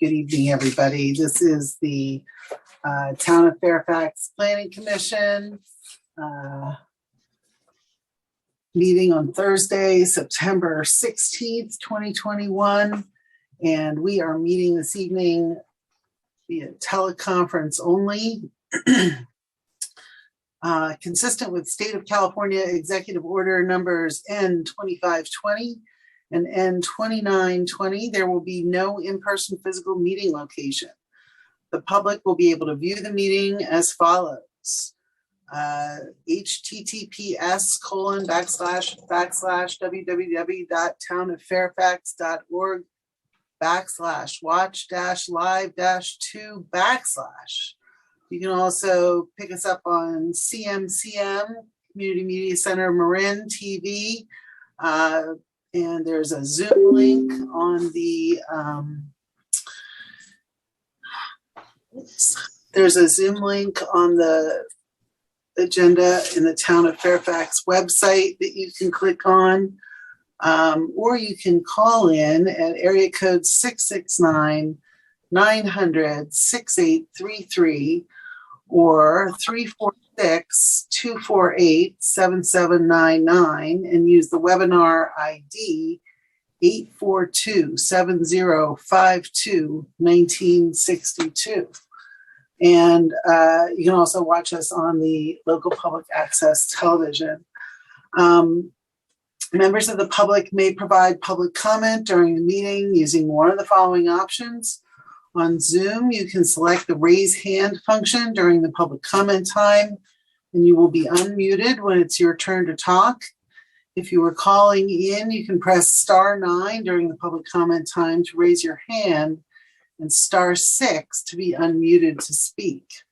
Good evening, everybody. This is the Town of Fairfax Planning Commission meeting on Thursday, September 16th, 2021. And we are meeting this evening via teleconference only. Consistent with State of California Executive Order numbers N2520 and N2920, there will be no in-person physical meeting location. The public will be able to view the meeting as follows. https://www.townoffairfax.org/watch-live-2/. You can also pick us up on CMCM, Community Media Center Marin TV. And there's a Zoom link on the agenda in the Town of Fairfax website that you can click on, or you can call in at area code 669-900-6833 or 346-248-7799 and use the webinar ID 842-7052-1962. And you can also watch us on the local public access television. Members of the public may provide public comment during the meeting using one of the following options. On Zoom, you can select the raise hand function during the public comment time, and you will be unmuted when it's your turn to talk. If you are calling in, you can press *9 during the public comment time to raise your hand and *6 to be unmuted to speak.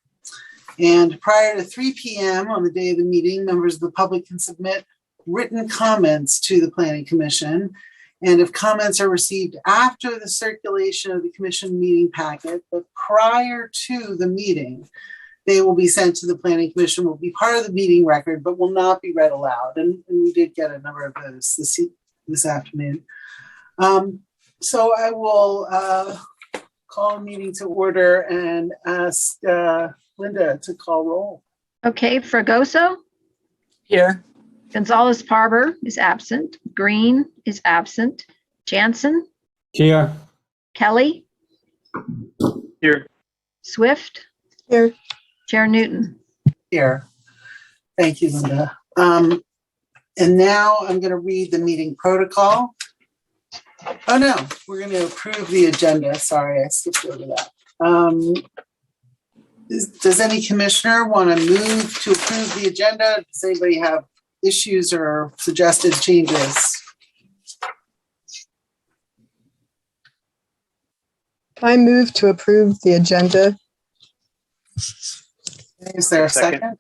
And prior to 3 p.m. on the day of the meeting, members of the public can submit written comments to the Planning Commission. And if comments are received after the circulation of the commission meeting packet, but prior to the meeting, they will be sent to the Planning Commission, will be part of the meeting record, but will not be read aloud. And we did get a number of those this afternoon. So I will call a meeting to order and ask Linda to call roll. Okay, Fragoso? Here. Gonzalez-Parber is absent. Green is absent. Jansen? Here. Kelly? Here. Swift? Here. Chair Newton? Here. Thank you, Linda. And now I'm going to read the meeting protocol. Oh, no, we're going to approve the agenda. Sorry, I skipped over that. Does any commissioner want to move to approve the agenda? Does anybody have issues or suggested changes? I move to approve the agenda. Is there a second?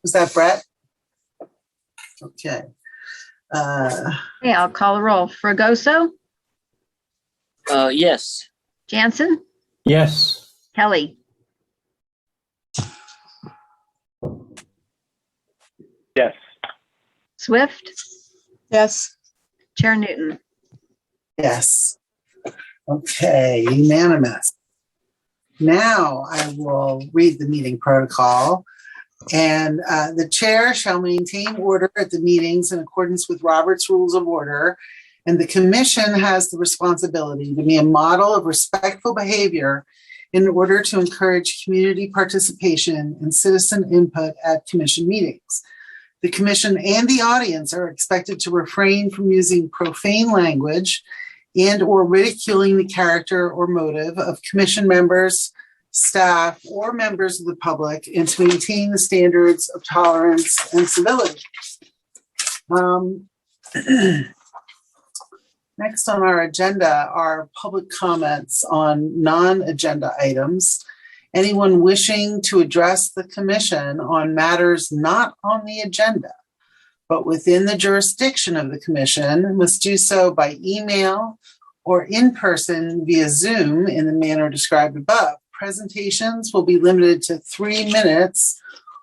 Was that Brett? Okay. Okay, I'll call a roll. Fragoso? Yes. Jansen? Yes. Kelly? Yes. Swift? Yes. Chair Newton? Yes. Okay, unanimous. Now I will read the meeting protocol. And the chair shall maintain order at the meetings in accordance with Robert's Rules of Order. And the commission has the responsibility to be a model of respectful behavior in order to encourage community participation and citizen input at commission meetings. The commission and the audience are expected to refrain from using profane language and or ridiculing the character or motive of commission members, staff, or members of the public, and to maintain the standards of tolerance and civility. Next on our agenda are public comments on non-agenda items. Anyone wishing to address the commission on matters not on the agenda, but within the jurisdiction of the commission, must do so by email or in person via Zoom in the manner described above. Presentations will be limited to 3 minutes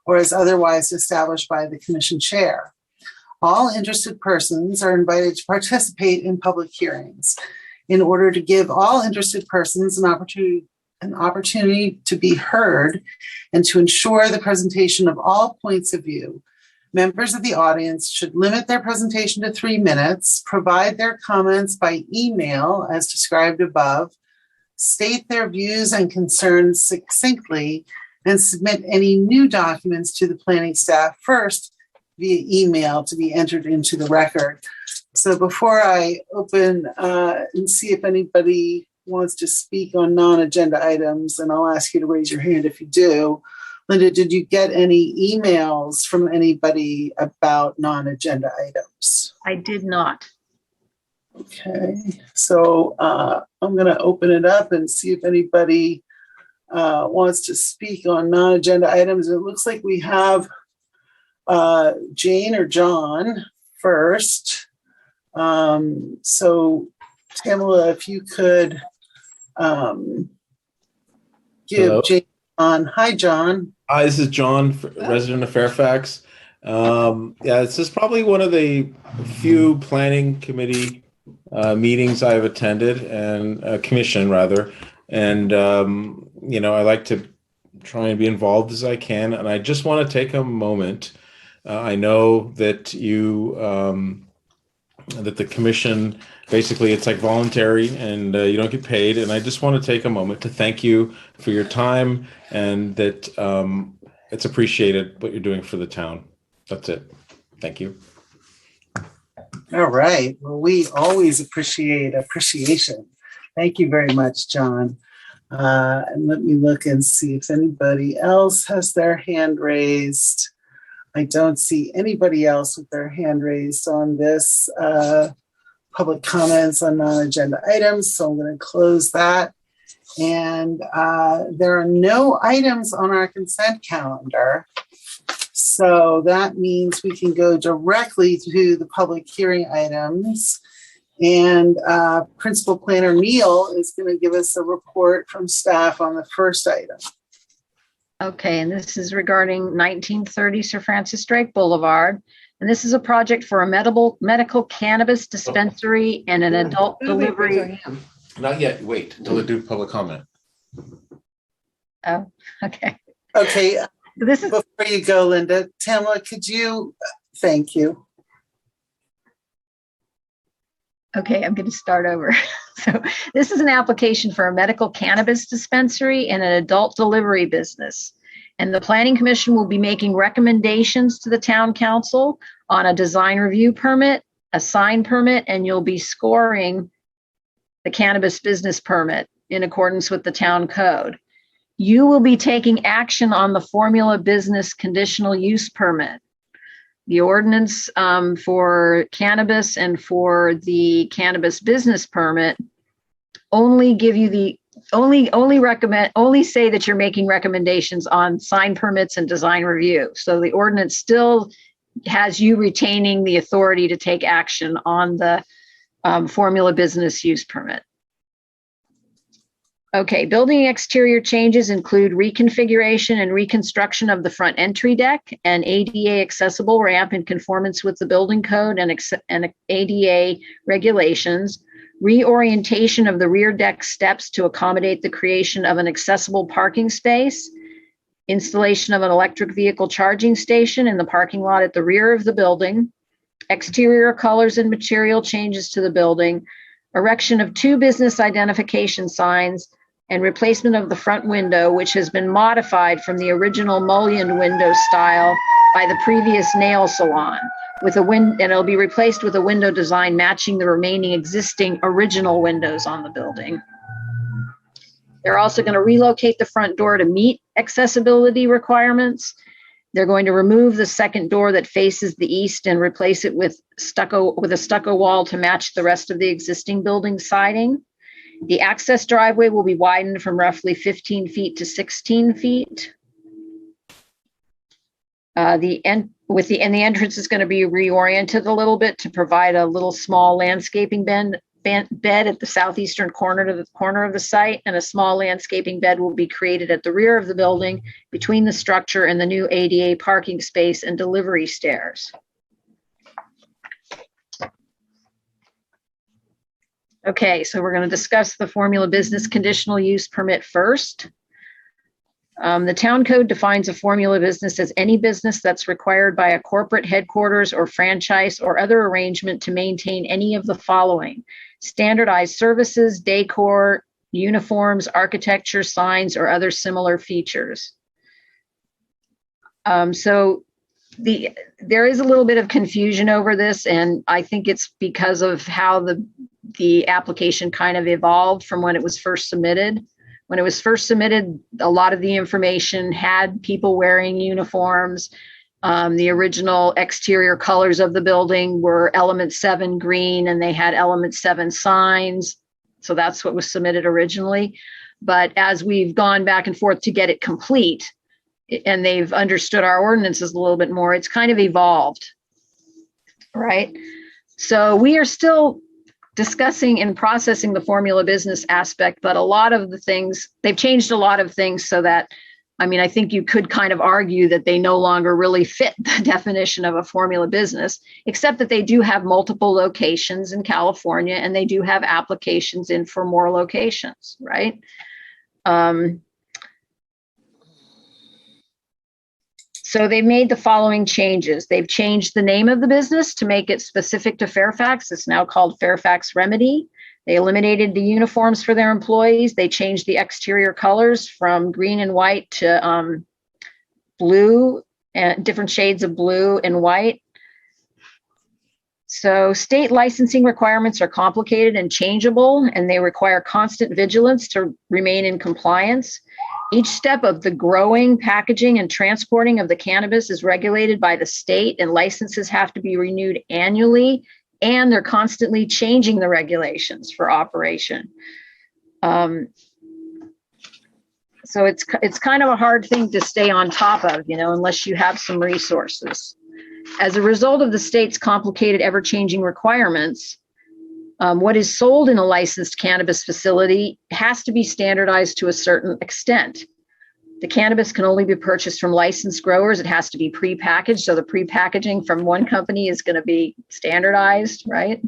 or as otherwise established by the commission chair. All interested persons are invited to participate in public hearings. in order to give all interested persons an opportunity to be heard and to ensure the presentation of all points of view. Members of the audience should limit their presentation to 3 minutes, provide their comments by email as described above, state their views and concerns succinctly, and submit any new documents to the planning staff first via email to be entered into the record. So before I open and see if anybody wants to speak on non-agenda items, and I'll ask you to raise your hand if you do. Linda, did you get any emails from anybody about non-agenda items? I did not. Okay, so I'm going to open it up and see if anybody wants to speak on non-agenda items. It looks like we have Jane or John first. So Tamala, if you could give Hello. Jane on. Hi, John. Hi, this is John, resident of Fairfax. This is probably one of the few planning committee meetings I've attended, and commission rather. And, I like to try and be involved as I can. And I just want to take a moment. I know that that the commission, basically it's like voluntary and you don't get paid. And I just want to take a moment to thank you for your time and that it's appreciated what you're doing for the town. That's it. Thank you. All right. Well, we always appreciate appreciation. Thank you very much, John. And let me look and see if anybody else has their hand raised. I don't see anybody else with their hand raised on this public comments on non-agenda items, so I'm going to close that. And there are no items on our consent calendar, so that means we can go directly to the public hearing items. And Principal Planner Neil is going to give us a report from staff on the first item. Okay, and this is regarding 1930 Sir Francis Drake Boulevard. And this is a project for a medical cannabis dispensary and an adult delivery. Not yet. Wait until we do public comment. Oh, okay. Okay, This is before you go, Linda, Tamla, could you, thank you. okay. I'm going to start over. So this is an application for a medical cannabis dispensary and an adult delivery business. And the Planning Commission will be making recommendations to the Town Council on a design review permit, a sign permit, and you'll be scoring the cannabis business permit in accordance with the town code. You will be taking action on the formula business conditional use permit. The ordinance for cannabis and for the cannabis business permit only give you the only say that you're making recommendations on sign permits and design review. So the ordinance still has you retaining the authority to take action on the formula business use permit. Okay, building exterior changes include reconfiguration and reconstruction of the front entry deck, an ADA accessible ramp in conformance with the building code and ADA regulations, reorientation of the rear deck steps to accommodate the creation of an accessible parking space, installation of an electric vehicle charging station in the parking lot at the rear of the building, exterior colors and material changes to the building, erection of 2 business identification signs, and replacement of the front window, which has been modified from the original mullioned window style by the previous nail salon, and it'll be replaced with a window design matching the remaining existing original windows on the building. They're also going to relocate the front door to meet accessibility requirements. They're going to remove the second door that faces the east and replace it with a stucco wall to match the rest of the existing building siding. The access driveway will be widened from roughly 15 feet to 16 feet. The entrance is going to be reoriented a little bit to provide a little small landscaping bed at the southeastern corner of the site, and a small landscaping bed will be created at the rear of the building between the structure and the new ADA parking space and delivery stairs. Okay, so we're going to discuss the formula business conditional use permit first. The town code defines a formula business as any business that's required by a corporate headquarters or franchise or other arrangement to maintain any of the following: standardized services, decor, uniforms, architecture, signs, or other similar features. There is a little bit of confusion over this, and I think it's because of how the application kind of evolved from when it was first submitted. When it was first submitted, a lot of the information had people wearing uniforms. The original exterior colors of the building were element 7 green, and they had element 7 signs. So that's what was submitted originally. But as we've gone back and forth to get it complete, and they've understood our ordinances a little bit more, it's kind of evolved, right? So we are still discussing and processing the formula business aspect, but a lot of the things, they've changed a lot of things so that, I mean, I think you could kind of argue that they no longer really fit the definition of a formula business, except that they do have multiple locations in California, and they do have applications in for more locations, right? So they've made the following changes. They've changed the name of the business to make it specific to Fairfax. It's now called Fairfax Remedy. They eliminated the uniforms for their employees. They changed the exterior colors from green and white to blue, and different shades of blue and white. So state licensing requirements are complicated and changeable, and they require constant vigilance to remain in compliance. Each step of the growing, packaging, and transporting of the cannabis is regulated by the state, and licenses have to be renewed annually, and they're constantly changing the regulations for operation. So it's kind of a hard thing to stay on top of, you know, unless you have some resources. As a result of the state's complicated, ever-changing requirements, what is sold in a licensed cannabis facility has to be standardized to a certain extent. The cannabis can only be purchased from licensed growers. It has to be prepackaged. So the prepackaging from one company is going to be standardized, right?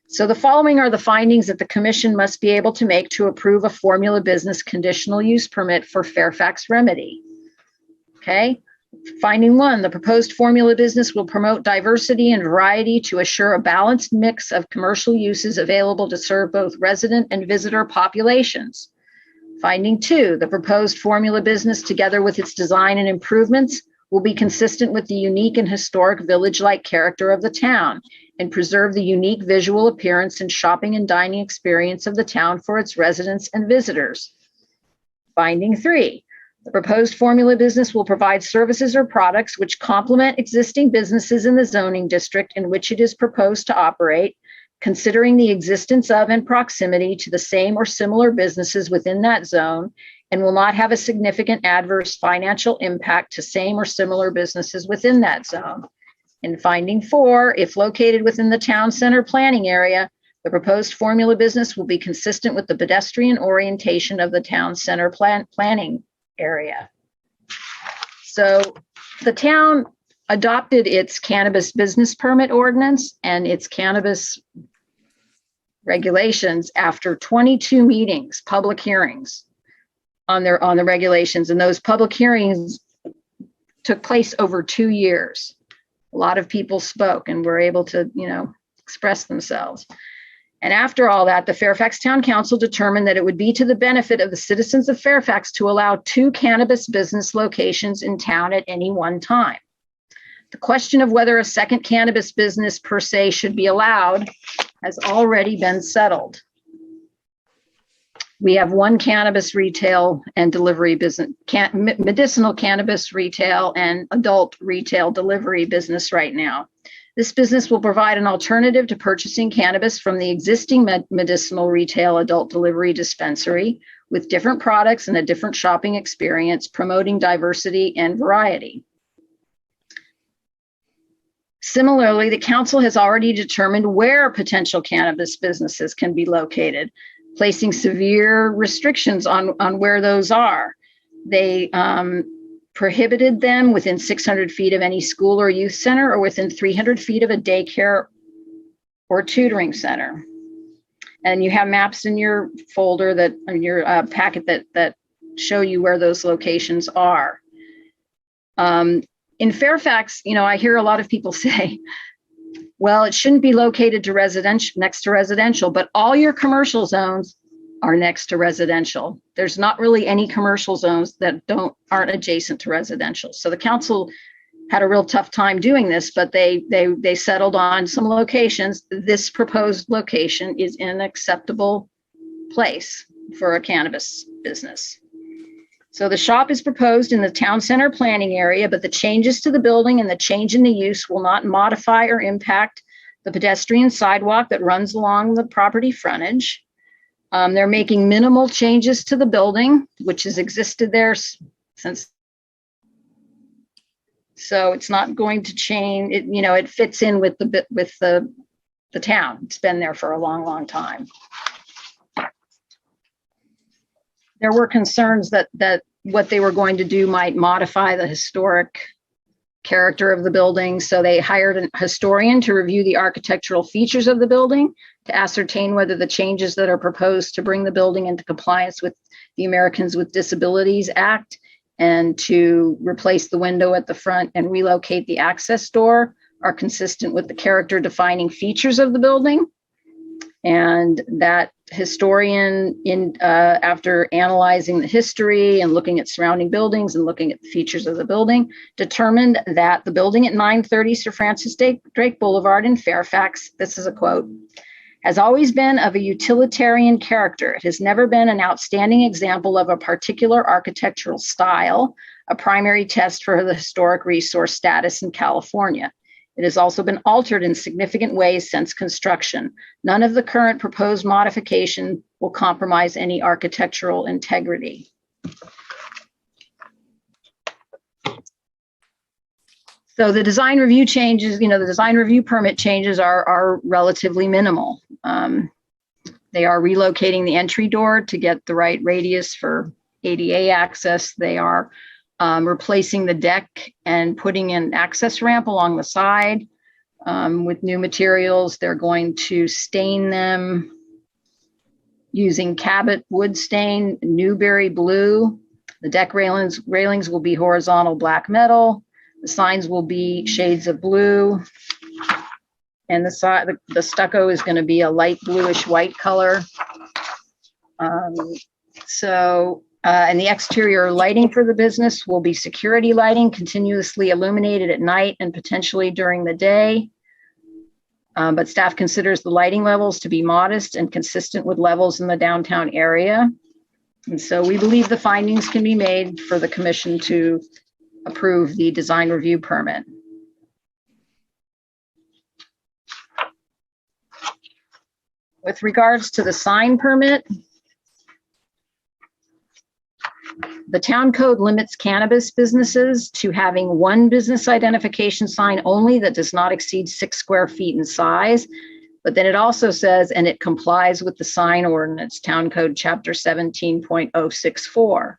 So the following are the findings that the commission must be able to make to approve a formula business conditional use permit for Fairfax Remedy. Okay. Finding 1, the proposed formula business will promote diversity and variety to assure a balanced mix of commercial uses available to serve both resident and visitor populations. Finding 2, the proposed formula business, together with its design and improvements, will be consistent with the unique and historic village-like character of the town and preserve the unique visual appearance and shopping and dining experience of the town for its residents and visitors. Finding 3, the proposed formula business will provide services or products which complement existing businesses in the zoning district in which it is proposed to operate, considering the existence of and proximity to the same or similar businesses within that zone, and will not have a significant adverse financial impact to same or similar businesses within that zone. In finding 4, if located within the town center planning area, the proposed formula business will be consistent with the pedestrian orientation of the town center planning area. So the town adopted its cannabis business permit ordinance and its cannabis regulations after 22 meetings, public hearings on the regulations, and those public hearings took place over 2 years. A lot of people spoke and were able to, you know, express themselves. And after all that, the Fairfax Town Council determined that it would be to the benefit of the citizens of Fairfax to allow 2 cannabis business locations in town at any one time. The question of whether a second cannabis business per se should be allowed has already been settled. We have 1 cannabis retail and delivery business, medicinal cannabis retail and adult retail delivery business right now. This business will provide an alternative to purchasing cannabis from the existing medicinal retail adult delivery dispensary with different products and a different shopping experience, promoting diversity and variety. Similarly, the council has already determined where potential cannabis businesses can be located, placing severe restrictions on where those are. They prohibited them within 600 feet of any school or youth center or within 300 feet of a daycare or tutoring center. And you have maps in your folder that, in your packet that show you where those locations are. In Fairfax, I hear a lot of people say, well, it shouldn't be located to next to residential, but all your commercial zones are next to residential. There's not really any commercial zones that aren't adjacent to residential. So the council had a real tough time doing this, but they settled on some locations. This proposed location is in an acceptable place for a cannabis business. So the shop is proposed in the town center planning area, but the changes to the building and the change in the use will not modify or impact the pedestrian sidewalk that runs along the property frontage. They're making minimal changes to the building, which has existed there since. So it's not going to change. It fits in with the town. It's been there for a long, long time. There were concerns that what they were going to do might modify the historic character of the building. So they hired a historian to review the architectural features of the building to ascertain whether the changes that are proposed to bring the building into compliance with the Americans with Disabilities Act and to replace the window at the front and relocate the access door are consistent with the character defining features of the building. And that historian, after analyzing the history and looking at surrounding buildings and looking at the features of the building, determined that the building at 930 Sir Francis Drake Boulevard in Fairfax, this is a quote, has always been of a utilitarian character. It has never been an outstanding example of a particular architectural style, a primary test for the historic resource status in California. It has also been altered in significant ways since construction. None of the current proposed modification will compromise any architectural integrity. So the design review changes, the design review permit changes are relatively minimal. They are relocating the entry door to get the right radius for ADA access. They are replacing the deck and putting an access ramp along the side with new materials. They're going to stain them using Cabot wood stain, Newberry blue. The deck railings will be horizontal black metal. The signs will be shades of blue. And the stucco is going to be a light bluish white color. And the exterior lighting for the business will be security lighting, continuously illuminated at night and potentially during the day. But staff considers the lighting levels to be modest and consistent with levels in the downtown area. And so we believe the findings can be made for the commission to approve the design review permit. With regards to the sign permit, the town code limits cannabis businesses to having one business identification sign only that does not exceed 6 square feet in size. But then it also says, and it complies with the sign ordinance, town code chapter 17.064.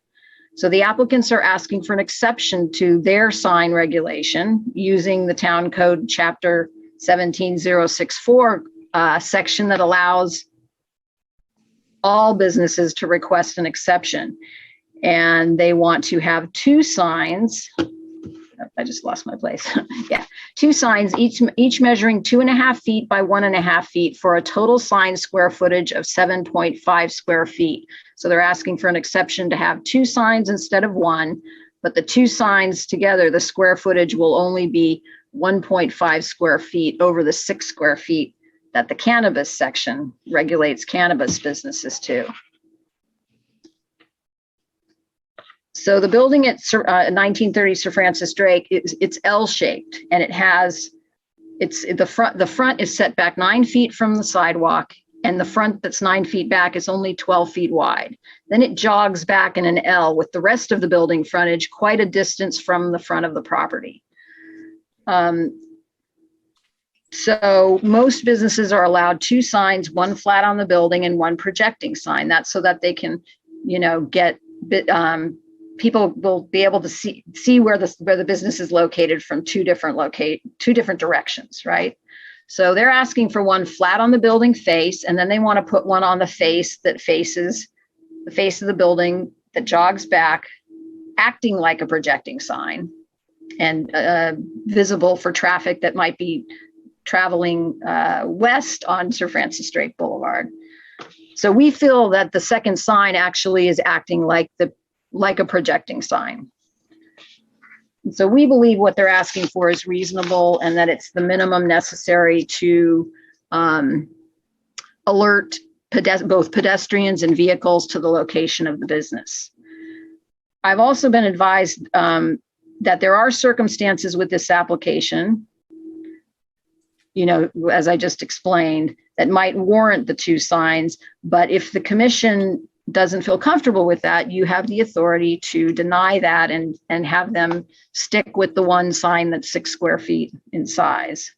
So the applicants are asking for an exception to their sign regulation using the town code chapter 17064 section that allows all businesses to request an exception. And they want to have 2 signs. I just lost my place. Yeah, 2 signs, each measuring 2.5 feet by 1.5 feet for a total sign square footage of 7.5 square feet. So they're asking for an exception to have 2 signs instead of 1, but the 2 signs together, the square footage will only be 1.5 square feet over the 6 square feet that the cannabis section regulates cannabis businesses to. So the building at 1930 Sir Francis Drake, it's L-shaped, and the front is set back 9 feet from the sidewalk, and the front that's 9 feet back is only 12 feet wide. Then it jogs back in an L with the rest of the building frontage quite a distance from the front of the property. So most businesses are allowed 2 signs, 1 flat on the building and 1 projecting sign. That's so that they can, get people will be able to see where the business is located from two different directions, right? So they're asking for one flat on the building face, and then they want to put one on the face that faces the face of the building that jogs back, acting like a projecting sign and visible for traffic that might be traveling west on Sir Francis Drake Boulevard. So we feel that the second sign actually is acting like a projecting sign. And so we believe what they're asking for is reasonable and that it's the minimum necessary to alert both pedestrians and vehicles to the location of the business. I've also been advised that there are circumstances with this application, you know, as I just explained, that might warrant the two signs. But if the commission doesn't feel comfortable with that, you have the authority to deny that and have them stick with the one sign that's 6 square feet in size.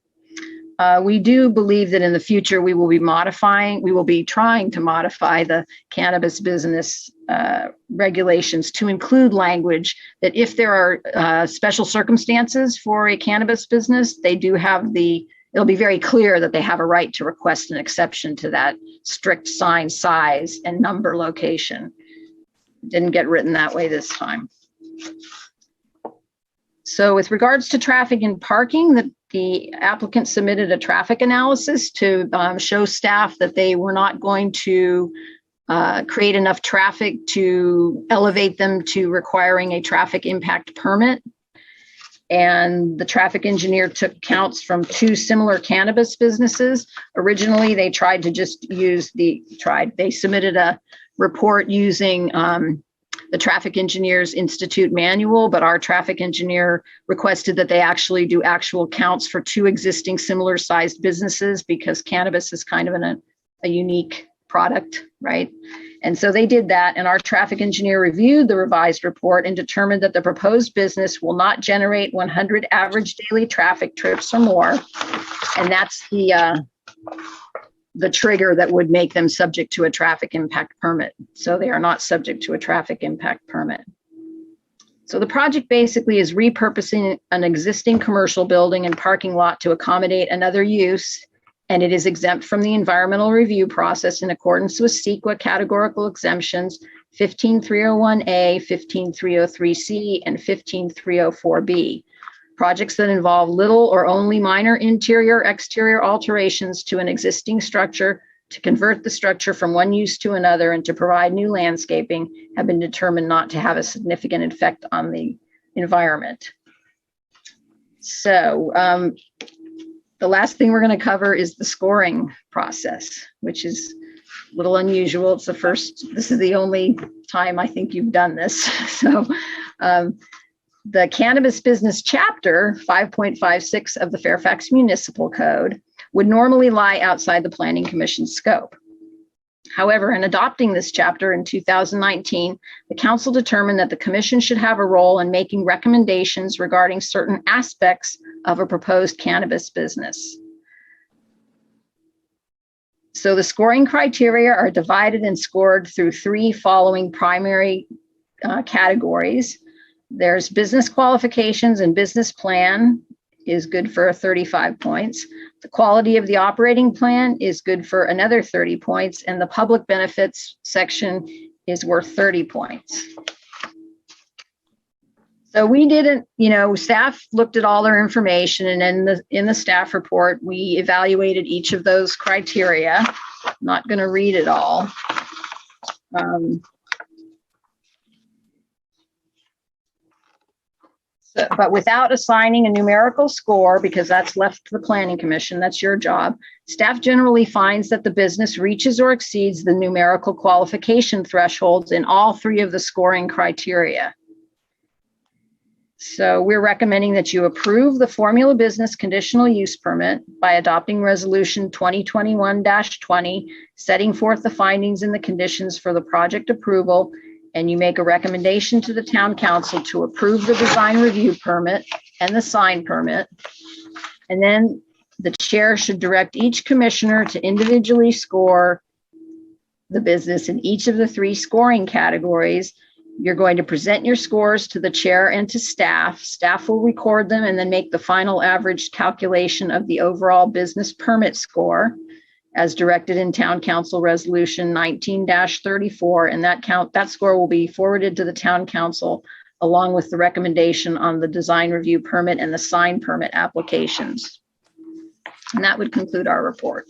We do believe that in the future we will be trying to modify the cannabis business regulations to include language that if there are special circumstances for a cannabis business, they do have it'll be very clear that they have a right to request an exception to that strict sign size and number location. Didn't get written that way this time. So with regards to traffic and parking, the applicant submitted a traffic analysis to show staff that they were not going to create enough traffic to elevate them to requiring a traffic impact permit. And the traffic engineer took counts from 2 similar cannabis businesses. Originally, they tried to just use they submitted a report using the Traffic Engineers Institute manual, but our traffic engineer requested that they actually do actual counts for 2 existing similar sized businesses because cannabis is kind of a unique product, right? And so they did that, and our traffic engineer reviewed the revised report and determined that the proposed business will not generate 100 average daily traffic trips or more. And that's the trigger that would make them subject to a traffic impact permit. So they are not subject to a traffic impact permit. So the project basically is repurposing an existing commercial building and parking lot to accommodate another use, and it is exempt from the environmental review process in accordance with CEQA categorical exemptions 15301A, 15303C, and 15304B. Projects that involve little or only minor interior or exterior alterations to an existing structure to convert the structure from one use to another and to provide new landscaping have been determined not to have a significant effect on the environment. So the last thing we're going to cover is the scoring process, which is a little unusual. This is the only time I think you've done this. So the Cannabis Business Chapter 5.56 of the Fairfax Municipal Code would normally lie outside the Planning Commission's scope. However, in adopting this chapter in 2019, the council determined that the commission should have a role in making recommendations regarding certain aspects of a proposed cannabis business. So the scoring criteria are divided and scored through 3 following primary categories. There's business qualifications and business plan is good for 35 points. The quality of the operating plan is good for another 30 points, and the public benefits section is worth 30 points. So we didn't, staff looked at all their information, and in the staff report, we evaluated each of those criteria. I'm not going to read it all. But without assigning a numerical score, because that's left to the Planning Commission, that's your job, staff generally finds that the business reaches or exceeds the numerical qualification thresholds in all 3 of the scoring criteria. So we're recommending that you approve the Formula Business Conditional Use Permit by adopting Resolution 2021-20, setting forth the findings and the conditions for the project approval, and you make a recommendation to the town council to approve the design review permit and the sign permit. And then the chair should direct each commissioner to individually score the business in each of the 3 scoring categories You're going to present your scores to the chair and to staff. Staff will record them and then make the final average calculation of the overall business permit score as directed in Town Council Resolution 19-34. And that score will be forwarded to the Town Council along with the recommendation on the design review permit and the sign permit applications. And that would conclude our report.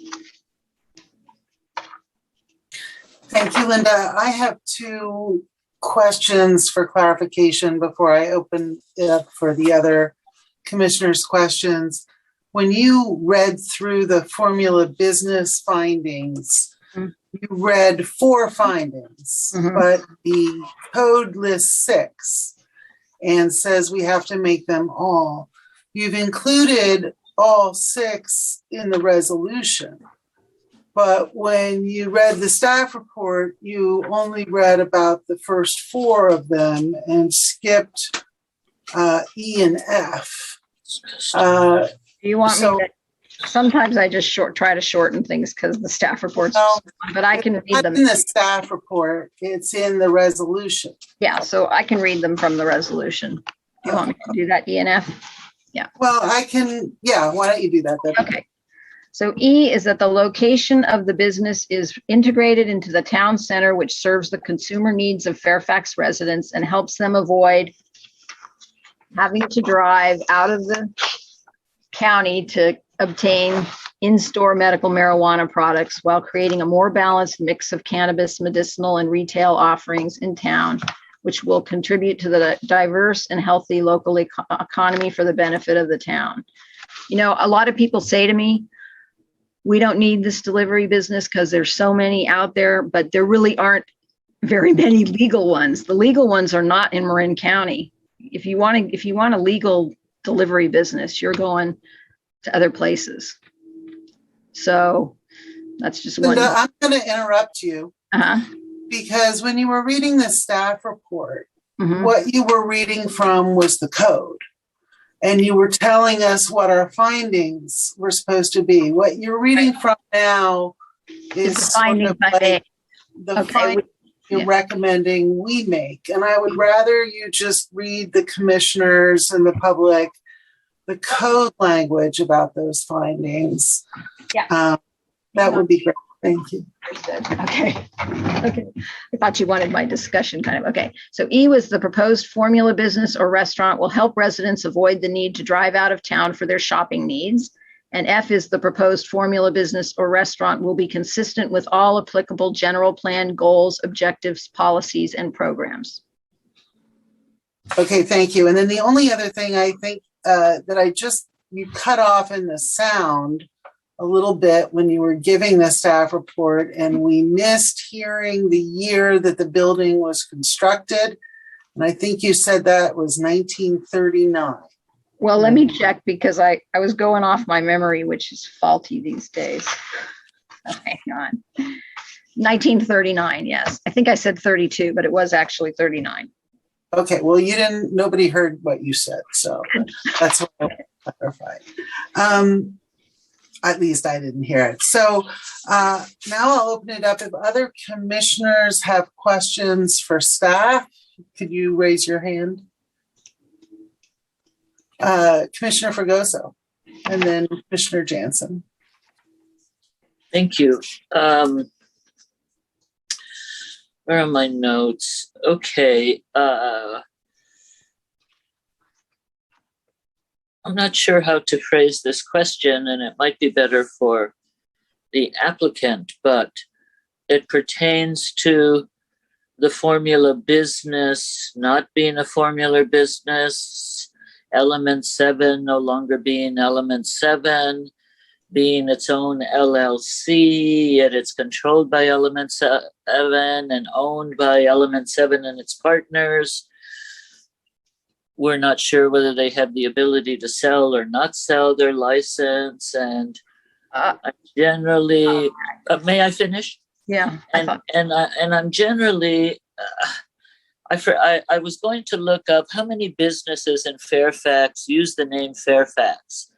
Thank you, Linda. I have two questions for clarification before I open it up for the other commissioners' questions. When you read through the formula business findings, you read 4 findings, but the code lists 6 and says we have to make them all. You've included all 6 in the resolution. But when you read the staff report, you only read about the first 4 of them and skipped E and F. Do you want me to? Sometimes I just try to shorten things because the staff reports, but I can read them. It's in the staff report, it's in the resolution. Yeah, so I can read them from the resolution. Do you want me to do that, E and F? Yeah. Well, I can, yeah, why don't you do that? Okay. So E is that the location of the business is integrated into the town center, which serves the consumer needs of Fairfax residents and helps them avoid having to drive out of the county to obtain in-store medical marijuana products while creating a more balanced mix of cannabis, medicinal, and retail offerings in town, which will contribute to the diverse and healthy local economy for the benefit of the town. You know, a lot of people say to me, we don't need this delivery business because there's so many out there, but there really aren't very many legal ones. The legal ones are not in Marin County. If you want a legal delivery business, you're going to other places. So that's just one. Linda, I'm going to interrupt you because when you were reading the staff report, what you were reading from was the code. And you were telling us what our findings were supposed to be. What you're reading from now is the findings sort of like the Okay. findings you're recommending we make. And I would rather you just read the commissioners and the public the code language about those findings. Yeah. That would be great. Thank you. Okay. Okay. I thought you wanted my discussion kind of. Okay. So E was the proposed formula business or restaurant will help residents avoid the need to drive out of town for their shopping needs. And F is the proposed formula business or restaurant will be consistent with all applicable general plan goals, objectives, policies, and programs. Okay, thank you. And then the only other thing I think you cut off in the sound a little bit when you were giving the staff report, and we missed hearing the year that the building was constructed. And I think you said that was 1939. Well, let me check because I was going off my memory, which is faulty these days. Hang on. 1939, yes. I think I said 32, but it was actually 39. Okay, well, nobody heard what you said, so that's what I want to clarify. At least I didn't hear it. So now I'll open it up. If other commissioners have questions for staff, could you raise your hand? Commissioner Fregoso, and then Commissioner Jansen. Thank you. Where are my notes? Okay. I'm not sure how to phrase this question, and it might be better for the applicant, but it pertains to the formula business not being a formula business, element 7 no longer being element 7, being its own LLC, yet it's controlled by element 7 and owned by element 7 and its partners. We're not sure whether they have the ability to sell or not sell their license. And I generally, may I finish? Yeah. And I'm generally, I was going to look up how many businesses in Fairfax use the name Fairfax.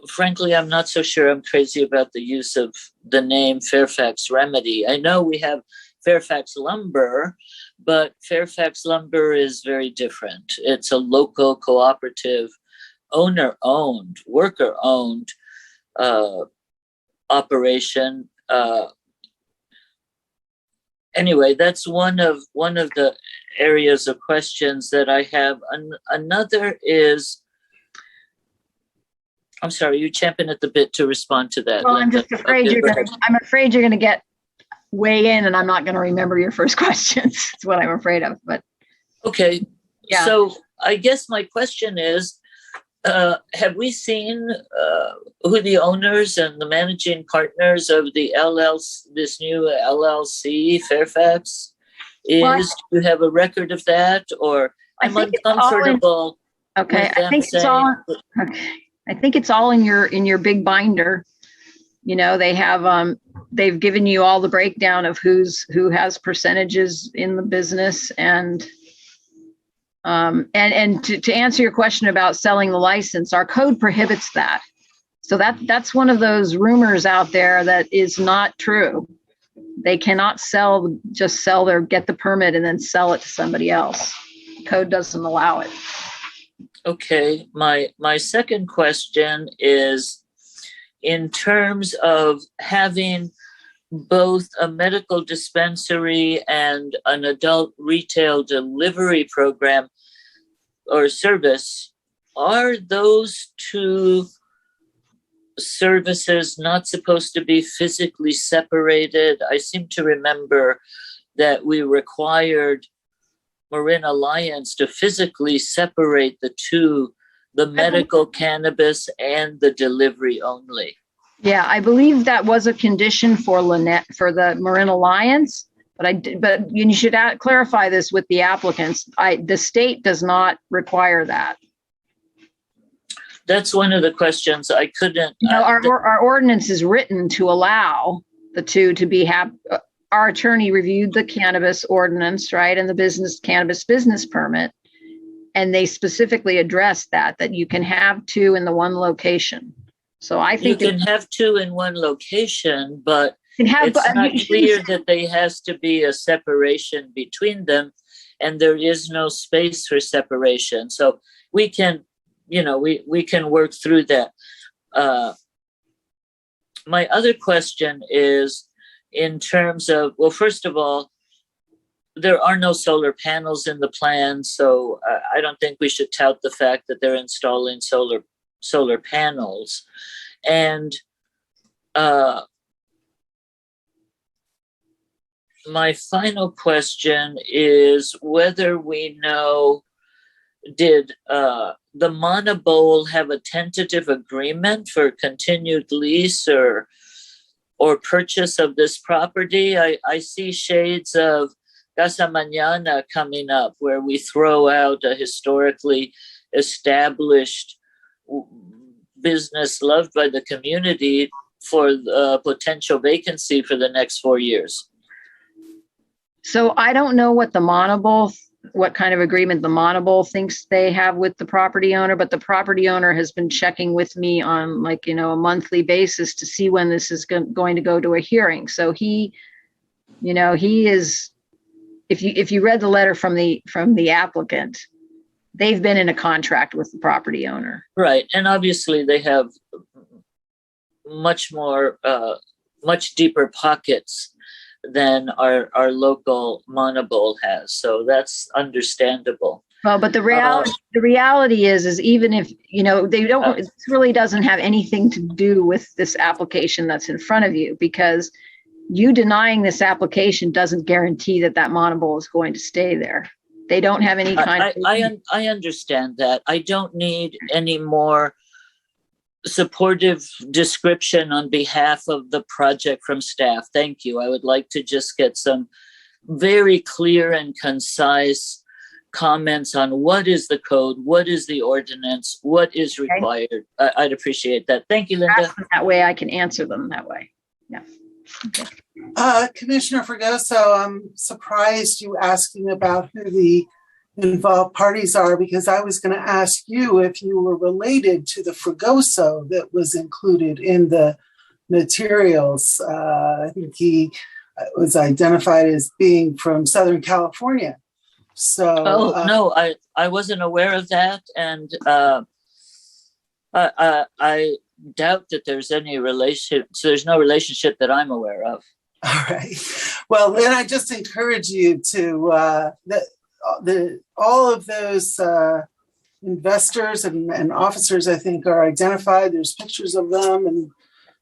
Frankly, I'm not so sure I'm crazy about the use of the name Fairfax Remedy. I know we have Fairfax Lumber, but Fairfax Lumber is very different. It's a local cooperative, owner-owned, worker-owned operation. Anyway, that's one of the areas of questions that I have. Another is, I'm sorry, you champing at the bit to respond to that. Well, I'm Linda. just afraid Okay, you're go gonna, ahead. I'm afraid you're gonna get way in and I'm not gonna remember your first questions. That's what I'm afraid of, but Okay, yeah. so I guess my question is, have we seen who the owners and the managing partners of the this new LLC Fairfax is? Well, Do you have a record of that, or I I'm think it's all in- uncomfortable Okay, with I them think it's saying, all, okay. I think it's all in your big binder. You know, they have, they've given you all the breakdown of who has percentages in the business and to answer your question about selling the license, our code prohibits that. So that's one of those rumors out there that is not true. They cannot get the permit and then sell it to somebody else. The code doesn't allow it. okay, my second question is, in terms of having both a medical dispensary and an adult retail delivery program or service, are those two services not supposed to be physically separated? I seem to remember that we required Marin Alliance to physically separate the two, the medical cannabis and the delivery only. Yeah, I believe that was a condition for Lynette, for the Marin Alliance, but you should clarify this with the applicants. The state does not require that. That's one of the questions I couldn't. No, our ordinance is written to allow the two to be our attorney reviewed the cannabis ordinance, right, and the cannabis business permit, and they specifically addressed that you can have two in the one location. So I think you can have two in one location, but it's not clear that there has to be a separation between them, and there is no space for separation. So we can, we can work through that. My other question is in terms of, well, first of all, there are no solar panels in the plan, so I don't think we should tout the fact that they're installing solar panels. And my final question is whether we know, did the Monobowl have a tentative agreement for continued lease or purchase of this property? I see shades of Casa Mañana coming up, where we throw out a historically established business loved by the community for the potential vacancy for the next 4 years. So I don't know what what kind of agreement the Monobowl thinks they have with the property owner, but the property owner has been checking with me on a monthly basis to see when this is going to go to a hearing. So he is, if you read the letter from the applicant, they've been in a contract with the property owner. Right. And obviously they have much deeper pockets than our local Monobowl has. So that's understandable. Well, but the reality is even if, they don't, it really doesn't have anything to do with this application that's in front of you, because you denying this application doesn't guarantee that Monobowl is going to stay there. They don't have any kind of... I understand that. I don't need any more supportive description on behalf of the project from staff. Thank you. I would like to just get some very clear and concise comments on what is the code, what is the ordinance, what is required. I'd appreciate that. Thank you, Linda. That way I can answer them that way. Yeah. Okay. Commissioner Fregoso, I'm surprised you asking about who the involved parties are, because I was going to ask you if you were related to the Fregoso that was included in the materials. I think he was identified as being from Southern California. So, Oh, no, I wasn't aware of that. And I doubt that there's any relation. So there's no relationship that I'm aware of. all right. Well, then I just encourage you to, all of those investors and officers, I think, are identified. There's pictures of them and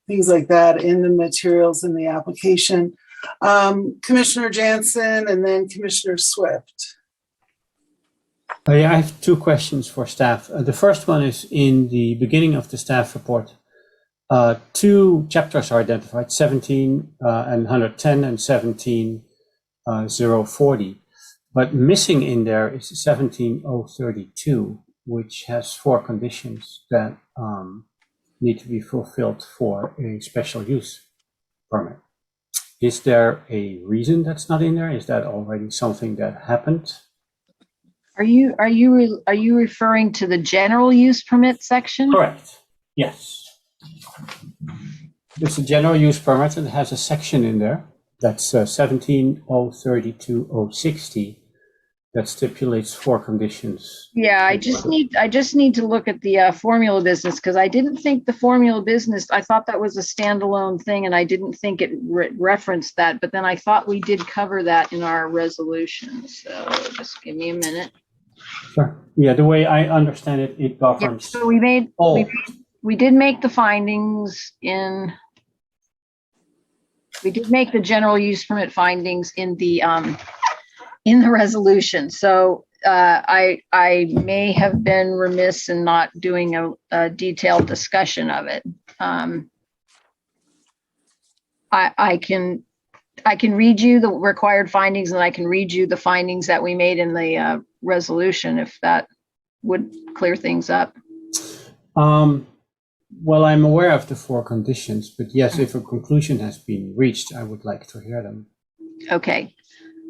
things like that in the materials in the application. Commissioner Jansen and then Commissioner Swift. Yeah, I have two questions for staff. The first one is in the beginning of the staff report. Two chapters are identified, 17 and 110 and 17-040. But missing in there is 17-032, which has 4 conditions that need to be fulfilled for a special use permit. Is there a reason that's not in there? Is that already something that happened? Are you referring to the general use permit section? Correct. Yes. There's a general use permit and it has a section in there that's 17-032-060 that stipulates 4 conditions. Yeah, I just need to look at the formula business, because I didn't think the formula business, I thought that was a standalone thing and I didn't think it referenced that, but then I thought we did cover that in our resolution. So just give me a minute. Sure. Yeah, the way I understand it, it governs. Yeah, so we did make the findings in, we did make the general use permit findings in the resolution. So I may have been remiss in not doing a detailed discussion of it. I can read you the required findings, and I can read you the findings that we made in the resolution, if that would clear things up. Well, I'm aware of the 4 conditions, but yes, if a conclusion has been reached, I would like to hear them. Okay.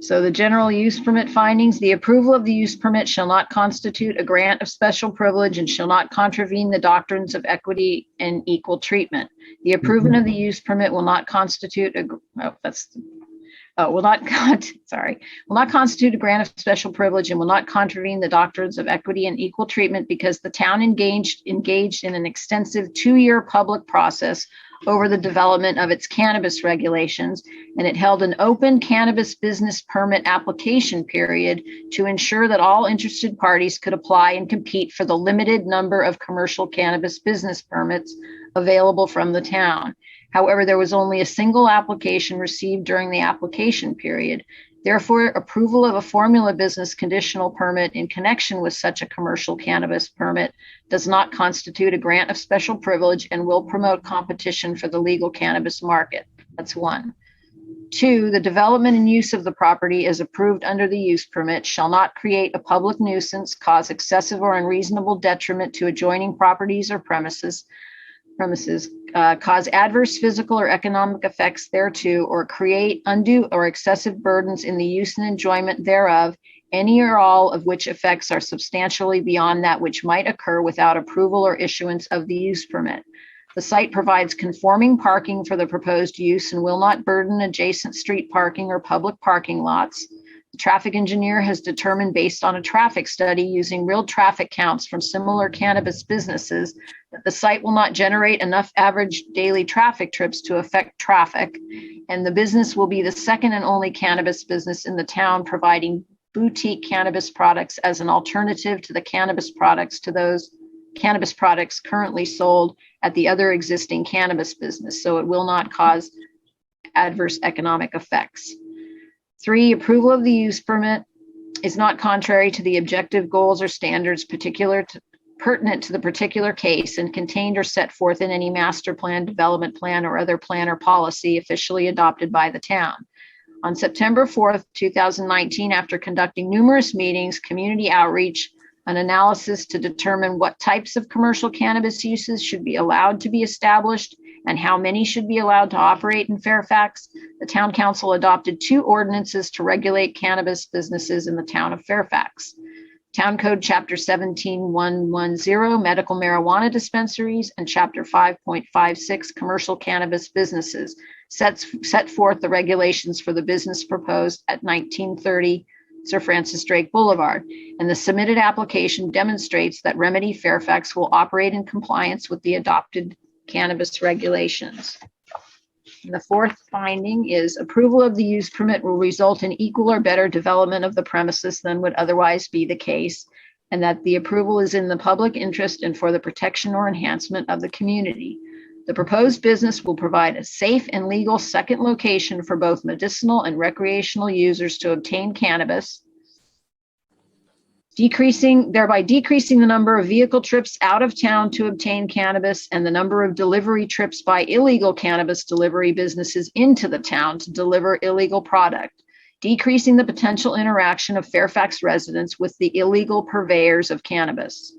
So the general use permit findings: the approval of the use permit shall not constitute a grant of special privilege and shall not contravene the doctrines of equity and equal treatment. The approval of the use permit will not constitute will not constitute a grant of special privilege and will not contravene the doctrines of equity and equal treatment, because the town engaged in an extensive 2-year public process over the development of its cannabis regulations, and it held an open cannabis business permit application period to ensure that all interested parties could apply and compete for the limited number of commercial cannabis business permits available from the town. However, there was only a single application received during the application period. Therefore, approval of a formula business conditional permit in connection with such a commercial cannabis permit does not constitute a grant of special privilege and will promote competition for the legal cannabis market. That's 1. 2, the development and use of the property as approved under the use permit shall not create a public nuisance, cause excessive or unreasonable detriment to adjoining properties or premises, cause adverse physical or economic effects thereto, or create undue or excessive burdens in the use and enjoyment thereof, any or all of which effects are substantially beyond that which might occur without approval or issuance of the use permit. The site provides conforming parking for the proposed use and will not burden adjacent street parking or public parking lots. The traffic engineer has determined, based on a traffic study using real traffic counts from similar cannabis businesses, that the site will not generate enough average daily traffic trips to affect traffic, and the business will be the second and only cannabis business in the town providing boutique cannabis products as an alternative to the cannabis products currently sold at the other existing cannabis business, so it will not cause adverse economic effects. 3, approval of the use permit is not contrary to the objective goals or standards pertinent to the particular case and contained or set forth in any master plan, development plan, or other plan or policy officially adopted by the town. On September 4th, 2019, after conducting numerous meetings, community outreach, an analysis to determine what types of commercial cannabis uses should be allowed to be established and how many should be allowed to operate in Fairfax, the town council adopted 2 ordinances to regulate cannabis businesses in the town of Fairfax. Town Code Chapter 17110, medical marijuana dispensaries, and Chapter 5.56, commercial cannabis businesses, set forth the regulations for the business proposed at 1930 Sir Francis Drake Boulevard. And the submitted application demonstrates that Remedy Fairfax will operate in compliance with the adopted cannabis regulations. And the fourth finding is approval of the use permit will result in equal or better development of the premises than would otherwise be the case, and that the approval is in the public interest and for the protection or enhancement of the community. The proposed business will provide a safe and legal second location for both medicinal and recreational users to obtain cannabis, thereby decreasing the number of vehicle trips out of town to obtain cannabis and the number of delivery trips by illegal cannabis delivery businesses into the town to deliver illegal product, decreasing the potential interaction of Fairfax residents with the illegal purveyors of cannabis.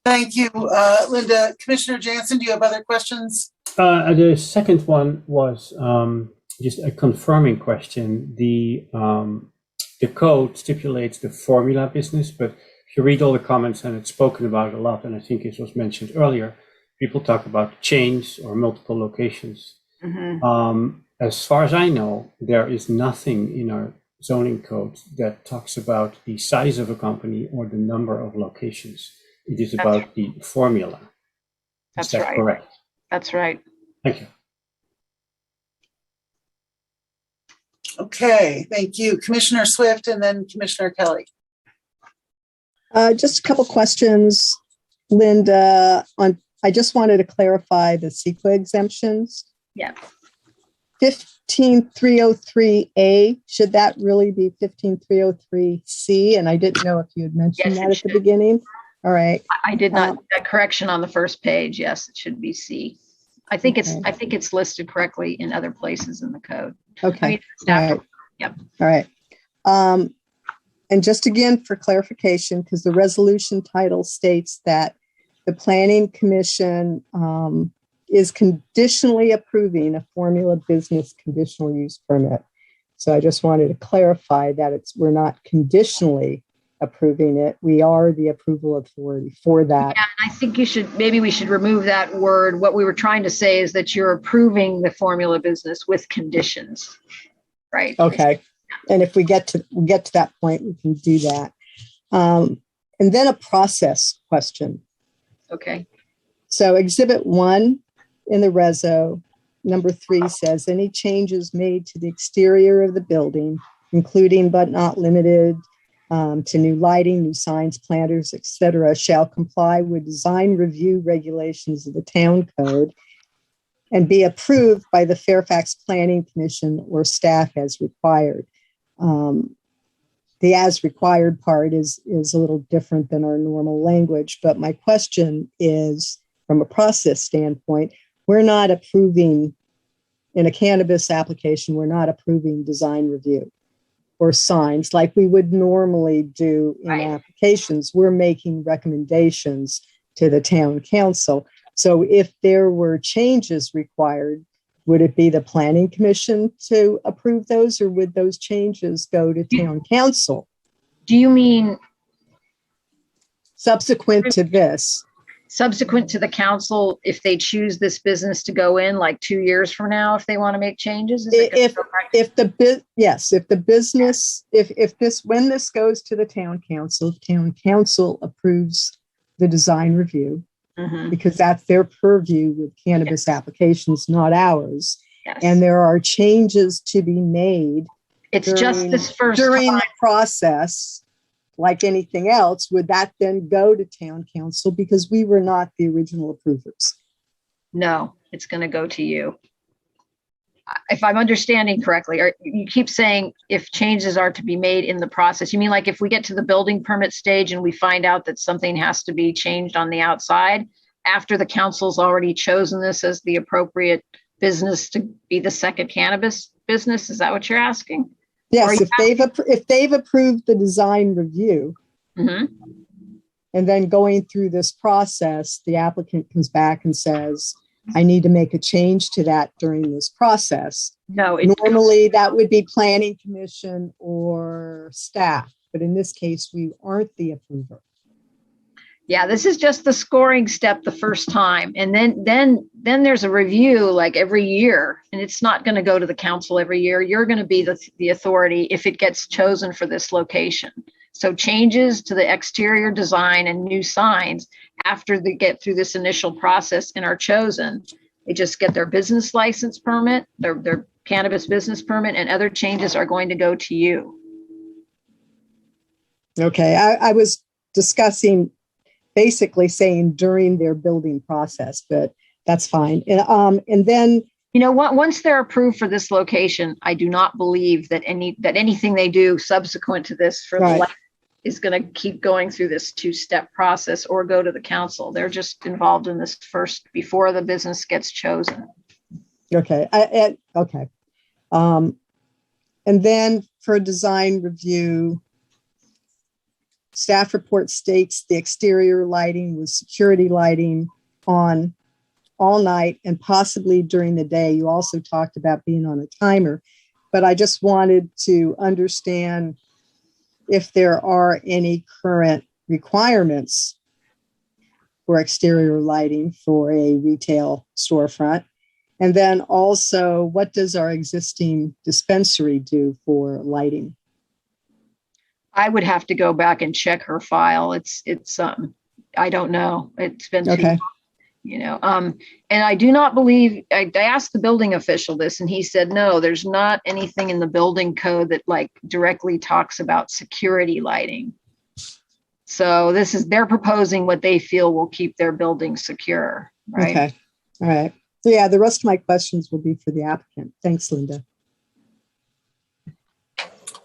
Thank you, Linda. Commissioner Jansen, do you have other questions? The second one was just a confirming question. The code stipulates the formula business, but if you read all the comments, and it's spoken about a lot, and I think it was mentioned earlier, people talk about chains or multiple locations. As far as I know, there is nothing in our zoning code that talks about the size of a company or the number of locations. It is about the formula. That's Is that right. correct? That's right. Thank you. Okay, thank you. Commissioner Swift and then Commissioner Kelly. Just a couple questions, Linda. I just wanted to clarify the CEQA exemptions. Yeah. 15303A, should that really be 15303C? And I didn't know if you had mentioned Yes, that it at should. the beginning. All right. I did not, that correction on the first page. Yes, it should be C. I think it's listed correctly in other places in the code. Okay. I mean, All right. Yep. All right. And just again, for clarification, because the resolution title states that the Planning Commission is conditionally approving a formula business conditional use permit. So I just wanted to clarify that we're not conditionally approving it. We are the approval authority for that. Yeah, I think maybe we should remove that word. What we were trying to say is that you're approving the formula business with conditions, right? Okay. And if we get to that point, we can do that. And then a process question. Okay. So Exhibit 1 in the reso, number 3 says any changes made to the exterior of the building, including but not limited to new lighting, new signs, planters, etc., shall comply with design review regulations of the town code and be approved by the Fairfax Planning Commission or staff as required. The as required part is a little different than our normal language, but my question is, from a process standpoint, we're not approving, in a cannabis application, we're not approving design review or signs like we would normally do in applications. We're making recommendations to the town council. So if there were changes required, would it be the Planning Commission to approve those, or would those changes go to town council? Do you mean Subsequent to this? subsequent to the council, if they choose this business to go in like 2 years from now, if they want to make changes? When this goes to the town council approves the design review, because that's their purview with cannabis applications, not ours. Yes. And there are changes to be made. It's just this first during time. the process, like anything else. Would that then go to town council, because we were not the original approvers? No, it's going to go to you. If I'm understanding correctly, or you keep saying if changes are to be made in the process, you mean like if we get to the building permit stage and we find out that something has to be changed on the outside after the council's already chosen this as the appropriate business to be the second cannabis business? Is that what you're asking? Yes, if they've approved the design review, and then going through this process, the applicant comes back and says, I need to make a change to that during this process. No, Normally, that would be planning commission or staff, but in this case, we aren't the approver. yeah, this is just the scoring step the first time. And then there's a review like every year, and it's not going to go to the council every year. You're going to be the authority if it gets chosen for this location. So changes to the exterior design and new signs after they get through this initial process and are chosen, they just get their business license permit, their cannabis business permit, and other changes are going to go to you. Okay, I was discussing basically saying during their building process, but that's fine. And then, You know what? Once they're approved for this location, I do not believe that anything they do subsequent to this for Right. the life is going to keep going through this two-step process or go to the council. They're just involved in this first before the business gets chosen. okay, okay. And then for design review, staff report states the exterior lighting was security lighting on all night and possibly during the day. You also talked about being on a timer, but I just wanted to understand if there are any current requirements for exterior lighting for a retail storefront. And then also, what does our existing dispensary do for lighting? I would have to go back and check her file. It's I don't know. It's been too Okay. long, and I do not believe, I asked the building official this and he said, no, there's not anything in the building code that like directly talks about security lighting. So they're proposing what they feel will keep their building secure, right? Okay. All right. So yeah, the rest of my questions will be for the applicant. Thanks, Linda.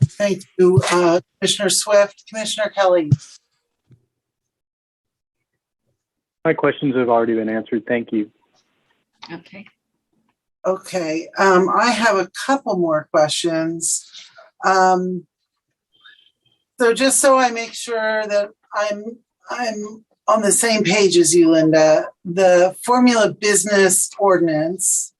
Thank you, Commissioner Swift. Commissioner Kelly. My questions have already been answered. Thank you. Okay. Okay, I have a couple more questions. So just so I make sure that I'm on the same page as you, Linda, the formula business ordinance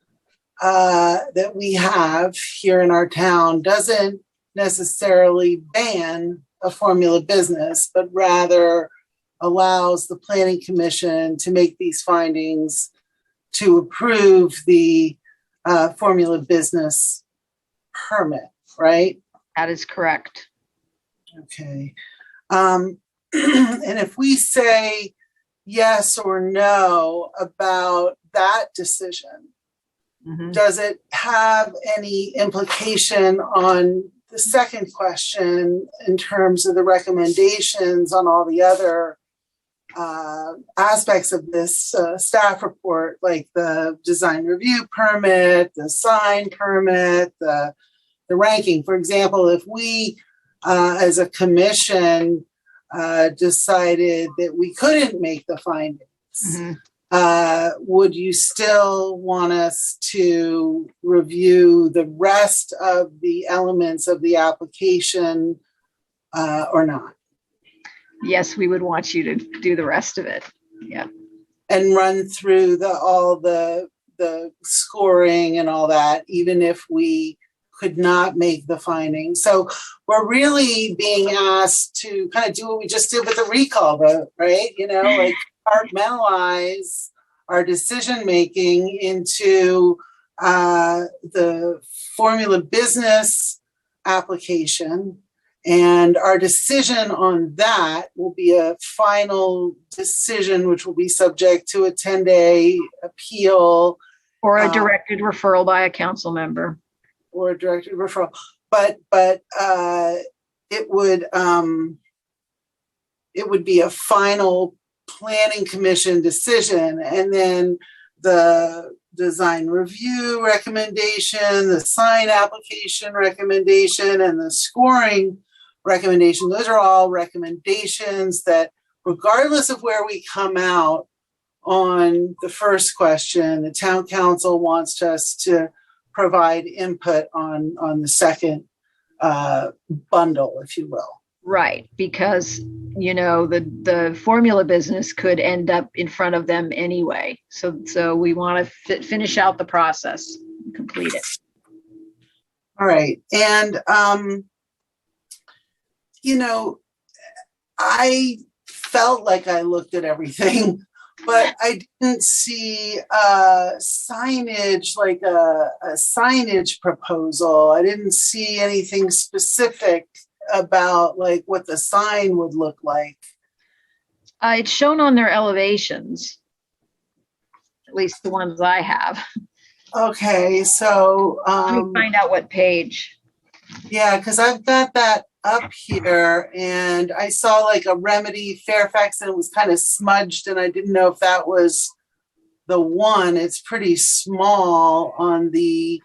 that we have here in our town doesn't necessarily ban a formula business, but rather allows the planning commission to make these findings to approve the formula business permit, right? That is correct. Okay. And if we say yes or no about that decision, Mhm. does it have any implication on the second question in terms of the recommendations on all the other aspects of this staff report, like the design review permit, the sign permit, the ranking? For example, if we, as a commission, decided that we couldn't make the findings, Mhm. would you still want us to review the rest of the elements of the application or not? Yes, we would want you to do the rest of it. Yeah. And run through all the scoring and all that, even if we could not make the findings. So we're really being asked to kind of do what we just did with the recall vote, right? Like compartmentalize our decision making into the formula business application. And our decision on that will be a final decision, which will be subject to a 10-day appeal. Or a directed referral by a council member. Or a directed referral. But it would be a final planning commission decision. And then the design review recommendation, the sign application recommendation, and the scoring recommendation, those are all recommendations that, regardless of where we come out on the first question, the town council wants us to provide input on the second bundle, if you will. Right, because the formula business could end up in front of them anyway. So we want to finish out the process, complete it. All right. And, you know, I felt like I looked at everything, but I didn't see signage, like a signage proposal. I didn't see anything specific about like what the sign would look like. It's shown on their elevations, at least the ones I have. Okay, so Let me find out what page. yeah, because I've got that up here, and I saw like a Remedy Fairfax, and it was kind of smudged, and I didn't know if that was the one. It's pretty small on the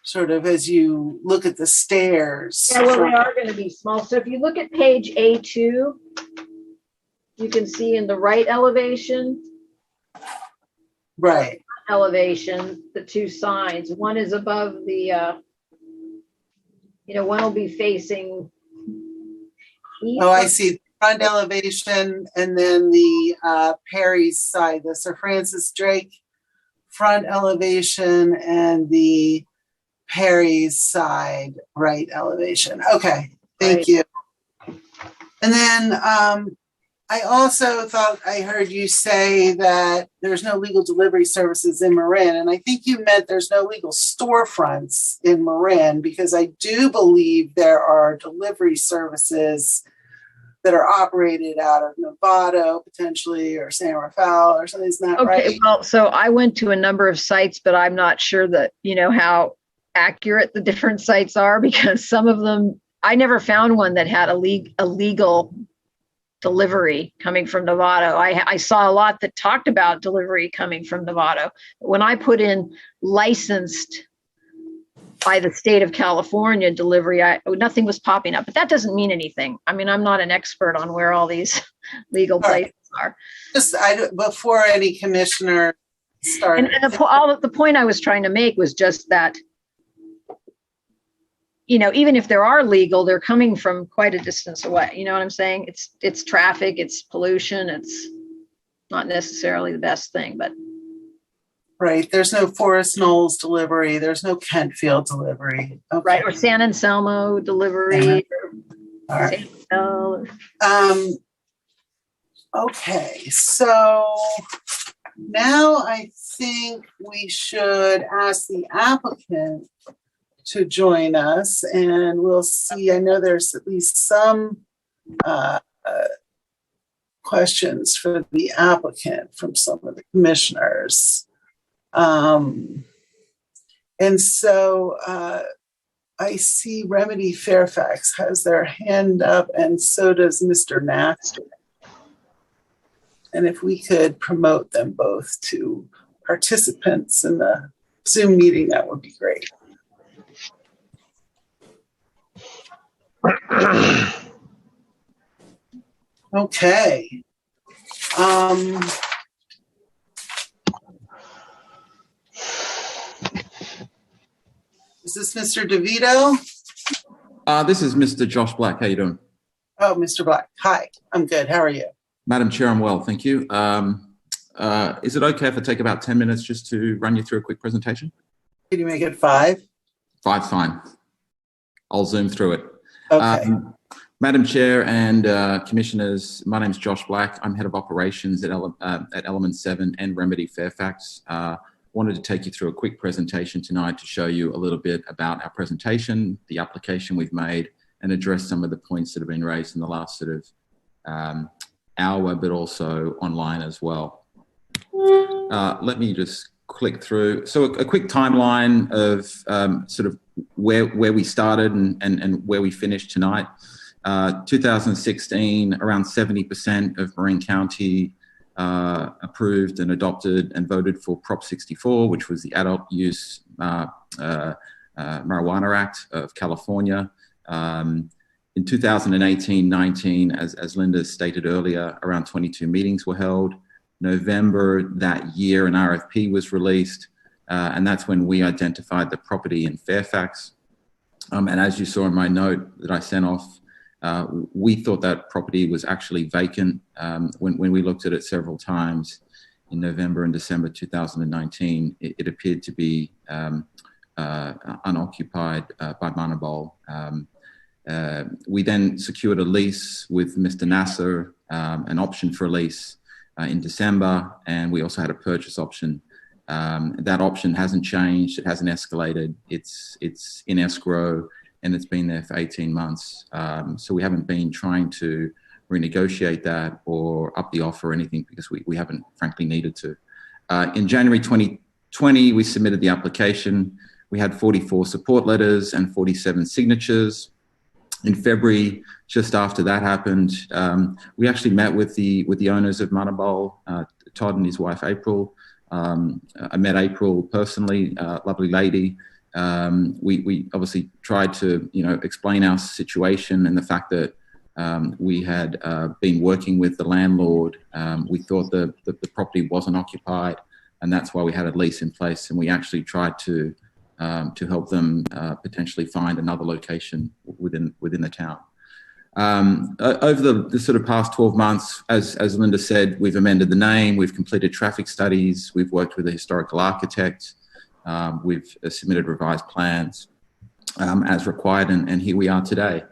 sort of as you look at the stairs. Yeah, well, they are going to be small. So if you look at page A2, you can see in the right elevation, Right. the two signs. One is above the, one will be facing east. Oh, I see. Front elevation, and then the Perry's side, the Sir Francis Drake front elevation, and the Perry's side right elevation. Okay, thank you. And then I also thought I heard you say that there's no legal delivery services in Marin, and I think you meant there's no legal storefronts in Marin, because I do believe there are delivery services that are operated out of Novato potentially, or San Rafael or something. Isn't that right? Okay, well, so I went to a number of sites, but I'm not sure that, how accurate the different sites are, because some of them, I never found one that had a legal delivery coming from Novato. I saw a lot that talked about delivery coming from Novato. When I put in licensed by the state of California delivery, nothing was popping up, but that doesn't mean anything. I mean, I'm not an expert on where all these legal places are. Just before any commissioner started. And the point I was trying to make was just that, even if there are legal, they're coming from quite a distance away. You know what I'm saying? It's traffic, it's pollution, it's not necessarily the best thing, but. Right. There's no Forest Knolls delivery. There's no Kentfield delivery. Okay. Right. Or San Anselmo delivery. All right. Okay. So now I think we should ask the applicant to join us, and we'll see. I know there's at least some questions for the applicant from some of the commissioners. And so I see Remedy Fairfax has their hand up, and so does Mr. Naster. And if we could promote them both to participants in the Zoom meeting, that would be great. Okay. Is this Mr. DeVito? This is Mr. Josh Black. How you doing? Oh, Mr. Black. Hi, I'm good. How are you? Madam Chair, I'm well, thank you. Is it okay if I take about 10 minutes just to run you through a quick presentation? Can you make it 5? 5's fine. I'll zoom through it. Okay. Madam Chair and Commissioners, my name is Josh Black. I'm Head of Operations at Element 7 and Remedy Fairfax. Wanted to take you through a quick presentation tonight to show you a little bit about our presentation, the application we've made, and address some of the points that have been raised in the last sort of hour, but also online as well. Let me just click through. So a quick timeline of sort of where we started and where we finished tonight. 2016, around 70% of Marin County approved and adopted and voted for Prop 64, which was the Adult Use Marijuana Act of California. In 2018-19, as Linda stated earlier, around 22 meetings were held. November that year, an RFP was released, and that's when we identified the property in Fairfax. And as you saw in my note that I sent off, we thought that property was actually vacant. When we looked at it several times in November and December 2019, it appeared to be unoccupied by Manabol. We then secured a lease with Mr. Nasser, an option for a lease in December, and we also had a purchase option. That option hasn't changed. It hasn't escalated. It's in escrow, and it's been there for 18 months. So we haven't been trying to renegotiate that or up the offer or anything because we haven't frankly needed to. In January 2020, we submitted the application. We had 44 support letters and 47 signatures. In February, just after that happened, we actually met with the owners of Manabol, Todd and his wife April. I met April personally, lovely lady. We obviously tried to explain our situation and the fact that we had been working with the landlord. We thought the property wasn't occupied, and that's why we had a lease in place. And we actually tried to help them potentially find another location within the town. Over the sort of past 12 months, as Linda said, we've amended the name, we've completed traffic studies, we've worked with a historical architect, we've submitted revised plans as required, and here we are today.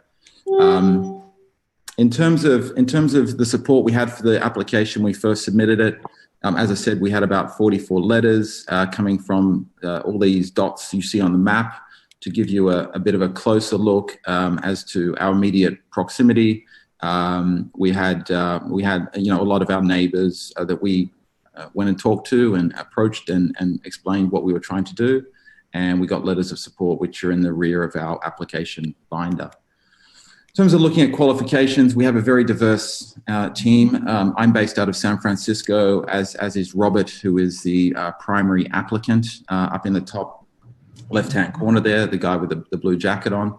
In terms of the support we had for the application, we first submitted it. As I said, we had about 44 letters coming from all these dots you see on the map to give you a bit of a closer look as to our immediate proximity. We had a lot of our neighbours that we went and talked to and approached and explained what we were trying to do, and we got letters of support which are in the rear of our application binder. In terms of looking at qualifications, we have a very diverse team. I'm based out of San Francisco, as is Robert, who is the primary applicant up in the top left-hand corner there, the guy with the blue jacket on.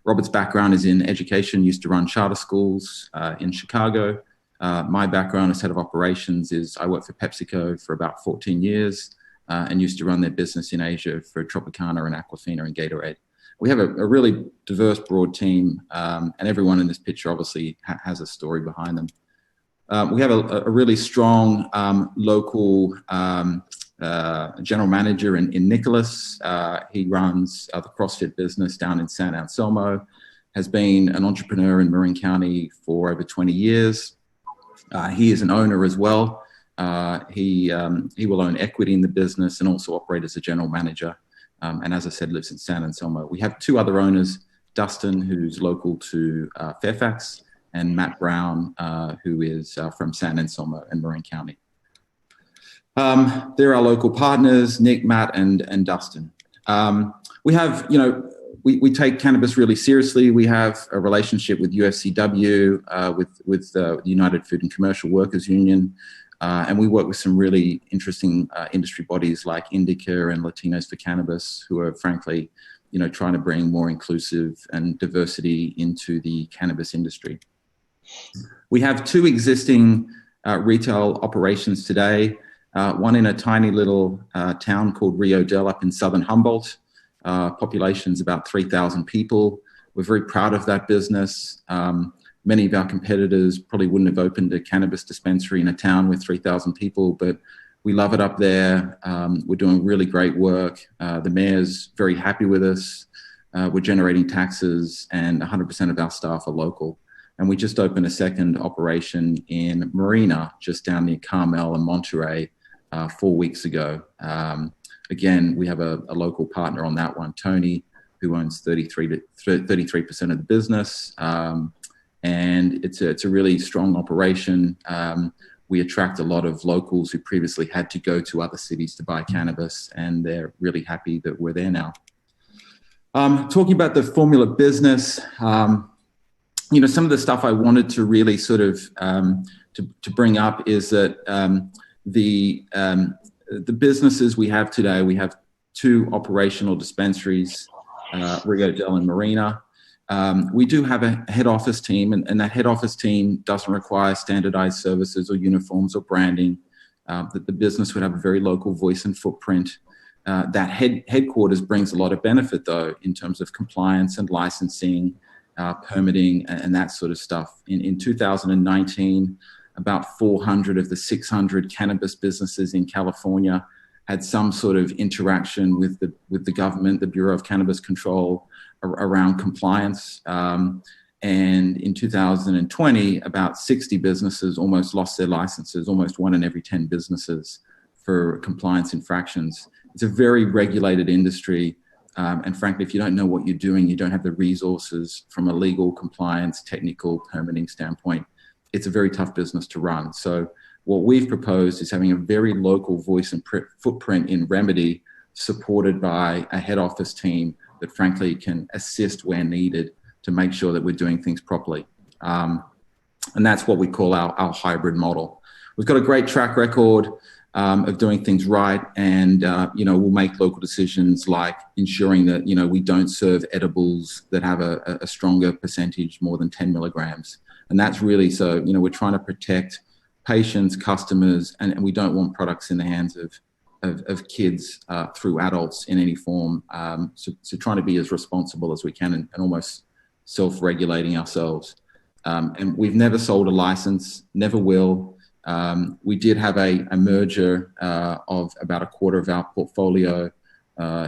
Robert's background is in education, used to run charter schools in Chicago. My background as head of operations is I worked for PepsiCo for about 14 years and used to run their business in Asia for Tropicana and Aquafina and Gatorade. We have a really diverse, broad team, and everyone in this picture obviously has a story behind them. We have a really strong local general manager in Nicholas. He runs the CrossFit business down in San Anselmo, has been an entrepreneur in Marin County for over 20 years. He is an owner as well. He will own equity in the business and also operate as a general manager. And as I said, lives in San Anselmo. We have two other owners, Dustin, who's local to Fairfax, and Matt Brown, who is from San Anselmo and Marin County. They're our local partners, Nick, Matt, and Dustin. We have, we take cannabis really seriously. We have a relationship with UFCW, with the United Food and Commercial Workers Union. And we work with some really interesting industry bodies like Indica and Latinos for Cannabis, who are frankly, trying to bring more inclusive and diversity into the cannabis industry. We have two existing retail operations today, one in a tiny little town called Rio Del up in southern Humboldt. Population's about 3,000 people. We're very proud of that business. Many of our competitors probably wouldn't have opened a cannabis dispensary in a town with 3,000 people, but we love it up there. We're doing really great work. The mayor's very happy with us. We're generating taxes, and 100% of our staff are local. And we just opened a second operation in Marina, just down near Carmel and Monterey, 4 weeks ago. Again, we have a local partner on that one, Tony, who owns 33% of the business. And it's a really strong operation. We attract a lot of locals who previously had to go to other cities to buy cannabis, and they're really happy that we're there now. Talking about the formula business, some of the stuff I wanted to really sort of to bring up is that the businesses we have today, we have two operational dispensaries, Rio Del and Marina. We do have a head office team, and that head office team doesn't require standardized services or uniforms or branding. That the business would have a very local voice and footprint. That headquarters brings a lot of benefit, though, in terms of compliance and licensing, permitting, and that sort of stuff. In 2019, about 400 of the 600 cannabis businesses in California had some sort of interaction with the government, the Bureau of Cannabis Control, around compliance. And in 2020, about 60 businesses almost lost their licenses, almost 1 in every 10 businesses, for compliance infractions. It's a very regulated industry. And frankly, if you don't know what you're doing, you don't have the resources from a legal, compliance, technical, permitting standpoint, it's a very tough business to run. So what we've proposed is having a very local voice and footprint in Remedy, supported by a head office team that frankly can assist where needed to make sure that we're doing things properly. And that's what we call our hybrid model. We've got a great track record of doing things right, and we'll make local decisions like ensuring that we don't serve edibles that have a stronger percentage, more than 10 milligrams. And that's really so we're trying to protect patients, customers, and we don't want products in the hands of kids through adults in any form. So trying to be as responsible as we can and almost self-regulating ourselves. And we've never sold a license, never will. We did have a merger of about a quarter of our portfolio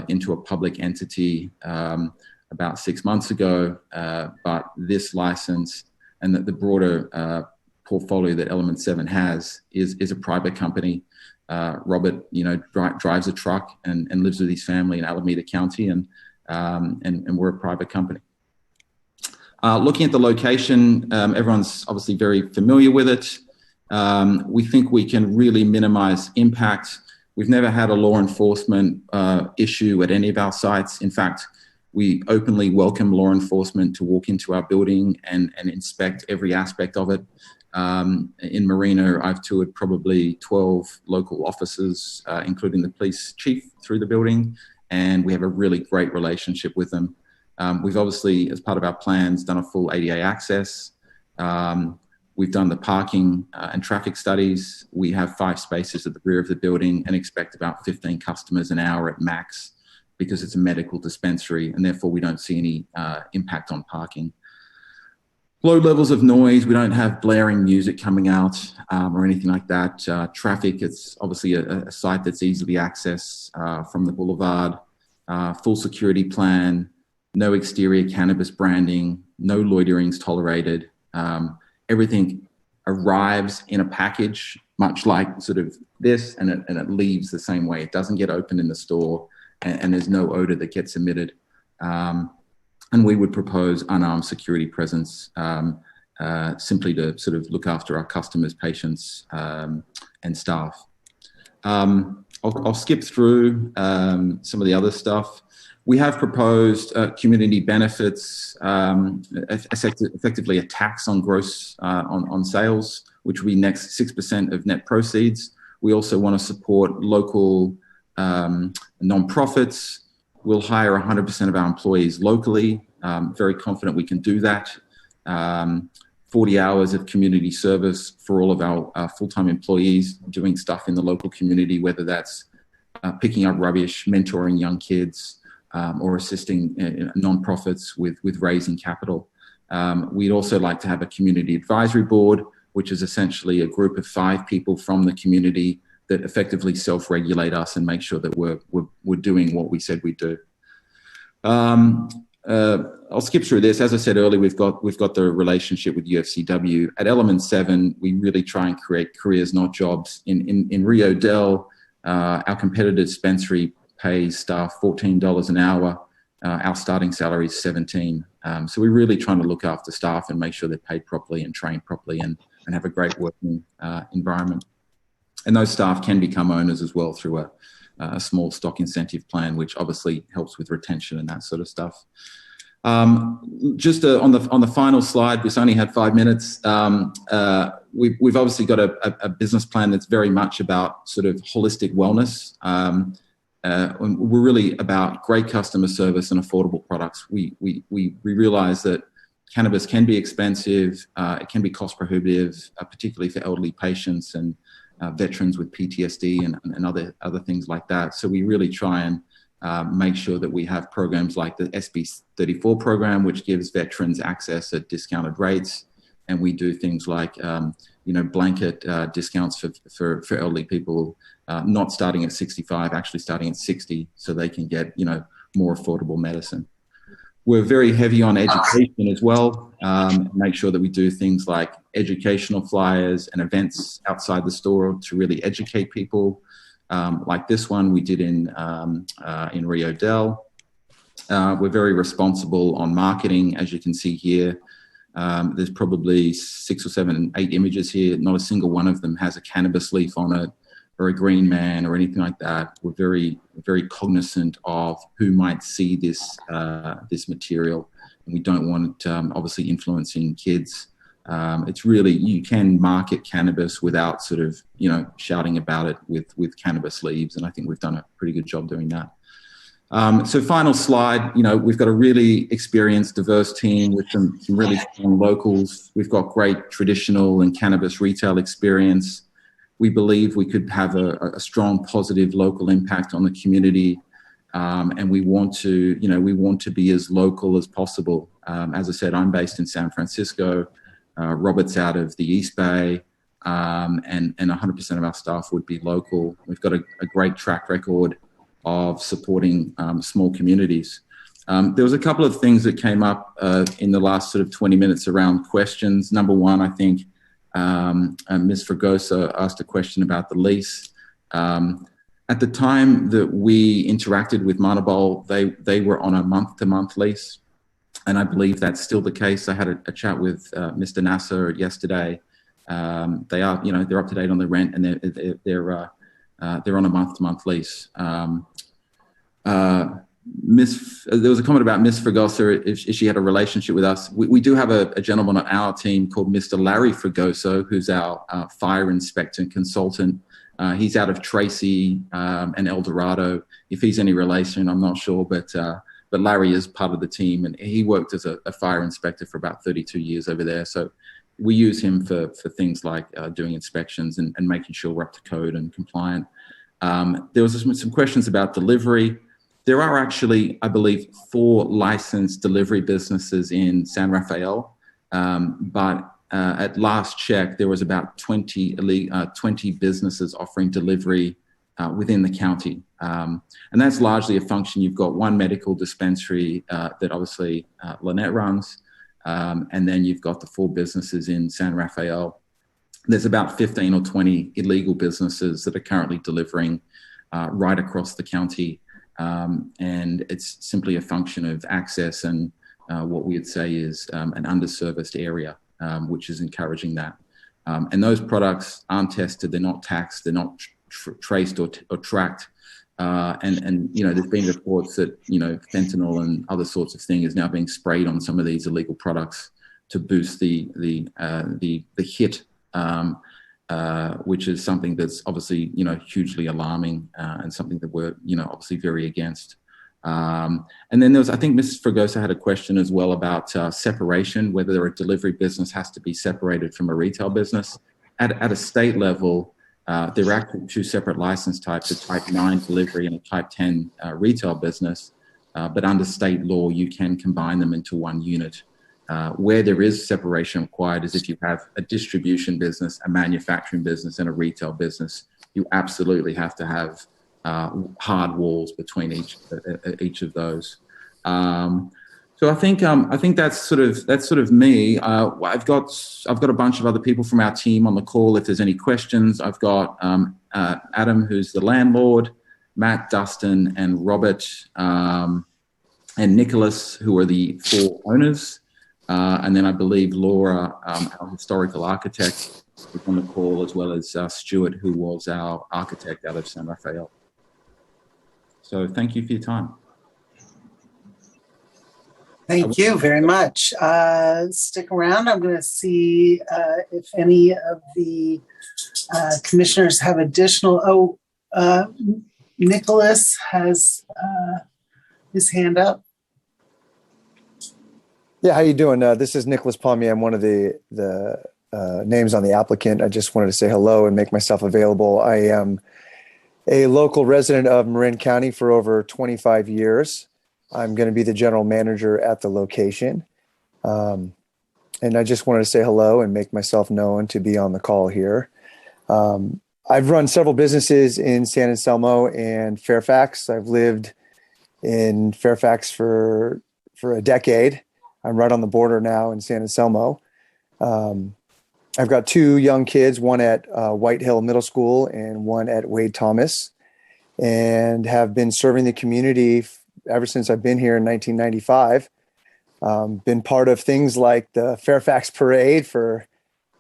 into a public entity about 6 months ago. But this license and the broader portfolio that Element 7 has is a private company. Robert, drives a truck and lives with his family in Alameda County, and we're a private company. Looking at the location, everyone's obviously very familiar with it. We think we can really minimize impact. We've never had a law enforcement issue at any of our sites. In fact, we openly welcome law enforcement to walk into our building and inspect every aspect of it. In Moreno, I've toured probably 12 local officers, including the police chief, through the building, and we have a really great relationship with them. We've obviously, as part of our plans, done a full ADA access. We've done the parking and traffic studies. We have 5 spaces at the rear of the building and expect about 15 customers an hour at max, because it's a medical dispensary, and therefore we don't see any impact on parking. Low levels of noise. We don't have blaring music coming out or anything like that. Traffic, it's obviously a site that's easily accessed from the boulevard. Full security plan, no exterior cannabis branding, no loiterings tolerated. Everything arrives in a package, much like sort of this, and it leaves the same way. It doesn't get opened in the store, and there's no odor that gets emitted. And we would propose unarmed security presence simply to sort of look after our customers, patients, and staff. I'll skip through some of the other stuff. We have proposed community benefits, effectively a tax on gross on sales, which will be next 6% of net proceeds. We also want to support local nonprofits. We'll hire 100% of our employees locally. Very confident we can do that. 40 hours of community service for all of our full-time employees doing stuff in the local community, whether that's picking up rubbish, mentoring young kids, or assisting nonprofits with raising capital. We'd also like to have a community advisory board, which is essentially a group of 5 people from the community that effectively self-regulate us and make sure that we're doing what we said we'd do. I'll skip through this. As I said earlier, we've got the relationship with UFCW. At Element 7, we really try and create careers, not jobs. In Rio Del, our competitor dispensary pays staff $14 an hour. Our starting salary is $17. So we're really trying to look after staff and make sure they're paid properly and trained properly and have a great working environment. And those staff can become owners as well through a small stock incentive plan, which obviously helps with retention and that sort of stuff. Just on the final slide, we only had 5 minutes. We've obviously got a business plan that's very much about sort of holistic wellness. We're really about great customer service and affordable products. We realize that cannabis can be expensive. It can be cost prohibitive, particularly for elderly patients and veterans with PTSD and other things like that. So we really try and make sure that we have programs like the SB 34 program, which gives veterans access at discounted rates. And we do things like, blanket discounts for elderly people not starting at 65, actually starting at 60, so they can get, more affordable medicine. We're very heavy on education as well. Make sure that we do things like educational flyers and events outside the store to really educate people. Like this one we did in Rio Del. We're very responsible on marketing, as you can see here. There's probably 6 or 7, 8 images here. Not a single one of them has a cannabis leaf on it or a green man or anything like that. We're very, very cognizant of who might see this material, and we don't want obviously influencing kids. It's really, you can market cannabis without sort of, shouting about it with cannabis leaves, and I think we've done a pretty good job doing that. So final slide, we've got a really experienced, diverse team with some really strong locals. We've got great traditional and cannabis retail experience. We believe we could have a strong, positive local impact on the community. And we want to be as local as possible. As I said, I'm based in San Francisco. Robert's out of the East Bay. And 100% of our staff would be local. We've got a great track record of supporting small communities. There was a couple of things that came up in the last sort of 20 minutes around questions. Number one, I think Ms. Fregosa asked a question about the lease. At the time that we interacted with Monobol, they were on a month-to-month lease, and I believe that's still the case. I had a chat with Mr. Nasser yesterday. They are, they're up to date on the rent, and they're on a month-to-month lease. There was a comment about Miss Fregosa, if she had a relationship with us. We do have a gentleman on our team called Mr. Larry Fregosa, who's our fire inspector and consultant. He's out of Tracy and El Dorado. If he's any relation, I'm not sure, but Larry is part of the team, and he worked as a fire inspector for about 32 years over there. So we use him for things like doing inspections and making sure we're up to code and compliant. There was some questions about delivery. There are actually, I believe, 4 licensed delivery businesses in San Rafael, but at last check, there was about 20 businesses offering delivery within the county. And that's largely a function. You've got one medical dispensary that obviously Lynette runs, and then you've got the 4 businesses in San Rafael. There's about 15 or 20 illegal businesses that are currently delivering right across the county. And it's simply a function of access and what we would say is an underserviced area, which is encouraging that. And those products aren't tested, they're not taxed, they're not traced or tracked. And there's been reports that, fentanyl and other sorts of things is now being sprayed on some of these illegal products to boost the hit, which is something that's obviously, hugely alarming and something that we're, obviously very against. And then there was, I think Mrs. Fregosa had a question as well about separation, whether a delivery business has to be separated from a retail business. At a state level, there are actually 2 separate license types, a type 9 delivery and a type 10 retail business. But under state law, you can combine them into one unit. Where there is separation required is if you have a distribution business, a manufacturing business, and a retail business. You absolutely have to have hard walls between each of those. So I think that's sort of me. I've got a bunch of other people from our team on the call. If there's any questions, I've got Adam, who's the landlord, Matt, Dustin, and Robert, and Nicholas, who are the 4 owners. And then I believe Laura, our historical architect, is on the call, as well as Stuart, who was our architect out of San Rafael. So thank you for your time. Thank you very much. Stick around. I'm going to see if any of the commissioners have additional. Nicholas has his hand up. Yeah, how you doing? This is Nicholas Palmier. I'm one of the names on the applicant. I just wanted to say hello and make myself available. I am a local resident of Marin County for over 25 years. I'm going to be the general manager at the location. And I just wanted to say hello and make myself known to be on the call here. I've run several businesses in San Anselmo and Fairfax. I've lived in Fairfax for a decade. I'm right on the border now in San Anselmo. I've got two young kids, one at White Hill Middle School and one at Wade Thomas, and have been serving the community ever since I've been here in 1995. Been part of things like the Fairfax Parade for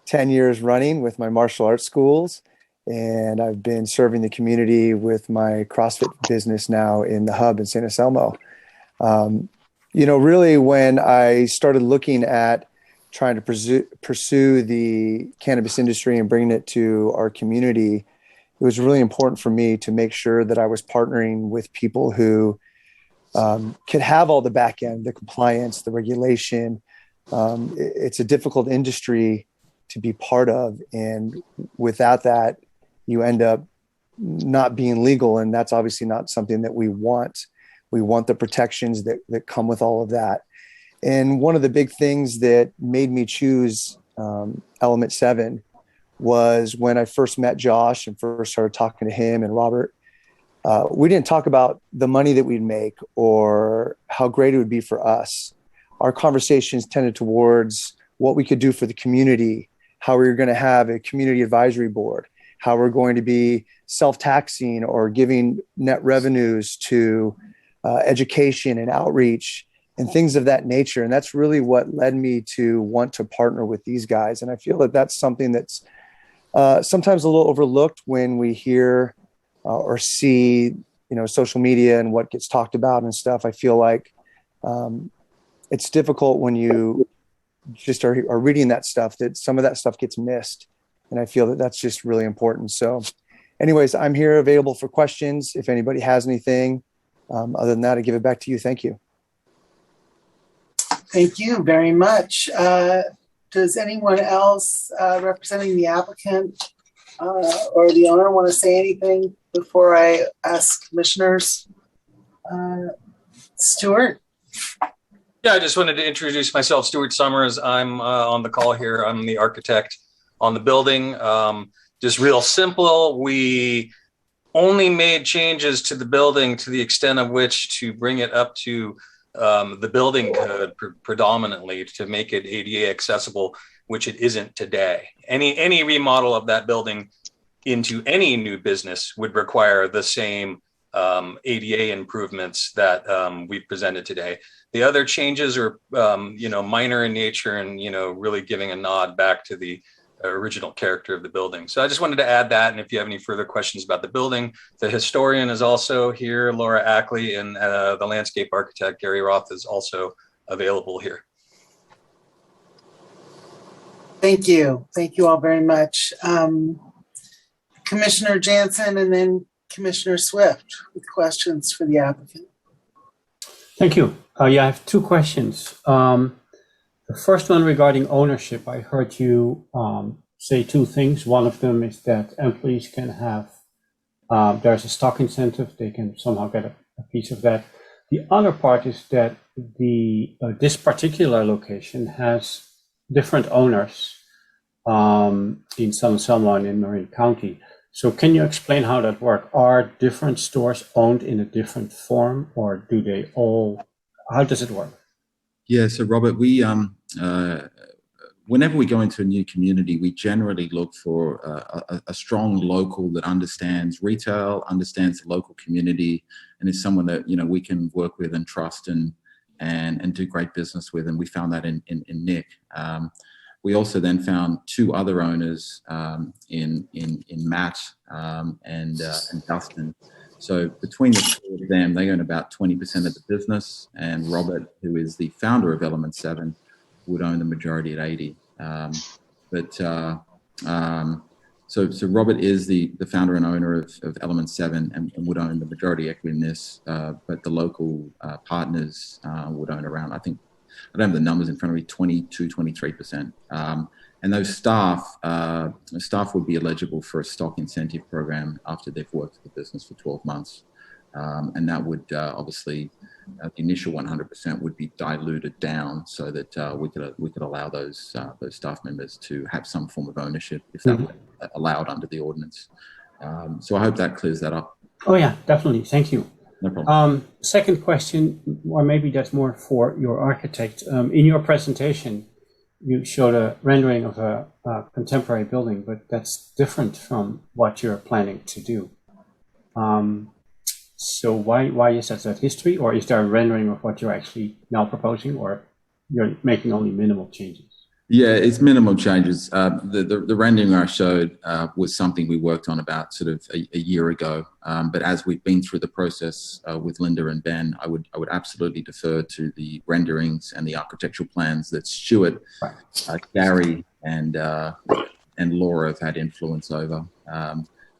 10 years running with my martial arts schools. And I've been serving the community with my CrossFit business now in the hub in San Anselmo. Really when I started looking at trying to pursue the cannabis industry and bringing it to our community, it was really important for me to make sure that I was partnering with people who could have all the back end, the compliance, the regulation. It's a difficult industry to be part of. And without that, you end up not being legal. And that's obviously not something that we want. We want the protections that come with all of that. And one of the big things that made me choose Element 7 was when I first met Josh and first started talking to him and Robert. We didn't talk about the money that we'd make or how great it would be for us. Our conversations tended towards what we could do for the community, how we were going to have a community advisory board, how we're going to be self-taxing or giving net revenues to education and outreach and things of that nature. And that's really what led me to want to partner with these guys. And I feel that that's something that's sometimes a little overlooked when we hear or see, social media and what gets talked about and stuff. I feel like it's difficult when you just are reading that stuff, that some of that stuff gets missed. And I feel that that's just really important. So anyways, I'm here available for questions. If anybody has anything, other than that, I give it back to you. Thank you. Thank you very much. Does anyone else representing the applicant or the owner want to say anything before I ask commissioners? Stuart? Yeah, I just wanted to introduce myself, Stuart Summers. I'm on the call here. I'm the architect on the building. Just real simple. We only made changes to the building to the extent of which to bring it up to the building code predominantly to make it ADA accessible, which it isn't today. Any remodel of that building into any new business would require the same ADA improvements that we've presented today. The other changes are, minor in nature and, really giving a nod back to the original character of the building. So I just wanted to add that. And if you have any further questions about the building, the historian is also here, Laura Ackley, and the landscape architect, Gary Roth, is also available here. Thank you. Thank you all very much. Commissioner Jansen and then Commissioner Swift with questions for the applicant. Thank you. I have two questions. The first one regarding ownership. I heard you say two things. One of them is that employees can have, there's a stock incentive, they can somehow get a piece of that. The other part is that this particular location has different owners in San Anselmo and in Marin County. So can you explain how that works? Are different stores owned in a different form, or do they all, how does it work? Yeah, so Robert, we whenever we go into a new community, we generally look for a strong local that understands retail, understands the local community, and is someone that we can work with and trust and do great business with. And we found that in Nick. We also then found two other owners in Matt and Dustin. So between the two of them, they own about 20% of the business, and Robert, who is the founder of Element 7, would own the majority at 80. So Robert is the founder and owner of Element 7 and would own the majority equity in this, but the local partners would own around, I think, I don't have the numbers in front of me, 22, 23%. And those staff would be eligible for a stock incentive program after they've worked at the business for 12 months. And that would obviously, the initial 100% would be diluted down so that we could allow those staff members to have some form of ownership if that were allowed under the ordinance. So I hope that clears that up. Oh yeah, definitely. Thank you. No problem. Second question, or maybe that's more for your architect. In your presentation, you showed a rendering of a contemporary building, but that's different from what you're planning to do. So why is that? Is that history, or is there a rendering of what you're actually now proposing, or you're making only minimal changes? Yeah, it's minimal changes. The rendering I showed was something we worked on about sort of a year ago. But as we've been through the process with Linda and Ben, I would absolutely defer to the renderings and the architectural plans that Stuart, Gary, and Laura have had influence over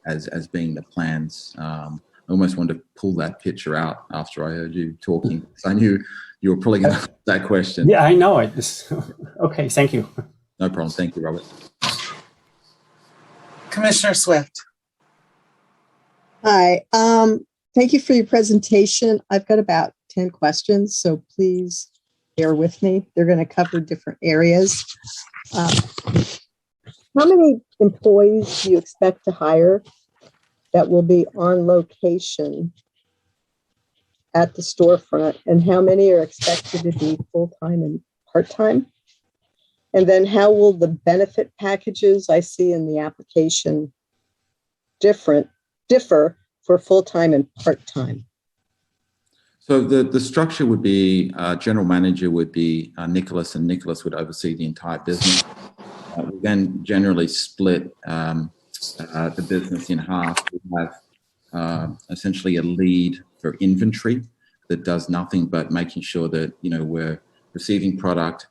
as being the plans. I almost wanted to pull that picture out after I heard you talking, because I knew you were probably going to ask that question. Yeah, I know it. Okay, thank you. No problem. Thank you, Robert. Commissioner Swift. Hi, thank you for your presentation. I've got about 10 questions, so please bear with me. They're going to cover different areas. How many employees do you expect to hire that will be on location at the storefront, and how many are expected to be full-time and part-time? And then how will the benefit packages I see in the application differ for full-time and part-time? So the structure would be general manager would be Nicholas, and Nicholas would oversee the entire business. We then generally split the business in half. We have essentially a lead for inventory that does nothing but making sure that we're receiving product.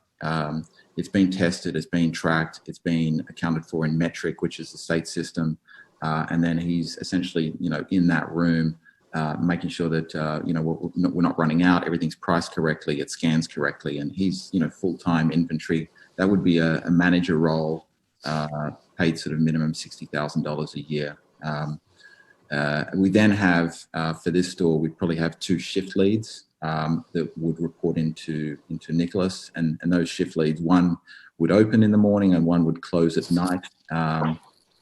It's been tested, it's been tracked, it's been accounted for in metric, which is the state system, and then he's essentially in that room making sure that we're not running out, everything's priced correctly, it scans correctly, and he's full-time inventory. That would be a manager role, paid sort of minimum $60,000 a year. We then have, for this store, we probably have 2 shift leads that would report into Nicholas, and those shift leads, one would open in the morning and one would close at night.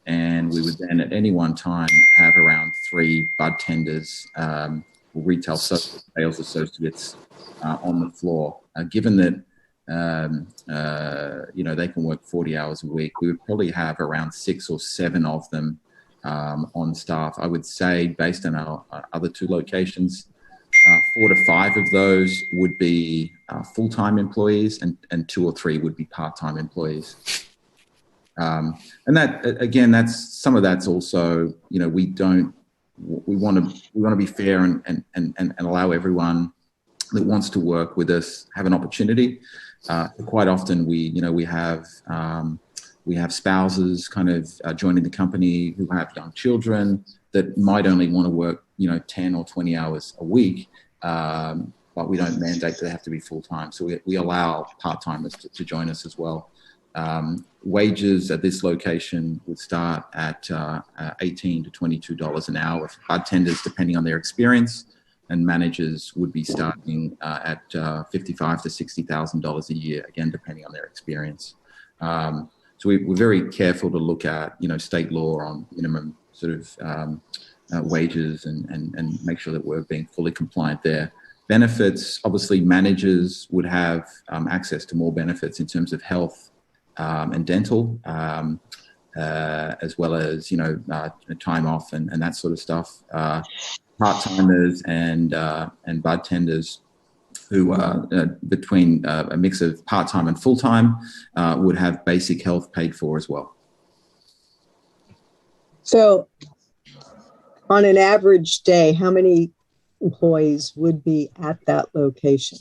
And we would then at any one time have around 3 bud tenders or retail sales associates on the floor. Given that they can work 40 hours a week, we would probably have around 6 or 7 of them on staff. I would say, based on our other 2 locations, 4 to 5 of those would be full-time employees, and 2 or 3 would be part-time employees. And that, again, that's some of that's also, we want to be fair and allow everyone that wants to work with us have an opportunity. Quite often we have spouses kind of joining the company who have young children that might only want to work 10 or 20 hours a week, but we don't mandate that they have to be full-time. So we allow part-timers to join us as well. Wages at this location would start at $18 to $22 an hour for bartenders, depending on their experience, and managers would be starting at $55,000 to $60,000 a year, again depending on their experience. So we're very careful to look at state law on minimum sort of wages and make sure that we're being fully compliant there. Benefits, obviously managers would have access to more benefits in terms of health and dental, as well as time off and that sort of stuff. Part-timers and bartenders who are between a mix of part-time and full-time would have basic health paid for as well. So on an average day, how many employees would be at that location?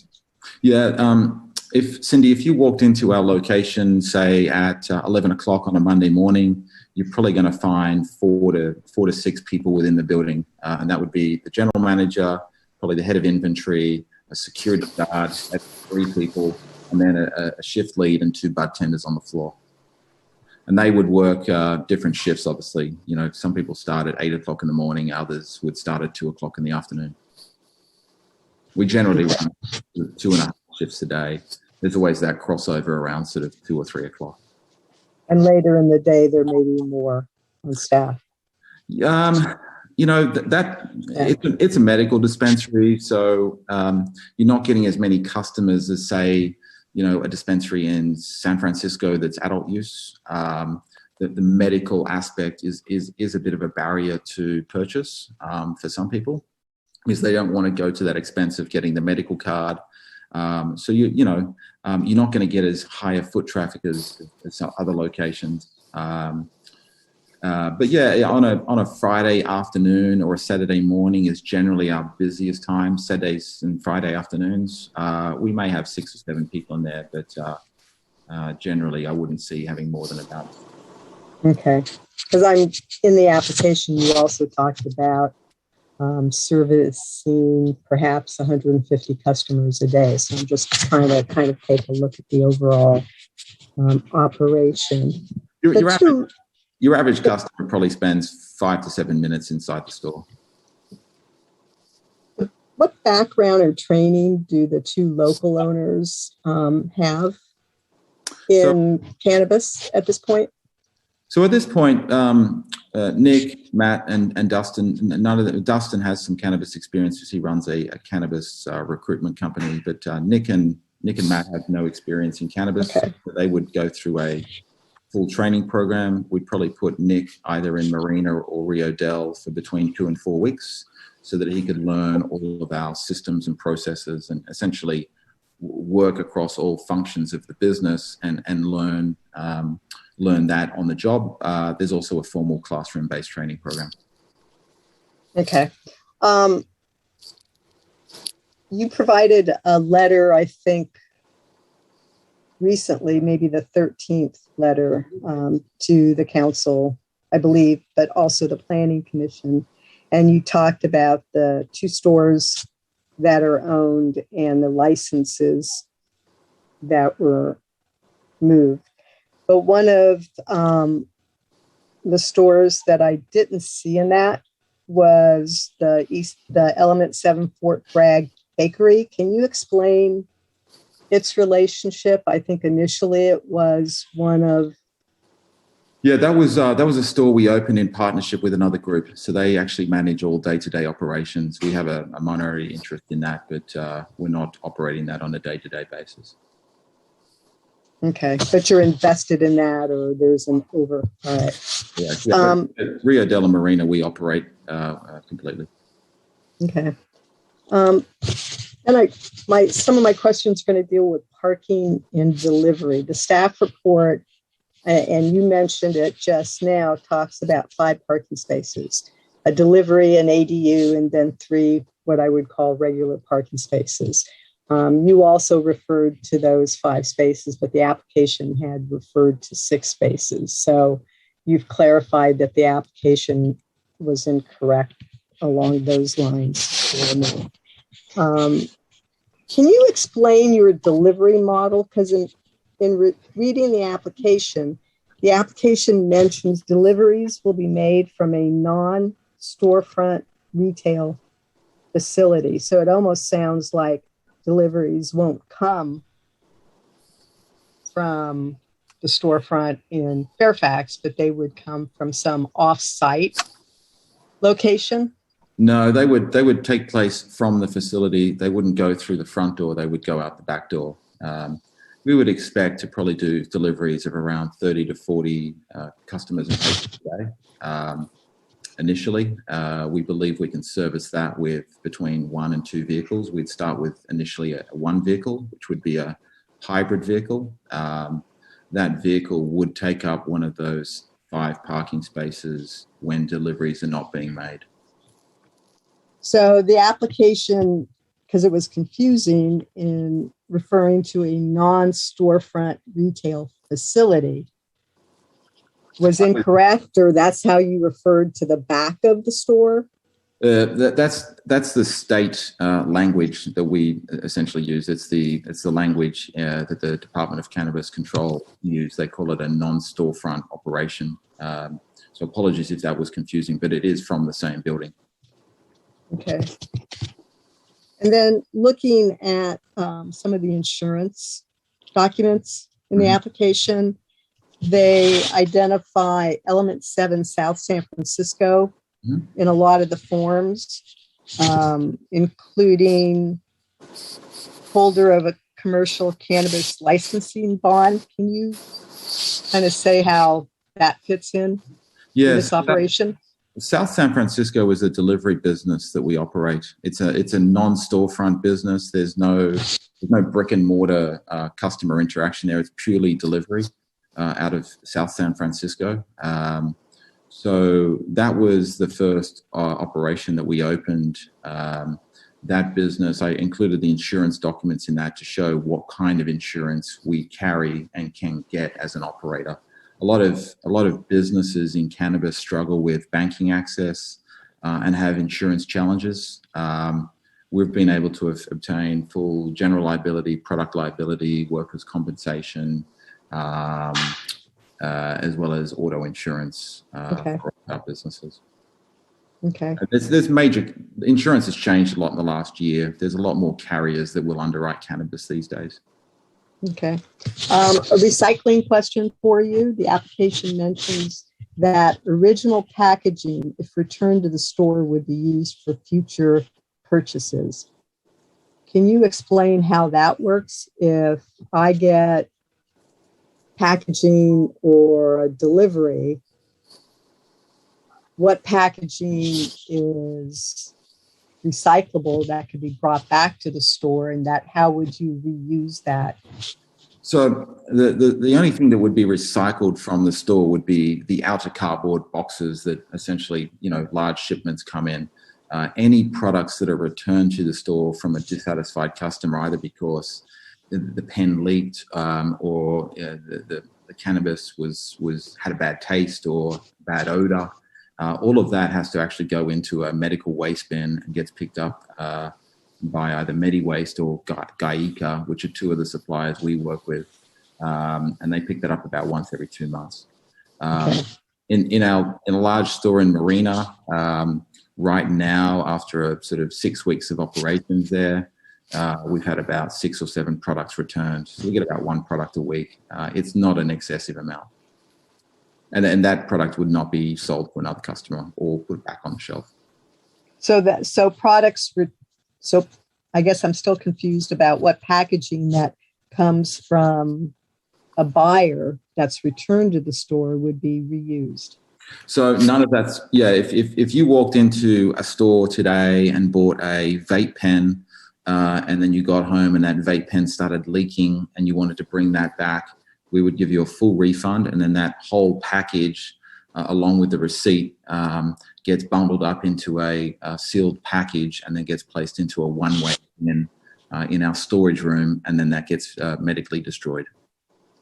Yeah, if you walked into our location, say at 11 o'clock on a Monday morning, you're probably going to find 4 to 6 people within the building. And that would be the general manager, probably the head of inventory, a security guard, 3 people, and then a shift lead and 2 bartenders on the floor. And they would work different shifts, obviously. You know, some people start at 8 o'clock in the morning, others would start at 2 o'clock in the afternoon. We generally run 2.5 shifts a day. There's always that crossover around sort of 2 or 3 o'clock. And later in the day, there may be more on staff. You know, it's a medical dispensary, so you're not getting as many customers as, say, you know, a dispensary in San Francisco that's adult use. The medical aspect is a bit of a barrier to purchase for some people, because they don't want to go to that expense of getting the medical card. So you're not going to get as high a foot traffic as some other locations. But yeah, on a Friday afternoon or a Saturday morning is generally our busiest time. Saturdays and Friday afternoons, we may have 6 or 7 people in there, but generally I wouldn't see having more than about. Okay, because I'm in the application. You also talked about servicing perhaps 150 customers a day. So I'm just trying to kind of take a look at the overall operation. Your average customer probably spends 5 to 7 minutes inside the store. What background or training do the 2 local owners have in cannabis at this point? So at this point, Nick, Matt, and Dustin, Dustin has some cannabis experience because he runs a cannabis recruitment company, but Nick and Matt have no experience in cannabis. Okay. So they would go through a full training program. We'd probably put Nick either in Moreno or Rio Del for between 2 and 4 weeks so that he could learn all of our systems and processes and essentially work across all functions of the business and learn that on the job. There's also a formal classroom-based training program. Okay. You provided a letter, I think, recently, maybe the 13th letter to the council, I believe, but also the planning commission. And you talked about the 2 stores that are owned and the licenses that were moved. But one of the stores that I didn't see in that was the Element 7 Fort Bragg Bakery. Can you explain its relationship? I think initially it was one of. Yeah, that was a store we opened in partnership with another group. So they actually manage all day-to-day operations. We have a minority interest in that, but we're not operating that on a day-to-day basis. Okay, but you're invested in that, or there's an over. All right. Yeah, Rio Del Marina, we operate completely. Okay. And some of my questions are going to deal with parking and delivery. The staff report, and you mentioned it just now, talks about 5 parking spaces, a delivery, an ADU, and then 3 what I would call regular parking spaces. You also referred to those 5 spaces, but the application had referred to 6 spaces. So you've clarified that the application was incorrect along those lines for me. Can you explain your delivery model? Because in reading the application mentions deliveries will be made from a non-storefront retail facility. So it almost sounds like deliveries won't come from the storefront in Fairfax, but they would come from some off-site location. No, they would take place from the facility. They wouldn't go through the front door. They would go out the back door. We would expect to probably do deliveries of around 30 to 40 customers and patients a day. Initially, we believe we can service that with between 1 and 2 vehicles. We'd start with initially a 1 vehicle, which would be a hybrid vehicle. That vehicle would take up one of those 5 parking spaces when deliveries are not being made. So the application, because it was confusing in referring to a non-storefront retail facility, was incorrect, or that's how you referred to the back of the store? That's the state language that we essentially use. It's the language that the Department of Cannabis Control use. They call it a non-storefront operation. So apologies if that was confusing, but it is from the same building. Okay. And then looking at some of the insurance documents in the application, they identify Element 7 South San Francisco in a lot of the forms, including holder of a commercial cannabis licensing bond. Can you kind of say how that fits in this operation? South San Francisco is a delivery business that we operate. It's a non-storefront business. There's no brick and mortar customer interaction there. It's purely delivery out of South San Francisco. So that was the first operation that we opened. That business, I included the insurance documents in that to show what kind of insurance we carry and can get as an operator. A lot of businesses in cannabis struggle with banking access and have insurance challenges. We've been able to obtain full general liability, product liability, workers' compensation, as well as auto insurance for our businesses. Okay. There's major insurance has changed a lot in the last year. There's a lot more carriers that will underwrite cannabis these days. Okay. A recycling question for you. The application mentions that original packaging, if returned to the store, would be used for future purchases. Can you explain how that works? If I get packaging or a delivery, what packaging is recyclable that could be brought back to the store, and that how would you reuse that? So the only thing that would be recycled from the store would be the outer cardboard boxes that essentially, large shipments come in. Any products that are returned to the store from a dissatisfied customer, either because the pen leaked or the cannabis had a bad taste or bad odor, all of that has to actually go into a medical waste bin and gets picked up by either MediWaste or Guarino, which are two of the suppliers we work with, and they pick that up about once every 2 months. In a large store in Moreno, right now, after a sort of 6 weeks of operations there, we've had about 6 or 7 products returned. So we get about 1 product a week. It's not an excessive amount. And that product would not be sold to another customer or put back on the shelf. So I guess I'm still confused about what packaging that comes from a buyer that's returned to the store would be reused. So none of that's, if you walked into a store today and bought a vape pen and then you got home and that vape pen started leaking and you wanted to bring that back, we would give you a full refund, and then that whole package, along with the receipt, gets bundled up into a sealed package and then gets placed into a one-way bin in our storage room, and then that gets medically destroyed.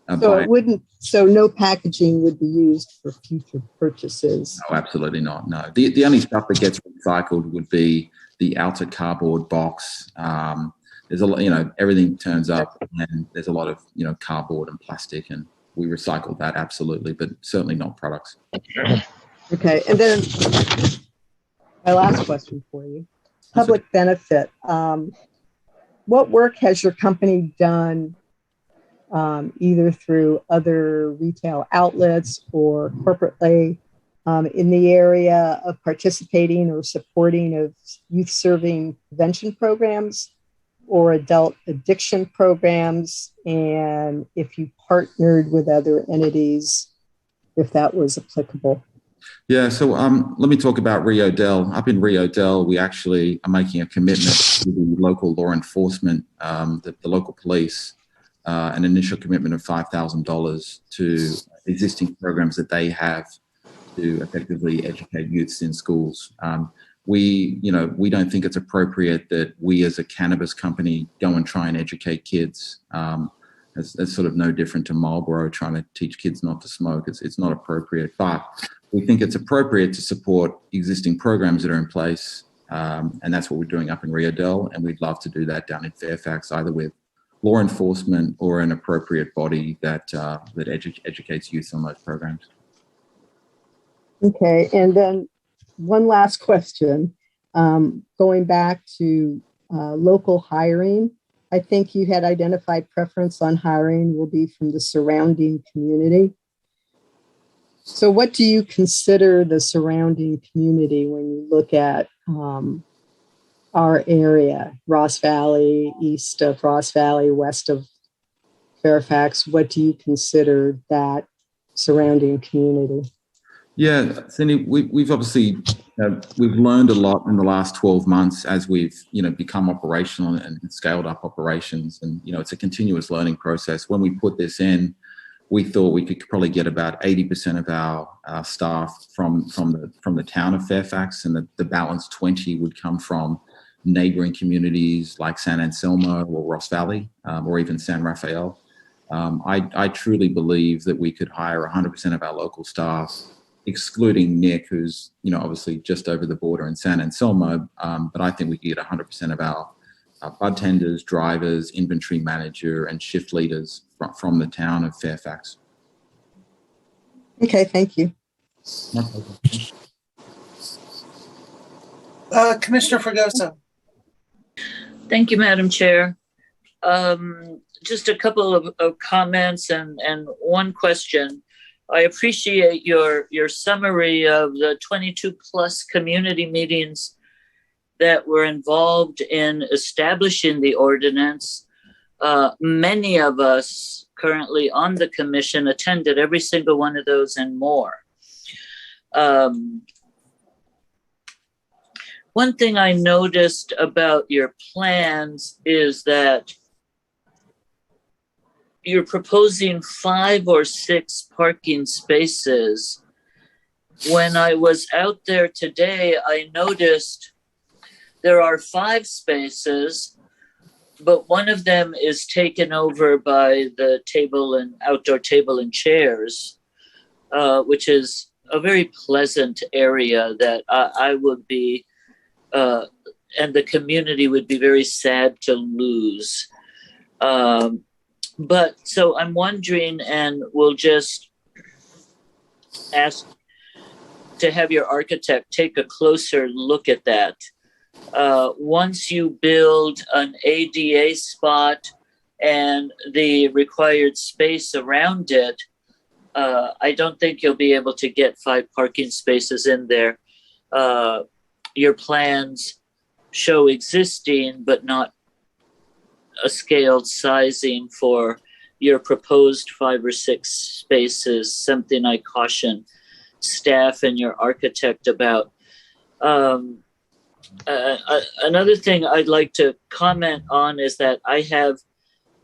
So no packaging would be used for future purchases? No, absolutely not. No. The only stuff that gets recycled would be the outer cardboard box. There's a lot, everything turns up, and there's a lot of, cardboard and plastic, and we recycle that absolutely, but certainly not products. Okay. And then my last question for you, public benefit. What work has your company done either through other retail outlets or corporately in the area of participating or supporting of youth serving prevention programs or adult addiction programs, and if you partnered with other entities, if that was applicable? Yeah, so let me talk about Rio Del. Up in Rio Del, we actually are making a commitment to the local law enforcement, the local police, an initial commitment of $5,000 to existing programs that they have to effectively educate youths in schools. We don't think it's appropriate that we as a cannabis company go and try and educate kids. It's sort of no different to Marlboro trying to teach kids not to smoke. It's not appropriate, but we think it's appropriate to support existing programs that are in place And that's what we're doing up in Rio Del, and we'd love to do that down in Fairfax, either with law enforcement or an appropriate body that educates youth on those programs. Okay, and then one last question. Going back to local hiring, I think you had identified preference on hiring will be from the surrounding community. So what do you consider the surrounding community when you look at our area, Ross Valley, east of Ross Valley, west of Fairfax? What do you consider that surrounding community? Yeah, Cindy, we've obviously we've learned a lot in the last 12 months as we've become operational and scaled up operations, and it's a continuous learning process. When we put this in, we thought we could probably get about 80% of our staff from the town of Fairfax, and the balance 20 would come from neighboring communities like San Anselmo or Ross Valley, or even San Rafael. I truly believe that we could hire 100% of our local staff, excluding Nick, who's obviously just over the border in San Anselmo. But I think we could get 100% of our bartenders, drivers, inventory manager, and shift leaders from the town of Fairfax. Okay, thank you. Commissioner Fregoso. Thank you, Madam Chair. Just a couple of comments and one question. I appreciate your summary of the 22 plus community meetings that were involved in establishing the ordinance. Many of us currently on the commission attended every single one of those and more. One thing I noticed about your plans is that you're proposing 5 or 6 parking spaces. When I was out there today, I noticed there are 5 spaces, but one of them is taken over by the outdoor table and chairs, which is a very pleasant area that I would be, and the community would be very sad to lose. But so I'm wondering, and we'll just ask to have your architect take a closer look at that. Once you build an ADA spot and the required space around it, I don't think you'll be able to get 5 parking spaces in there. Your plans show existing, but not a scaled sizing for your proposed 5 or 6 spaces, something I caution staff and your architect about. Another thing I'd like to comment on is that I have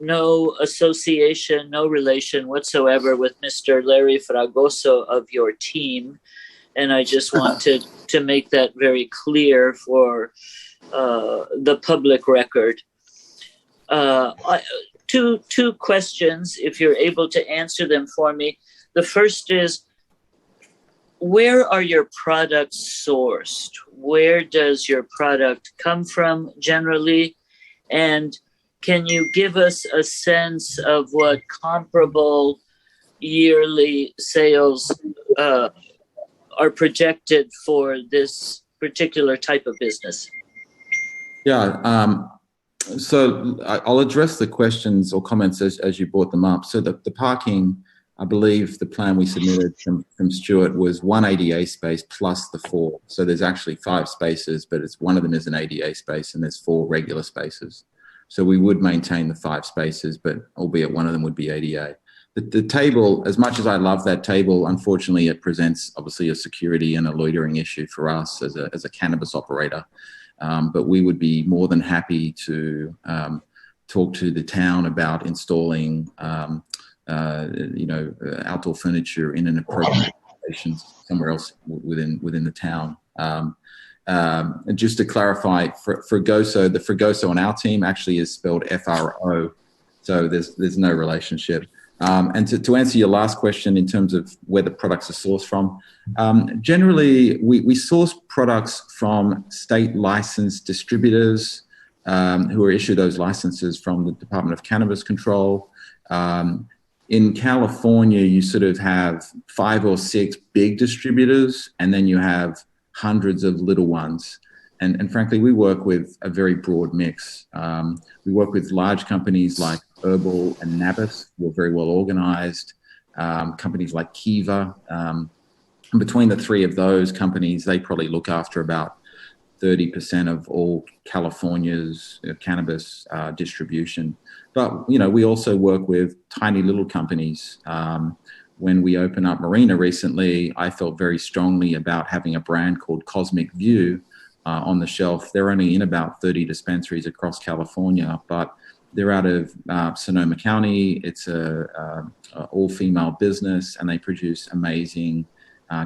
no association, no relation whatsoever with Mr. Larry Fragoso of your team. And I just wanted to make that very clear for the public record. Two questions, if you're able to answer them for me. The first is, where are your products sourced? Where does your product come from generally? And can you give us a sense of what comparable yearly sales are projected for this particular type of business? Yeah. So I'll address the questions or comments as you brought them up. So the parking, I believe the plan we submitted from Stuart was 1 ADA space plus the 4. So there's actually 5 spaces, but one of them is an ADA space and there's 4 regular spaces. So we would maintain the 5 spaces, but albeit one of them would be ADA. The table, as much as I love that table, unfortunately it presents obviously a security and a loitering issue for us as a cannabis operator. But we would be more than happy to talk to the town about installing, outdoor furniture in an appropriate location somewhere else within the town. And just to clarify, Fregoso, the Fregoso on our team actually is spelled FRO, so there's no relationship. And to answer your last question in terms of where the products are sourced from, generally we source products from state licensed distributors who are issued those licenses from the Department of Cannabis Control. In California, you sort of have 5 or 6 big distributors, and then you have hundreds of little ones. And frankly, we work with a very broad mix. We work with large companies like Herbal and Nabis, who are very well organized, companies like Kiva. And between the 3 of those companies, they probably look after about 30% of all California's cannabis distribution. But, you know, we also work with tiny little companies. When we opened up Moreno recently, I felt very strongly about having a brand called Cosmic View on the shelf. They're only in about 30 dispensaries across California, but they're out of Sonoma County. It's a all-female business, and they produce amazing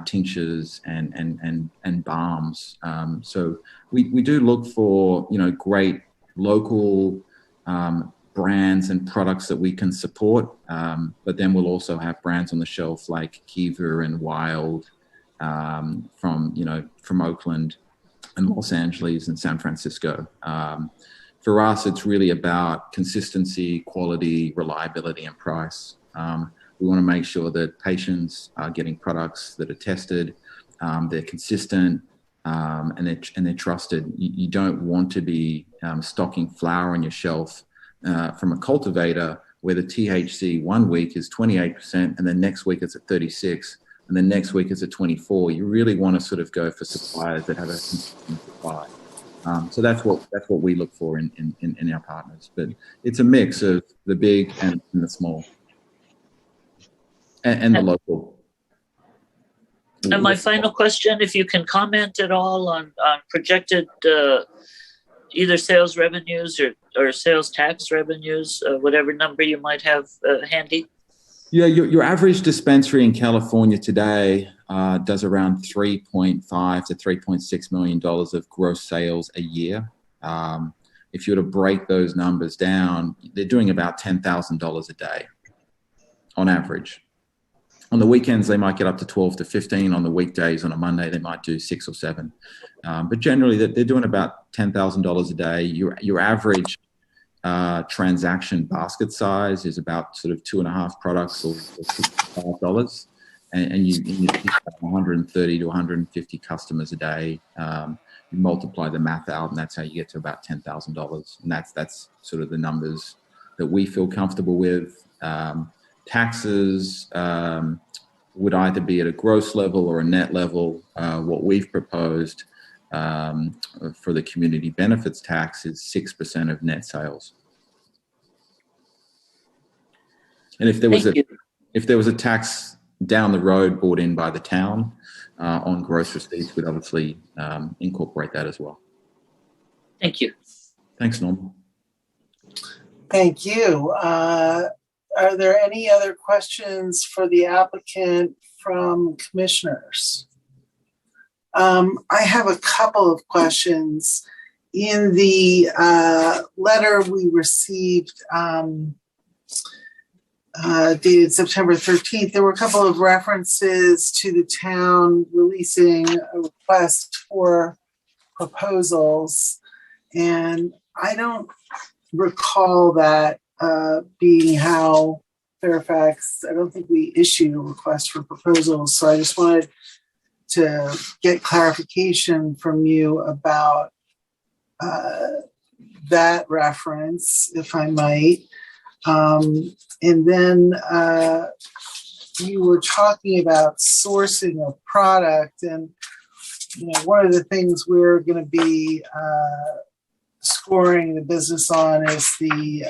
tinctures and balms. So we do look for, you know, great local brands and products that we can support, but then we'll also have brands on the shelf like Kiva and Wild from Oakland and Los Angeles and San Francisco. For us, it's really about consistency, quality, reliability, and price. We want to make sure that patients are getting products that are tested, they're consistent, and they're trusted. You don't want to be stocking flower on your shelf from a cultivator where the THC 1 week is 28%, and then next week it's at 36%, and then next week it's at 24%. You really want to sort of go for suppliers that have a consistent supply. So that's what we look for in our partners. But it's a mix of the big and the small. And the local. And my final question, if you can comment at all on projected either sales revenues or sales tax revenues, whatever number you might have handy. Yeah, your average dispensary in California today does around $3.5 to $3.6 million of gross sales a year. If you were to break those numbers down, they're doing about $10,000 a day on average. On the weekends, they might get up to 12 to 15. On the weekdays, on a Monday, they might do 6 or 7. But generally, they're doing about $10,000 a day. Your average transaction basket size is about sort of 2.5 products or $65. And you see 130 to 150 customers a day. You multiply the math out, and that's how you get to about $10,000. And that's sort of the numbers that we feel comfortable with. Taxes would either be at a gross level or a net level. What we've proposed for the community benefits tax is 6% of net sales. And if there was a tax down the road brought in by the town on gross receipts, we'd obviously incorporate that as well. Thank you. Thanks, Norm. Thank you. Are there any other questions for the applicant from commissioners? I have a couple of questions. In the letter we received dated September 13th, there were a couple of references to the town releasing a request for proposals, and I don't recall that being how Fairfax, I don't think we issued a request for proposals. So I just wanted to get clarification from you about that reference, if I might. And then you were talking about sourcing of product, and one of the things we're going to be scoring the business on is the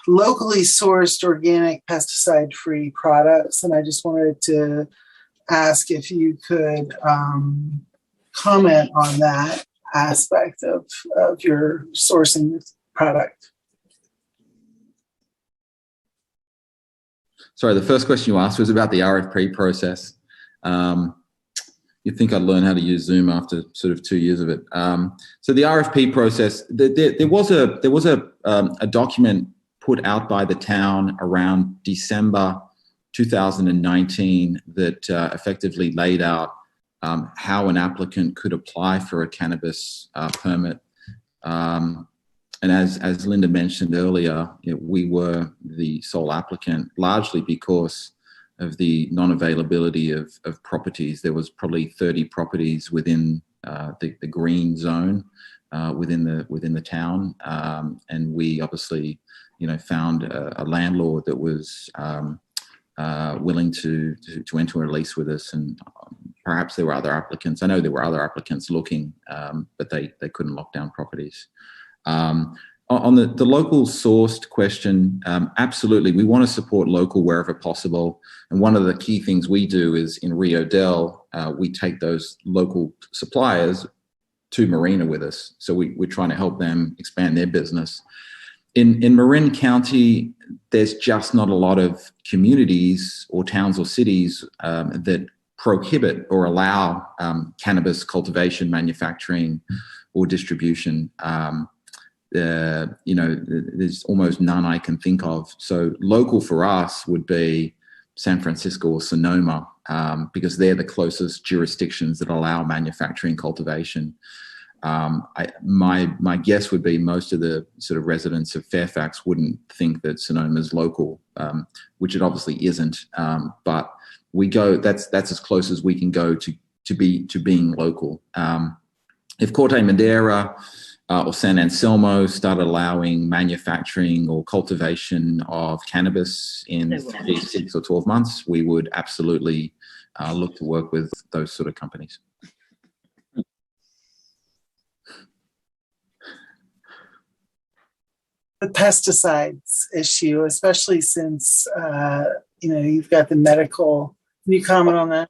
locally sourced organic pesticide-free products. And I just wanted to ask if you could comment on that aspect of your sourcing product. Sorry, the first question you asked was about the RFP process. You'd think I'd learn how to use Zoom after sort of 2 years of it. So the RFP process, there was a document put out by the town around December 2019 that effectively laid out how an applicant could apply for a cannabis permit. And as Linda mentioned earlier, we were the sole applicant, largely because of the non-availability of properties. There was probably 30 properties within the green zone within the town, and we obviously, found a landlord that was willing to enter a lease with us. And perhaps there were other applicants. I know there were other applicants looking, but they couldn't lock down properties. On the local sourced question, absolutely, we want to support local wherever possible. And one of the key things we do is in Rio Del, we take those local suppliers to Moreno with us. So we're trying to help them expand their business. In Marin County, there's just not a lot of communities or towns or cities that prohibit or allow cannabis cultivation, manufacturing, or distribution. There's almost none I can think of. So local for us would be San Francisco or Sonoma, because they're the closest jurisdictions that allow manufacturing cultivation. My guess would be most of the sort of residents of Fairfax wouldn't think that Sonoma's local, which it obviously isn't. But that's as close as we can go to being local. If Corte Madera or San Anselmo started allowing manufacturing or cultivation of cannabis in 6 or 12 months, we would absolutely look to work with those sort of companies. The pesticides issue, especially since, you've got the medical. Can you comment on that?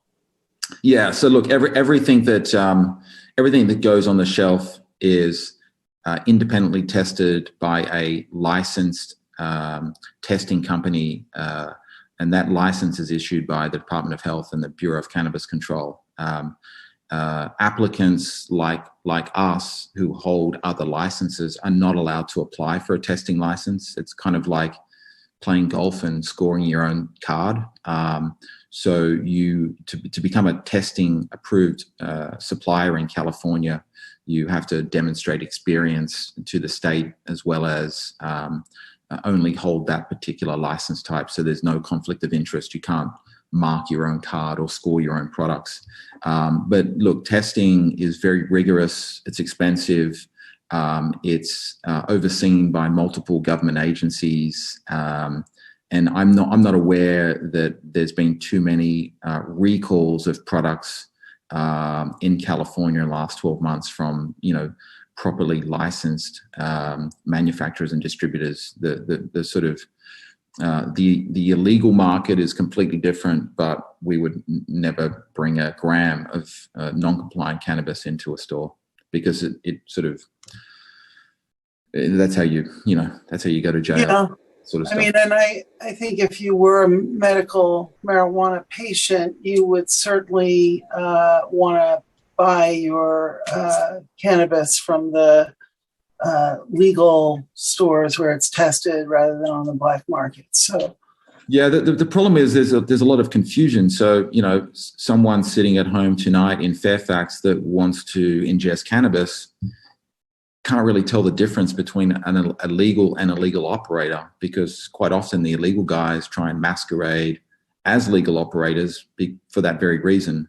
Yeah. So look, everything that goes on the shelf is independently tested by a licensed testing company, and that license is issued by the Department of Health and the Bureau of Cannabis Control. Applicants like us who hold other licenses are not allowed to apply for a testing license. It's kind of like playing golf and scoring your own card. So to become a testing approved supplier in California, you have to demonstrate experience to the state, as well as only hold that particular license type. So there's no conflict of interest. You can't mark your own card or score your own products. But look, testing is very rigorous. It's expensive. It's overseen by multiple government agencies. And I'm not aware that there's been too many recalls of products in California in the last 12 months from, properly licensed manufacturers and distributors. The sort of the illegal market is completely different, but we would never bring a gram of non-compliant cannabis into a store, because it sort of, that's how you go to jail. Yeah. Sort of stuff. I mean, and I think if you were a medical marijuana patient, you would certainly want to buy your cannabis from the legal stores where it's tested, rather than on the black market. So, yeah, the problem is there's a lot of confusion. So, someone sitting at home tonight in Fairfax that wants to ingest cannabis can't really tell the difference between a legal and illegal operator, because quite often the illegal guys try and masquerade as legal operators for that very reason.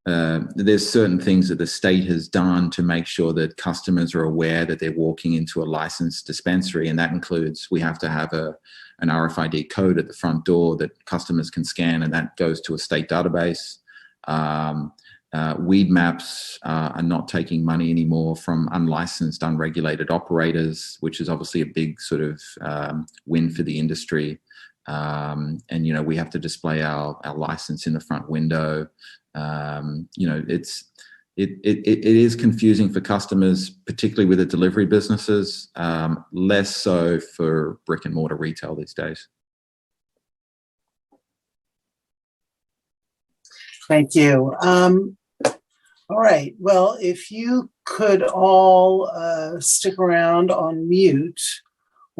There's certain things that the state has done to make sure that customers are aware that they're walking into a licensed dispensary, and that includes we have to have an RFID code at the front door that customers can scan, and that goes to a state database. Weed maps are not taking money anymore from unlicensed, unregulated operators, which is obviously a big sort of win for the industry. And, we have to display our license in the front window. It is confusing for customers, particularly with the delivery businesses, less so for brick and mortar retail these days. thank you. All right. Well, if you could all stick around on mute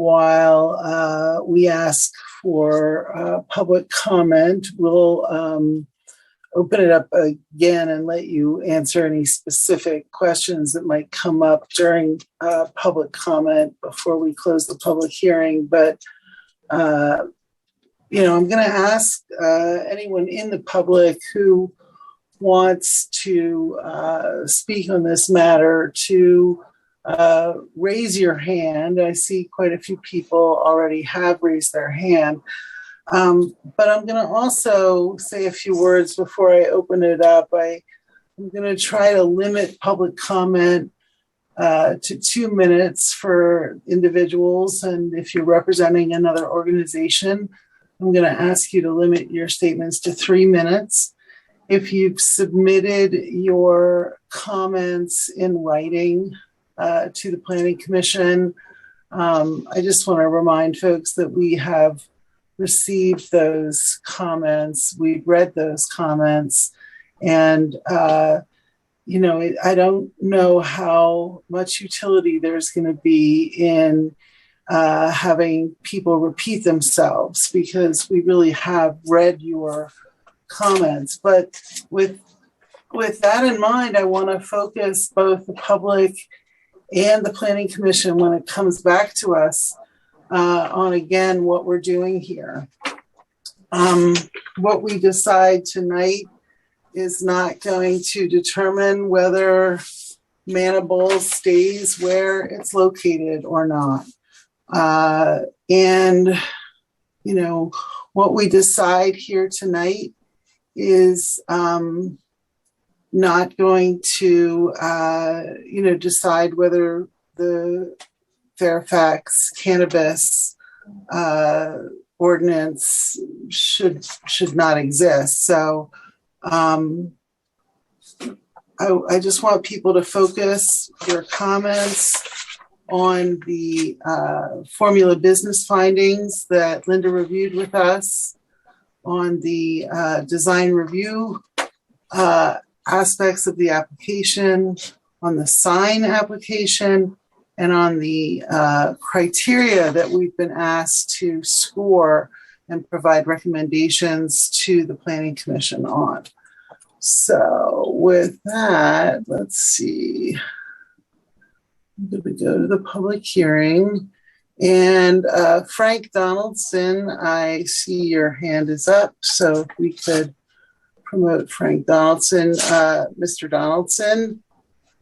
while we ask for public comment. We'll open it up again and let you answer any specific questions that might come up during public comment before we close the public hearing. But, I'm going to ask anyone in the public who wants to speak on this matter to raise your hand. I see quite a few people already have raised their hand. But I'm going to also say a few words before I open it up. I'm going to try to limit public comment to 2 minutes for individuals. And if you're representing another organization, I'm going to ask you to limit your statements to 3 minutes. If you've submitted your comments in writing to the Planning Commission, I just want to remind folks that we have received those comments. We've read those comments, and I don't know how much utility there's going to be in having people repeat themselves, because we really have read your comments. But with that in mind, I want to focus both the public and the Planning Commission when it comes back to us on, again, what we're doing here. What we decide tonight is not going to determine whether Manable stays where it's located or not. What we decide here tonight is not going to, decide whether the Fairfax Cannabis ordinance should not exist. So I just want people to focus their comments on the formula business findings that Linda reviewed with us, on the design review aspects of the application, on the sign application, and on the criteria that we've been asked to score and provide recommendations to the Planning Commission on. So with that, let's see. I'm going to go to the public hearing. And Frank Donaldson, I see your hand is up. So if we could promote Frank Donaldson. Mr. Donaldson,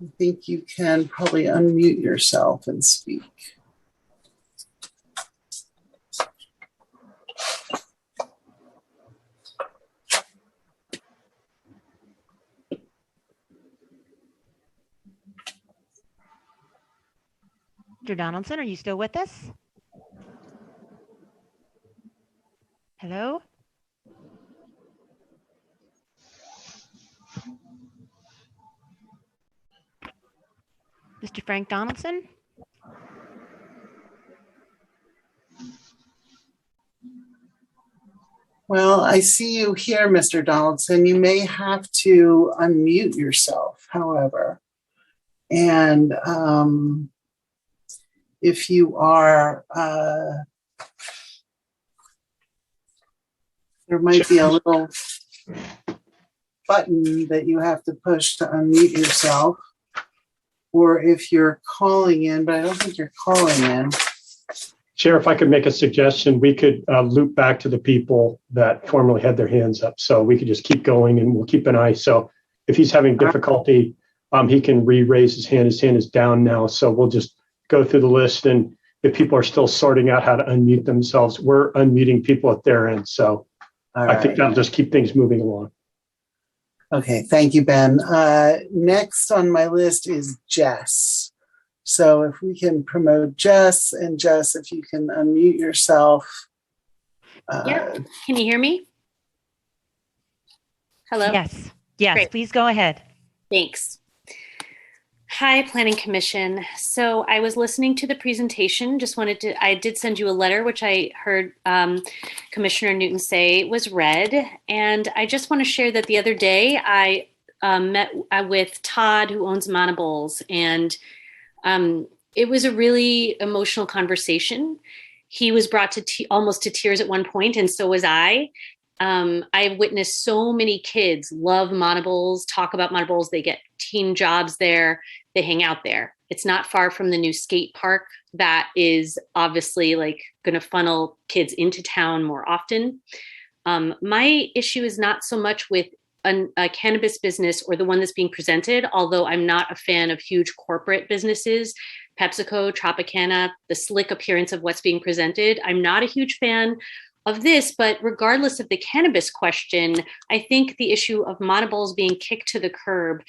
I think you can probably unmute yourself and speak. Mr. Donaldson, are you still with us? Hello? Mr. Frank Donaldson? Well, I see you here, Mr. Donaldson. You may have to unmute yourself, however. And if you are, there might be a little button that you have to push to unmute yourself. Or if you're calling in, but I don't think you're calling in. Chair, if I could make a suggestion, we could loop back to the people that formerly had their hands up. So we could just keep going and we'll keep an eye. So if he's having difficulty, he can re-raise his hand. His hand is down now. So we'll just go through the list. And if people are still sorting out how to unmute themselves, we're unmuting people at their end. So I think that'll just keep things moving along. Okay, thank you, Ben. Next on my list is Jess. So if we can promote Jess, and Jess, if you can unmute yourself. Yep. Can you hear me? Hello? Yes. Yes, Great. Please go ahead. Thanks. Hi, Planning Commission. So I was listening to the presentation, I did send you a letter, which I heard Commissioner Newton say was read. And I just want to share that the other day I met with Todd, who owns Monables, and it was a really emotional conversation. He was brought to almost to tears at one point, and so was I. I've witnessed so many kids love Monables, talk about Monables. They get teen jobs there. They hang out there. It's not far from the new skate park that is obviously like going to funnel kids into town more often. My issue is not so much with a cannabis business or the one that's being presented, although I'm not a fan of huge corporate businesses, PepsiCo, Tropicana, the slick appearance of what's being presented. I'm not a huge fan of this, but regardless of the cannabis question, I think the issue of Monables being kicked to the curb,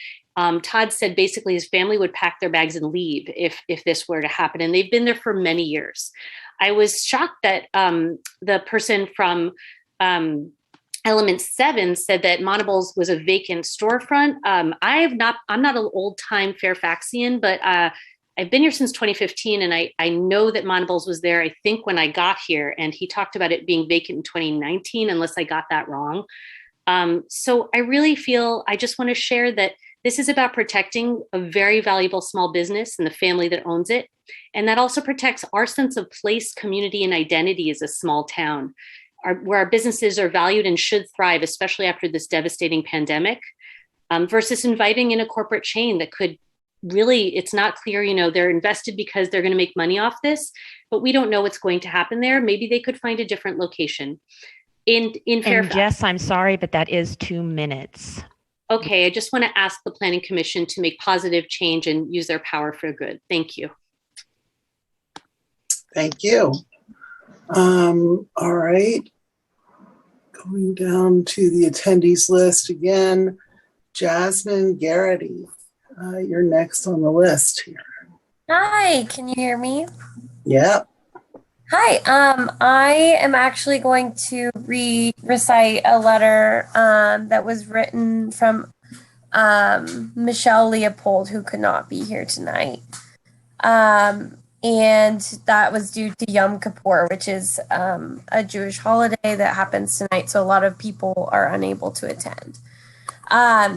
Todd said basically his family would pack their bags and leave if this were to happen. And they've been there for many years. I was shocked that the person from Element 7 said that Monables was a vacant storefront. I'm not an old time Fairfaxian, but I've been here since 2015, and I know that Monables was there, I think, when I got here, and he talked about it being vacant in 2019, unless I got that wrong. So I really feel, I just want to share that this is about protecting a very valuable small business and the family that owns it. And that also protects our sense of place, community, and identity as a small town, where our businesses are valued and should thrive, especially after this devastating pandemic, versus inviting in a corporate chain that could really, it's not clear, they're invested because they're going to make money off this, but we don't know what's going to happen there. Maybe they could find a different location. In Fairfax. And Jess, I'm sorry, but that is 2 minutes. Okay, I just want to ask the Planning Commission to make positive change and use their power for good. Thank you. Thank you. All right. Going down to the attendees list again, Jasmine Garrity, you're next on the list here. Hi, can you hear me? Yeah. Hi, I am actually going to recite a letter that was written from Michelle Leopold, who could not be here tonight. And that was due to Yom Kippur, which is a Jewish holiday that happens tonight, so a lot of people are unable to attend.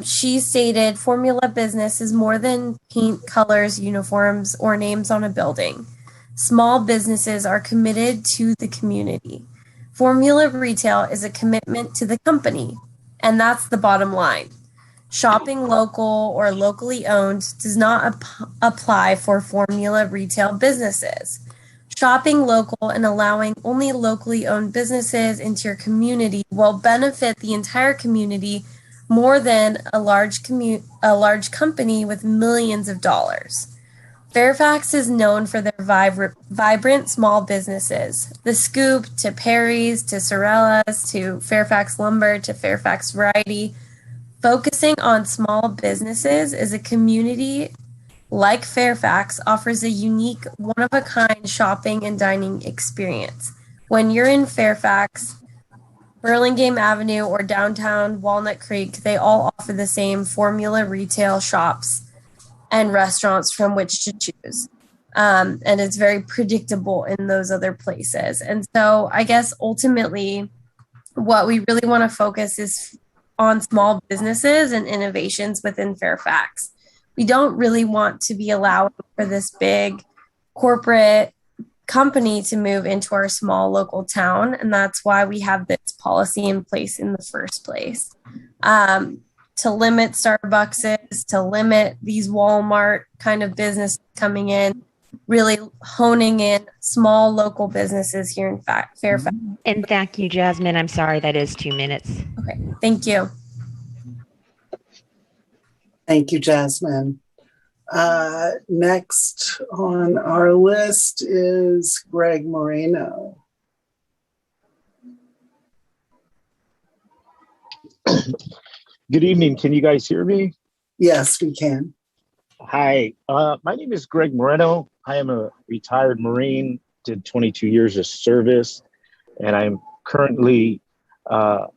She stated, Formula Business is more than paint, colors, uniforms, or names on a building. Small businesses are committed to the community. Formula Retail is a commitment to the company, and that's the bottom line. Shopping local or locally owned does not apply for Formula Retail businesses. Shopping local and allowing only locally owned businesses into your community will benefit the entire community more than a large company with millions of dollars. Fairfax is known for their vibrant small businesses. The Scoop, to Perry's, to Sorella's, to Fairfax Lumber, to Fairfax Variety. Focusing on small businesses is a community like Fairfax offers a unique, one-of-a-kind shopping and dining experience. When you're in Fairfax, Burlingame Avenue, or downtown Walnut Creek, they all offer the same Formula Retail shops and restaurants from which to choose. And it's very predictable in those other places. And so I guess ultimately what we really want to focus is on small businesses and innovations within Fairfax. We don't really want to be allowing for this big corporate company to move into our small local town. And that's why we have this policy in place in the first place. To limit Starbucks, to limit these Walmart kind of business coming in, really honing in small local businesses here in Fairfax. And thank you, Jasmine. I'm sorry, that is 2 minutes. Okay, thank you. Thank you, Jasmine. Next on our list is Greg Moreno. Good evening. Can you guys hear me? Yes, we can. Hi, my name is Greg Moreno. I am a retired Marine, did 22 years of service, and I'm currently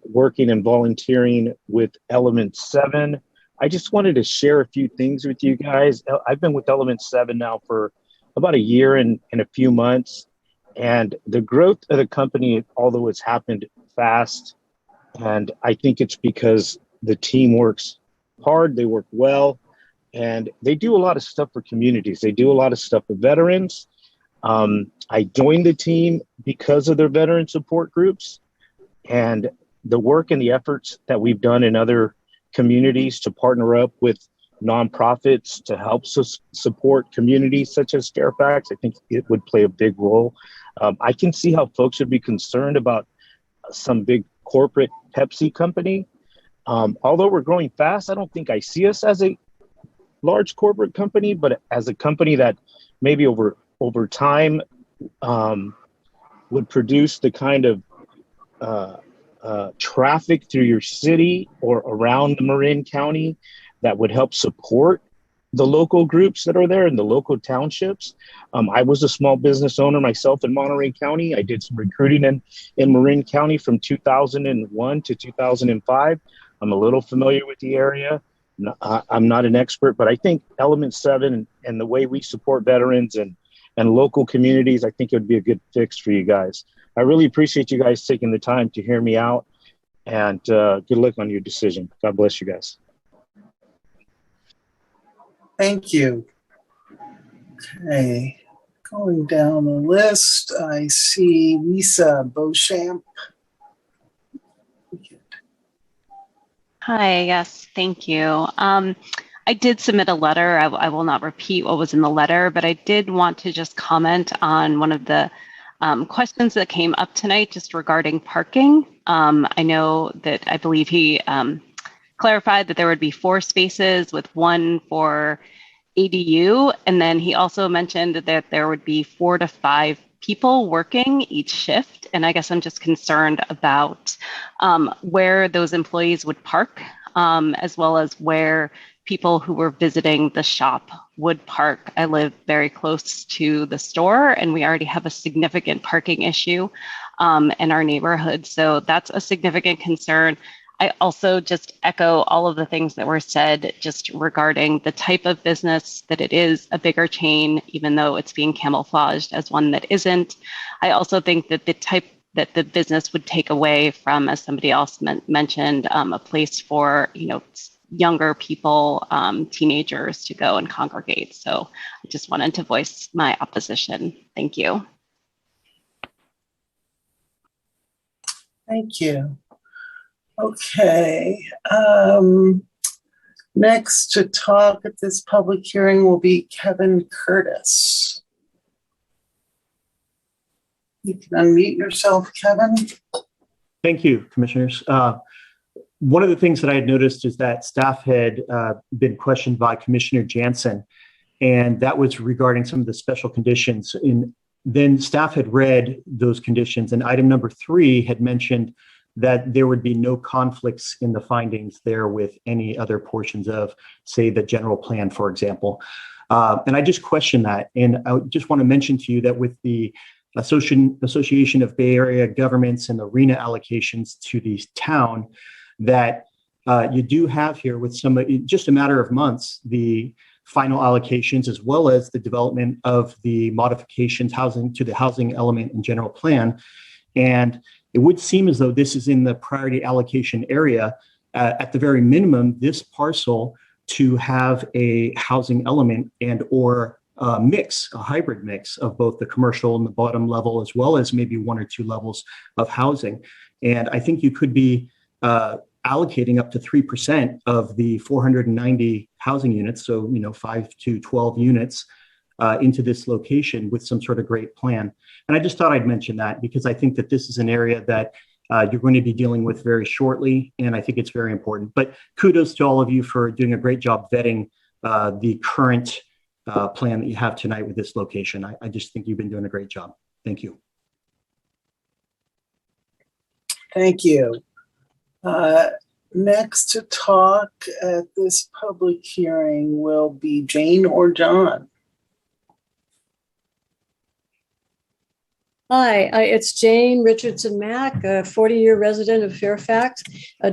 working and volunteering with Element 7. I just wanted to share a few things with you guys. I've been with Element 7 now for about a year and a few months, and the growth of the company, although it's happened fast, and I think it's because the team works hard, they work well, and they do a lot of stuff for communities. They do a lot of stuff for veterans. I joined the team because of their veteran support groups and the work and the efforts that we've done in other communities to partner up with nonprofits to help support communities such as Fairfax. I think it would play a big role. I can see how folks would be concerned about some big corporate Pepsi company. Although we're growing fast, I don't think I see us as a large corporate company, but as a company that maybe over time would produce the kind of traffic through your city or around the Marin County that would help support the local groups that are there in the local townships. I was a small business owner myself in Monterey County. I did some recruiting in Marin County from 2001 to 2005. I'm a little familiar with the area. I'm not an expert, but I think Element 7 and the way we support veterans and local communities, I think it would be a good fix for you guys. I really appreciate you guys taking the time to hear me out, and good luck on your decision. God bless you guys. Thank you. Okay, going down the list, I see Lisa Beauchamp. Hi, yes, thank you. I did submit a letter. I will not repeat what was in the letter, but I did want to just comment on one of the questions that came up tonight just regarding parking. I know that I believe he clarified that there would be 4 spaces with 1 for ADU, and then he also mentioned that there would be 4 to 5 people working each shift. And I guess I'm just concerned about where those employees would park, as well as where people who were visiting the shop would park. I live very close to the store, and we already have a significant parking issue in our neighborhood. So that's a significant concern. I also just echo all of the things that were said just regarding the type of business, that it is a bigger chain, even though it's being camouflaged as one that isn't. I also think that the type that the business would take away from, as somebody else mentioned, a place for, younger people, teenagers to go and congregate. So I just wanted to voice my opposition. Thank you. Thank you. Okay. Next to talk at this public hearing will be Kevin Curtis. You can unmute yourself, Kevin. Thank you, commissioners. One of the things that I had noticed is that staff had been questioned by Commissioner Jansen, and that was regarding some of the special conditions. And then staff had read those conditions, and item number 3 had mentioned that there would be no conflicts in the findings there with any other portions of, say, the general plan, for example. And I just question that. And I just want to mention to you that with the Association of Bay Area Governments and the RENA allocations to the town, that you do have here with some, just a matter of months, the final allocations, as well as the development of the modifications to the housing element and general plan. And it would seem as though this is in the priority allocation area, at the very minimum, this parcel to have a housing element and or a hybrid mix of both the commercial and the bottom level, as well as maybe 1 or 2 levels of housing. And I think you could be allocating up to 3% of the 490 housing units, so 5 to 12 units into this location with some sort of great plan. And I just thought I'd mention that because I think that this is an area that you're going to be dealing with very shortly, and I think it's very important. But kudos to all of you for doing a great job vetting the current plan that you have tonight with this location. I just think you've been doing a great job. Thank you. Thank you. Next to talk at this public hearing will be Jane or John. Hi, it's Jane Richardson Mack, a 40-year resident of Fairfax.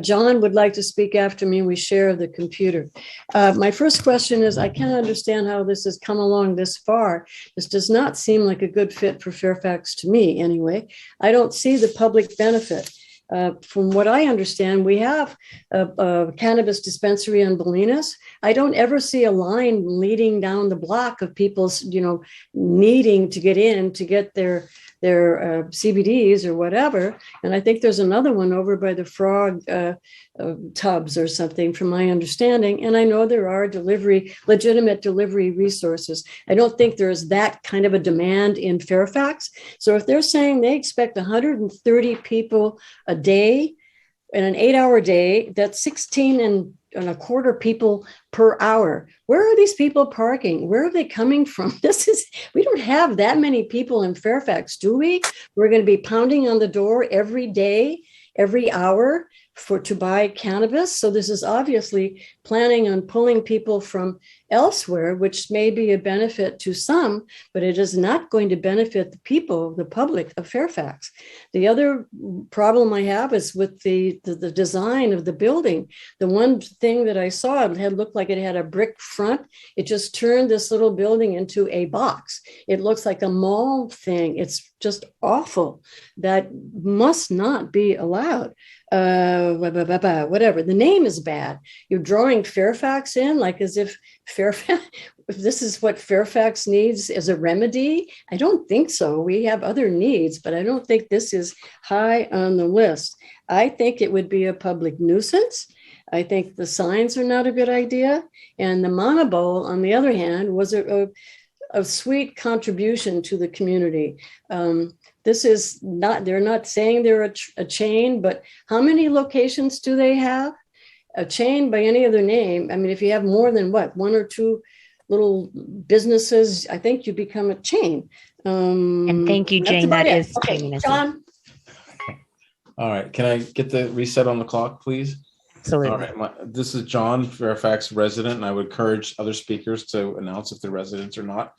John would like to speak after me. We share the computer. My first question is, I can't understand how this has come along this far. This does not seem like a good fit for Fairfax to me anyway. I don't see the public benefit. From what I understand, we have a cannabis dispensary on Bolinas. I don't ever see a line leading down the block of people's, needing to get in to get their CBDs or whatever. And I think there's another one over by the frog tubs or something, from my understanding. And I know there are legitimate delivery resources. I don't think there's that kind of a demand in Fairfax. So if they're saying they expect 130 people a day in an 8-hour day, that's 16 and a quarter people per hour. Where are these people parking? Where are they coming from? We don't have that many people in Fairfax, do we? We're going to be pounding on the door every day, every hour to buy cannabis. So this is obviously planning on pulling people from elsewhere, which may be a benefit to some, but it is not going to benefit the people, the public of Fairfax. The other problem I have is with the design of the building. The one thing that I saw, it had looked like it had a brick front. It just turned this little building into a box. It looks like a mall thing. It's just awful. That must not be allowed. Whatever. The name is bad. You're drawing Fairfax in like as if if this is what Fairfax needs as a remedy. I don't think so. We have other needs, but I don't think this is high on the list. I think it would be a public nuisance. I think the signs are not a good idea. And the Monobowl, on the other hand, was a sweet contribution to the community. This is not, they're not saying they're a chain, but how many locations do they have? A chain by any other name. I mean, if you have more than one or two little businesses, I think you become a chain. And thank you, Jane. That is okay. 2 minutes. John. All right. Can I get the reset on the clock, please? Absolutely. All right. This is John, Fairfax resident, and I would encourage other speakers to announce if they're residents or not.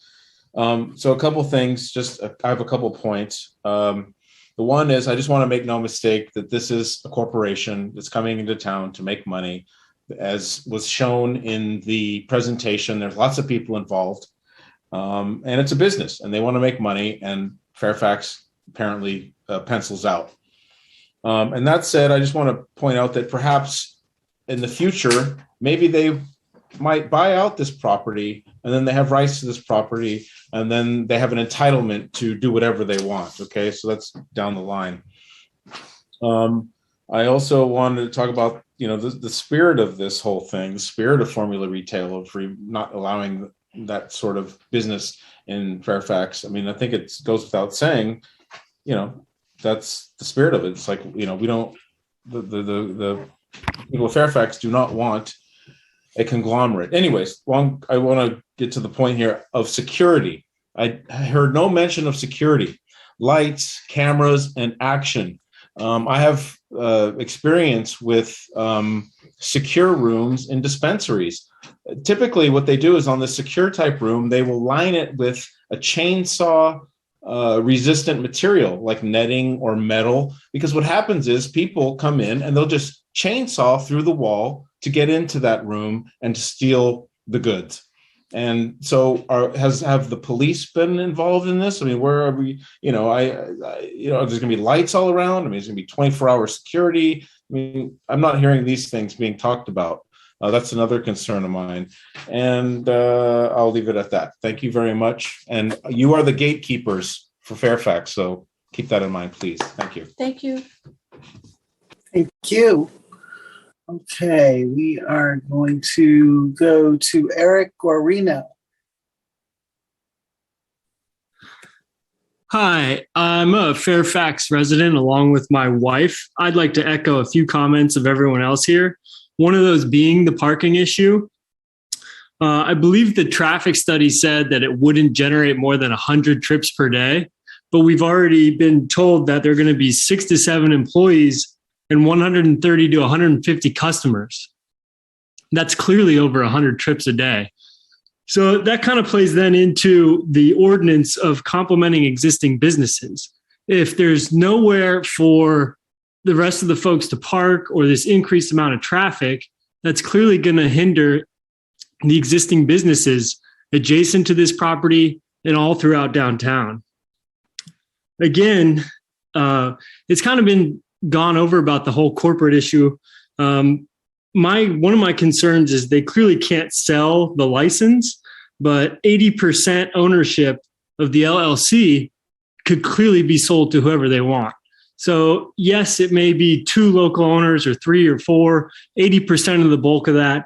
So a couple things, I have a couple points. The one is I just want to make no mistake that this is a corporation that's coming into town to make money. As was shown in the presentation, there's lots of people involved, and it's a business and they want to make money, and Fairfax apparently pencils out. And that said, I just want to point out that perhaps in the future, maybe they might buy out this property and then they have rights to this property and then they have an entitlement to do whatever they want. Okay, so that's down the line. I also wanted to talk about, the spirit of this whole thing, the spirit of Formula Retail, of not allowing that sort of business in Fairfax. I mean, I think it goes without saying, that's the spirit of it. It's like, we don't, the people of Fairfax do not want a conglomerate. Anyways, I want to get to the point here of security. I heard no mention of security, lights, cameras, and action. I have experience with secure rooms in dispensaries. Typically, what they do is on the secure type room, they will line it with a chainsaw resistant material like netting or metal, because what happens is people come in and they'll just chainsaw through the wall to get into that room and to steal the goods. And so have the police been involved in this? I mean, where are we, there's going to be lights all around. I mean, there's going to be 24-hour security. I mean, I'm not hearing these things being talked about. That's another concern of mine. And I'll leave it at that. Thank you very much. And you are the gatekeepers for Fairfax. So keep that in mind, please. Thank you. Thank you. Thank you. Okay, we are going to go to Eric Guarino. Hi, I'm a Fairfax resident along with my wife. I'd like to echo a few comments of everyone else here. One of those being the parking issue. I believe the traffic study said that it wouldn't generate more than 100 trips per day, but we've already been told that there are going to be 6 to 7 employees and 130 to 150 customers. That's clearly over 100 trips a day. So that kind of plays then into the ordinance of complementing existing businesses. If there's nowhere for the rest of the folks to park or this increased amount of traffic, that's clearly going to hinder the existing businesses adjacent to this property and all throughout downtown. Again, it's kind of been gone over about the whole corporate issue. One of my concerns is they clearly can't sell the license, but 80% ownership of the LLC could clearly be sold to whoever they want. So yes, it may be 2 local owners or 3 or 4, 80% of the bulk of that.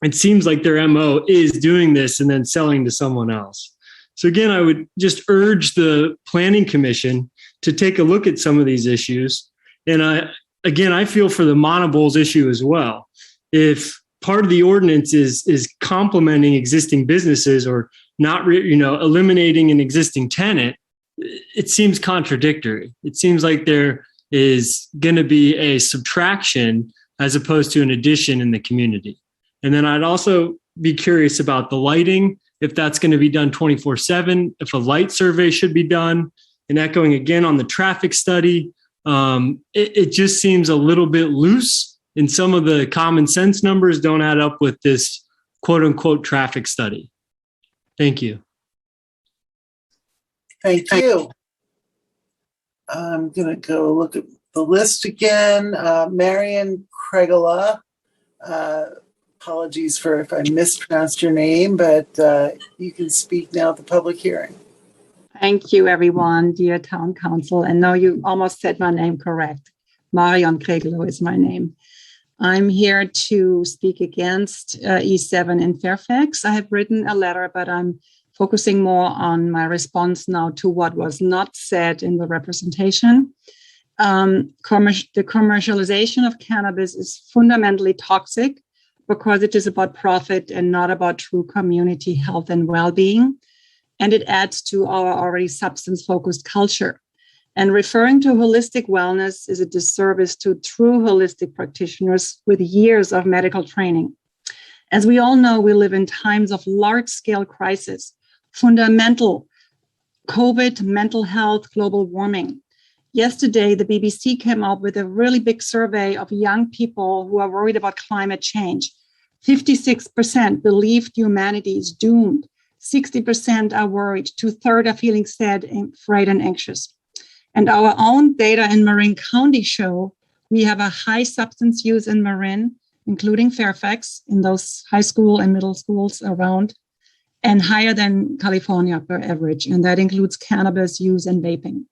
It seems like their MO is doing this and then selling to someone else. So again, I would just urge the Planning Commission to take a look at some of these issues. And I feel for the monopoles issue as well. If part of the ordinance is complementing existing businesses or not, eliminating an existing tenant, it seems contradictory. It seems like there is going to be a subtraction as opposed to an addition in the community. And then I'd also be curious about the lighting, if that's going to be done 24/7, if a light survey should be done, and echoing again on the traffic study. It just seems a little bit loose, and some of the common sense numbers don't add up with this quote unquote traffic study. Thank you. Thank you. I'm going to go look at the list again. Marion Kregola. Apologies for if I mispronounced your name, but you can speak now at the public hearing. Thank you, everyone, dear Town Council. And no, you almost said my name correct. Marion Kregola is my name. I'm here to speak against E7 in Fairfax. I have written a letter, but I'm focusing more on my response now to what was not said in the representation. The commercialization of cannabis is fundamentally toxic because it is about profit and not about true community health and well-being. And it adds to our already substance-focused culture. And referring to holistic wellness is a disservice to true holistic practitioners with years of medical training. As we all know, we live in times of large-scale crisis, fundamental COVID, mental health, global warming. Yesterday, the BBC came out with a really big survey of young people who are worried about climate change. 56% believed humanity is doomed. 60% are worried. 2/3 are feeling sad, afraid, and anxious. And our own data in Marin County show we have a high substance use in Marin, including Fairfax, in those high school and middle schools around, and higher than California per average. And that includes cannabis use and vaping.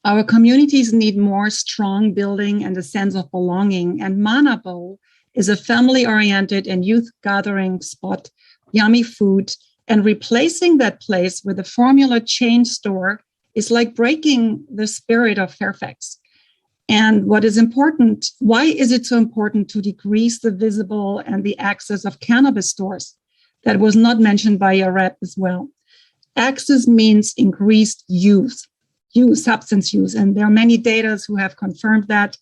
Our communities need more strong building and a sense of belonging. And Manabo is a family-oriented and youth gathering spot, yummy food, and replacing that place with a formula chain store is like breaking the spirit of Fairfax. And what is important, why is it so important to decrease the visible and the access of cannabis stores? That was not mentioned by your rep as well. Access means increased use, substance use. And there are many data who have confirmed that.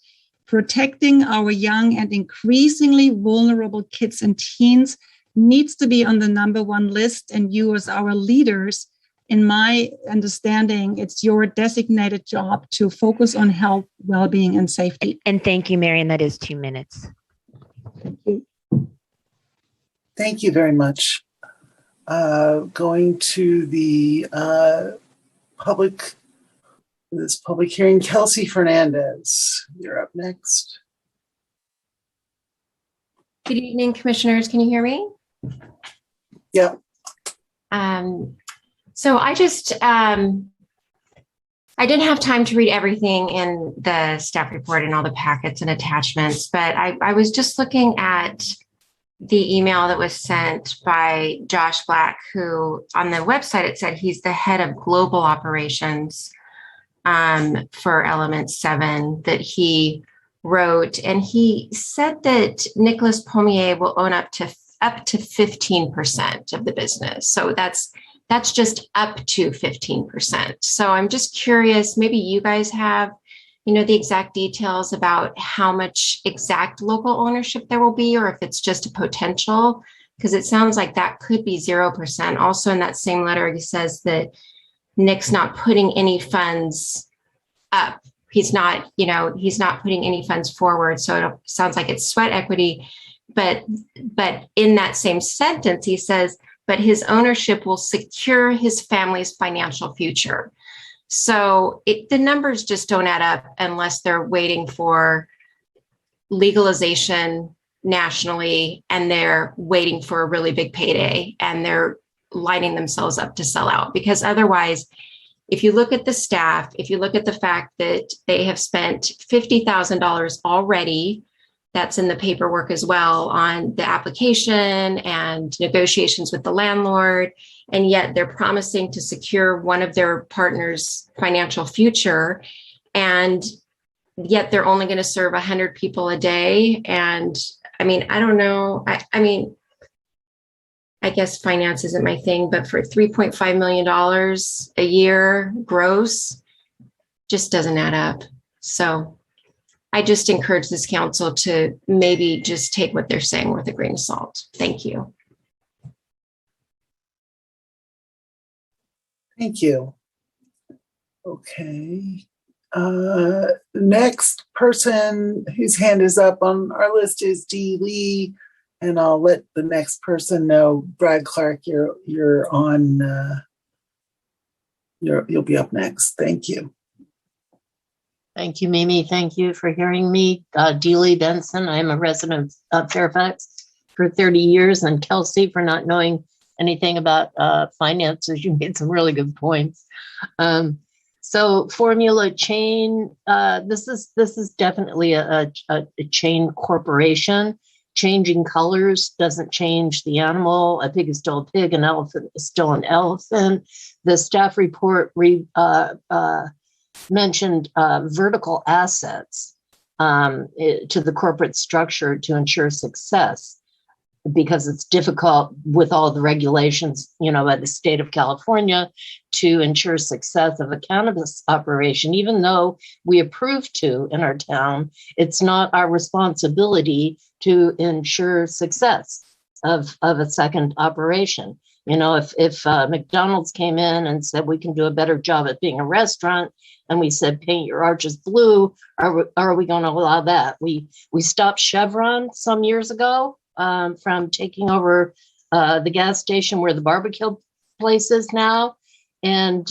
Protecting our young and increasingly vulnerable kids and teens needs to be on the #1 list. And you as our leaders, in my understanding, it's your designated job to focus on health, well-being, and safety. And thank you, Marion. That is 2 minutes. Thank you. Thank you very much. Going to the public hearing, Kelsey Fernandez, you're up next. Good evening, commissioners. Can you hear me? Yeah. So I just, I didn't have time to read everything in the staff report and all the packets and attachments, but I was just looking at the email that was sent by Josh Black, who on the website, it said he's the head of global operations for Element 7 that he wrote. And he said that Nicholas Pommier will own up to 15% of the business. So that's just up to 15%. So I'm just curious, maybe you guys have, the exact details about how much exact local ownership there will be, or if it's just a potential, because it sounds like that could be 0%. Also in that same letter, he says that Nick's not putting any funds up. He's not putting any funds forward. So it sounds like it's sweat equity. But in that same sentence, he says, but his ownership will secure his family's financial future. So the numbers just don't add up unless they're waiting for legalization nationally and they're waiting for a really big payday and they're lining themselves up to sell out. Because otherwise, if you look at the staff, if you look at the fact that they have spent $50,000 already, that's in the paperwork as well, on the application and negotiations with the landlord, and yet they're promising to secure one of their partners' financial future, and yet they're only going to serve 100 people a day. And I mean, I don't know. I mean, I guess finance isn't my thing, but for $3.5 million a year gross, just doesn't add up. So I just encourage this council to maybe just take what they're saying with a grain of salt. Thank you. Thank you. Okay. Next person whose hand is up on our list is Dee Lee, and I'll let the next person know. Brad Clark, you're on. You'll be up next. Thank you. Thank you, Mimi. Thank you for hearing me. Dee Lee Benson. I'm a resident of Fairfax for 30 years, and Kelsey for not knowing anything about finances. You made some really good points. So formula chain, this is definitely a chain corporation. Changing colors doesn't change the animal. A pig is still a pig, an elephant is still an elephant. The staff report mentioned vertical assets to the corporate structure to ensure success, because it's difficult with all the regulations, by the state of California to ensure success of a cannabis operation. Even though we approve to in our town, it's not our responsibility to ensure success of a second operation. If McDonald's came in and said we can do a better job at being a restaurant, and we said paint your arches blue, are we going to allow that? We stopped Chevron some years ago from taking over the gas station where the barbecue place is now. And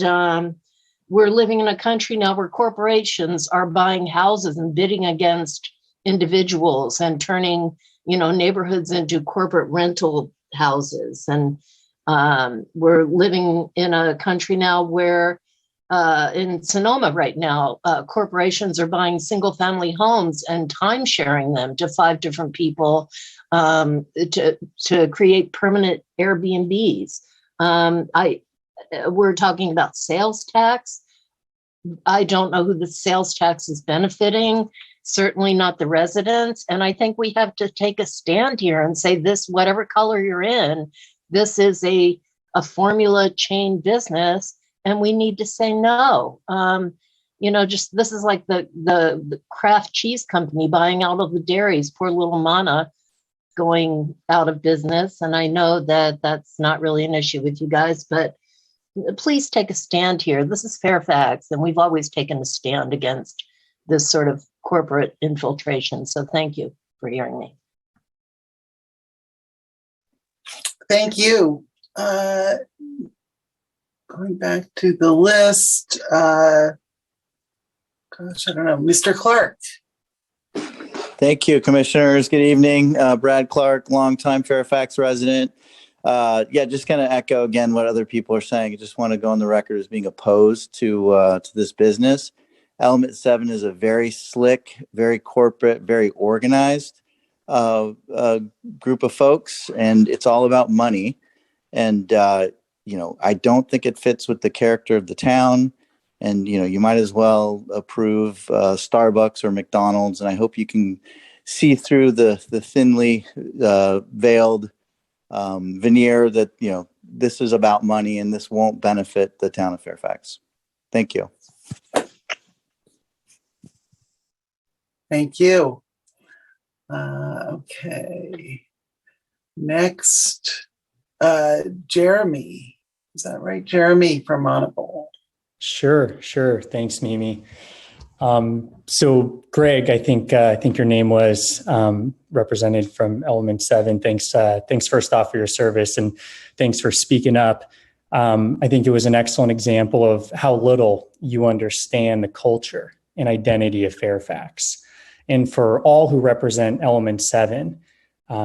we're living in a country now where corporations are buying houses and bidding against individuals and turning, neighborhoods into corporate rental houses. And we're living in a country now where in Sonoma right now, corporations are buying single family homes and time sharing them to 5 different people to create permanent Airbnbs. We're talking about sales tax. I don't know who the sales tax is benefiting, certainly not the residents. And I think we have to take a stand here and say this, whatever color you're in, this is a formula chain business, and we need to say no. This is like the Kraft cheese company buying out of the dairies, poor little Mana going out of business. And I know that that's not really an issue with you guys, but please take a stand here. This is Fairfax, and we've always taken a stand against this sort of corporate infiltration. So thank you for hearing me. Thank you. Going back to the list, I don't know, Mr. Clark. Thank you, commissioners. Good evening. Brad Clark, longtime Fairfax resident. Just kind of echo again what other people are saying. I just want to go on the record as being opposed to this business. Element 7 is a very slick, very corporate, very organized group of folks, and it's all about money. And I don't think it fits with the character of the town. And, you might as well approve Starbucks or McDonald's. And I hope you can see through the thinly veiled veneer that, this is about money and this won't benefit the town of Fairfax. Thank you. Thank you. Okay. Next, Jeremy. Is that right? Jeremy from Monopole. Sure. Thanks, Mimi. So Greg, I think your name was represented from Element 7. Thanks first off for your service, and thanks for speaking up. I think it was an excellent example of how little you understand the culture and identity of Fairfax. And for all who represent Element 7,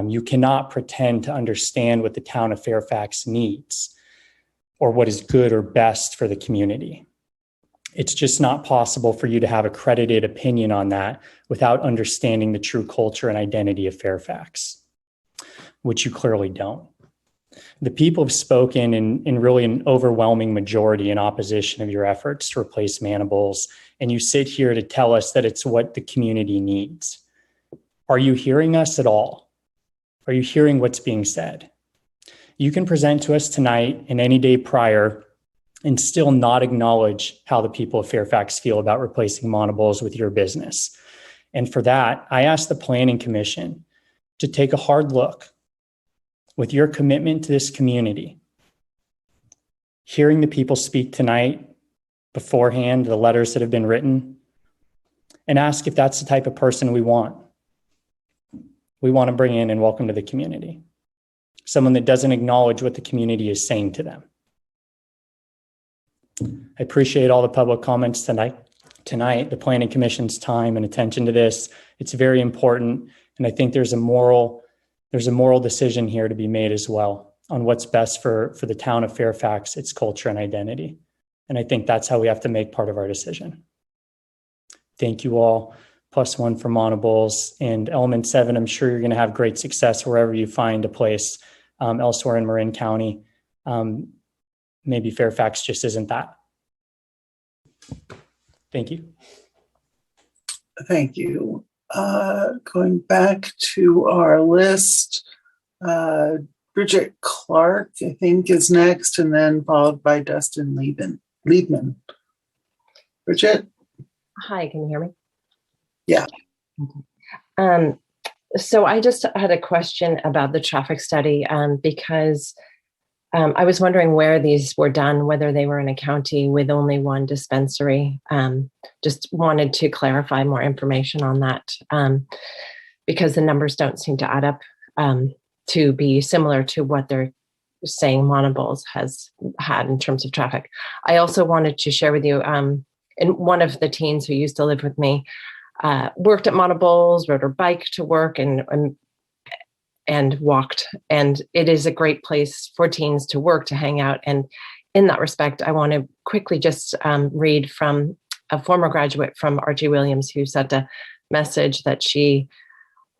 you cannot pretend to understand what the town of Fairfax needs or what is good or best for the community. It's just not possible for you to have a credited opinion on that without understanding the true culture and identity of Fairfax, which you clearly don't. The people have spoken in really an overwhelming majority in opposition of your efforts to replace Manables, and you sit here to tell us that it's what the community needs. Are you hearing us at all? Are you hearing what's being said? You can present to us tonight and any day prior and still not acknowledge how the people of Fairfax feel about replacing Monables with your business. And for that, I ask the Planning Commission to take a hard look with your commitment to this community. Hearing the people speak tonight beforehand, the letters that have been written, and ask if that's the type of person we want. We want to bring in and welcome to the community. Someone that doesn't acknowledge what the community is saying to them. I appreciate all the public comments tonight, the Planning Commission's time and attention to this. It's very important, and I think there's a moral decision here to be made as well on what's best for the town of Fairfax, its culture and identity. And I think that's how we have to make part of our decision. Thank you all. +1 for Monables and Element 7. I'm sure you're going to have great success wherever you find a place elsewhere in Marin County. Maybe Fairfax just isn't that. Thank you. Thank you. Going back to our list, Bridget Clark, I think, is next, and then followed by Dustin Liebman. Bridget? Hi, can you hear me? Yeah. So I just had a question about the traffic study because I was wondering where these were done, whether they were in a county with only one dispensary. Just wanted to clarify more information on that because the numbers don't seem to add up to be similar to what they're saying Monables has had in terms of traffic. I also wanted to share with you, and one of the teens who used to live with me worked at Monables, rode her bike to work and walked. And it is a great place for teens to work, to hang out. And in that respect, I want to quickly just read from a former graduate from Archie Williams who sent a message that she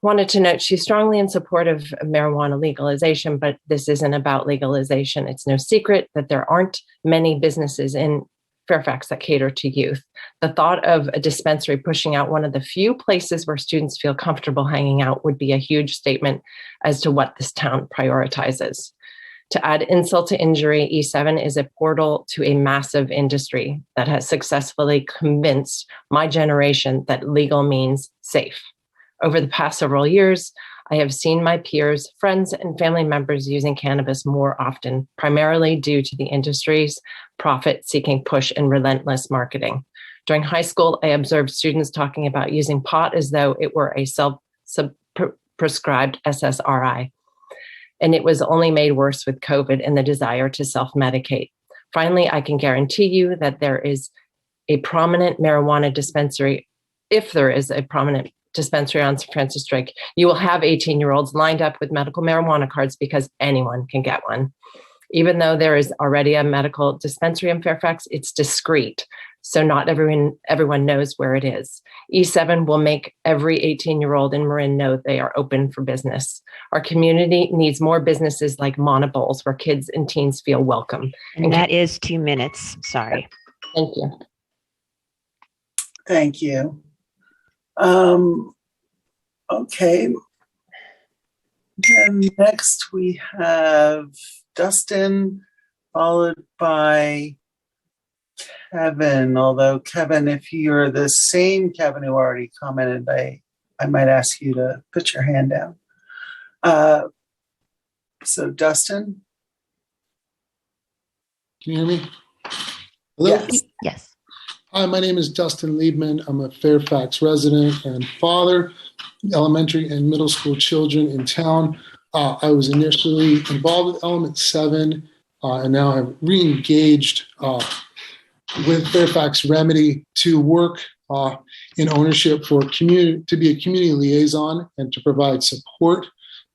wanted to note she's strongly in support of marijuana legalization, but this isn't about legalization. It's no secret that there aren't many businesses in Fairfax that cater to youth. The thought of a dispensary pushing out one of the few places where students feel comfortable hanging out would be a huge statement as to what this town prioritizes. To add insult to injury, E7 is a portal to a massive industry that has successfully convinced my generation that legal means safe. Over the past several years, I have seen my peers, friends, and family members using cannabis more often, primarily due to the industry's profit-seeking push and relentless marketing. During high school, I observed students talking about using pot as though it were a self-prescribed SSRI. And it was only made worse with COVID and the desire to self-medicate. Finally, I can guarantee you that there is a prominent marijuana dispensary, if there is a prominent dispensary on St. Francis Drake, you will have 18-year-olds lined up with medical marijuana cards because anyone can get one. Even though there is already a medical dispensary in Fairfax, it's discreet, so not everyone knows where it is. E7 will make every 18-year-old in Marin know they are open for business. Our community needs more businesses like Monables where kids and teens feel welcome. And that is 2 minutes. Sorry. Thank you. Thank you. Okay. Then next we have Dustin, followed by Kevin. Although Kevin, if you're the same Kevin who already commented, I might ask you to put your hand down. So Dustin? Can you hear me? Hello? Yes. Yes. Hi, my name is Dustin Liebman. I'm a Fairfax resident and father, elementary and middle school children in town. I was initially involved with Element 7 and now have re-engaged with Fairfax Remedy to work in ownership for community, to be a community liaison and to provide support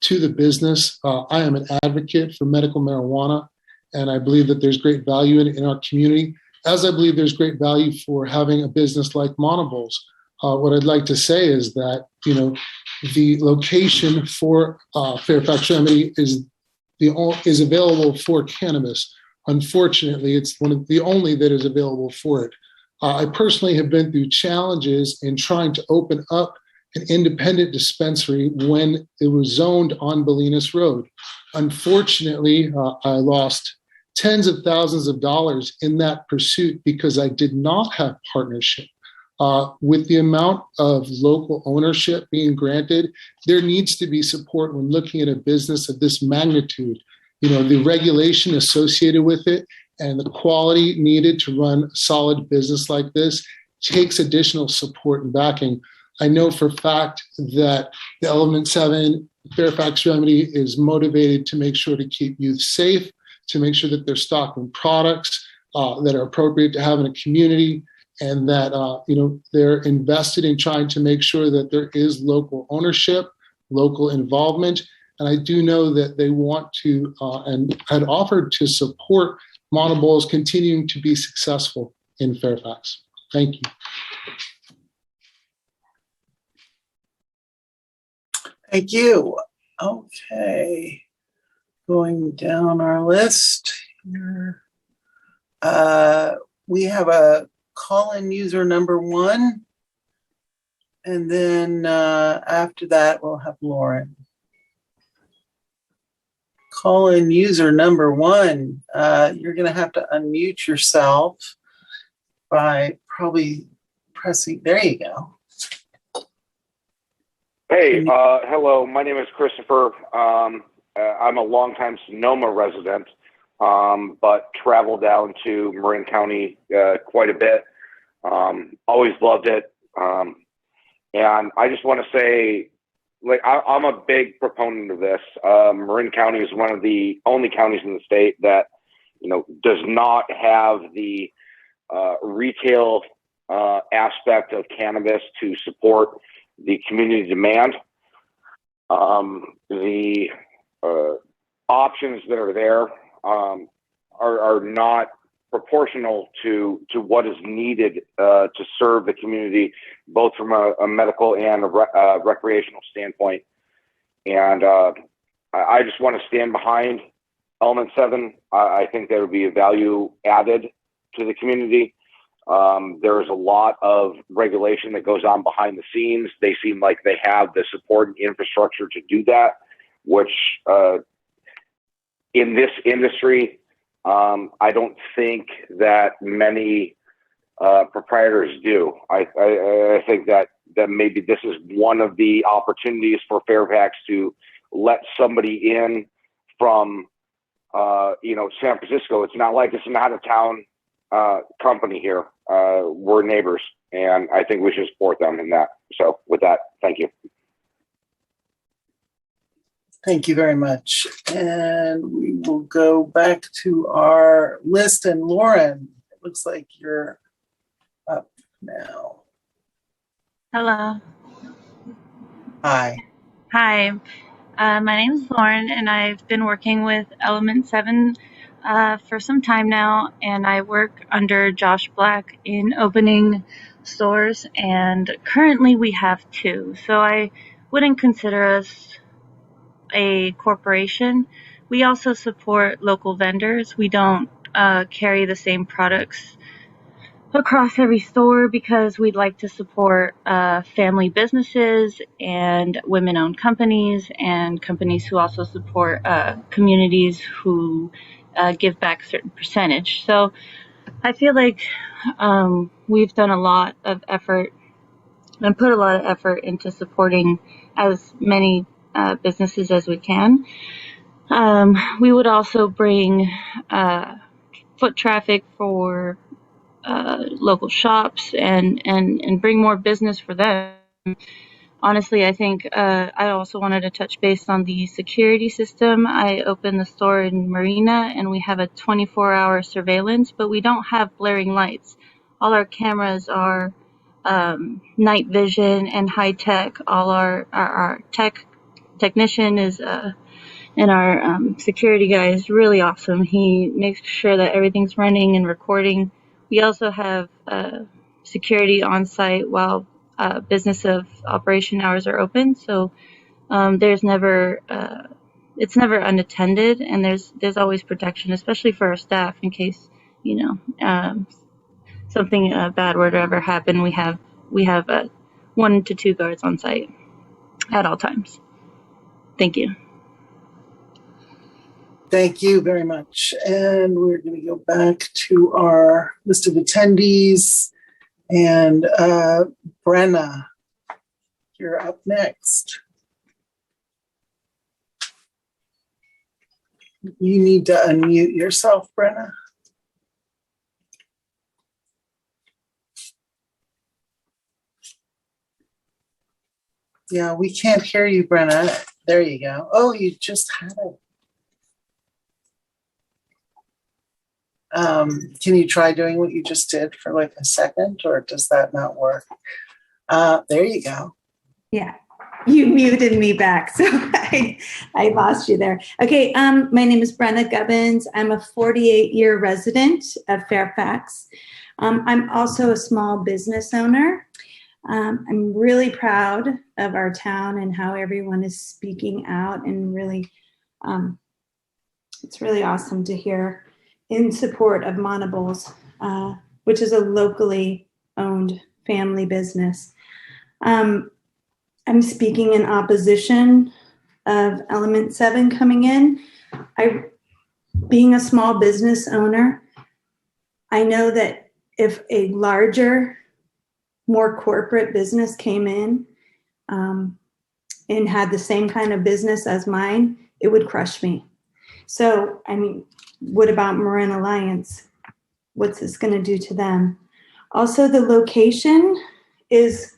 to the business. I am an advocate for medical marijuana, and I believe that there's great value in our community, as I believe there's great value for having a business like Monobles. What I'd like to say is that, you know, the location for Fairfax Remedy is available for cannabis. Unfortunately, it's one of the only that is available for it. I personally have been through challenges in trying to open up an independent dispensary when it was zoned on Bolinas Road. Unfortunately, I lost tens of thousands of dollars in that pursuit because I did not have partnership. With the amount of local ownership being granted, there needs to be support when looking at a business of this magnitude. You know, the regulation associated with it and the quality needed to run a solid business like this takes additional support and backing. I know for a fact that the Element 7 Fairfax Remedy is motivated to make sure to keep youth safe, to make sure that they're stocking products that are appropriate to have in a community, and that you know, they're invested in trying to make sure that there is local ownership, local involvement. And I do know that they want to and had offered to support Monoballs continuing to be successful in Fairfax. Thank you. Thank you. Okay. Going down our list here. We have a call-in user number 1. And then after that, we'll have Lauren. Call-in user number 1. You're going to have to unmute yourself by probably pressing, there you go. Hey, hello. My name is Christopher. I'm a longtime Sonoma resident, but traveled down to Marin County quite a bit. Always loved it. And I just want to say, like, I'm a big proponent of this. Marin County is one of the only counties in the state that, you know, does not have the retail aspect of cannabis to support the community demand. The options that are there are not proportional to what is needed to serve the community, both from a medical and a recreational standpoint. And I just want to stand behind Element 7. I think there would be a value added to the community. There is a lot of regulation that goes on behind the scenes. They seem like they have the support and infrastructure to do that, which in this industry, I don't think that many proprietors do. I think that maybe this is one of the opportunities for Fairfax to let somebody in from, you know, San Francisco. It's not like it's an out-of-town company here. We're neighbors, and I think we should support them in that. So with that, thank you. Thank you very much. And we will go back to our list. And Lauren, it looks like you're up now. Hello. Hi. Hi. My name is Lauren, and I've been working with Element 7 for some time now, and I work under Josh Black in opening stores, and currently we have 2. So I wouldn't consider us a corporation. We also support local vendors. We don't carry the same products across every store because we'd like to support family businesses and women-owned companies and companies who also support communities who give back a certain percentage. So I feel like we've done a lot of effort and put a lot of effort into supporting as many businesses as we can. We would also bring foot traffic for local shops and bring more business for them. honestly, I think I also wanted to touch base on the security system. I opened the store in Marina, and we have a 24-hour surveillance, but we don't have blaring lights. All our cameras are night vision and high tech. All our technician is and our security guy is really awesome. He makes sure that everything's running and recording. We also have security on site while business of operation hours are open. So there's never it's never unattended, and there's always protection, especially for our staff in case something bad were to ever happen. We have 1 to 2 guards on site at all times. Thank you. Thank you very much. And we're going to go back to our list of attendees. And Brenna, you're up next. You need to unmute yourself, Brenna. Yeah, we can't hear you, Brenna. There you go. Oh, you just had it. Can you try doing what you just did for like a second, or does that not work? There you go. Yeah, you muted me back, so I lost you there. Okay, my name is Brenna Gubbins. I'm a 48-year resident of Fairfax. I'm also a small business owner. I'm really proud of our town and how everyone is speaking out, and really, it's really awesome to hear in support of Monables, which is a locally owned family business. I'm speaking in opposition of Element 7 coming in. Being a small business owner, I know that if a larger, more corporate business came in and had the same kind of business as mine, it would crush me. So, I mean, what about Marin Alliance? What's this going to do to them? Also, the location is,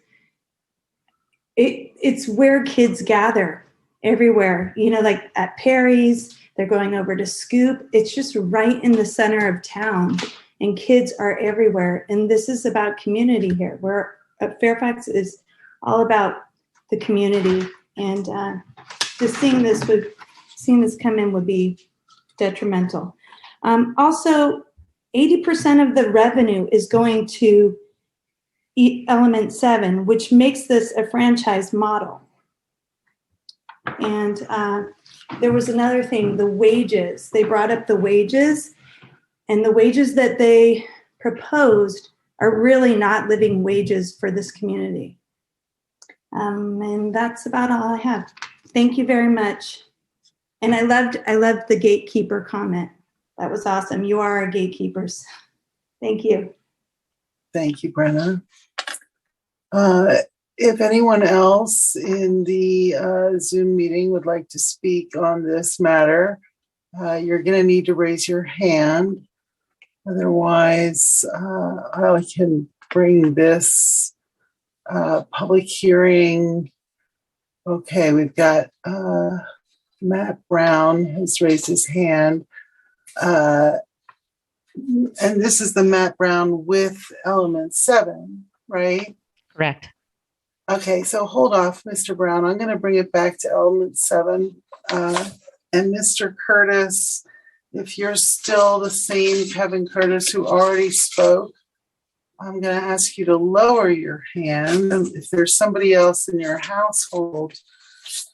it's where kids gather everywhere. You know, like at Perry's, they're going over to Scoop. It's just right in the center of town, and kids are everywhere. And this is about community here. Where Fairfax is all about the community, and just seeing this come in would be detrimental. Also, 80% of the revenue is going to Element 7, which makes this a franchise model. And there was another thing, the wages. They brought up the wages, and the wages that they proposed are really not living wages for this community. And that's about all I have. Thank you very much. And I loved the gatekeeper comment. That was awesome. You are our gatekeepers. Thank you. Thank you, Brenna. If anyone else in the Zoom meeting would like to speak on this matter, you're going to need to raise your hand. Otherwise, I can bring this public hearing. Okay, we've got Matt Brown has raised his hand. And this is the Matt Brown with Element 7, right? Correct. Okay, so hold off, Mr. Brown. I'm going to bring it back to Element 7. And Mr. Curtis, if you're still the same Kevin Curtis who already spoke, I'm going to ask you to lower your hand. And if there's somebody else in your household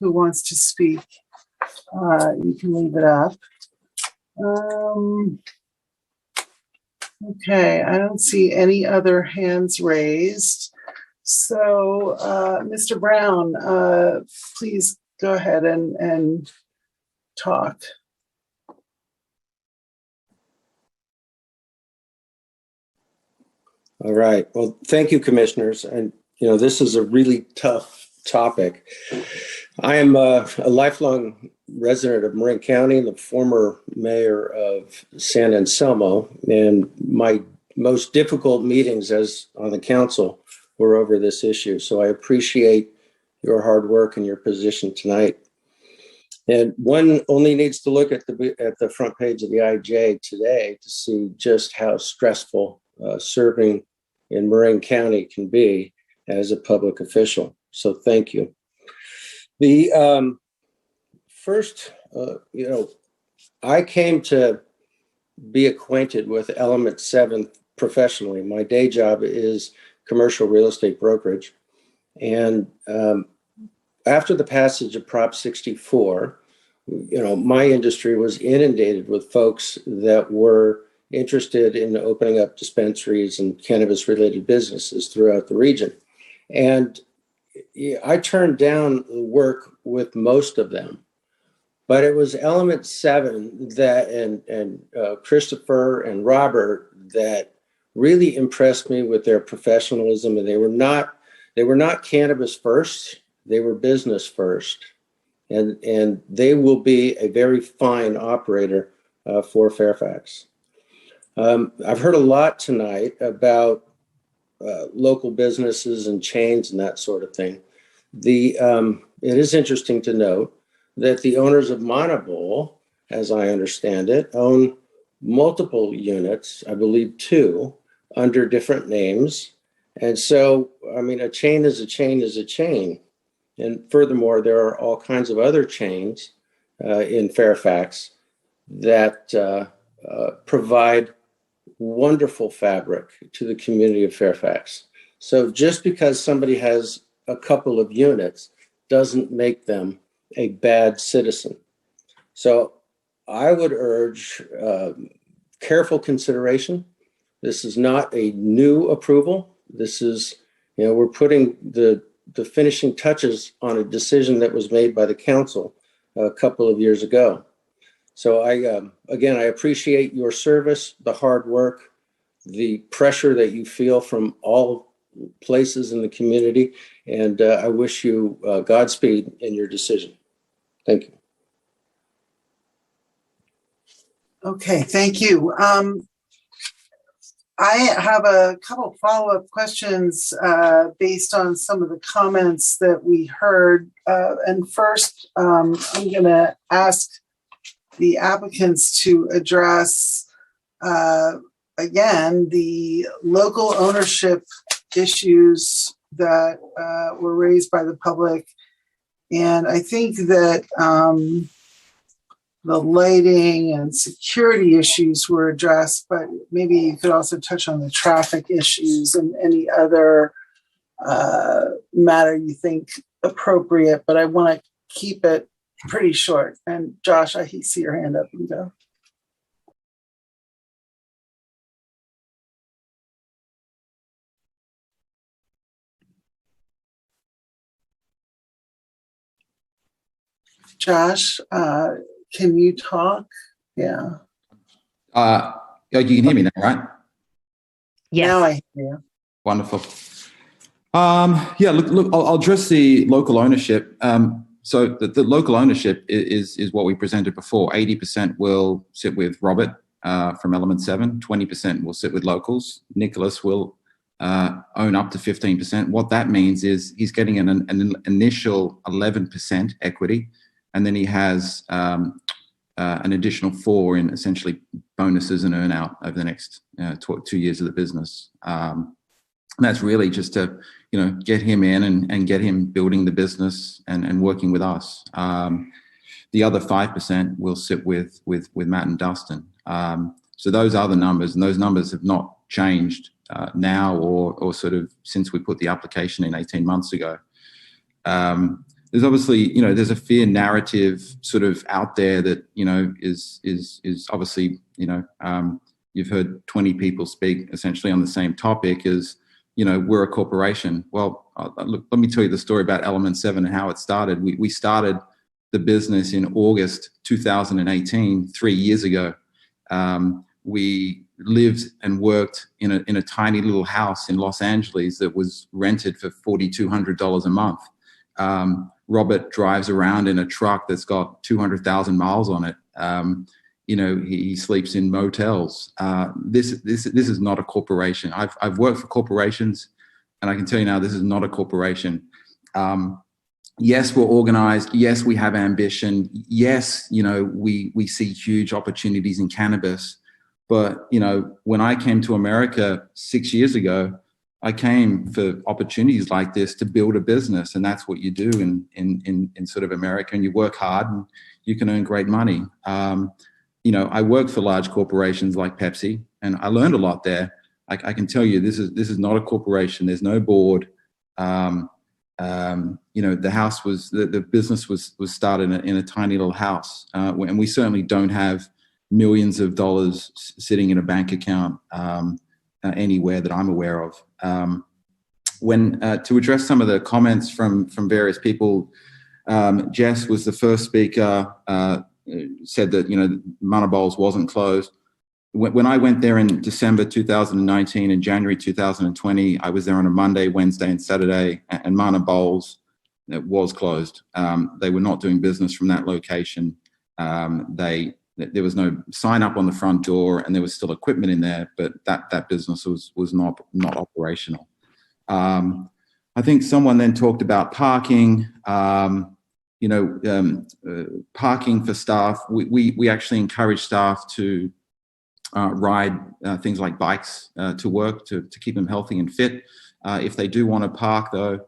who wants to speak, you can leave it up. Okay, I don't see any other hands raised. So, Mr. Brown, please go ahead and talk. All right. Well, thank you, commissioners. And, this is a really tough topic. I am a lifelong resident of Marin County and the former mayor of San Anselmo. And my most difficult meetings as on the council were over this issue. So I appreciate your hard work and your position tonight. And one only needs to look at the front page of the IJ today to see just how stressful serving in Marin County can be as a public official. So thank you. The first, I came to be acquainted with Element 7 professionally. My day job is commercial real estate brokerage. And after the passage of Prop 64, my industry was inundated with folks that were interested in opening up dispensaries and cannabis-related businesses throughout the region. And I turned down work with most of them, but it was Element 7 that and Christopher and Robert that really impressed me with their professionalism. And they were not cannabis first, they were business first. And they will be a very fine operator for Fairfax. I've heard a lot tonight about local businesses and chains and that sort of thing. It is interesting to note that the owners of Monobol, as I understand it, own multiple units, I believe 2, under different names. And so, a chain is a chain is a chain. And furthermore, there are all kinds of other chains in Fairfax that provide wonderful fabric to the community of Fairfax. So just because somebody has a couple of units doesn't make them a bad citizen. So I would urge careful consideration. This is not a new approval. This is, we're putting the finishing touches on a decision that was made by the council a couple of years ago. So I appreciate your service, the hard work, the pressure that you feel from all places in the community, and I wish you Godspeed in your decision. Thank you. Okay, thank you. I have a couple follow-up questions based on some of the comments that we heard. And first, I'm going to ask the applicants to address, again, the local ownership issues that were raised by the public. And I think that the lighting and security issues were addressed, but maybe you could also touch on the traffic issues and any other matter you think appropriate, but I want to keep it pretty short. And Josh, I see your hand up and go. Josh, can you talk? Yeah. You can hear me now, right? Yes. Now I hear you. Wonderful. Look, I'll address the local ownership. So the local ownership is what we presented before. 80% will sit with Robert from Element 7. 20% will sit with locals. Nicholas will own up to 15%. What that means is he's getting an initial 11% equity, and then he has an additional 4 in essentially bonuses and earn out over the next 2 years of the business. And that's really just to, get him in and get him building the business and working with us. The other 5% will sit with Matt and Dustin. So those are the numbers, and those numbers have not changed now or sort of since we put the application in 18 months ago. There's obviously, there's a fear narrative sort of out there that, is obviously, you've heard 20 people speak essentially on the same topic as, we're a corporation. Well, look, let me tell you the story about Element 7 and how it started. We started the business in August 2018, 3 years ago. We lived and worked in a tiny little house in Los Angeles that was rented for $4,200 a month. Robert drives around in a truck that's got 200,000 miles on it. He sleeps in motels. This is not a corporation. I've worked for corporations, and I can tell you now, this is not a corporation. yes, we're organized. Yes, we have ambition. Yes, we see huge opportunities in cannabis. But, when I came to America 6 years ago, I came for opportunities like this to build a business. And that's what you do in sort of America, and you work hard and you can earn great money. I worked for large corporations like Pepsi, and I learned a lot there. I can tell you, this is not a corporation. There's no board. The business was started in a tiny little house, and we certainly don't have millions of dollars sitting in a bank account anywhere that I'm aware of. To address some of the comments from various people, Jess was the first speaker. Said that Mana Bowls wasn't closed. When I went there in December 2019 and January 2020, I was there on a Monday, Wednesday, and Saturday, and Mana Bowls was closed. They were not doing business from that location. There was no sign up on the front door, and there was still equipment in there, but that business was not operational. I think someone then talked about parking. Parking for staff. We actually encourage staff to ride things like bikes to work to keep them healthy and fit. If they do want to park, though,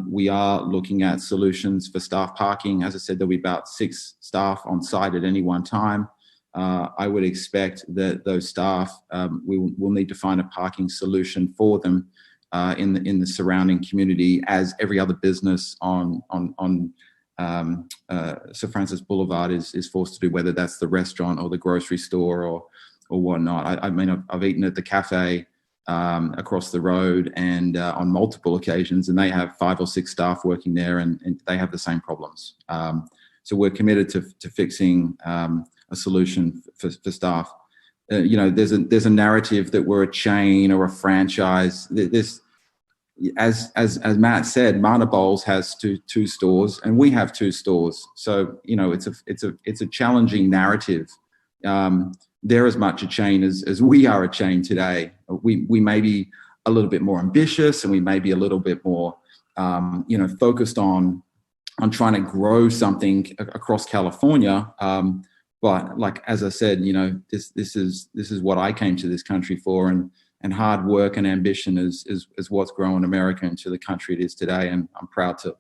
we are looking at solutions for staff parking. As I said, there'll be about 6 staff on site at any one time. I would expect that those staff, we'll need to find a parking solution for them in the surrounding community, as every other business on Sir Francis Boulevard is forced to do, whether that's the restaurant or the grocery store or whatnot. I've eaten at the cafe across the road and on multiple occasions, and they have 5 or 6 staff working there, and they have the same problems. So we're committed to fixing a solution for staff. There's a narrative that we're a chain or a franchise. As Matt said, Mana Bowls has two stores, and we have 2 stores. So it's a challenging narrative. They're as much a chain as we are a chain today. We may be a little bit more ambitious, and we may be a little bit more focused on trying to grow something across California. But like as I said, this is what I came to this country for, and hard work and ambition is what's grown America into the country it is today, and I'm proud to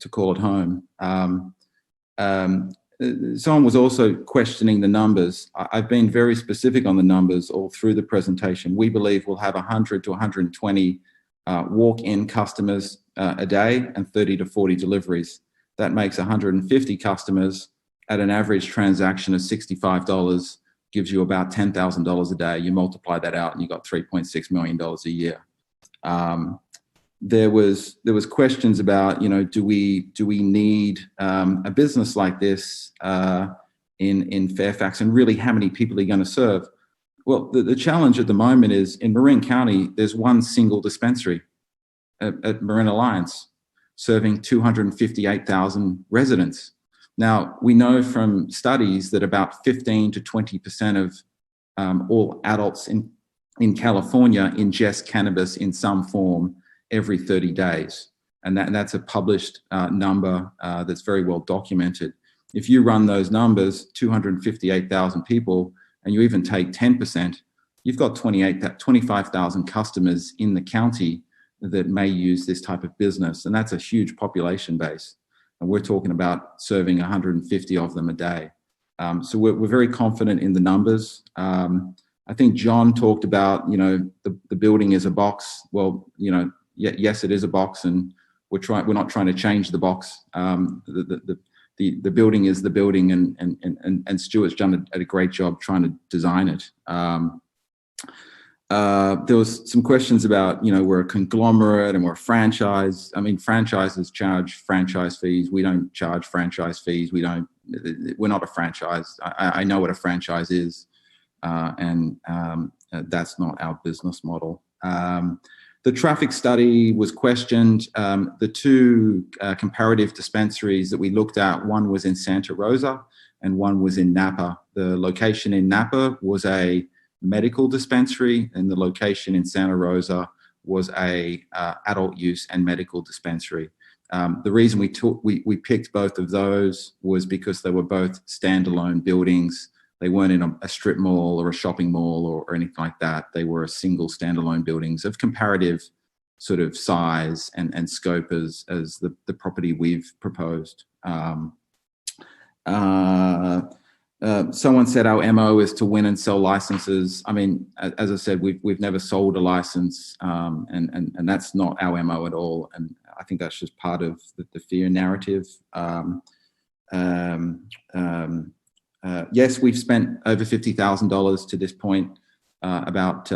call it home. Someone was also questioning the numbers. I've been very specific on the numbers all through the presentation. We believe we'll have 100 to 120 walk-in customers a day and 30 to 40 deliveries. That makes 150 customers at an average transaction of $65, gives you about $10,000 a day. You multiply that out and you got $3.6 million a year. There was questions about, do we need a business like this in Fairfax, and really how many people are you going to serve? Well, the challenge at the moment is in Marin County, there's one single dispensary at Marin Alliance serving 258,000 residents. Now, we know from studies that about 15 to 20% of all adults in California ingest cannabis in some form every 30 days. And that's a published number that's very well documented. If you run those numbers, 258,000 people, and you even take 10%, you've got 25,000 customers in the county that may use this type of business. And that's a huge population base. And we're talking about serving 150 of them a day. So we're very confident in the numbers. I think John talked about, the building is a box. Well, yes, it is a box, and we're not trying to change the box. The building is the building, and Stuart's done a great job trying to design it. There was some questions about, we're a conglomerate and we're a franchise. I mean, franchises charge franchise fees. We don't charge franchise fees. We're not a franchise. I know what a franchise is, and that's not our business model. The traffic study was questioned. The 2 comparative dispensaries that we looked at, one was in Santa Rosa and one was in Napa. The location in Napa was a medical dispensary, and the location in Santa Rosa was a adult use and medical dispensary. The reason we picked both of those was because they were both standalone buildings. They weren't in a strip mall or a shopping mall or anything like that. They were single standalone buildings of comparative sort of size and scope as the property we've proposed. Someone said our MO is to win and sell licenses. I mean, as I said, we've never sold a license, and that's not our MO at all. And I think that's just part of the fear narrative. Yes, we've spent over $50,000 to this point. About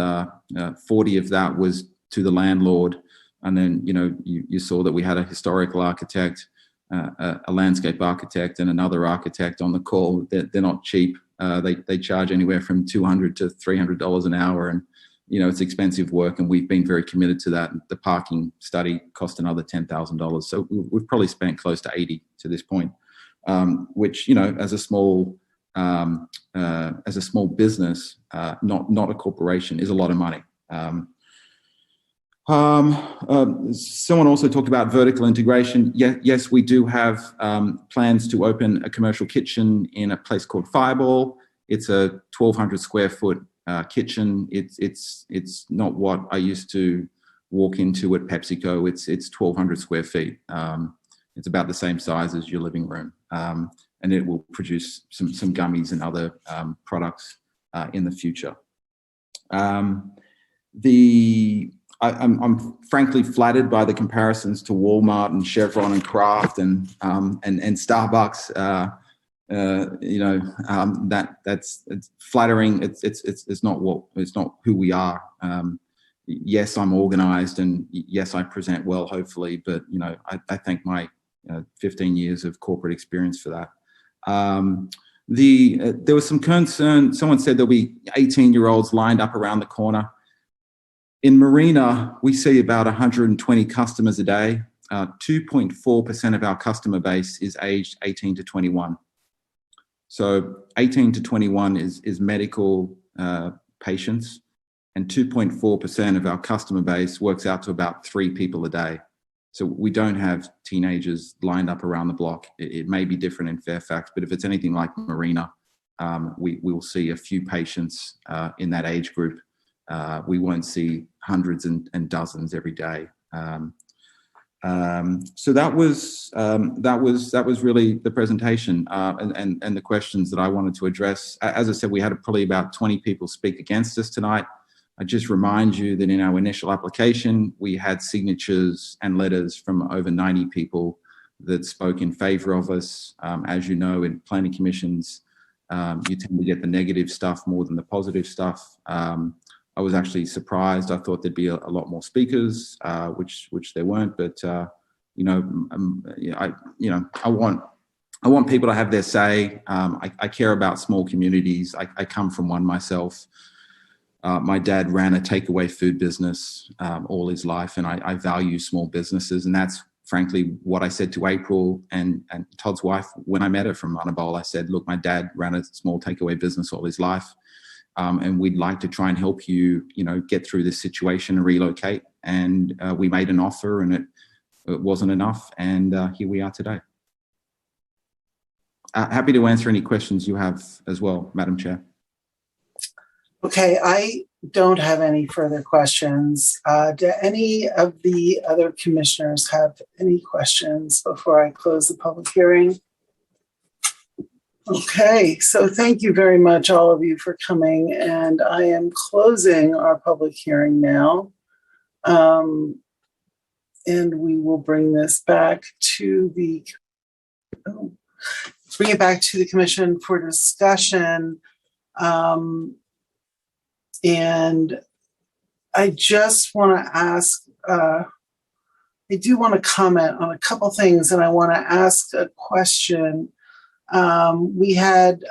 40 of that was to the landlord, and then you saw that we had a historical architect, a landscape architect, and another architect on the call. They're not cheap. They charge anywhere from $200 to $300 an hour, and it's expensive work. And we've been very committed to that. The parking study cost another $10,000, so we've probably spent close to 80 to this point, which as a small business, not a corporation, is a lot of money. Someone also talked about vertical integration. Yes, we do have plans to open a commercial kitchen in a place called Fireball. It's a 1,200 square foot kitchen. It's not what I used to walk into at PepsiCo. It's 1,200 square feet. It's about the same size as your living room, and it will produce some gummies and other products in the future. I'm frankly flattered by the comparisons to Walmart and Chevron and Kraft and Starbucks. It's flattering. It's not who we are. Yes, I'm organized, and yes, I present well, hopefully. But I thank my 15 years of corporate experience for that. There was some concern. Someone said there'll be 18-year-olds lined up around the corner. In Marina, we see about 120 customers a day. 2.4% of our customer base is aged 18 to 21. So 18 to 21 is medical patients, and 2.4% of our customer base works out to about 3 people a day. So we don't have teenagers lined up around the block. It may be different in Fairfax, but if it's anything like Marina, we will see a few patients in that age group. We won't see hundreds and dozens every day. So that was really the presentation and the questions that I wanted to address. As I said, we had probably about 20 people speak against us tonight. I just remind you that in our initial application, we had signatures and letters from over 90 people that spoke in favor of us. As you know, in planning commissions, you tend to get the negative stuff more than the positive stuff. I was actually surprised. I thought there'd be a lot more speakers, which there weren't. But I want people to have their say. I care about small communities. I come from one myself. My dad ran a takeaway food business all his life, and I value small businesses. And that's frankly what I said to April and Todd's wife when I met her from Monobol. I said, look, my dad ran a small takeaway business all his life. And we'd like to try and help you, get through this situation and relocate. And we made an offer, and it wasn't enough. And here we are today. Happy to answer any questions you have as well, Madam Chair. Okay, I don't have any further questions. Do any of the other commissioners have any questions before I close the public hearing? Okay, so thank you very much, all of you, for coming, and I am closing our public hearing now. And we will bring this back to the commission for discussion. And I just want to ask, I do want to comment on a couple things, and I want to ask a question. We had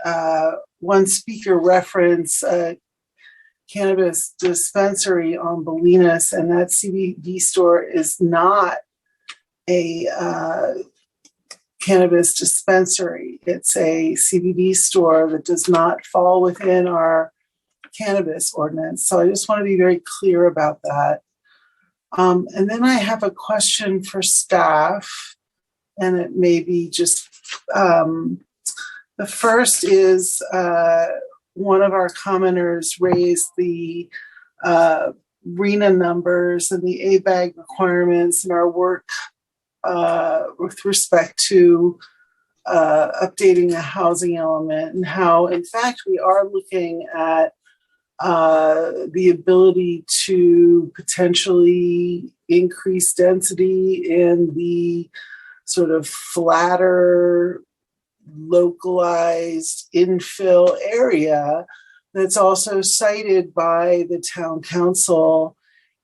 one speaker reference a cannabis dispensary on Bolinas, and that CBD store is not a cannabis dispensary. It's a CBD store that does not fall within our cannabis ordinance. So I just want to be very clear about that. And then I have a question for staff. and it may be just, the first is one of our commenters raised the RENA numbers and the ABAG requirements in our work with respect to updating the housing element, and how, in fact, we are looking at the ability to potentially increase density in the sort of flatter, localized infill area that's also cited by the town council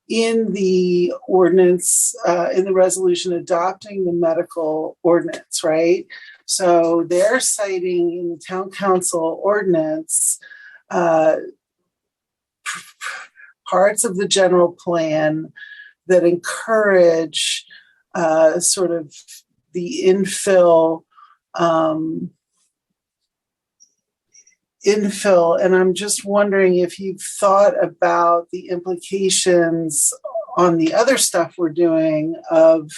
in the ordinance, in the resolution adopting the medical ordinance, right? So they're citing in the town council ordinance parts of the general plan that encourage sort of the infill, and I'm just wondering if you've thought about the implications on the other stuff we're doing of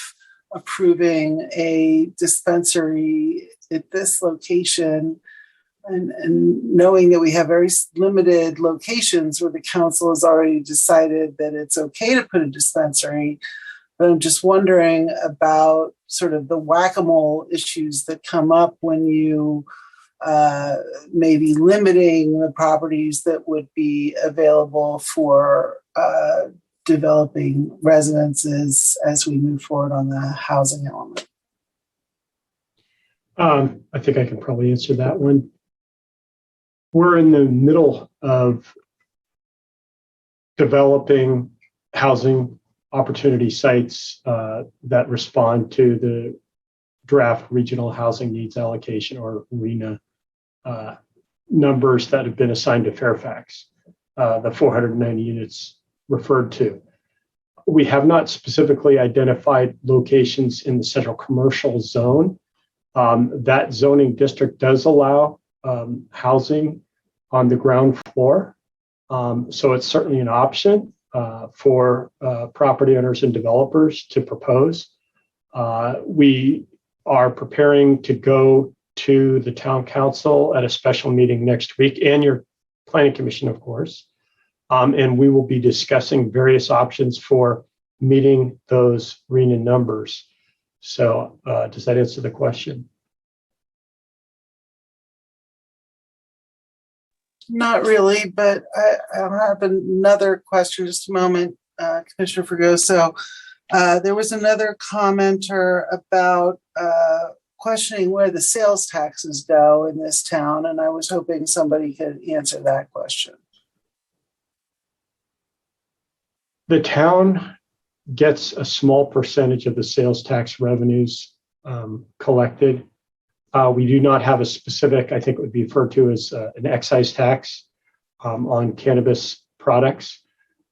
approving a dispensary at this location, and knowing that we have very limited locations where the council has already decided that it's okay to put a dispensary. But I'm just wondering about sort of the whack-a-mole issues that come up when you maybe limiting the properties that would be available for developing residences as we move forward on the housing element. I think I can probably answer that one. We're in the middle of developing housing opportunity sites that respond to the draft regional housing needs allocation, or RENA, numbers that have been assigned to Fairfax, the 490 units referred to. We have not specifically identified locations in the central commercial zone. That zoning district does allow housing on the ground floor. So it's certainly an option for property owners and developers to propose. We are preparing to go to the town council at a special meeting next week, and your planning commission, of course. And we will be discussing various options for meeting those RENA numbers. So does that answer the question? Not really, but I have another question. Just a moment, Commissioner Fregoso. There was another commenter about questioning where the sales taxes go in this town, and I was hoping somebody could answer that question. The town gets a small percentage of the sales tax revenues collected. We do not have a specific, I think it would be referred to as an excise tax on cannabis products.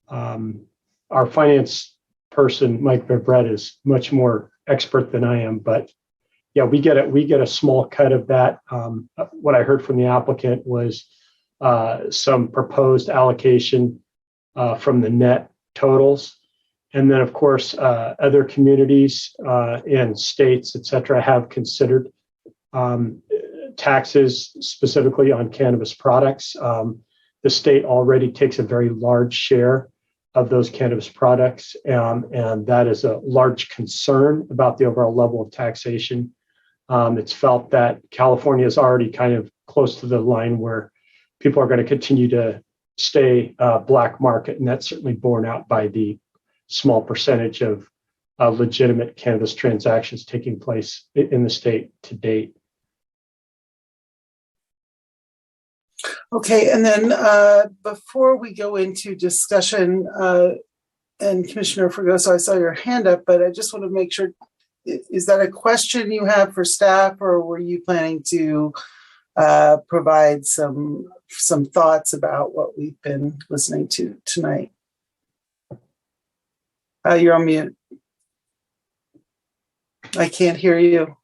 Our finance person, Mike Bebrett, is much more expert than I am, but yeah, we get a small cut of that. What I heard from the applicant was some proposed allocation from the net totals. And then, of course, other communities and states, et cetera, have considered taxes specifically on cannabis products. The state already takes a very large share of those cannabis products, and that is a large concern about the overall level of taxation. It's felt that California is already kind of close to the line where people are going to continue to stay black market, and that's certainly borne out by the small percentage of legitimate cannabis transactions taking place in the state to date. Okay, and then before we go into discussion, and Commissioner Fregoso, I saw your hand up, but I just want to make sure, is that a question you have for staff, or were you planning to provide some thoughts about what we've been listening to tonight? You're on mute. I can't hear you.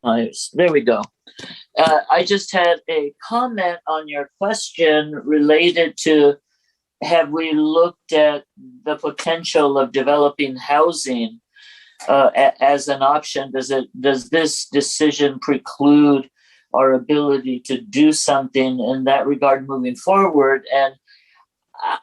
Nice. There we go. I just had a comment on your question related to, have we looked at the potential of developing housing as an option? Does this decision preclude our ability to do something in that regard moving forward? And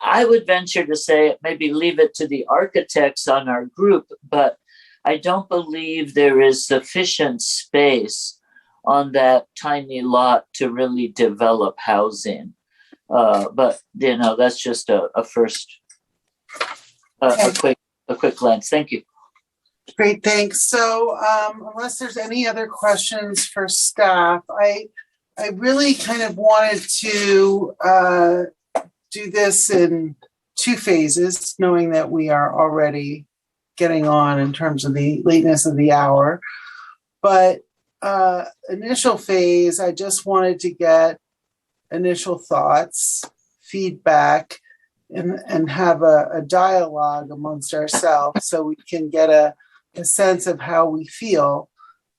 I would venture to say maybe leave it to the architects on our group, but I don't believe there is sufficient space on that tiny lot to really develop housing. But that's just a quick glance. Thank you. Great, thanks. So unless there's any other questions for staff, I really kind of wanted to do this in 2 phases, knowing that we are already getting on in terms of the lateness of the hour. But initial phase, I just wanted to get initial thoughts, feedback, and have a dialogue amongst ourselves so we can get a sense of how we feel,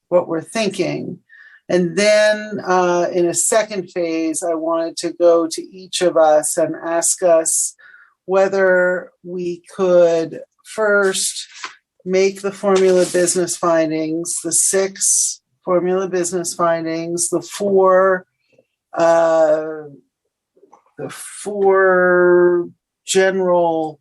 what we're thinking. And then in a second phase, I wanted to go to each of us and ask us whether we could first make the formula business findings, the 6 formula business findings, the 4 general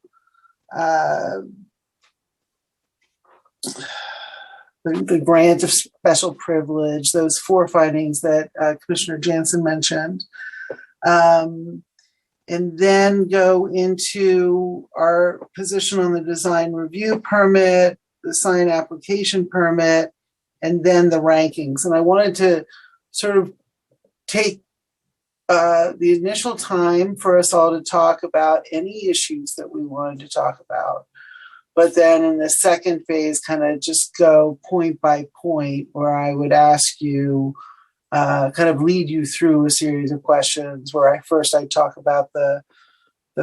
the grant of special privilege, those 4 findings that Commissioner Jansen mentioned, and then go into our position on the design review permit, the sign application permit, and then the rankings. And I wanted to sort of take the initial time for us all to talk about any issues that we wanted to talk about. But then in the second phase, kind of just go point by point, where I would ask you, kind of lead you through a series of questions where I talk about the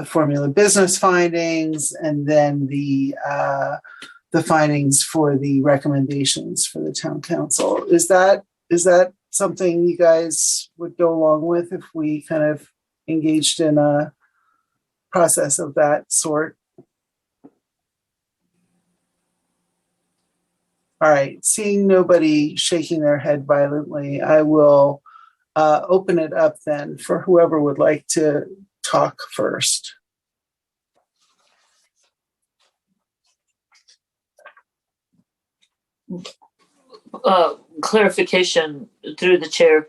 formula business findings, and then the findings for the recommendations for the town council. Is that something you guys would go along with if we kind of engaged in a process of that sort? All right, seeing nobody shaking their head violently, I will open it up then for whoever would like to talk first. Clarification through the chair.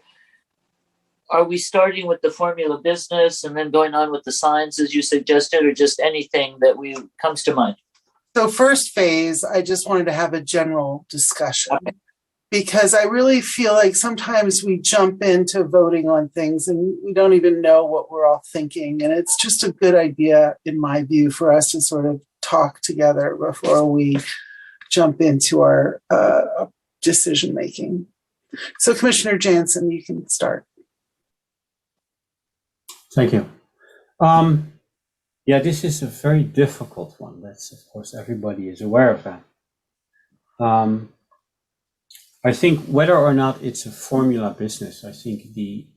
Are we starting with the formula business and then going on with the signs as you suggested, or just anything that comes to mind? So first phase, I just wanted to have a general discussion, because I really feel like sometimes we jump into voting on things and we don't even know what we're all thinking. And it's just a good idea, in my view, for us to sort of talk together before we jump into our decision making. So Commissioner Jansen, you can start. Thank you. Yeah, this is a very difficult one. That's, of course, everybody is aware of that. I think whether or not it's a formula business, I think the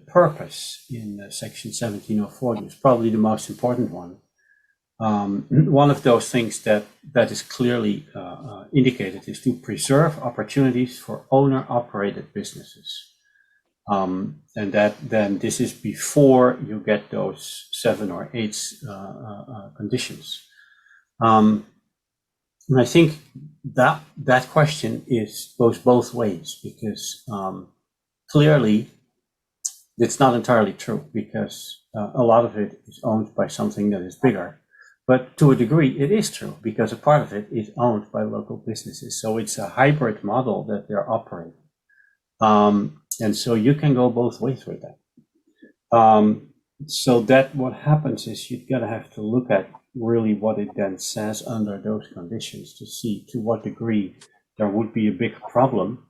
purpose in section 1704 is probably the most important one. One of those things that is clearly indicated is to preserve opportunities for owner-operated businesses. And that then this is before you get those 7 or 8 conditions. And I think that question goes both ways, because clearly it's not entirely true, because a lot of it is owned by something that is bigger. But to a degree, it is true, because a part of it is owned by local businesses. So it's a hybrid model that they're operating. And so you can go both ways with that. So that what happens is you're going to have to look at really what it then says under those conditions to see to what degree there would be a big problem.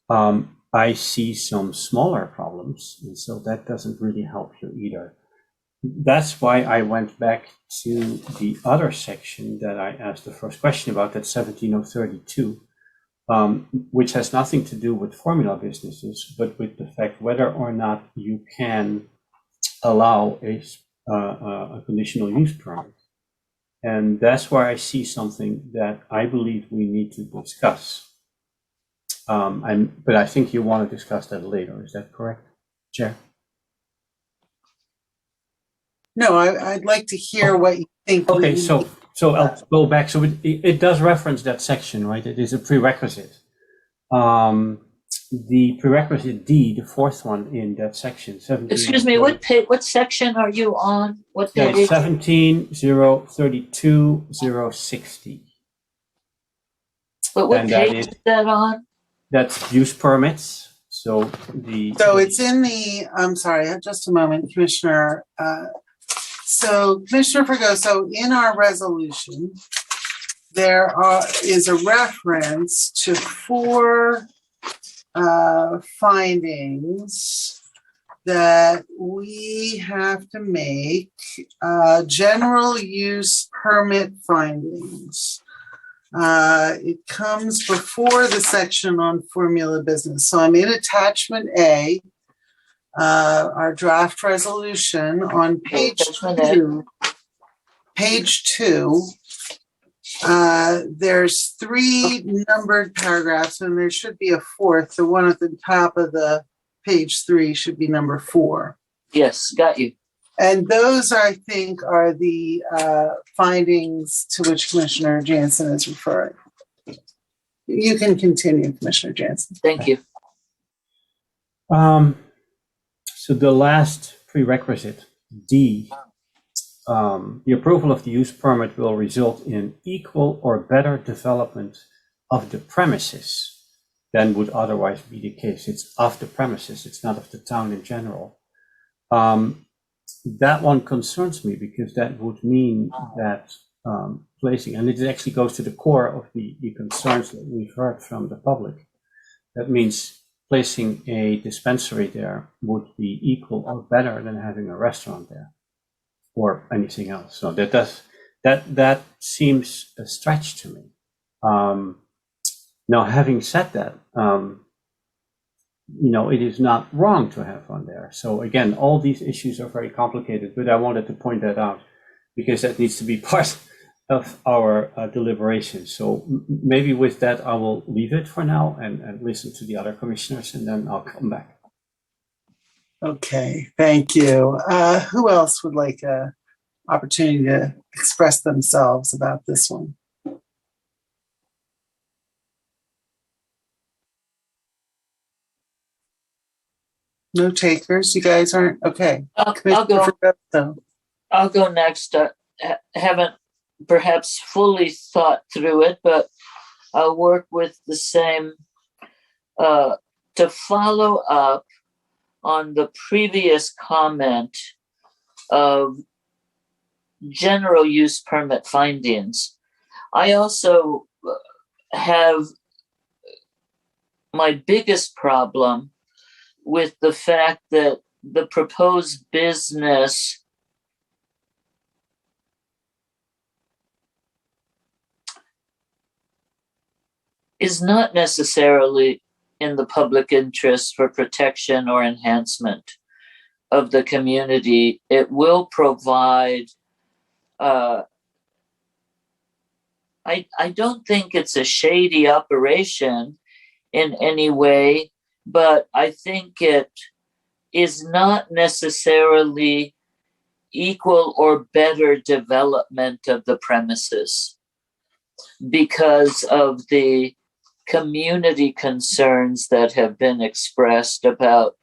I see some smaller problems, and so that doesn't really help you either. That's why I went back to the other section that I asked the first question about, that 17032. Which has nothing to do with formula businesses, but with the fact whether or not you can allow a conditional use permit. And that's where I see something that I believe we need to discuss. But I think you want to discuss that later. Is that correct, Chair? No, I'd like to hear what you think. Okay, so I'll go back. So it does reference that section, right? It is a prerequisite. The prerequisite D, the fourth one in that section, 17. Excuse me, what section are you on? What Yeah, page? 17-032-060. What And page is that on? That's use permits. So it's in the, I'm sorry, just a moment, Commissioner. So Commissioner Fregoso, in our resolution, there is a reference to 4 findings that we have to make, general use permit findings. It comes before the section on formula business. So I'm in attachment A, our draft resolution on page 2. Page 2. There's 3 numbered paragraphs, and there should be a 4th. The one at the top of the page 3 should be number 4. Yes, got you. And those, I think, are the findings to which Commissioner Jansen is referring. You can continue, Commissioner Jansen. Thank you. So the last prerequisite, D, the approval of the use permit will result in equal or better development of the premises than would otherwise be the case. It's of the premises, it's not of the town in general. That one concerns me because that would mean that placing, and it actually goes to the core of the concerns that we've heard from the public. That means placing a dispensary there would be equal or better than having a restaurant there or anything else. So that seems a stretch to me. Now, having said that, it is not wrong to have one there. So again, all these issues are very complicated, but I wanted to point that out because that needs to be part of our deliberations. So maybe with that, I will leave it for now and listen to the other commissioners, and then I'll come back. Okay, thank you. Who else would like an opportunity to express themselves about this one? No takers? You guys aren't? Okay. I'll go next. Haven't perhaps fully thought through it, but I'll work with the same to follow up on the previous comment of general use permit findings. I also have my biggest problem with the fact that the proposed business is not necessarily in the public interest for protection or enhancement of the community. It will provide, I don't think it's a shady operation in any way, but I think it is not necessarily equal or better development of the premises because of the community concerns that have been expressed about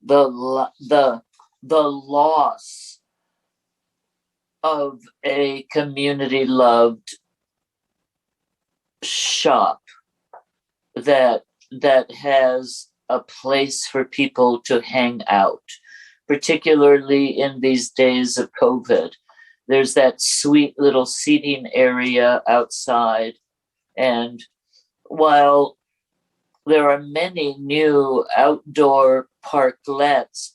the loss of a community-loved shop that has a place for people to hang out, particularly in these days of COVID. There's that sweet little seating area outside, and while there are many new outdoor parklets,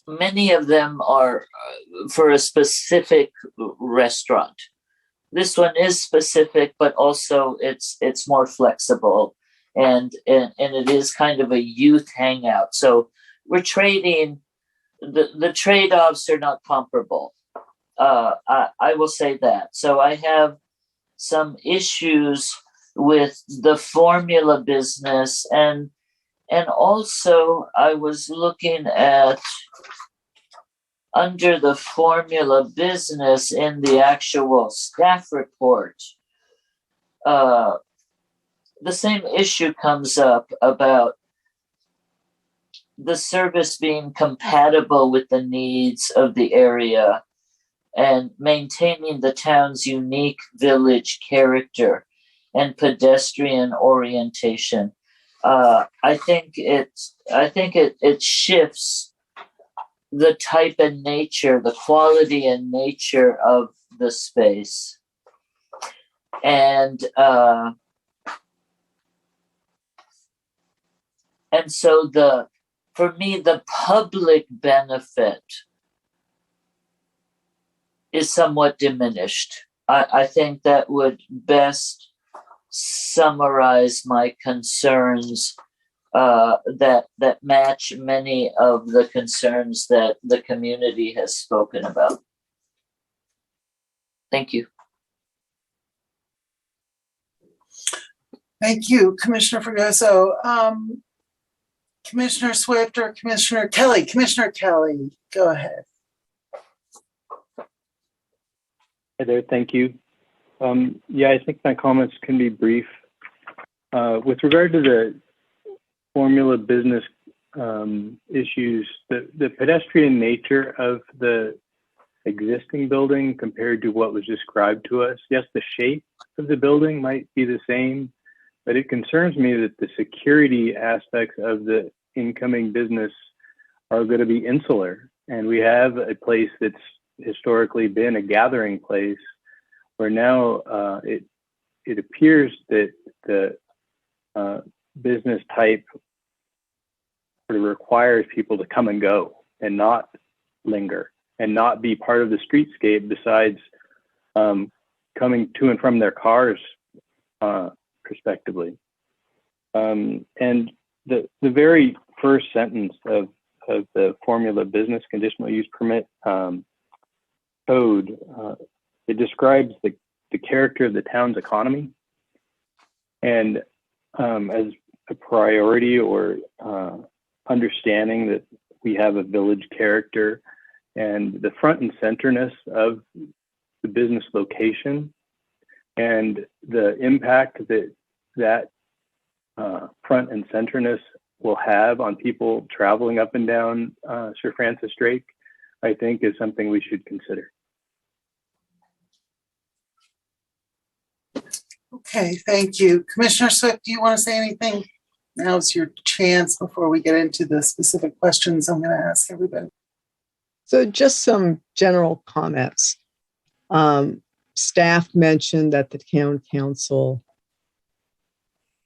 many of them are for a specific restaurant. This one is specific, but also it's more flexible, and it is kind of a youth hangout. So we're trading. The trade-offs are not comparable. I will say that. So I have some issues with the formula business, and also I was looking at under the formula business in the actual staff report. The same issue comes up about the service being compatible with the needs of the area and maintaining the town's unique village character and pedestrian orientation. I think it shifts the type and nature, the quality and nature of the space. And so for me, the public benefit is somewhat diminished. I think that would best summarize my concerns that match many of the concerns that the community has spoken about. Thank you. Thank you, Commissioner Fregoso. Commissioner Swift or Commissioner Kelly? Commissioner Kelly, go ahead. Hi there, thank you. Yeah, I think my comments can be brief. With regard to the formula business issues, the pedestrian nature of the existing building compared to what was described to us, yes, the shape of the building might be the same, but it concerns me that the security aspects of the incoming business are going to be insular. And we have a place that's historically been a gathering place where now it appears that the business type sort of requires people to come and go and not linger and not be part of the streetscape besides coming to and from their cars prospectively. And the very first sentence of the formula business conditional use permit code, it describes the character of the town's economy, and as a priority or understanding that we have a village character and the front and centerness of the business location and the impact that front and centerness will have on people traveling up and down Sir Francis Drake, I think is something we should consider. Okay, thank you. Commissioner Swift, do you want to say anything? Now's your chance before we get into the specific questions I'm going to ask everybody. So just some general comments. Staff mentioned that the town council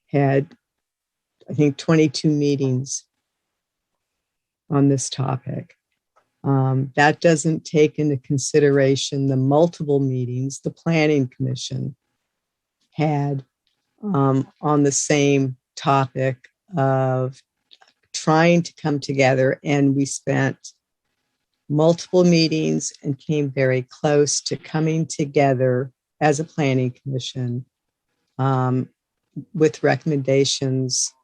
had, I think, 22 meetings on this topic. That doesn't take into consideration the multiple meetings the Planning Commission had on the same topic of trying to come together, and we spent multiple meetings and came very close to coming together as a Planning Commission with recommendations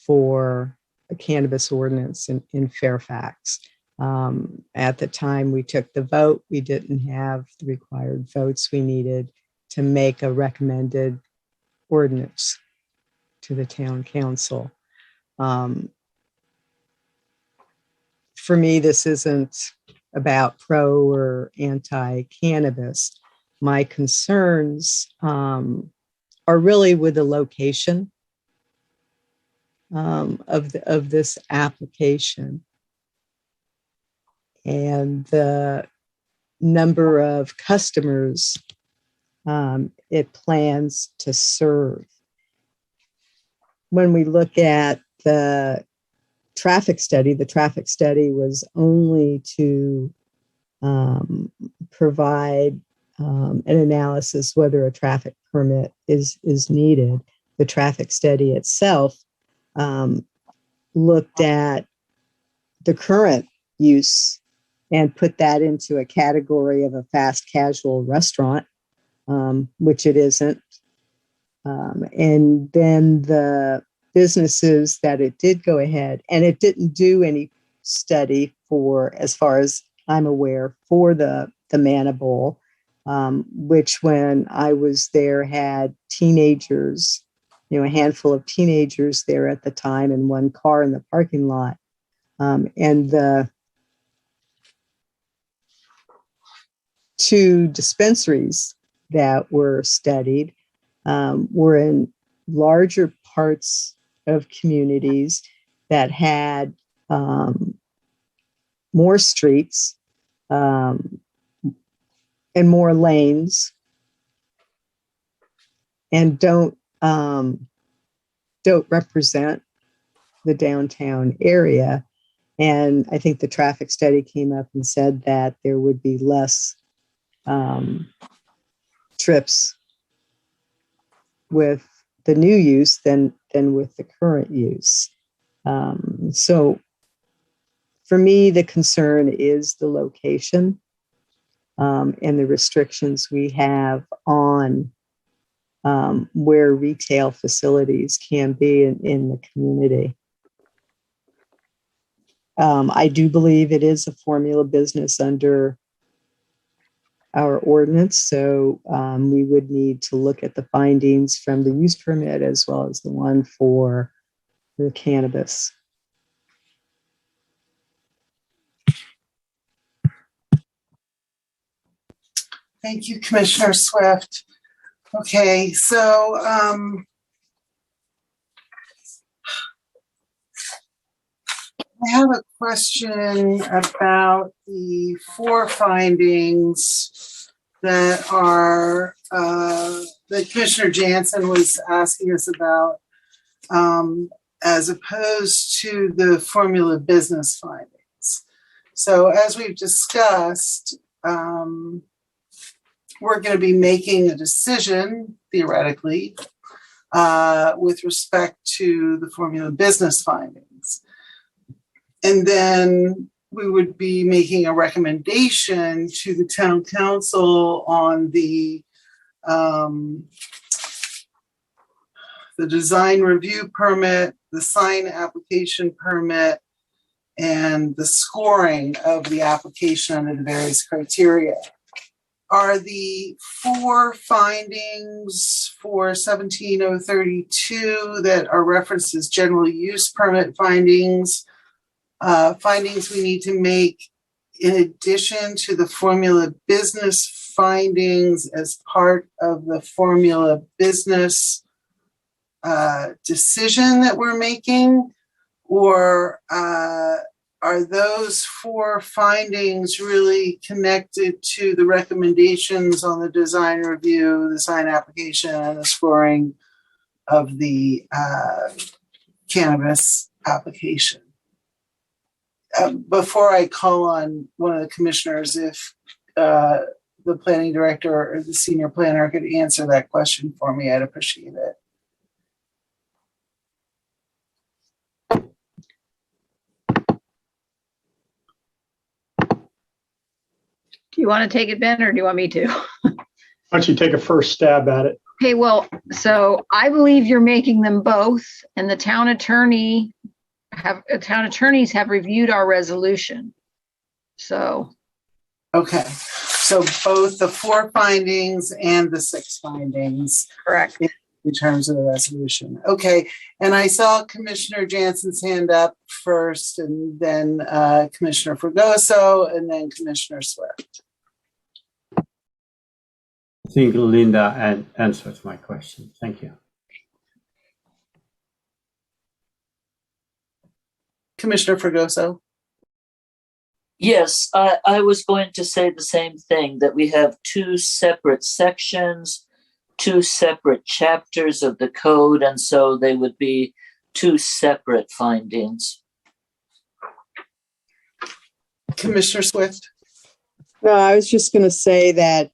for a cannabis ordinance in Fairfax. At the time we took the vote, we didn't have the required votes we needed to make a recommended ordinance to the town council. For me, this isn't about pro or anti-cannabis. My concerns are really with the location of this application and the number of customers it plans to serve. When we look at the traffic study was only to provide an analysis whether a traffic permit is needed. The traffic study itself looked at the current use and put that into a category of a fast casual restaurant, which it isn't. And then the businesses that it did go ahead, and it didn't do any study for, as far as I'm aware, for the Manna Bowl, which when I was there had teenagers, a handful of teenagers there at the time and one car in the parking lot. And the 2 dispensaries that were studied were in larger parts of communities that had more streets and more lanes, and don't represent the downtown area. And I think the traffic study came up and said that there would be less trips with the new use than with the current use. So for me, the concern is the location and the restrictions we have on where retail facilities can be in the community. I do believe it is a formula business under our ordinance, so we would need to look at the findings from the use permit as well as the one for the cannabis. Thank you, Commissioner Swift. Okay, so I have a question about the 4 findings that are that Commissioner Jansen was asking us about, as opposed to the formula business findings. So as we've discussed, we're going to be making a decision, theoretically, with respect to the formula business findings. And then we would be making a recommendation to the town council on the design review permit, the sign application permit, and the scoring of the application under the various criteria. Are the 4 findings for 17032 that are referenced as general use permit findings, findings we need to make in addition to the formula business findings as part of the formula business decision that we're making? Or are those 4 findings really connected to the recommendations on the design review, the sign application, and the scoring of the cannabis application? Before I call on one of the commissioners, if the planning director or the senior planner could answer that question for me, I'd appreciate it. Do you want to take it, Ben, or do you want me to? Why don't you take a first stab at it? Okay, well, so I believe you're making them both, and the town attorneys have reviewed our resolution. So. Okay, so both the 4 findings and the 6 findings. Correct. In terms of the resolution. Okay, and I saw Commissioner Jansen's hand up first, and then Commissioner Fregoso, and then Commissioner Swift. I think Linda answered my question. Thank you. Commissioner Fregoso. Yes, I was going to say the same thing, that we have 2 separate sections, 2 separate chapters of the code, and so they would be 2 separate findings. Commissioner Swift? No, I was just going to say that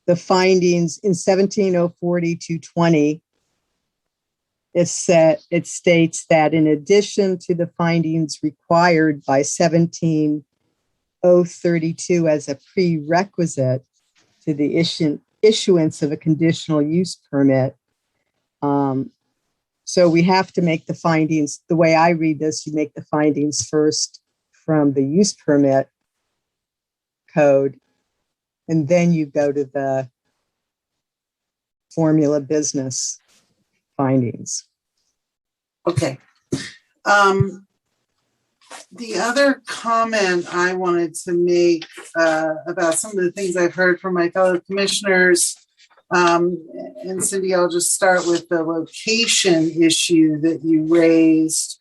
the findings in 17040-220 it states that in addition to the findings required by 17032 as a prerequisite to the issuance of a conditional use permit. So we have to make the findings, the way I read this, you make the findings first from the use permit code, and then you go to the formula business findings. Okay. The other comment I wanted to make about some of the things I've heard from my fellow commissioners, and Cindy, I'll just start with the location issue that you raised,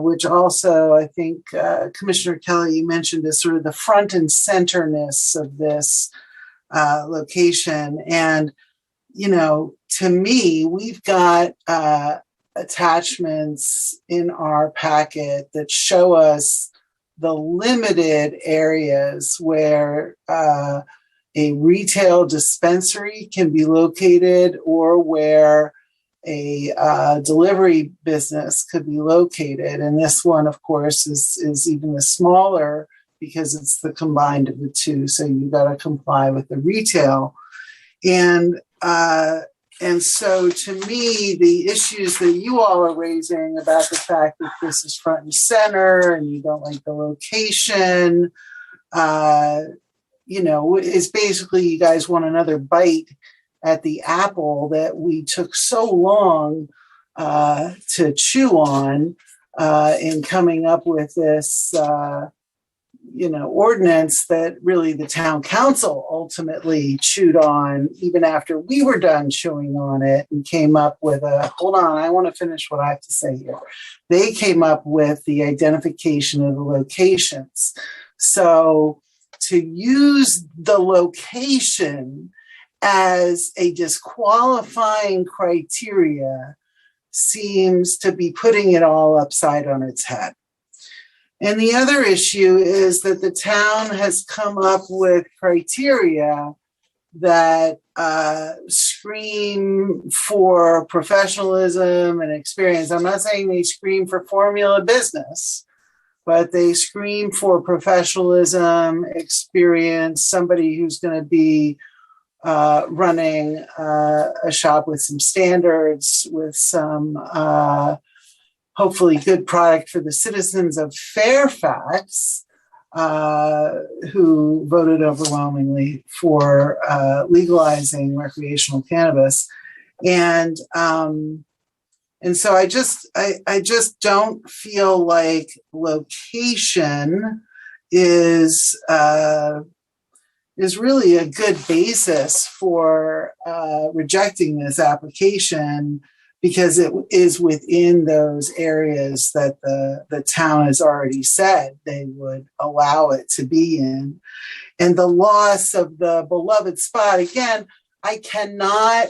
which also I think Commissioner Kelly, you mentioned as sort of the front and centerness of this location. And, you know, to me, we've got attachments in our packet that show us the limited areas where a retail dispensary can be located, or where a delivery business could be located. And this one, of course, is even the smaller because it's the combined of the two. So you've got to comply with the retail. And so to me, the issues that you all are raising about the fact that this is front and center and you don't like the location, you know, is basically you guys want another bite at the apple that we took so long to chew on in coming up with this, you know, ordinance that really the town council ultimately chewed on even after we were done chewing on it, and came up with hold on, I want to finish what I have to say here. They came up with the identification of the locations. So to use the location as a disqualifying criteria seems to be putting it all upside on its head. And the other issue is that the town has come up with criteria that scream for professionalism and experience. I'm not saying they scream for formula business, but they scream for professionalism, experience, somebody who's going to be running a shop with some standards, with some hopefully good product for the citizens of Fairfax, who voted overwhelmingly for legalizing recreational cannabis. And so I just don't feel like location is really a good basis for rejecting this application, because it is within those areas that the town has already said they would allow it to be in. And the loss of the beloved spot, again, I cannot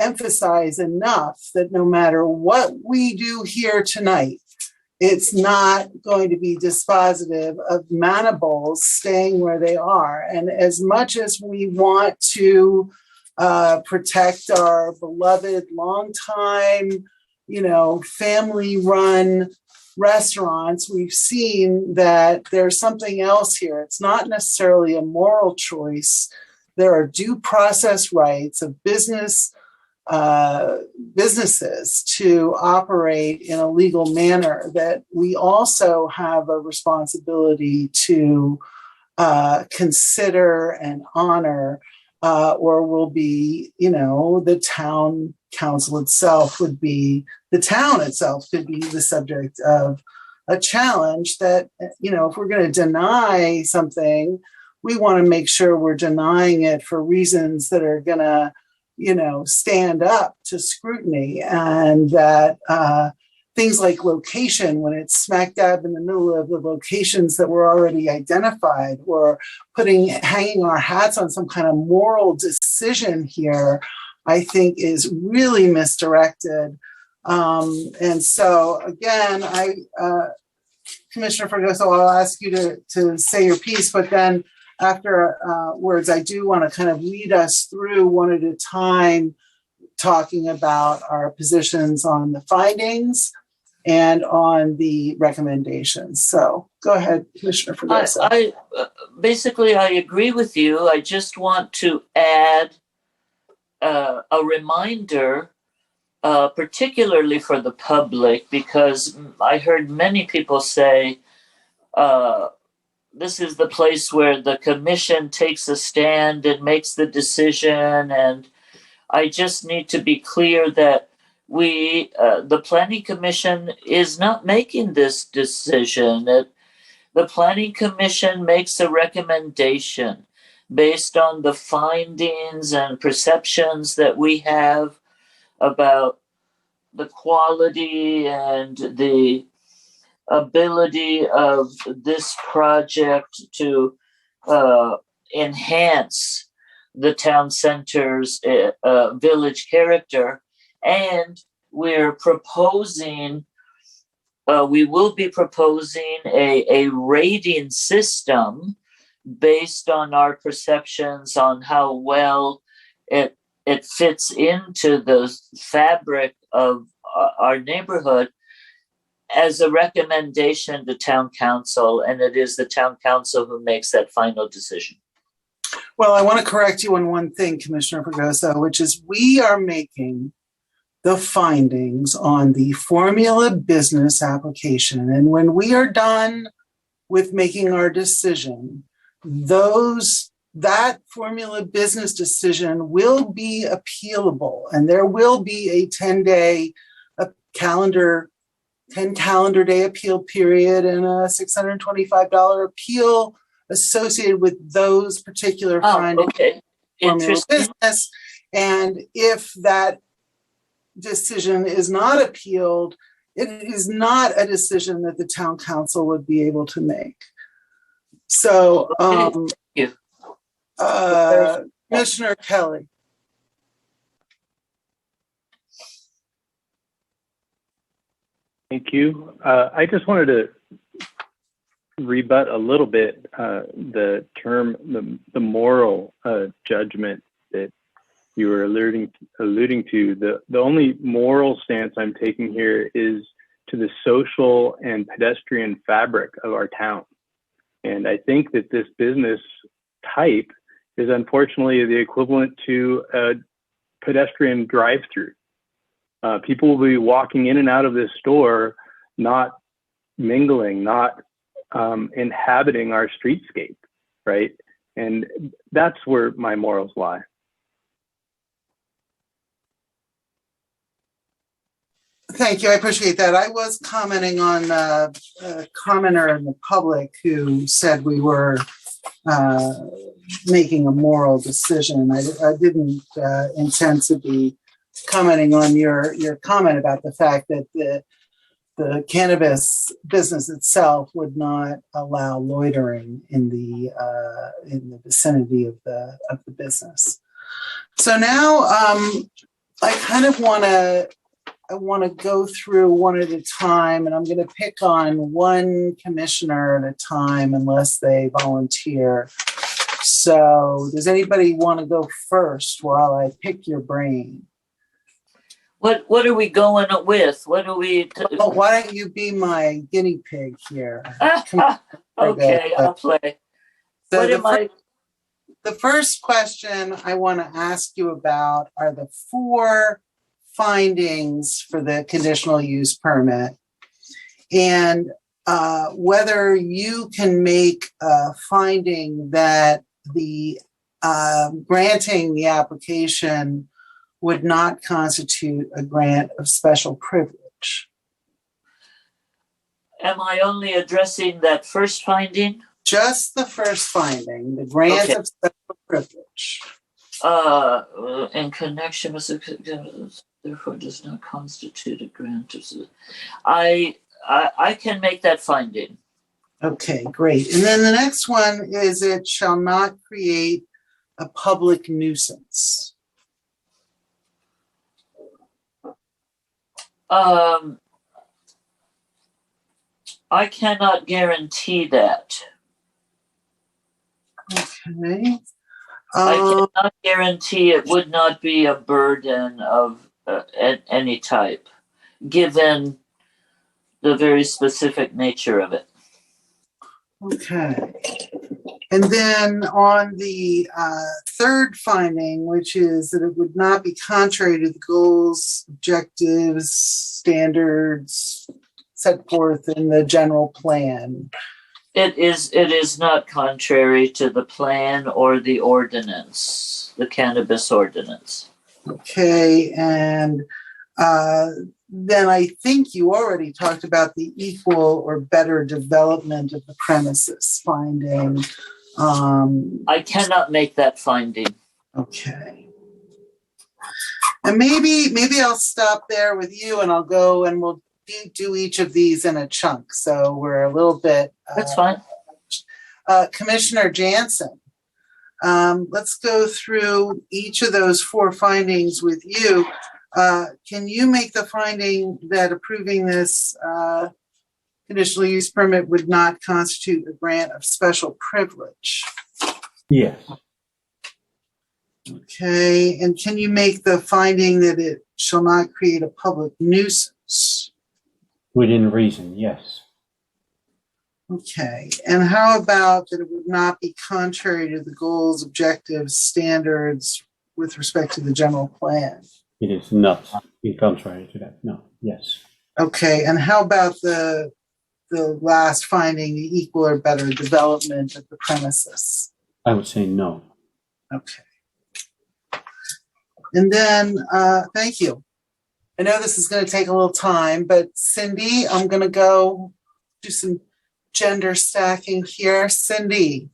emphasize enough that no matter what we do here tonight, it's not going to be dispositive of Manables staying where they are. And as much as we want to protect our beloved, long-time, you know, family-run restaurants, we've seen that there's something else here. It's not necessarily a moral choice. There are due process rights of businesses to operate in a legal manner that we also have a responsibility to consider and honor. Or will be, you know, the town council itself could be the subject of a challenge that, you know, if we're going to deny something, we want to make sure we're denying it for reasons that are going to, you know, stand up to scrutiny, and that things like location, when it's smack dab in the middle of the locations that were already identified, or hanging our hats on some kind of moral decision here, I think is really misdirected. And so again, Commissioner Fregoso, I'll ask you to say your piece, but then afterwards, I do want to kind of lead us through one at a time talking about our positions on the findings and on the recommendations. So go ahead, Commissioner Fregoso. I basically I agree with you. I just want to add a reminder, particularly for the public, because I heard many people say this is the place where the commission takes a stand and makes the decision. And I just need to be clear that we, the Planning Commission, is not making this decision. The Planning Commission makes a recommendation based on the findings and perceptions that we have about the quality and the ability of this project to enhance the town center's village character. And we're proposing, we will be proposing a rating system based on our perceptions on how well it fits into the fabric of our neighborhood as a recommendation to town council, and it is the town council who makes that final decision. Well, I want to correct you on one thing, Commissioner Fregoso, which is we are making the findings on the formula business application. And when we are done with making our decision, that formula business decision will be appealable, and there will be a 10-day calendar day appeal period and a $625 appeal associated with those particular findings. Okay. Formula business. And if that decision is not appealed, it is not a decision that the town council would be able to make. So, Commissioner Kelly. Thank you. I just wanted to rebut a little bit the term, the moral judgment that you were alluding to. The only moral stance I'm taking here is to the social and pedestrian fabric of our town. And I think that this business type is unfortunately the equivalent to a pedestrian drive-through. People will be walking in and out of this store, not mingling, not inhabiting our streetscape, right? And that's where my morals lie. Thank you. I appreciate that. I was commenting on a commenter in the public who said we were making a moral decision. I didn't intend to be commenting on your comment about the fact that the cannabis business itself would not allow loitering in the vicinity of the business. So now I kind of want to go through one at a time, and I'm going to pick on one commissioner at a time unless they volunteer. So does anybody want to go first while I pick your brain? What are we going with? What are we? Well, why don't you be my guinea pig here? Okay, I'll play. So the first question I want to ask you about are the 4 findings for the conditional use permit, and whether you can make a finding that the granting the application would not constitute a grant of special privilege. Am I only addressing that first finding? Just the first finding, the grant of special privilege. In connection with the, therefore does not constitute a grant of. I can make that finding. Okay, great. And then the next one is it shall not create a public nuisance. I cannot guarantee that. Okay. I cannot guarantee it would not be a burden of any type, given the very specific nature of it. Okay. And then on the third finding, which is that it would not be contrary to the goals, objectives, standards set forth in the general plan. It is not contrary to the plan or the ordinance, the cannabis ordinance. Okay, and then I think you already talked about the equal or better development of the premises finding. I cannot make that finding. Okay. And maybe I'll stop there with you, and I'll go and we'll do each of these in a chunk. So we're a little bit. That's fine. Commissioner Jansen, let's go through each of those 4 findings with you. Can you make the finding that approving this conditional use permit would not constitute a grant of special privilege? Yes. Okay, and can you make the finding that it shall not create a public nuisance? Within reason, yes. Okay, and how about that it would not be contrary to the goals, objectives, standards with respect to the general plan? It is not in contrary to that, no, yes. Okay, and how about the last finding, the equal or better development of the premises? I would say no. Okay. And then, thank you. I know this is going to take a little time, but Cindy, I'm going to go do some gender stacking here. Cindy,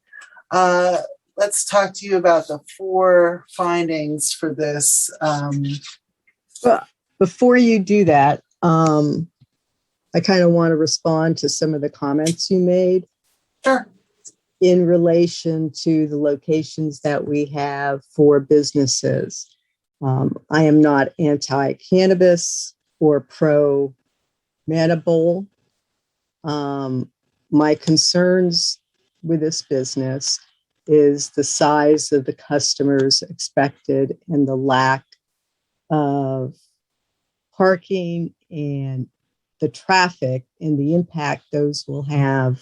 let's talk to you about the 4 findings for this. Well, before you do that, I kind of want to respond to some of the comments you made. Sure. In relation to the locations that we have for businesses. I am not anti-cannabis or pro-Manable. My concerns with this business is the size of the customers expected and the lack of parking and the traffic and the impact those will have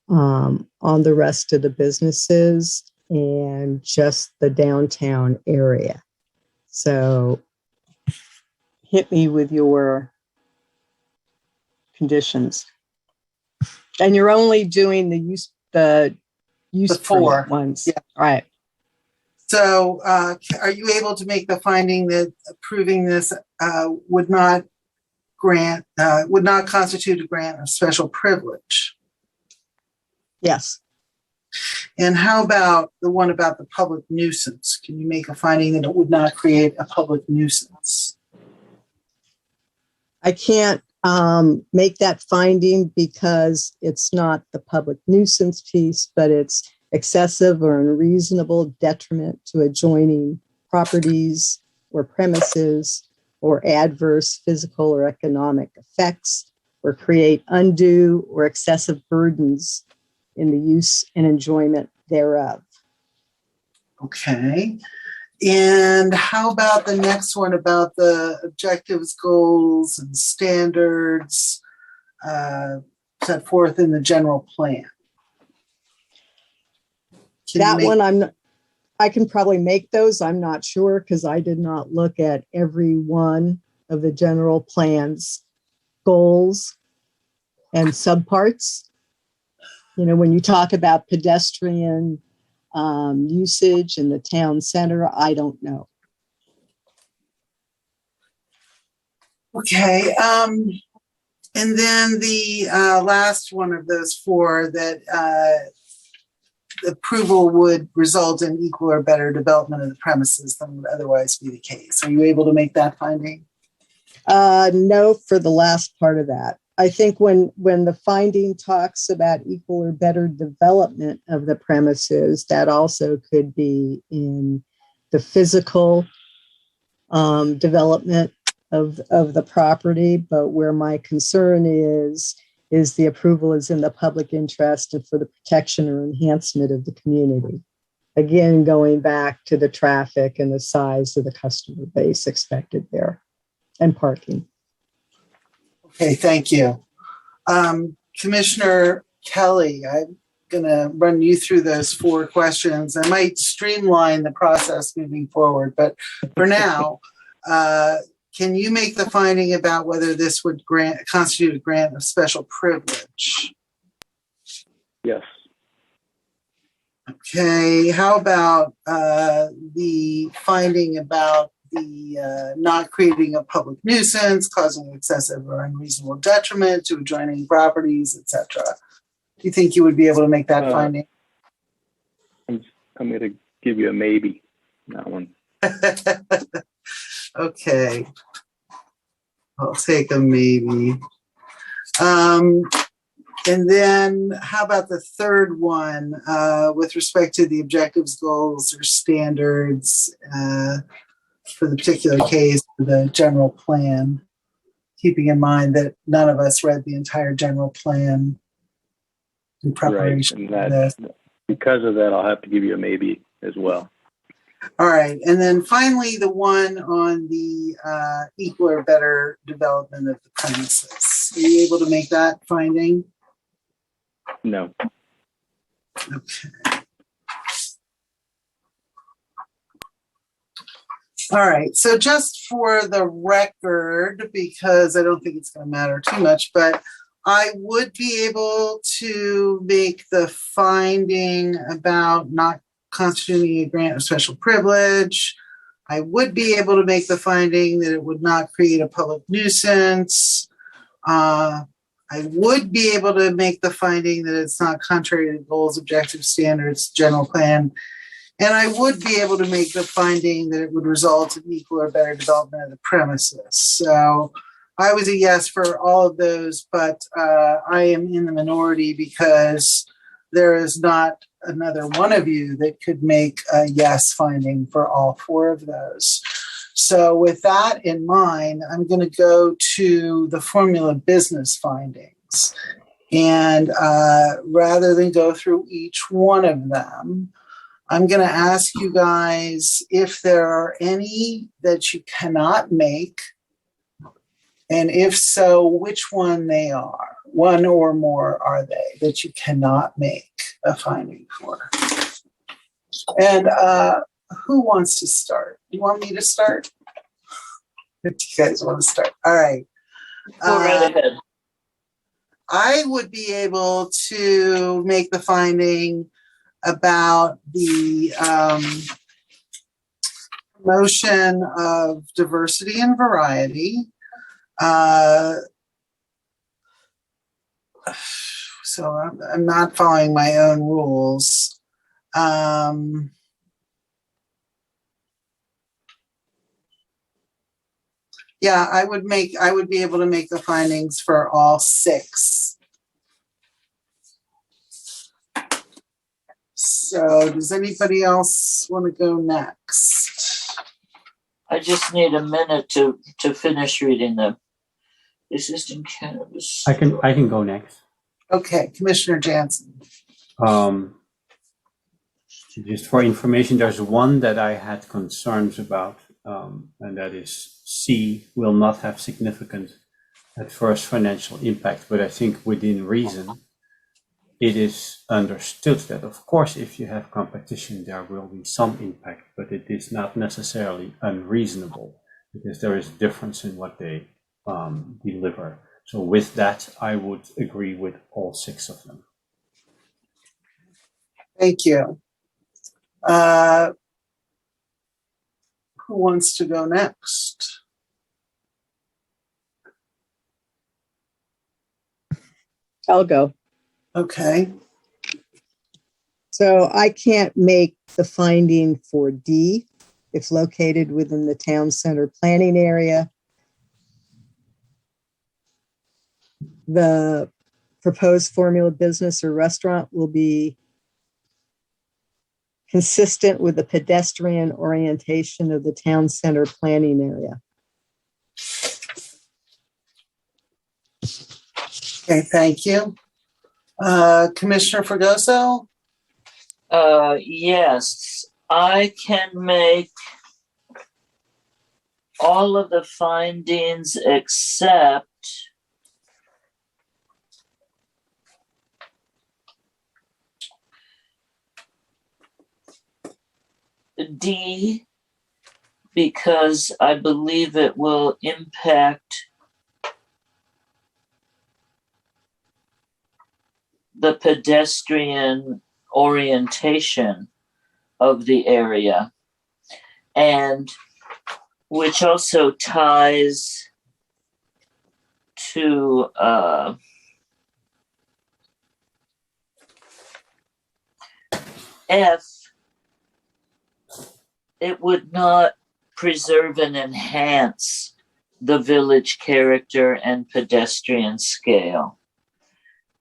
on the rest of the businesses and just the downtown area. So hit me with your conditions. And you're only doing the use The 4 ones. Yeah. Right. So are you able to make the finding that approving this would not constitute a grant of special privilege? Yes. And how about the one about the public nuisance? Can you make a finding that it would not create a public nuisance? I can't make that finding because it's not the public nuisance piece, but it's excessive or unreasonable detriment to adjoining properties or premises or adverse physical or economic effects or create undue or excessive burdens in the use and enjoyment thereof. Okay. And how about the next one about the objectives, goals, and standards set forth in the general plan? I can probably make those. I'm not sure because I did not look at every one of the general plan's goals and subparts. You know, when you talk about pedestrian usage in the town center, I don't know. Okay. And then the last one of those 4 that approval would result in equal or better development of the premises than would otherwise be the case. Are you able to make that finding? No, for the last part of that. I think when the finding talks about equal or better development of the premises, that also could be in the physical development of the property. But where my concern is the approval is in the public interest and for the protection or enhancement of the community. Again, going back to the traffic and the size of the customer base expected there and parking. Okay, thank you. Commissioner Kelly, I'm going to run you through those 4 questions. I might streamline the process moving forward, but for now, can you make the finding about whether this would constitute a grant of special privilege? Yes. Okay, how about the finding about the not creating a public nuisance, causing excessive or unreasonable detriment to adjoining properties, etc.? Do you think you would be able to make that finding? I'm going to give you a maybe on that one. Okay, I'll take a maybe. And then how about the third one with respect to the objectives, goals, or standards for the particular case, for the general plan, keeping in mind that none of us read the entire general plan in preparation right, and for this. Because of that, I'll have to give you a maybe as well. All right, and then finally, the one on the equal or better development of the premises. Are you able to make that finding? No. Okay. All right, so just for the record, because I don't think it's going to matter too much, but I would be able to make the finding about not constituting a grant of special privilege. I would be able to make the finding that it would not create a public nuisance. I would be able to make the finding that it's not contrary to goals, objectives, standards, general plan. And I would be able to make the finding that it would result in equal or better development of the premises. So I was a yes for all of those, but I am in the minority because there is not another one of you that could make a yes finding for all 4 of those. So with that in mind, I'm going to go to the formula business findings. And rather than go through each one of them, I'm going to ask you guys if there are any that you cannot make, and if so, which one they are. One or more are they that you cannot make a finding for? And who wants to start? You want me to start? If you guys want to start. All right. Go right ahead. I would be able to make the finding about the promotion of diversity and variety. So I'm not following my own rules. Yeah, I would be able to make the findings for all 6. So does anybody else want to go next? I just need a minute to finish reading them. Existing cannabis. I can go next. Okay, Commissioner Jansen. Just for information, there's one that I had concerns about, and that is C, will not have significant adverse financial impact, but I think within reason, it is understood that, of course, if you have competition, there will be some impact, but it is not necessarily unreasonable because there is a difference in what they deliver. So with that, I would agree with all 6 of them. Thank you. Who wants to go next? I'll go. Okay. So I can't make the finding for D. It's located within the town center planning area. The proposed formula business or restaurant will be consistent with the pedestrian orientation of the town center planning area. Okay, thank you. Commissioner Fregoso? Yes, I can make all of the findings except D, because I believe it will impact the pedestrian orientation of the area, and which also ties to F. It would not preserve and enhance the village character and pedestrian scale.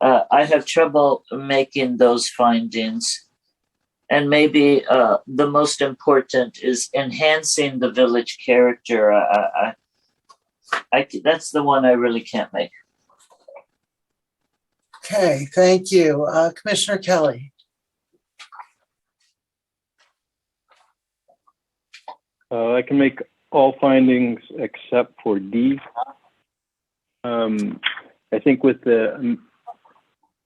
I have trouble making those findings. And maybe the most important is enhancing the village character. That's the one I really can't make. Okay, thank you. Commissioner Kelly. I can make all findings except for D. I think with the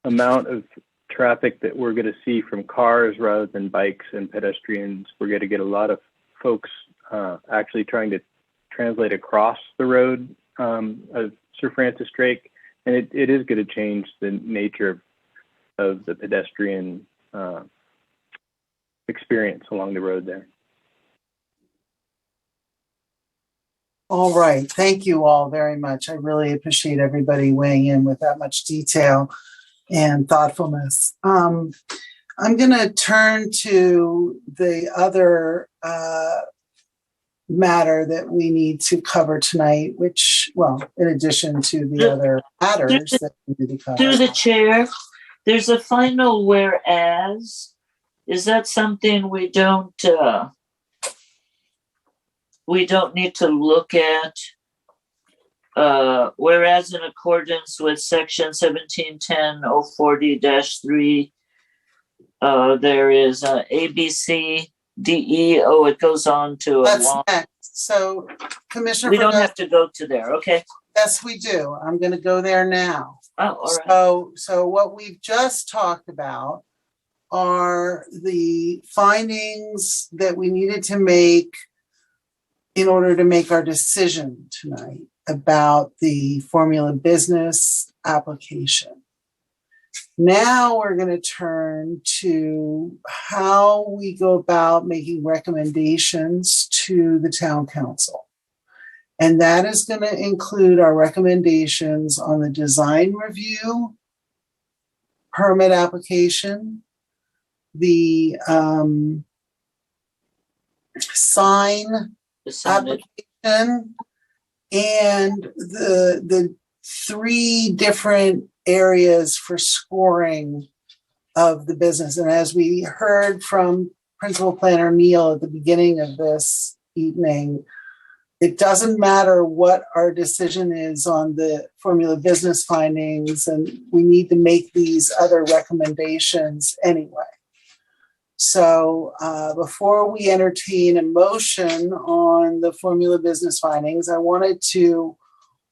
amount of traffic that we're going to see from cars rather than bikes and pedestrians, we're going to get a lot of folks actually trying to translate across the road of Sir Francis Drake, and it is going to change the nature of the pedestrian experience along the road there. All right, thank you all very much. I really appreciate everybody weighing in with that much detail and thoughtfulness. I'm going to turn to the other matter that we need to cover tonight, which, well, in addition to the other matters that we need to cover. Through the chair, there's a final whereas. Is that something we don't need to look at? Whereas in accordance with section 1710-040-3, there is A, B, C, D, E. Oh, it goes on to That's next. So, Commissioner, we don't have to go to there. Okay. Yes, we do. I'm going to go there now. Oh, all right. So what we've just talked about are the findings that we needed to make in order to make our decision tonight about the formula business application. Now we're going to turn to how we go about making recommendations to the town council. And that is going to include our recommendations on the design review, permit application, the sign application, and the three different areas for scoring of the business. And as we heard from Principal Planner Neal at the beginning of this evening, it doesn't matter what our decision is on the formula business findings, and we need to make these other recommendations anyway. So before we entertain a motion on the formula business findings, I wanted to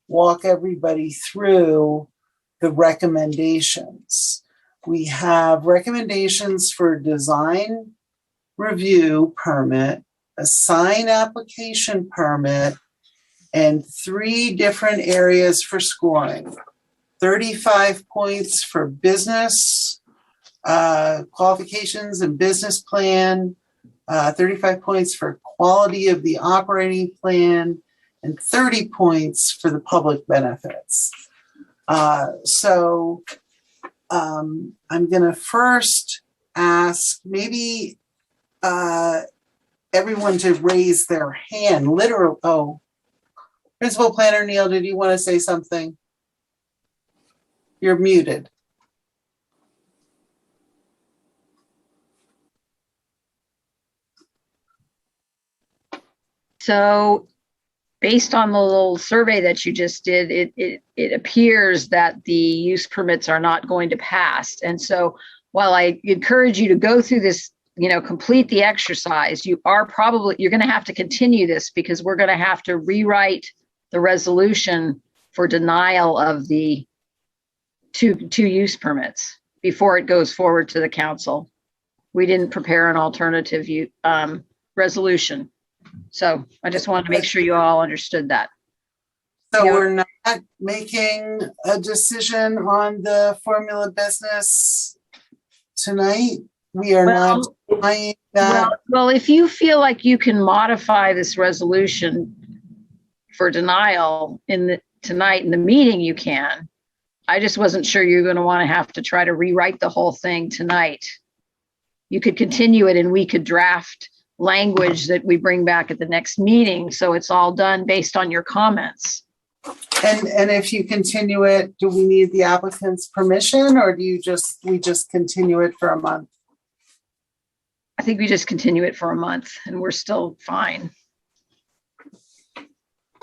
walk everybody through the recommendations. We have recommendations for design review permit, a sign application permit, and three different areas for scoring. 35 points for business qualifications and business plan, 35 points for quality of the operating plan, and 30 points for the public benefits. So I'm going to first ask maybe everyone to raise their hand. Principal Planner Neal, did you want to say something? You're muted. So based on the little survey that you just did, it appears that the use permits are not going to pass. And so while I encourage you to go through this, complete the exercise, you're going to have to continue this because we're going to have to rewrite the resolution for denial of the two use permits before it goes forward to the council. We didn't prepare an alternative resolution. So I just wanted to make sure you all understood that. So we're not making a decision on the formula business tonight? We are not buying that? Well, if you feel like you can modify this resolution for denial tonight in the meeting, you can. I just wasn't sure you're going to want to have to try to rewrite the whole thing tonight. You could continue it and we could draft language that we bring back at the next meeting. So it's all done based on your comments. And if you continue it, do we need the applicant's permission or do we just continue it for a month? I think we just continue it for a month and we're still fine.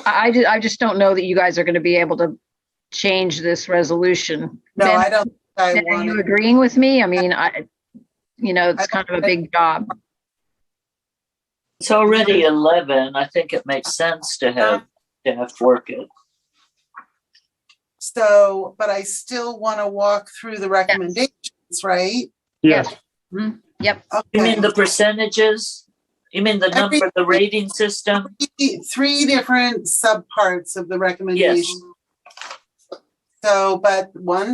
I just don't know that you guys are going to be able to change this resolution. No, Ben, I don't. Are you agreeing with me? I mean, it's kind of a big job. It's already 11. I think it makes sense to have work it. So, but I still want to walk through the recommendations, right? Yes. Mm-hmm. Yep. Okay. You mean the percentages? You mean the number, the rating system? Three different subparts of the recommendation. Yes. So, but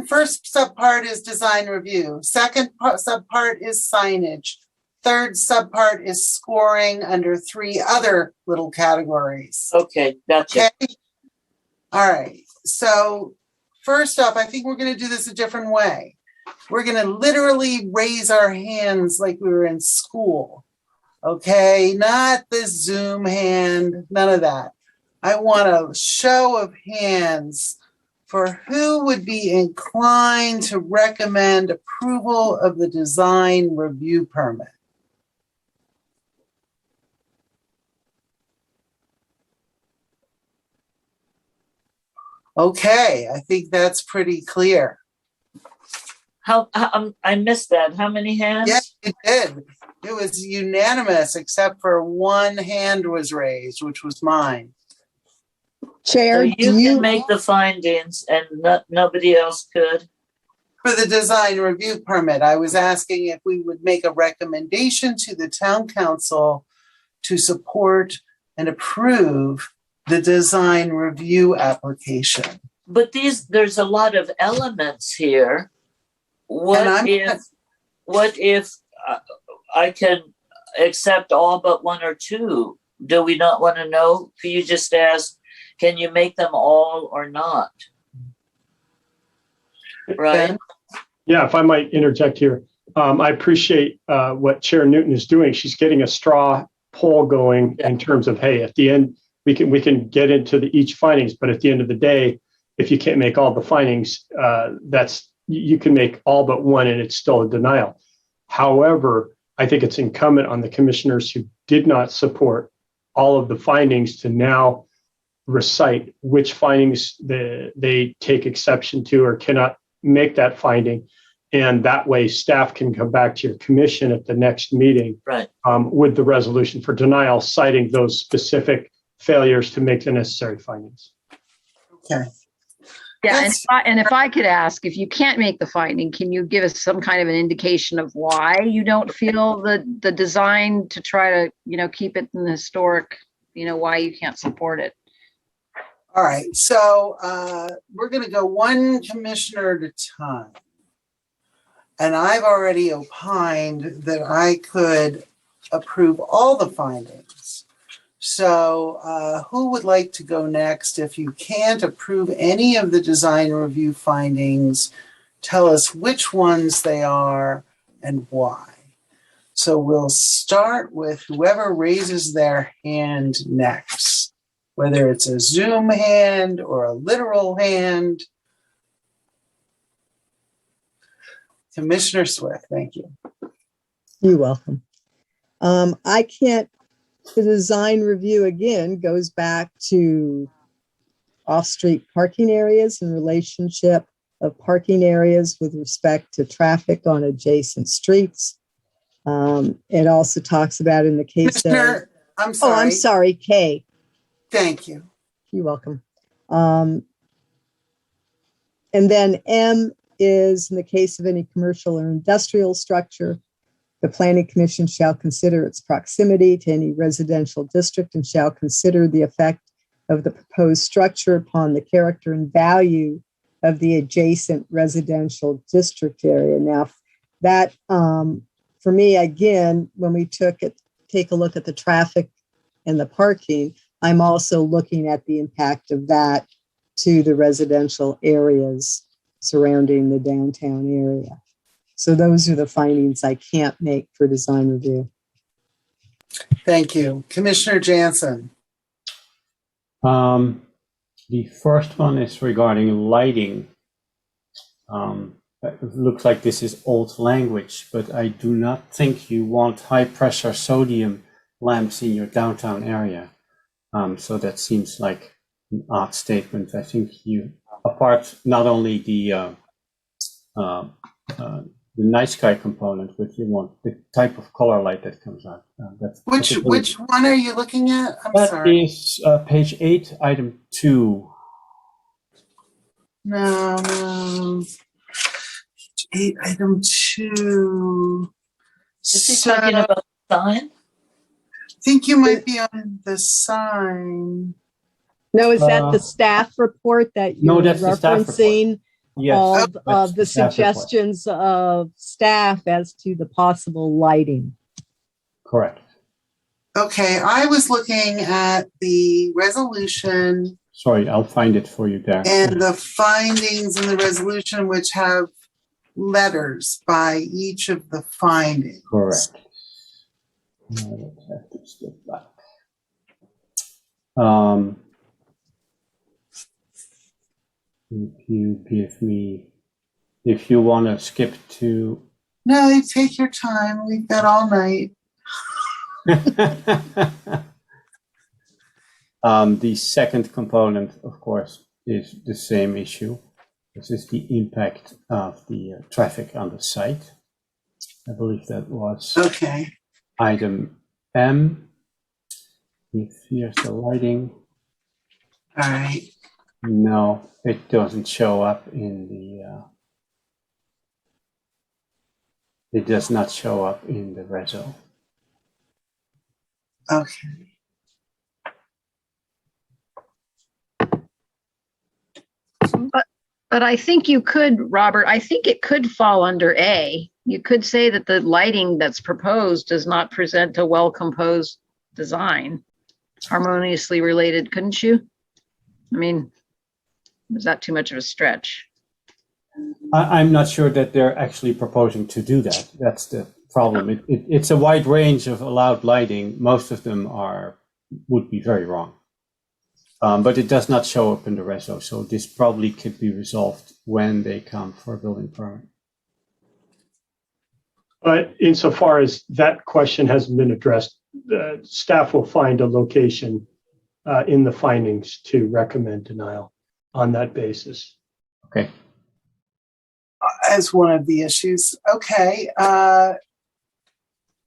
first subpart is design review. Second subpart is signage. Third subpart is scoring under three other little categories. Okay, gotcha. Okay? All right. So first off, I think we're going to do this a different way. We're going to literally raise our hands like we were in school. Okay? Not the Zoom hand, none of that. I want a show of hands for who would be inclined to recommend approval of the design review permit. Okay, I think that's pretty clear. How I missed that. How many hands? Yes, it did. It was unanimous except for one hand was raised, which was mine. So Chair, you can make the findings and nobody else could? For the design review permit, I was asking if we would make a recommendation to the town council to support and approve the design review application. But there's a lot of elements here. What if I can accept all but one or two? Do we not want to know? Can you just ask, can you make them all or not? Right? Yeah, if I might interject here. I appreciate what Chair Newton is doing. She's getting a straw poll going in terms of, hey, at the end, we can get into each findings, but at the end of the day, if you can't make all the findings, you can make all but one and it's still a denial. However, I think it's incumbent on the commissioners who did not support all of the findings to now recite which findings they take exception to or cannot make that finding. And that way staff can come back to your commission at the next meeting with the resolution for denial, citing those specific failures to make the necessary findings. Okay. Yeah, and if I could ask, if you can't make the finding, can you give us some kind of an indication of why you don't feel the design to try to, keep it in the historic, why you can't support it? All right, so we're going to go one commissioner at a time. And I've already opined that I could approve all the findings. So who would like to go next? If you can't approve any of the design review findings, tell us which ones they are and why. So we'll start with whoever raises their hand next, whether it's a Zoom hand or a literal hand. Commissioner Swift, thank you. You're welcome. The design review again goes back to off-street parking areas in relationship of parking areas with respect to traffic on adjacent streets. It also talks about in the case Commissioner, I'm Oh, sorry. I'm sorry, K. Thank you. You're welcome. And then M is in the case of any commercial or industrial structure, the Planning Commission shall consider its proximity to any residential district and shall consider the effect of the proposed structure upon the character and value of the adjacent residential district area. Now, that for me, again, when we take a look at the traffic and the parking, I'm also looking at the impact of that to the residential areas surrounding the downtown area. So those are the findings I can't make for design review. Thank you. Commissioner Jansen. The first one is regarding lighting. It looks like this is old language, but I do not think you want high pressure sodium lamps in your downtown area. So that seems like an odd statement. I think you, apart not only the night sky component, but you want the type of color light that comes out. Which one are you looking at? I'm that sorry. is page 8, item 2. No. 8, item 2. Is he talking about the sign? I think you might be on the sign. No, is that the staff report that you're that's the staff report. referencing? Yes, All that's of the staff report. suggestions of staff as to the possible lighting. Correct. Okay, I was looking at the resolution Sorry, I'll find it for you there. and the findings in the resolution, which have letters by each of the findings. Correct. Now let's have to step back. If you give me, if you want to skip to. No, you take your time. We've got all night. The second component, of course, is the same issue. This is the impact of the traffic on the site. I believe that was okay. Item M. Here's the lighting. All right. No, it doesn't show up in the. It does not show up in the reso. Okay. But I think you could, Robert, I think it could fall under A. You could say that the lighting that's proposed does not present a well-composed design, harmoniously related, couldn't you? I mean, is that too much of a stretch? I'm not sure that they're actually proposing to do that. That's the problem. It's a wide range of allowed lighting. Most of them would be very wrong. But it does not show up in the reso, so this probably could be resolved when they come for a building permit. But insofar as that question hasn't been addressed, staff will find a location in the findings to recommend denial on that basis. Okay. As one of the issues. Okay.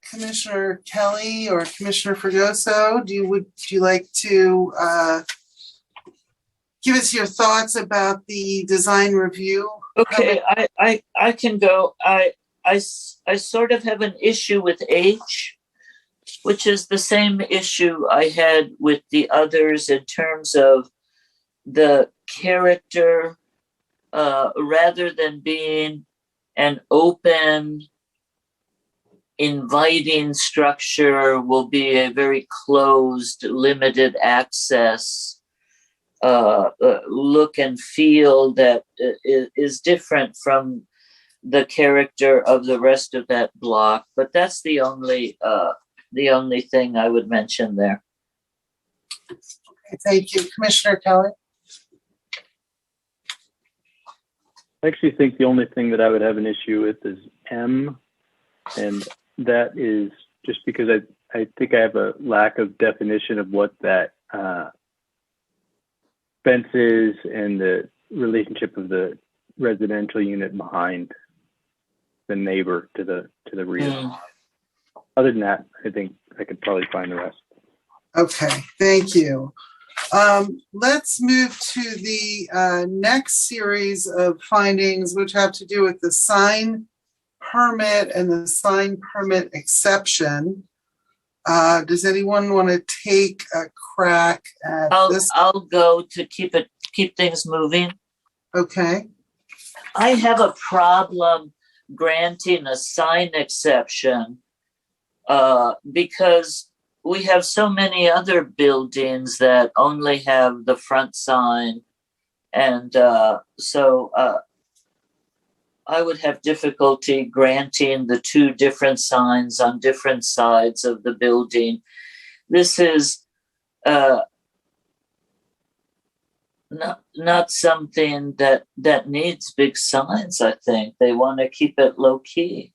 Commissioner Kelly or Commissioner Fregoso, would you like to give us your thoughts about the design review? Okay, I can go. I sort of have an issue with H, which is the same issue I had with the others in terms of the character, rather than being an open, inviting structure, will be a very closed, limited access look and feel that is different from the character of the rest of that block. But that's the only thing I would mention there. Okay, thank you. Commissioner Kelly? I actually think the only thing that I would have an issue with is M, and that is just because I think I have a lack of definition of what that fence is and the relationship of the residential unit behind the neighbor to the rear. Other than that, I think I could probably find the rest. Okay, thank you. Let's move to the next series of findings, which have to do with the sign permit and the sign permit exception. Does anyone want to take a crack at this? I'll go to keep things moving. Okay. I have a problem granting a sign exception because we have so many other buildings that only have the front sign. And so I would have difficulty granting the two different signs on different sides of the building. This is not something that needs big signs, I think. They want to keep it low key.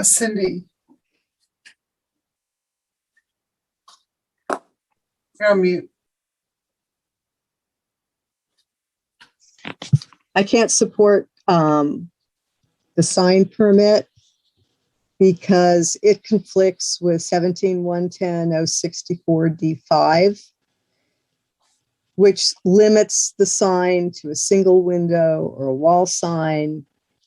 Cindy. You're on mute. I can't support the sign permit because it conflicts with 17-110-064-D5, which limits the sign to a single window or a wall sign,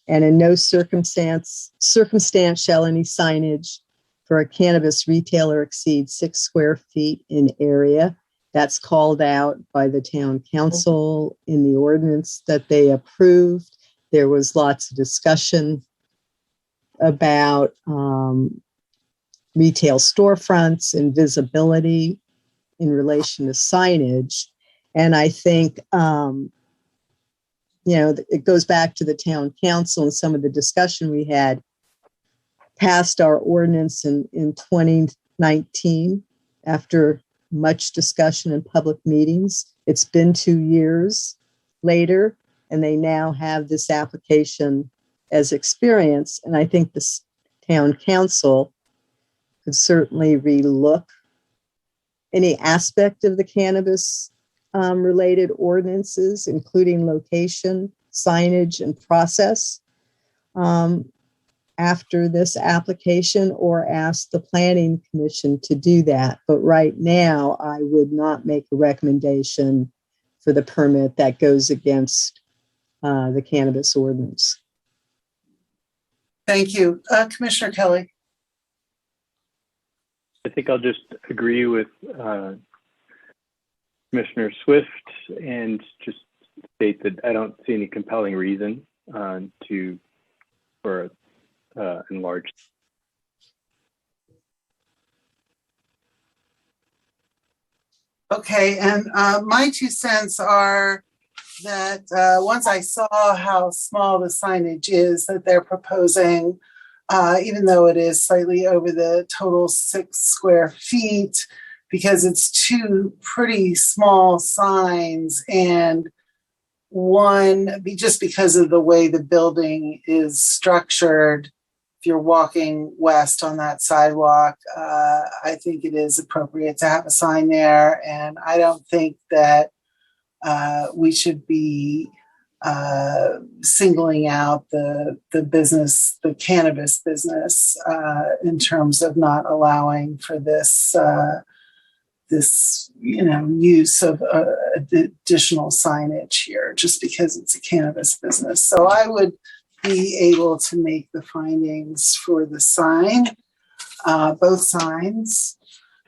and in no circumstance shall any signage for a cannabis retailer exceed 6 square feet in area. That's called out by the town council in the ordinance that they approved. There was lots of discussion about retail storefronts and visibility in relation to signage. And I think, it goes back to the town council and some of the discussion we had passed our ordinance in 2019 after much discussion in public meetings. It's been 2 years later, and they now have this application as experience. And I think the town council could certainly relook any aspect of the cannabis related ordinances, including location, signage, and process after this application, or ask the planning commission to do that. But right now, I would not make a recommendation for the permit that goes against the cannabis ordinance. Thank you. Commissioner Kelly. I think I'll just agree with Commissioner Swift and just state that I don't see any compelling reason for enlarged. Okay, and my 2 cents are that once I saw how small the signage is that they're proposing, even though it is slightly over the total 6 square feet, because it's 2 pretty small signs, and one, just because of the way the building is structured, if you're walking west on that sidewalk, I think it is appropriate to have a sign there. And I don't think that we should be singling out the business, the cannabis business, in terms of not allowing for this use of additional signage here, just because it's a cannabis business. So I would be able to make the findings for the sign, both signs.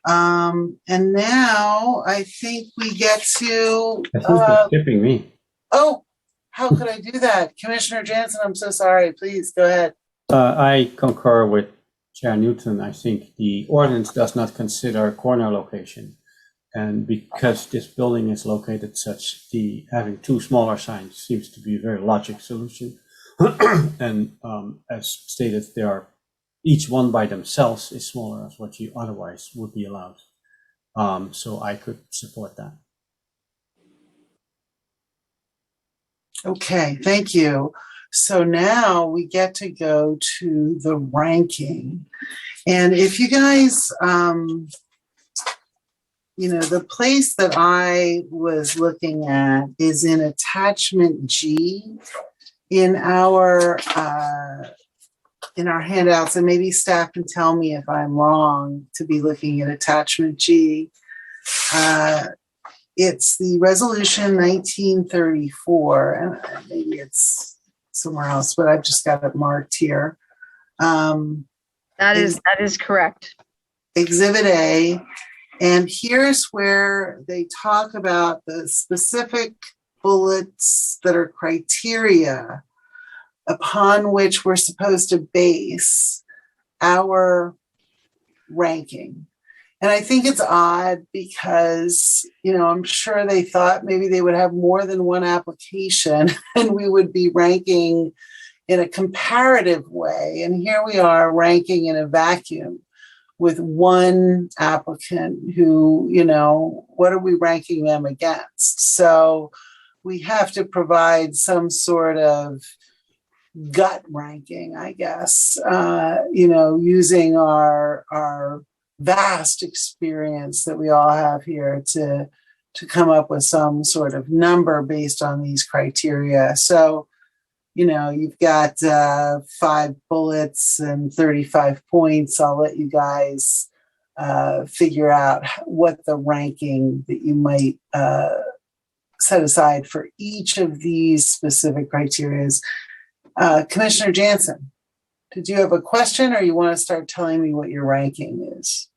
And now I think we get to. I think you're skipping me. Oh, how could I do that? Commissioner Jansen, I'm so sorry. Please go ahead. I concur with Chair Newton. I think the ordinance does not consider corner location. And because this building is located such, having 2 smaller signs seems to be a very logical solution. And as stated, they are each one by themselves is smaller as what you otherwise would be allowed. So I could support that. Okay, thank you. So now we get to go to the ranking. And if you guys the place that I was looking at is in attachment G in our handouts, and maybe staff can tell me if I'm wrong to be looking at attachment G. It's the resolution 1934, and maybe it's somewhere else, but I've just got it marked here. That is correct. Exhibit A. And here's where they talk about the specific bullets that are criteria upon which we're supposed to base our ranking. And I think it's odd because, I'm sure they thought maybe they would have more than one application and we would be ranking in a comparative way. And here we are ranking in a vacuum with one applicant who, what are we ranking them against? So we have to provide some sort of gut ranking, I guess, using our vast experience that we all have here to come up with some sort of number based on these criteria. So, you've got 5 bullets and 35 points. I'll let you guys figure out what the ranking that you might set aside for each of these specific criteria is. Commissioner Jansen, did you have a question, or you want to start telling me what your ranking is?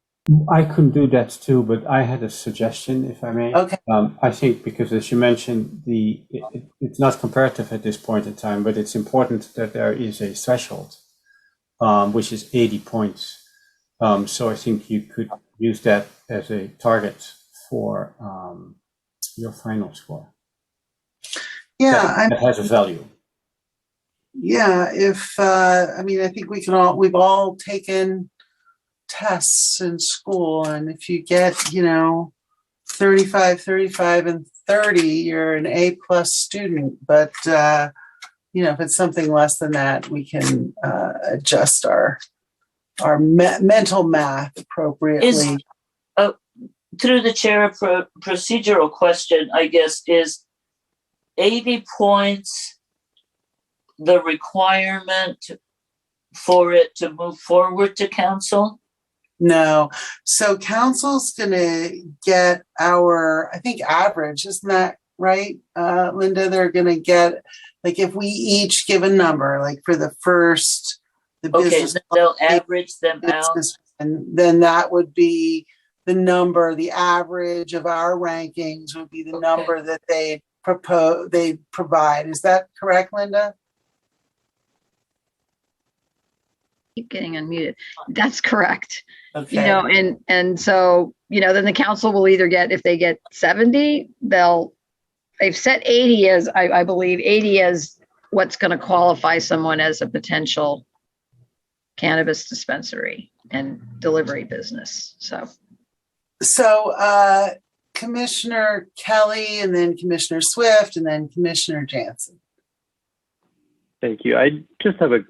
I could do that too, but I had a suggestion, if I may. Okay. I think because, as you mentioned, it's not comparative at this point in time, but it's important that there is a threshold, which is 80 points. So I think you could use that as a target for your final score. Yeah, that has a value. Yeah, I think we've all taken tests in school, and if you get 35 and 30, you're an A+ student. But if it's something less than that, we can adjust our mental math appropriately. Through the chair, a procedural question, I guess, is 80 points the requirement for it to move forward to council? No. So council's going to get our, I think, average. Isn't that right, Linda? They're going to get, if we each give a number, for the first, the business. Okay, they'll average them out. And then that would be the number, the average of our rankings would be the number that they provide. Is that correct, Linda? Keep getting unmuted. That's correct. Okay. And so, then the council will either get, if they get 70, they've set 80 as, I believe 80 as what's going to qualify someone as a potential cannabis dispensary and delivery business. So Commissioner Kelly, and then Commissioner Swift, and then Commissioner Jansen. Thank you. I just have a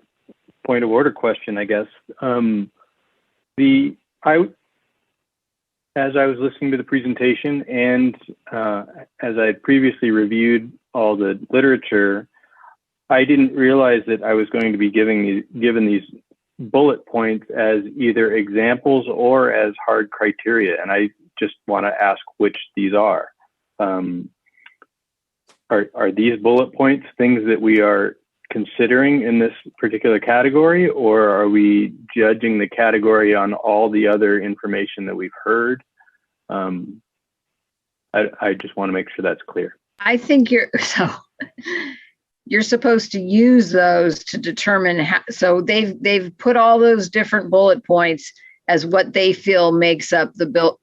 point of order question, I guess. As I was listening to the presentation, and as I had previously reviewed all the literature, I didn't realize that I was going to be given these bullet points as either examples or as hard criteria, and I just want to ask which these are. Are these bullet points things that we are considering in this particular category, or are we judging the category on all the other information that we've heard? I just want to make sure that's clear. I think you're supposed to use those to determine how, so they've put all those different bullet points as what they feel makes up the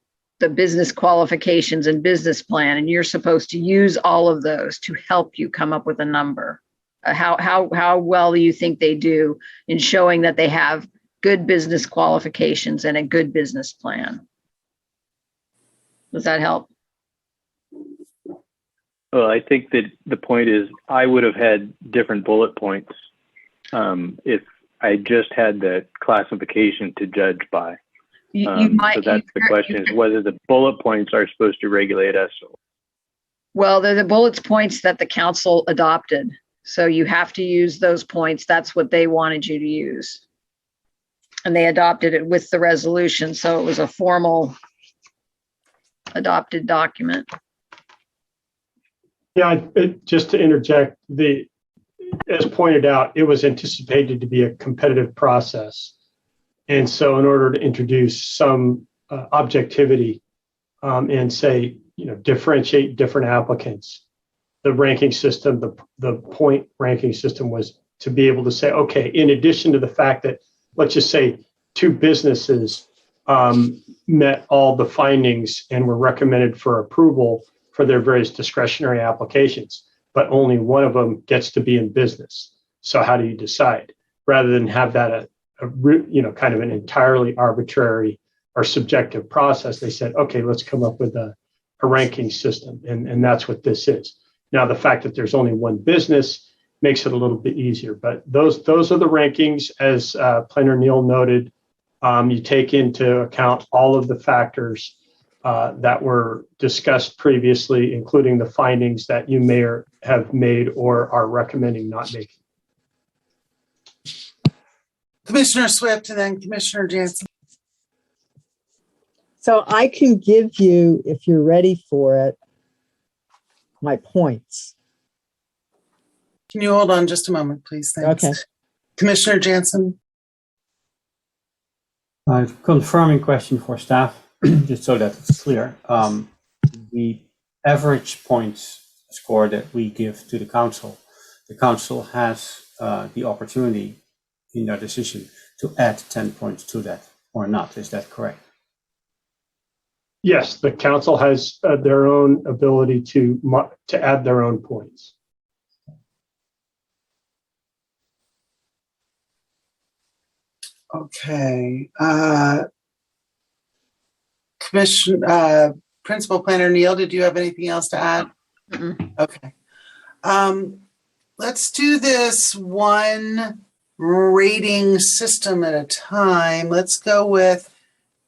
business qualifications and business plan, and you're supposed to use all of those to help you come up with a number. How well do you think they do in showing that they have good business qualifications and a good business plan? Does that help? Well, I think that the point is I would have had different bullet points if I just had the classification to judge by. So that's the question: is whether the bullet points are supposed to regulate us. Well, they're the bullet points that the council adopted. So you have to use those points. That's what they wanted you to use. And they adopted it with the resolution. So it was a formal adopted document. Yeah, just to interject, as pointed out, it was anticipated to be a competitive process. And so in order to introduce some objectivity and say, differentiate different applicants, the ranking system, the point ranking system was to be able to say, okay, in addition to the fact that, let's just say, 2 businesses met all the findings and were recommended for approval for their various discretionary applications, but only one of them gets to be in business. So how do you decide? Rather than have that kind of an entirely arbitrary or subjective process, they said, okay, let's come up with a ranking system, and that's what this is. Now, the fact that there's only one business makes it a little bit easier, but those are the rankings. As Planner Neal noted, you take into account all of the factors that were discussed previously, including the findings that you may have made or are recommending not making. Commissioner Swift and then Commissioner Jansen. So I can give you, if you're ready for it, my points. Can you hold on just a moment, please? Thanks. Okay. Commissioner Jansen. Confirming question for staff, just so that it's clear. The average points score that we give to the council has the opportunity in their decision to add 10 points to that or not. Is that correct? Yes, the council has their own ability to add their own points. Okay. Principal Planner Neal, did you have anything else to add? Okay. Let's do this one rating system at a time. Let's go with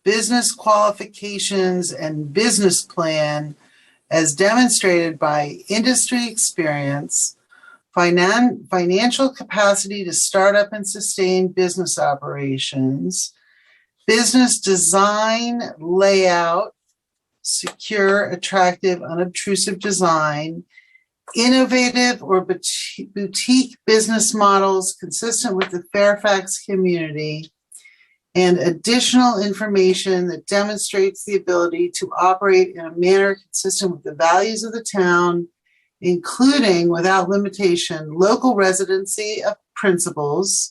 business qualifications and business plan as demonstrated by industry experience, financial capacity to start up and sustain business operations, business design, layout, secure, attractive, unobtrusive design, innovative or boutique business models consistent with the Fairfax community, and additional information that demonstrates the ability to operate in a manner consistent with the values of the town, including, without limitation, local residency of principals,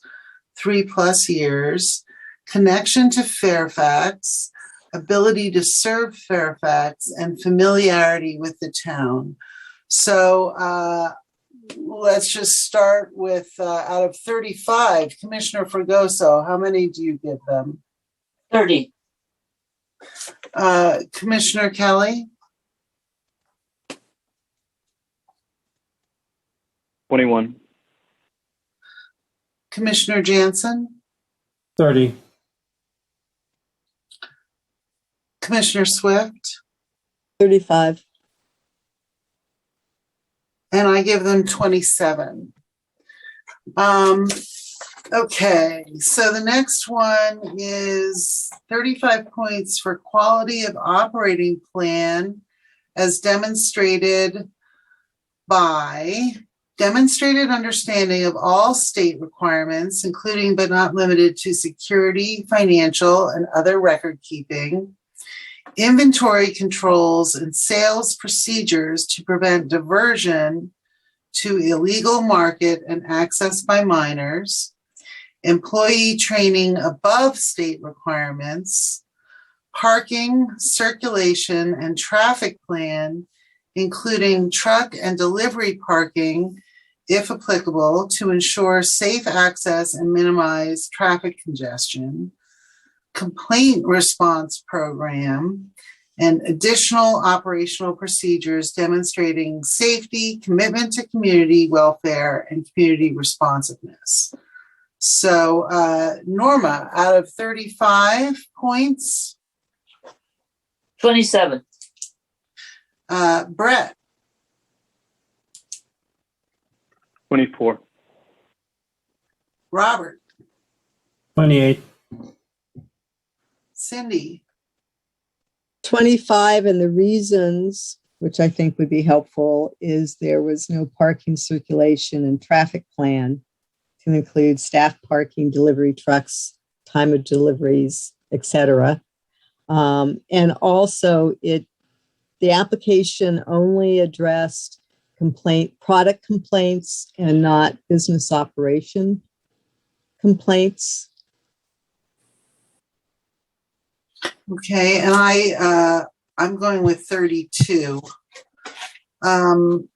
3+ years, connection to Fairfax, ability to serve Fairfax, and familiarity with the town. So let's just start with, out of 35, Commissioner Fregoso, how many do you give them? 30. Commissioner Kelly? 21. Commissioner Jansen? 30. Commissioner Swift? 35. And I give them 27. Okay, so the next one is 35 points for quality of operating plan as demonstrated by demonstrated understanding of all state requirements, including but not limited to security, financial, and other record keeping, inventory controls and sales procedures to prevent diversion to illegal market and access by minors, employee training above state requirements, parking, circulation, and traffic plan, including truck and delivery parking, if applicable, to ensure safe access and minimize traffic congestion, complaint response program, and additional operational procedures demonstrating safety, commitment to community welfare, and community responsiveness. So Norma, out of 35 points. 27. Brett. 24. Robert. 28. Cindy. 25, and the reasons, which I think would be helpful, is there was no parking circulation and traffic plan to include staff parking, delivery trucks, time of deliveries, etc. And also the application only addressed product complaints and not business operation complaints. Okay, and I'm going with 32. Can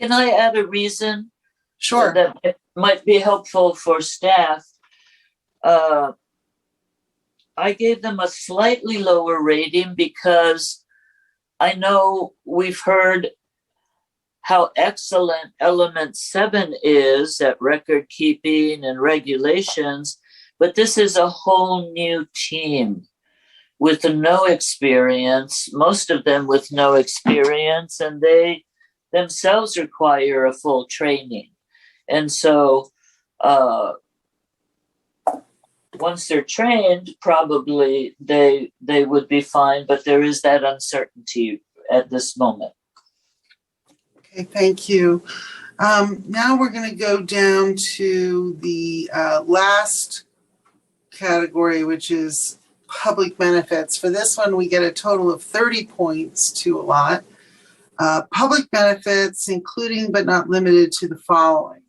I add a reason? Sure. That it might be helpful for staff. I gave them a slightly lower rating because I know we've heard how excellent element 7 is at record keeping and regulations, but this is a whole new team with no experience, most of them with no experience, and they themselves require a full training. And so once they're trained, probably they would be fine, but there is that uncertainty at this moment. Okay, thank you. Now we're going to go down to the last category, which is public benefits. For this one, we get a total of 30 points to allot. Public benefits, including but not limited to the following: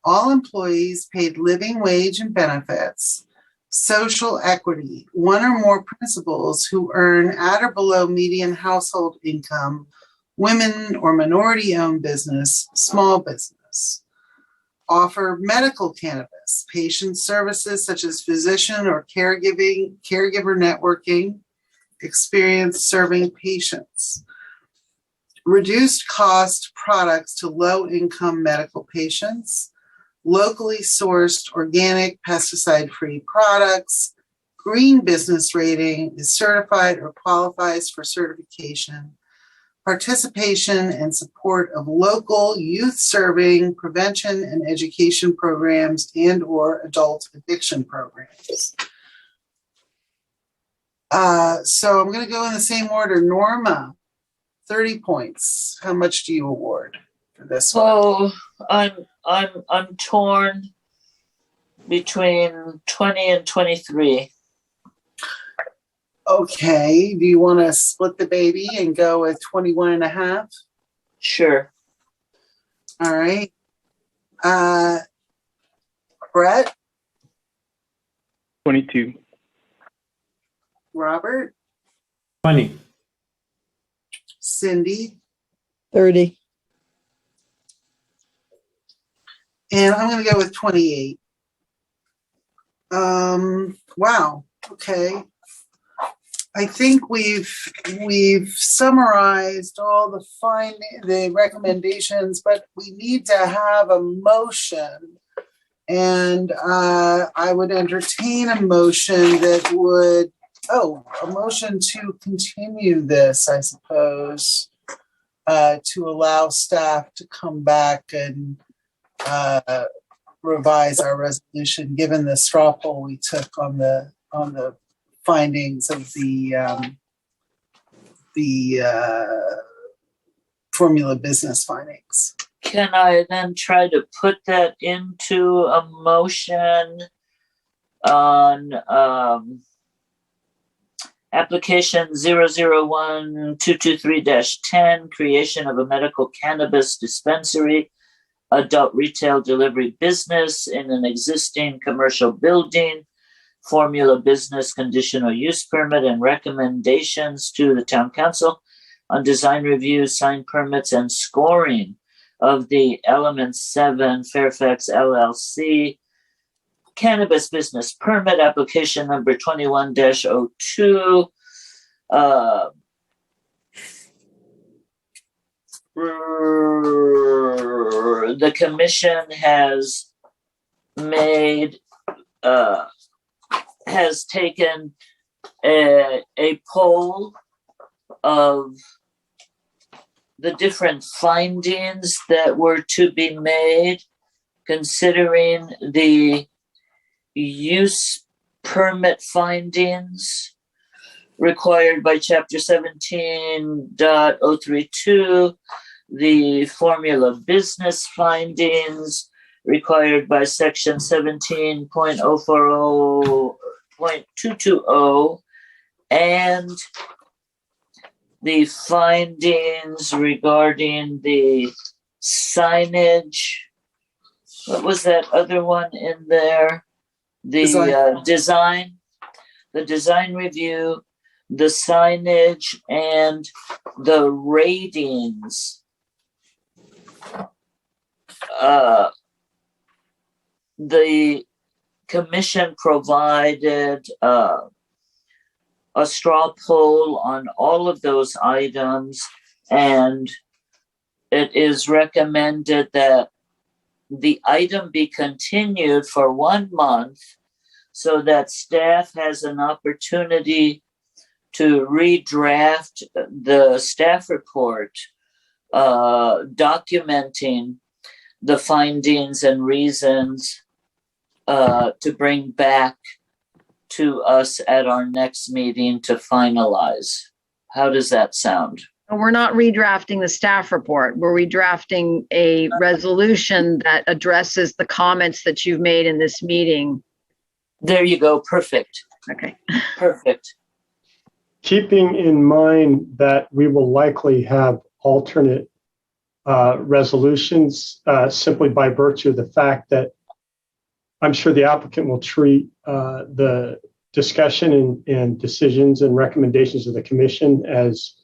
all employees paid living wage and benefits, social equity, one or more principals who earn at or below median household income, women or minority-owned business, small business. Offer medical cannabis, patient services such as physician or caregiver networking, experience serving patients. Reduced cost products to low-income medical patients, locally sourced organic pesticide-free products, green business rating, is certified or qualifies for certification, participation and support of local youth-serving prevention and education programs and or adult addiction programs. So I'm going to go in the same order. Norma, 30 points. How much do you award for this one? Oh, I'm torn between 20 and 23. Okay, do you want to split the baby and go with 21 and a half? Sure. All right. Brett? 22. Robert? 20. Cindy? 30. And I'm going to go with 28. Wow. Okay. I think we've summarized all the recommendations, but we need to have a motion. And I would entertain a motion that would, a motion to continue this, I suppose, to allow staff to come back and revise our resolution, given the straw poll we took on the findings of the formula business findings. Can I then try to put that into a motion on application 001-223-10, creation of a medical cannabis dispensary, adult retail delivery business in an existing commercial building, formula business conditional use permit, and recommendations to the town council on design reviews, sign permits, and scoring of the Element 7 Fairfax LLC cannabis business permit application number 21-02. the commission has made, has taken a poll of the different findings that were to be made, considering the use permit findings required by Chapter 17.032, the formula business findings required by Section 17.040.220, and the findings regarding the signage. What was that other one in there? The design, the design review, the signage, and the ratings. The commission provided a straw poll on all of those items, and it is recommended that the item be continued for 1 month so that staff has an opportunity to redraft the staff report documenting the findings and reasons to bring back to us at our next meeting to finalize. How does that sound? We're not redrafting the staff report. We're redrafting a resolution that addresses the comments that you've made in this meeting. There you go. Perfect. Okay. Perfect. Keeping in mind that we will likely have alternate resolutions simply by virtue of the fact that I'm sure the applicant will treat the discussion and decisions and recommendations of the commission as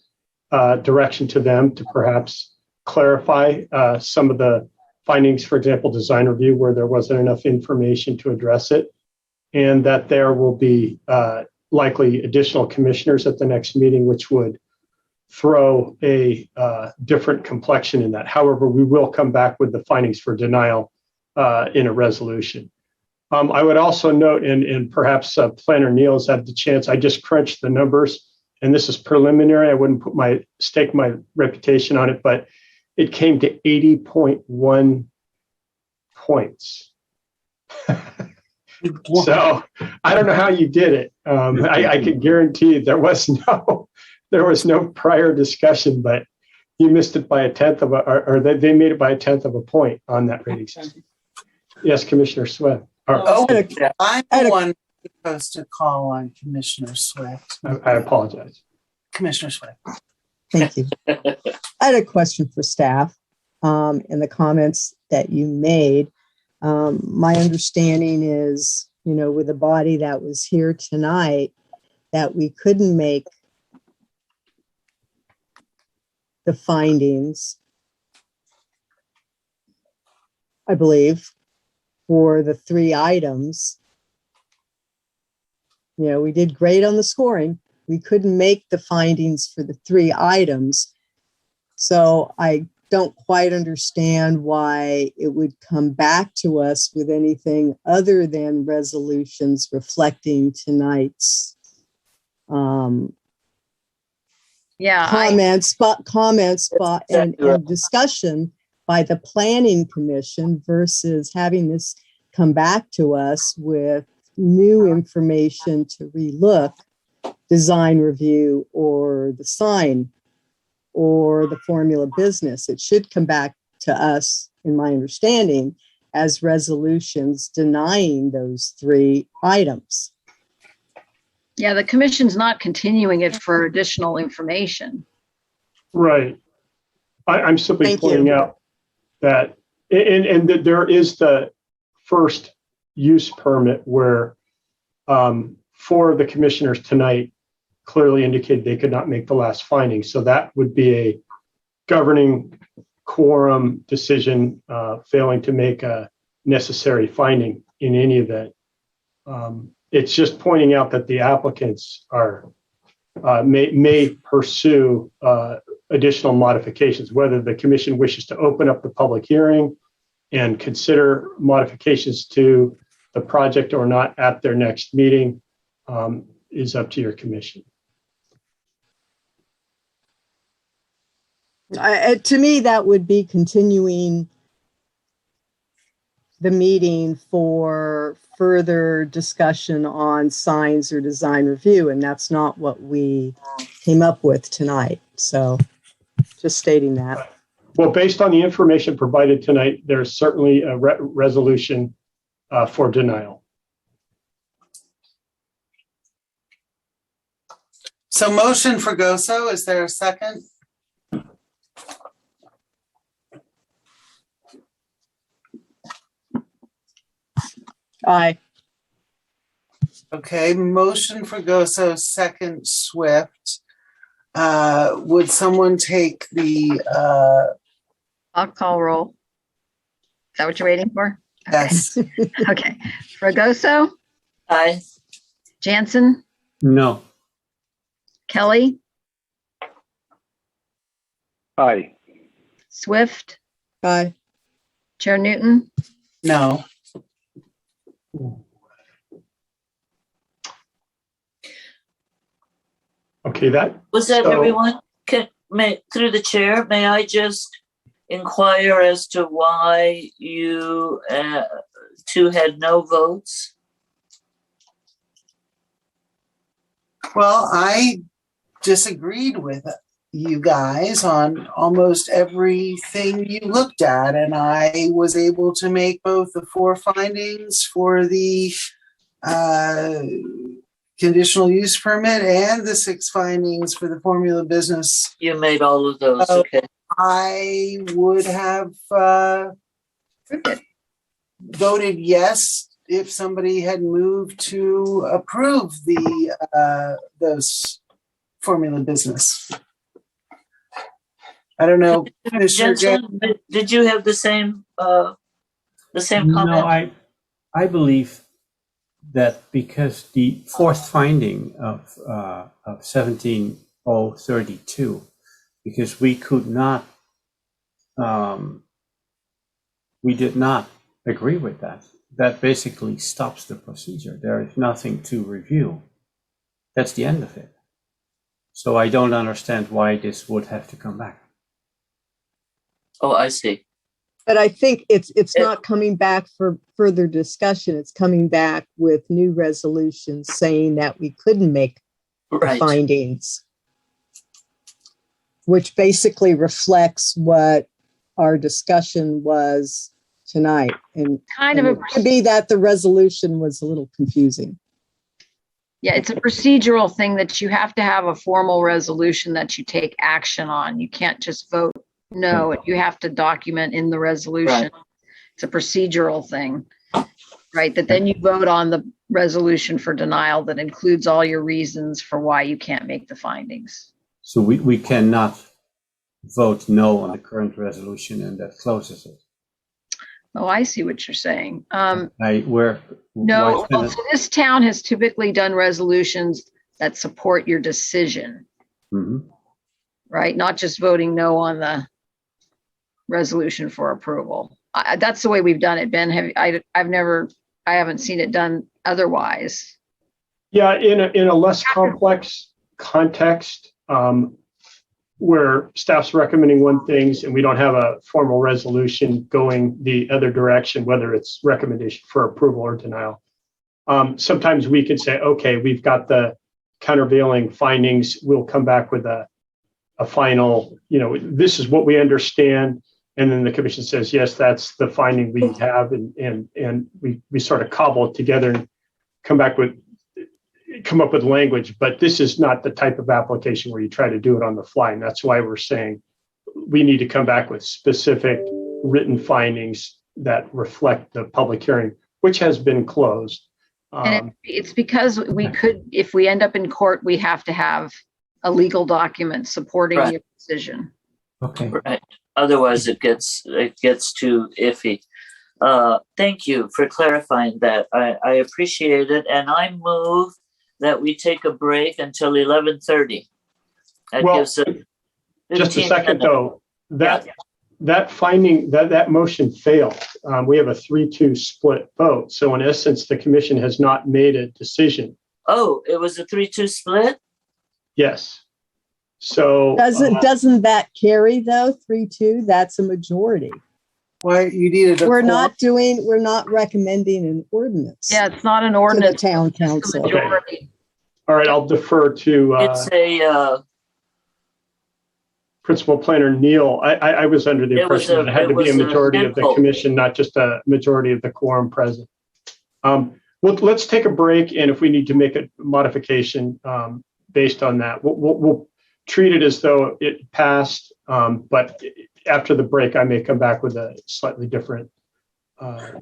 direction to them to perhaps clarify some of the findings, for example, design review, where there wasn't enough information to address it, and that there will be likely additional commissioners at the next meeting, which would throw a different complexion in that. However, we will come back with the findings for denial in a resolution. I would also note, and perhaps Planner Neal has had the chance, I just crunched the numbers, and this is preliminary. I wouldn't stake my reputation on it, but it came to 80.1 points. So I don't know how you did it. I can guarantee there was no prior discussion, but you missed it by 1/10 of or they made it by 1/10 of a point on that rating system. Yes, Commissioner Swift. I'm the one supposed to call on Commissioner Swift. I apologize. Commissioner Swift. Thank you. I had a question for staff in the comments that you made. My understanding is, with the body that was here tonight, that we couldn't make the findings, I believe, for the 3 items. We did great on the scoring. We couldn't make the findings for the 3 items. So I don't quite understand why it would come back to us with anything other than resolutions reflecting tonight's comments and discussion by the Planning Commission versus having this come back to us with new information to relook, design review or the sign or the formula business. It should come back to us, in my understanding, as resolutions denying those 3 items. Yeah, the commission's not continuing it for additional information. Right. I'm simply pointing out that, and that there is the first use permit where 4 of the commissioners tonight clearly indicated they could not make the last finding. So that would be a governing quorum decision, failing to make a necessary finding in any event. It's just pointing out that the applicants are may pursue additional modifications, whether the commission wishes to open up the public hearing and consider modifications to the project or not at their next meeting is up to your commission. To me, that would be continuing the meeting for further discussion on signs or design review, and that's not what we came up with tonight. So just stating that. Well, based on the information provided tonight, there's certainly a resolution for denial. So motion for Goso, is there a second? Aye. Okay, motion for Goso, second Swift. Would someone take the I'll call roll. Is that what you're waiting for? Yes. Okay. Fragoso? Aye. Jansen? No. Kelly? Aye. Swift? Aye. Chair Newton? No. Okay, that Was that so, everyone? Through the chair, may I just inquire as to why you two had no votes? Well, I disagreed with you guys on almost everything you looked at, and I was able to make both the 4 findings for the conditional use permit and the 6 findings for the formula business. You made all of those, okay. I would have voted yes if somebody had moved to approve the those formula business. I don't know, Mr. Jensen, did you have the same comment? No, I believe that because the 4th finding of 17032, because we could not, we did not agree with that. That basically stops the procedure. There is nothing to review. That's the end of it. So I don't understand why this would have to come back. Oh, I see. But I think it's not coming back for further discussion. It's coming back with new resolutions saying that we couldn't make the findings, which basically reflects what our discussion was tonight. And it could be that the resolution was a little confusing. Yeah, it's a procedural thing that you have to have a formal resolution that you take action on. You can't just vote no, you have to document in the resolution. Right. It's a procedural thing, right? That then you vote on the resolution for denial that includes all your reasons for why you can't make the findings. So we cannot vote no on the current resolution, and that closes it. Oh, I see what you're saying. No, well, so this town has typically done resolutions that support your decision, right? Not just voting no on the resolution for approval. That's the way we've done it. Ben, I haven't seen it done otherwise. Yeah, in a less complex context, where staff's recommending one thing and we don't have a formal resolution going the other direction, whether it's recommendation for approval or denial. Sometimes we could say, okay, we've got the countervailing findings. We'll come back with a final, this is what we understand. And then the commission says, yes, that's the finding we have. And we sort of cobble it together and come up with language, but this is not the type of application where you try to do it on the fly. And that's why we're saying we need to come back with specific written findings that reflect the public hearing, which has been closed. And it's because we could, if we end up in court, we have to have a legal document supporting your decision. Okay. Right. Otherwise it gets too iffy. Thank you for clarifying that. I appreciate it. And I move that we take a break until 11:30. That gives us just a second minutes. though, that finding, that motion failed. We have a 3-2 split vote. So in essence, the commission has not made a decision. Oh, it was a 3-2 split? Yes. So doesn't that carry though? 3-2, that's a majority. Why you needed a we're quorum? not recommending an ordinance. Yeah, it's not an ordinance. To the town council. Okay. All right, I'll defer to It's a Principal Planner Neil. I was under the impression that it had to be a majority of the commission, not just a majority of the quorum present. Well, let's take a break, and if we need to make a modification based on that, we'll treat it as though it passed. But after the break, I may come back with a slightly different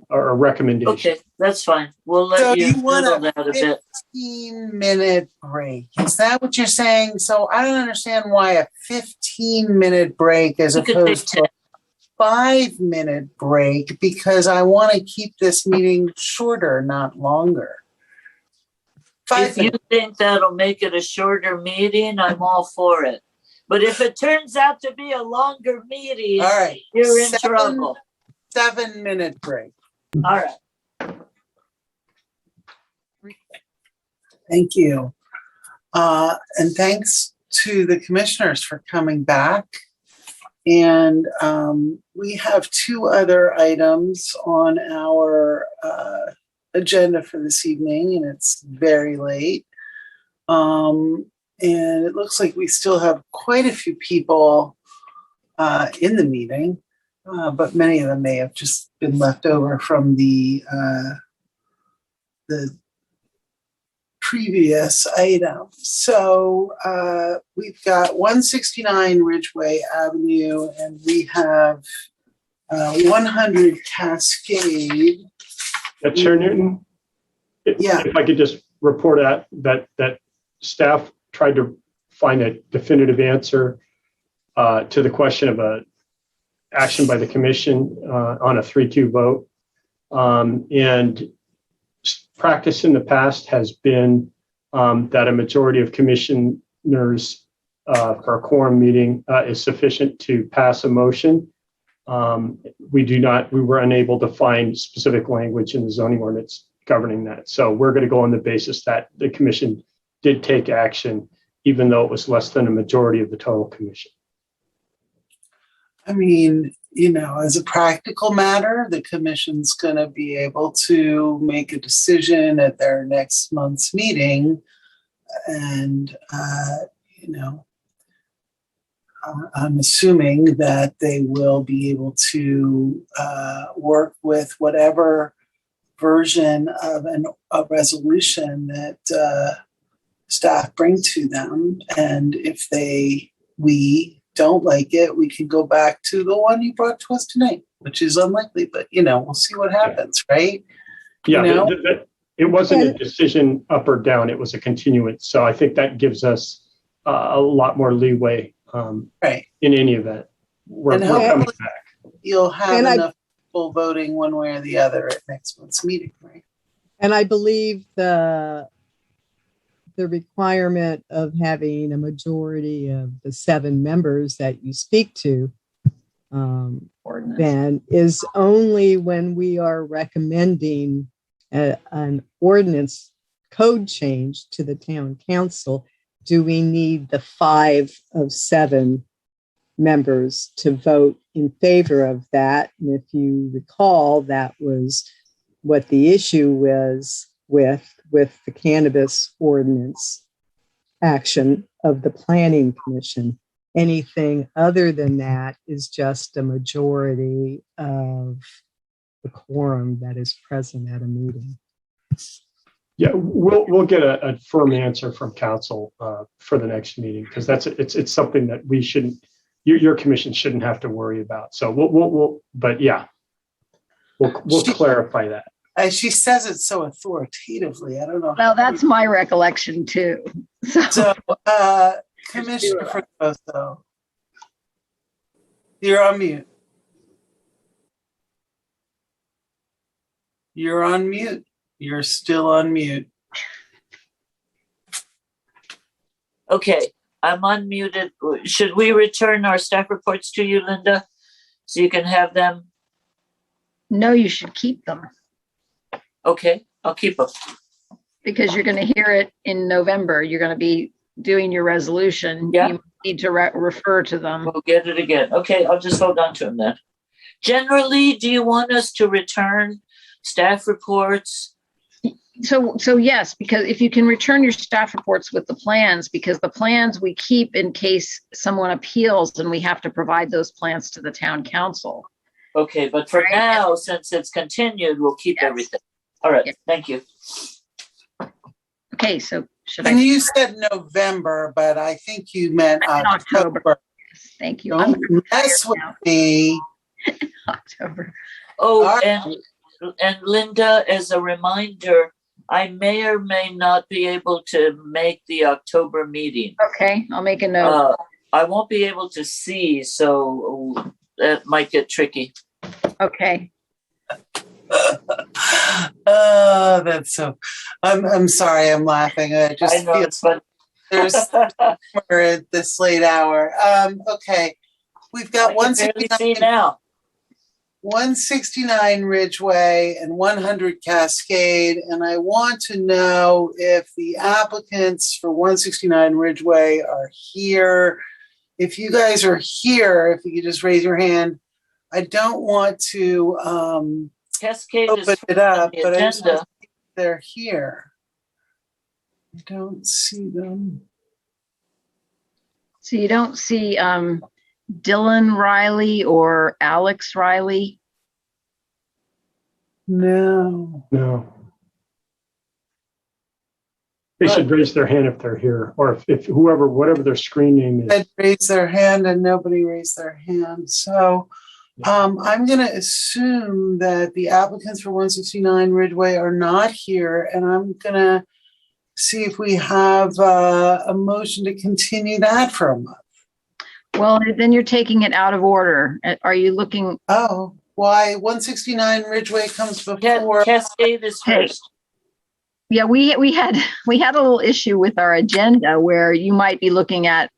or a recommendation. Okay, that's fine. We'll let you want that a bit. 15-minute break. Is that what you're saying? So I don't understand why a 15-minute break as opposed to a 5-minute break, because I want to keep this meeting shorter, not longer. If you think that'll make it a shorter meeting, I'm all for it. But if it turns out to be a longer meeting, all right, you're in trouble. 7-minute break. All right. Thank you. And thanks to the commissioners for coming back. And we have 2 other items on our agenda for this evening, and it's very late. And it looks like we still have quite a few people in the meeting, but many of them may have just been left over from the previous item. So we've got 169 Ridgeway Avenue, and we have 100 Cascade. Chair Newton, if I could just report out that staff tried to find a definitive answer to the question of a action by the commission on a 3-2 vote. And practice in the past has been that a majority of commissioners for a quorum meeting is sufficient to pass a motion. We were unable to find specific language in the zoning ordinance governing that. So we're going to go on the basis that the commission did take action, even though it was less than a majority of the total commission. I mean, as a practical matter, the commission's going to be able to make a decision at their next month's meeting. And, I'm assuming that they will be able to work with whatever version of a resolution that staff bring to them. And if we don't like it, we can go back to the one you brought to us tonight, which is unlikely, but we'll see what happens, right? Yeah, it wasn't a decision up or down, it was a continuance. So I think that gives us a lot more leeway right. In any event. We're coming back. You'll have enough people voting one way or the other at next month's meeting, right? And I believe the requirement of having a majority of the 7 members that you speak to, then, is only when we are recommending an ordinance code change to the town council do we need the 5 of 7 members to vote in favor of that. And if you recall, that was what the issue was with the cannabis ordinance action of the planning commission. Anything other than that is just a majority of the quorum that is present at a meeting. Yeah, we'll get a firm answer from council for the next meeting, because it's something that we shouldn't, your commission shouldn't have to worry about. So we'll clarify that. She says it so authoritatively. I don't know. Well, that's my recollection too. So Commissioner Fernandez, you're on mute. You're on mute. You're still on mute. Okay, I'm unmuted. Should we return our staff reports to you, Linda? so you can have them? No, you should keep them Okay, I'll keep them. because you're going to hear it in November. You're going to be doing your resolution. Yeah. You need to refer to them. We'll get it again. Okay, I'll just hold on to them then. Generally, do you want us to return staff reports? So yes, because if you can return your staff reports with the plans, because the plans we keep in case someone appeals and we have to provide those plans to the town council. Okay, but for now, since it's continued, we'll keep everything. All right, thank you. Okay, so And you said November, but I think you meant October. Thank you. Don't mess with me. October. Oh, and Linda, as a reminder, I may or may not be able to make the October meeting. Okay, I'll make a note. I won't be able to see, so that might get tricky. Okay. Oh, that's so. I'm sorry. I'm laughing. I just know, feel it's fun. There's we're at this late hour. Okay, we've got 169 Ridgeway and 100 Cascade, and I want to know if the applicants for 169 Ridgeway are here. If you guys are here, if you could just raise your hand. I don't want to Cascade open is it up, on the but I just want agenda. to see if they're here. I don't see them. So you don't see Dylan Riley or Alex Riley? No. No. They should raise their hand if they're here, or if whoever, whatever their screen name is. They raised their hand and nobody raised their hand. So I'm going to assume that the applicants for 169 Ridgeway are not here, and I'm going to see if we have a motion to continue that for a month. Well, then you're taking it out of order. Are you looking? Oh, why 169 Ridgeway comes before? Cascade is first. Yeah, we had a little issue with our agenda where you might be looking at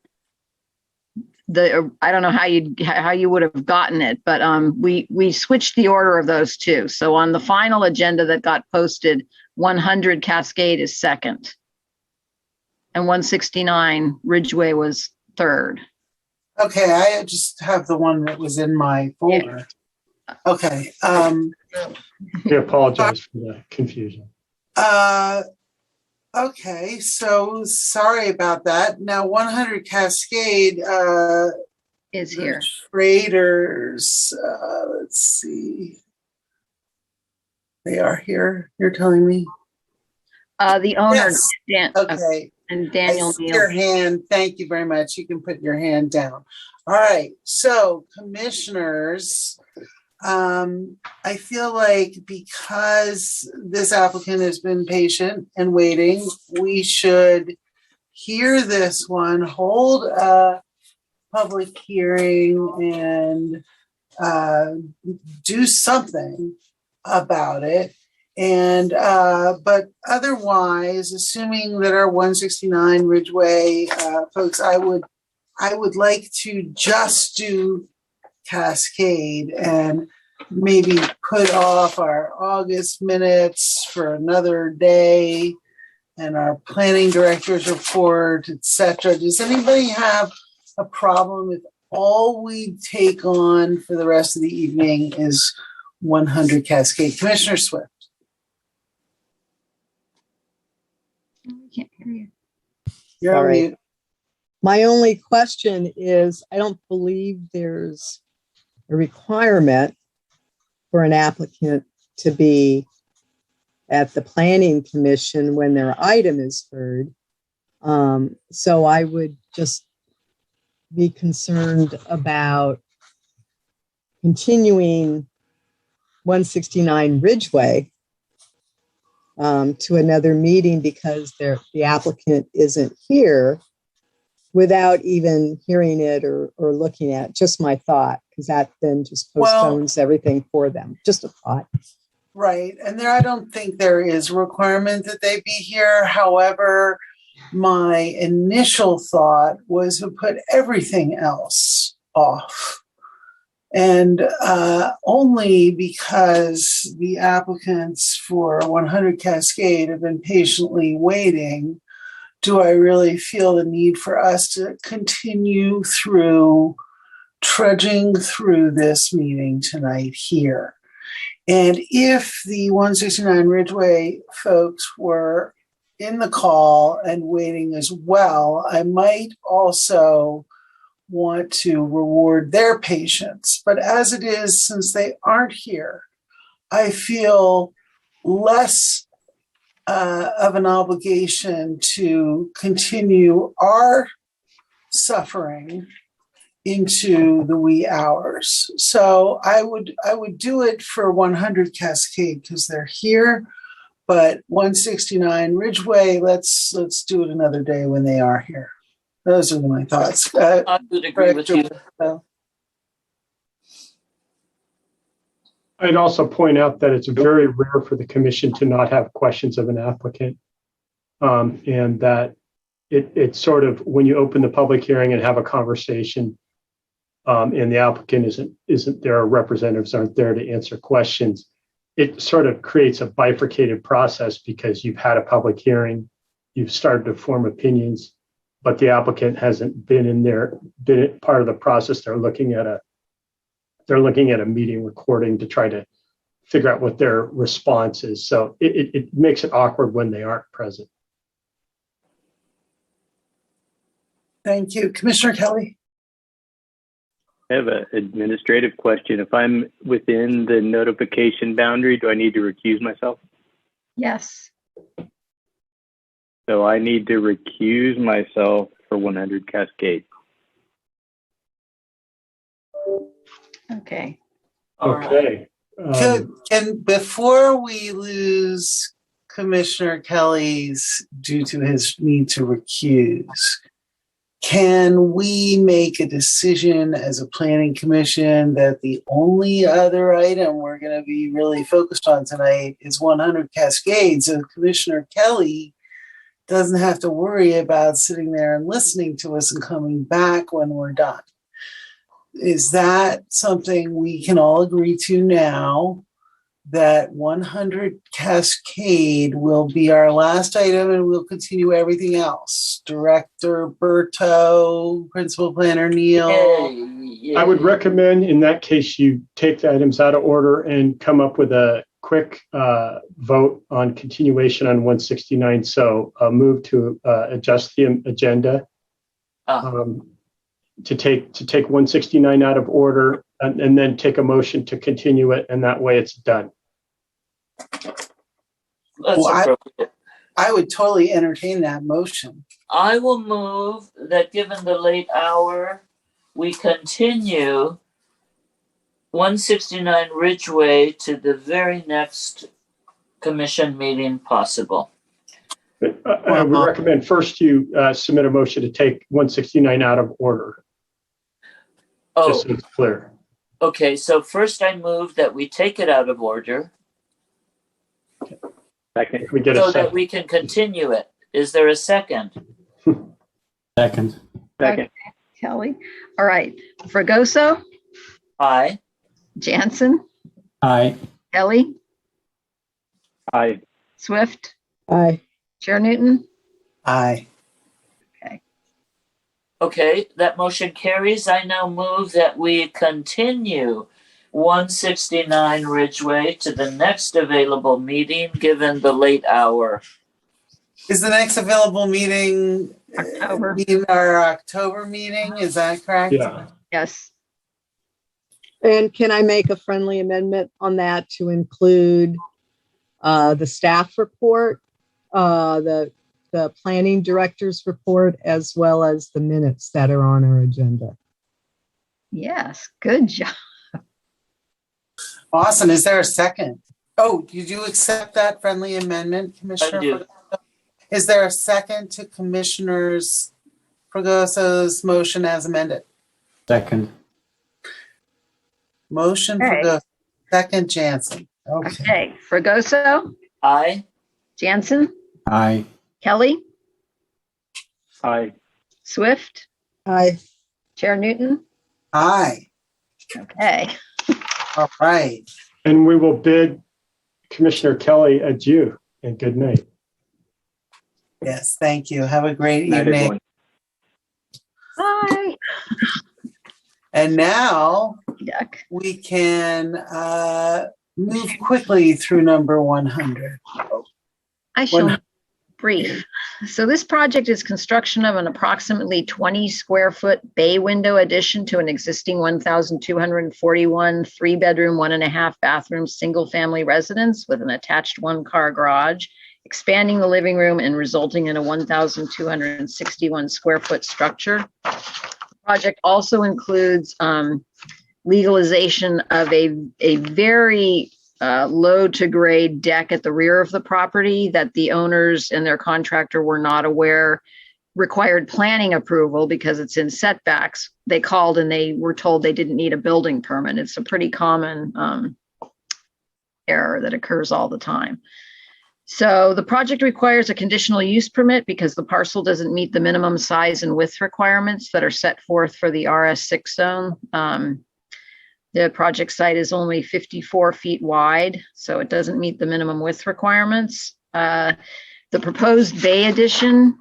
I don't know how you would have gotten it, but we switched the order of those two. So on the final agenda that got posted, 100 Cascade is second, and 169 Ridgeway was third. Okay, I just have the one that was in my folder. Yeah. Okay. We apologize for the confusion. Okay, so sorry about that. Now 100 Cascade is here. Traders, let's see. They are here, you're telling me? The owner, yes. Okay. And Daniel. I see your hand. Thank you very much. You can put your hand down. All right. So, commissioners, I feel like because this applicant has been patient and waiting, we should hear this one, hold a public hearing, and do something about it. And but otherwise, assuming that our 169 Ridgeway folks, I would like to just do Cascade and maybe put off our August minutes for another day and our planning director's report, etc. Does anybody have a problem if all we take on for the rest of the evening is 100 Cascade? Commissioner Swift. I can't hear you. You're on mute. My only question is, I don't believe there's a requirement for an applicant to be at the planning commission when their item is heard. So I would just be concerned about continuing 169 Ridgeway to another meeting because the applicant isn't here without even hearing it or looking at it. Just my thought, because that then just postpones everything for them. Just a thought. Right. And I don't think there is a requirement that they be here. However, my initial thought was to put everything else off And only because the applicants for 100 Cascade have been patiently waiting do I really feel the need for us to continue trudging through this meeting tonight here. And if the 169 Ridgeway folks were in the call and waiting as well, I might also want to reward their patience. But as it is, since they aren't here, I feel less of an obligation to continue our suffering into the wee hours. So I would do it for 100 Cascade because they're here, but 169 Ridgeway, let's do it another day when they are here. Those are my thoughts. I would agree with you. I'd also point out that it's very rare for the commission to not have questions of an applicant. And that it's sort of when you open the public hearing and have a conversation and the applicant isn't there, or representatives aren't there to answer questions, it sort of creates a bifurcated process because you've had a public hearing, you've started to form opinions, but the applicant hasn't been part of the process. They're looking at a meeting recording to try to figure out what their response is. So it makes it awkward when they aren't present. Thank you. Commissioner Kelly? I have an administrative question. If I'm within the notification boundary, do I need to recuse myself? Yes. So I need to recuse myself for 100 Cascade. Okay. Okay. Can before we lose Commissioner Kelly's due to his need to recuse, can we make a decision as a planning commission that the only other item we're going to be really focused on tonight is 100 Cascade, so Commissioner Kelly doesn't have to worry about sitting there and listening to us and coming back when we're done? Is that something we can all agree to now, that 100 Cascade will be our last item and we'll continue everything else? Director Berto, Principal Planner Neal. I would recommend in that case you take the items out of order and come up with a quick vote on continuation on 169. So move to adjust the agenda to take 169 out of order and then take a motion to continue it, and that way it's done. Well, I would totally entertain that motion. I will move that given the late hour, we continue 169 Ridgeway to the very next commission meeting possible. I would recommend first you submit a motion to take 169 out of order. Just so it's clear. Okay, so first I move that we take it out of order. Second. We get so a second. that we can continue it. Is there a second? Second. Okay. Kelly. All right. Fregoso? Aye. Jansen? Aye. Kelly? Aye. Swift? Aye. Chair Newton? Aye. Okay, that motion carries. I now move that we continue 169 Ridgeway to the next available meeting, given the late hour. Is the next available meeting October? Our October meeting? Is that correct? Yeah. Yes. And can I make a friendly amendment on that to include the staff report, the planning director's report, as well as the minutes that are on our agenda? Yes. Good job. Awesome. Is there a second? Oh, you do accept that friendly amendment, Commissioner? I do. Is there a second to Commissioners Fregoso's motion as amended? Second. Motion Okay. Fregoso, second Jansen. Okay. Fregoso? Aye. Jansen? Aye. Kelly? Aye. Swift? Aye. Chair Newton? Aye. Okay. All right. And we will bid Commissioner Kelly adieu and good night. Yes, thank you. Have a great Night, evening. everyone. Bye. And now we can move quickly through number 100. I shall brief. So this project is construction of an approximately 20 square foot bay window addition to an existing 1,241 3-bedroom, 1.5 bathroom, single family residence with an attached 1-car garage, expanding the living room and resulting in a 1,261 square foot structure. The project also includes legalization of a very low to grade deck at the rear of the property that the owners and their contractor were not aware required planning approval because it's in setbacks. They called and they were told they didn't need a building permit. It's a pretty common error that occurs all the time. So the project requires a conditional use permit because the parcel doesn't meet the minimum size and width requirements that are set forth for the RS6 zone. The project site is only 54 feet wide, so it doesn't meet the minimum width requirements. The proposed bay addition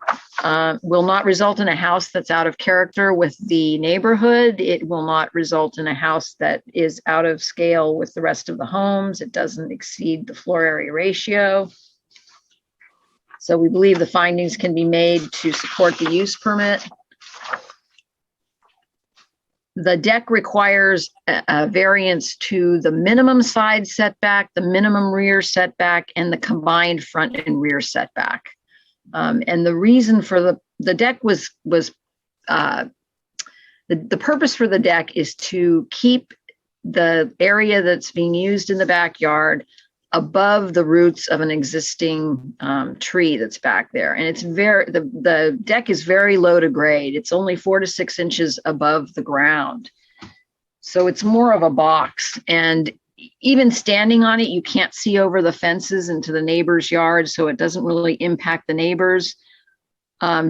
will not result in a house that's out of character with the neighborhood. It will not result in a house that is out of scale with the rest of the homes. It doesn't exceed the floor area ratio. So we believe the findings can be made to support the use permit. The deck requires a variance to the minimum side setback, the minimum rear setback, and the combined front and rear setback. And the reason for the deck was the purpose for the deck is to keep the area that's being used in the backyard above the roots of an existing tree that's back there. And it's the deck is very low to grade. It's only 4 to 6 inches above the ground. So it's more of a box. And even standing on it, you can't see over the fences into the neighbor's yard. So it doesn't really impact the neighbors.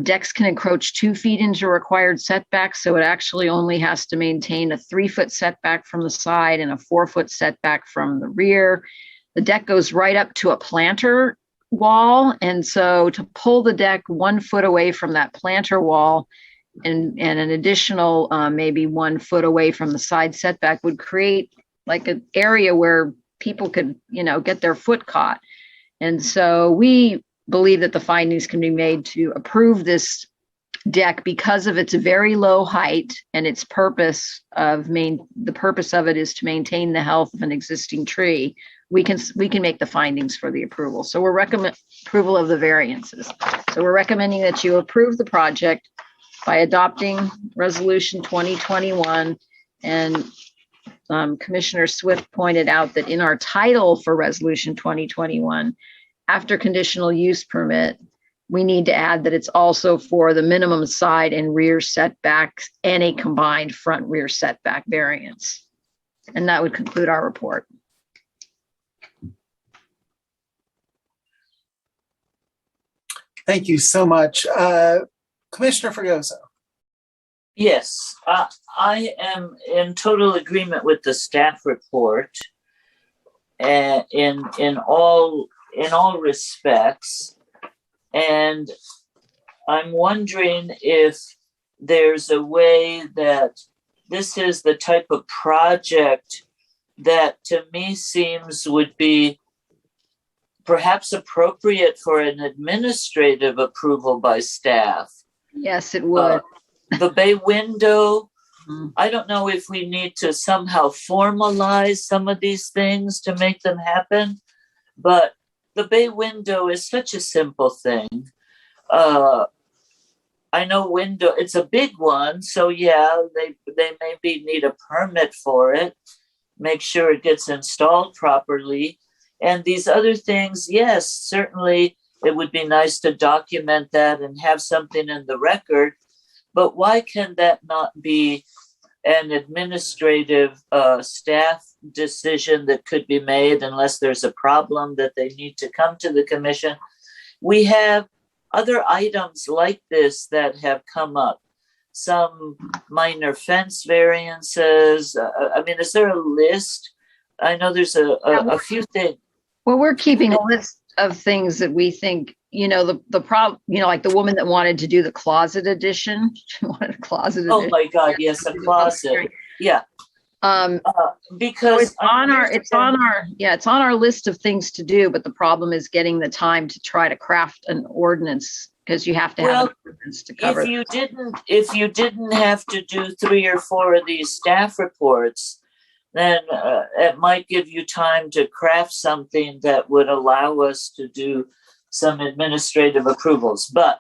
Decks can encroach 2 feet into required setbacks. So it actually only has to maintain a 3-foot setback from the side and a 4-foot setback from the rear. The deck goes right up to a planter wall. And so to pull the deck 1 foot away from that planter wall and an additional maybe 1 foot away from the side setback would create like an area where people could, get their foot caught. And so we believe that the findings can be made to approve this deck because of its very low height and its purpose the purpose of it is to maintain the health of an existing tree. We can make the findings for the approval. So we're recommend approval of the variances. So we're recommending that you approve the project by adopting Resolution 2021. And Commissioner Swift pointed out that in our title for Resolution 2021, after conditional use permit, we need to add that it's also for the minimum side and rear setbacks and a combined front rear setback variance. And that would conclude our report. Thank you so much. Commissioner Fregoso. Yes, I am in total agreement with the staff report in all respects. And I'm wondering if there's a way that this is the type of project that to me seems would be perhaps appropriate for an administrative approval by staff. Yes, it would. The bay window, I don't know if we need to somehow formalize some of these things to make them happen, but the bay window is such a simple thing. I know it's a big one, so yeah, they maybe need a permit for it, make sure it gets installed properly. And these other things, yes, certainly it would be nice to document that and have something in the record, but why can that not be an administrative staff decision that could be made unless there's a problem that they need to come to the commission? We have other items like this that have come up. some minor fence variances. I mean, is there a list? I know there's a few things. Well, we're keeping a list of things that we think, the problem, like the woman that wanted to do the closet edition. She wanted a closet edition. Oh my God, yes, a closet. Yeah. Because it's on our list of things to do, but the problem is getting the time to try to craft an ordinance, because you have to have an ordinance to cover. If you didn't have to do 3 or 4 of these staff reports, then it might give you time to craft something that would allow us to do some administrative approvals. But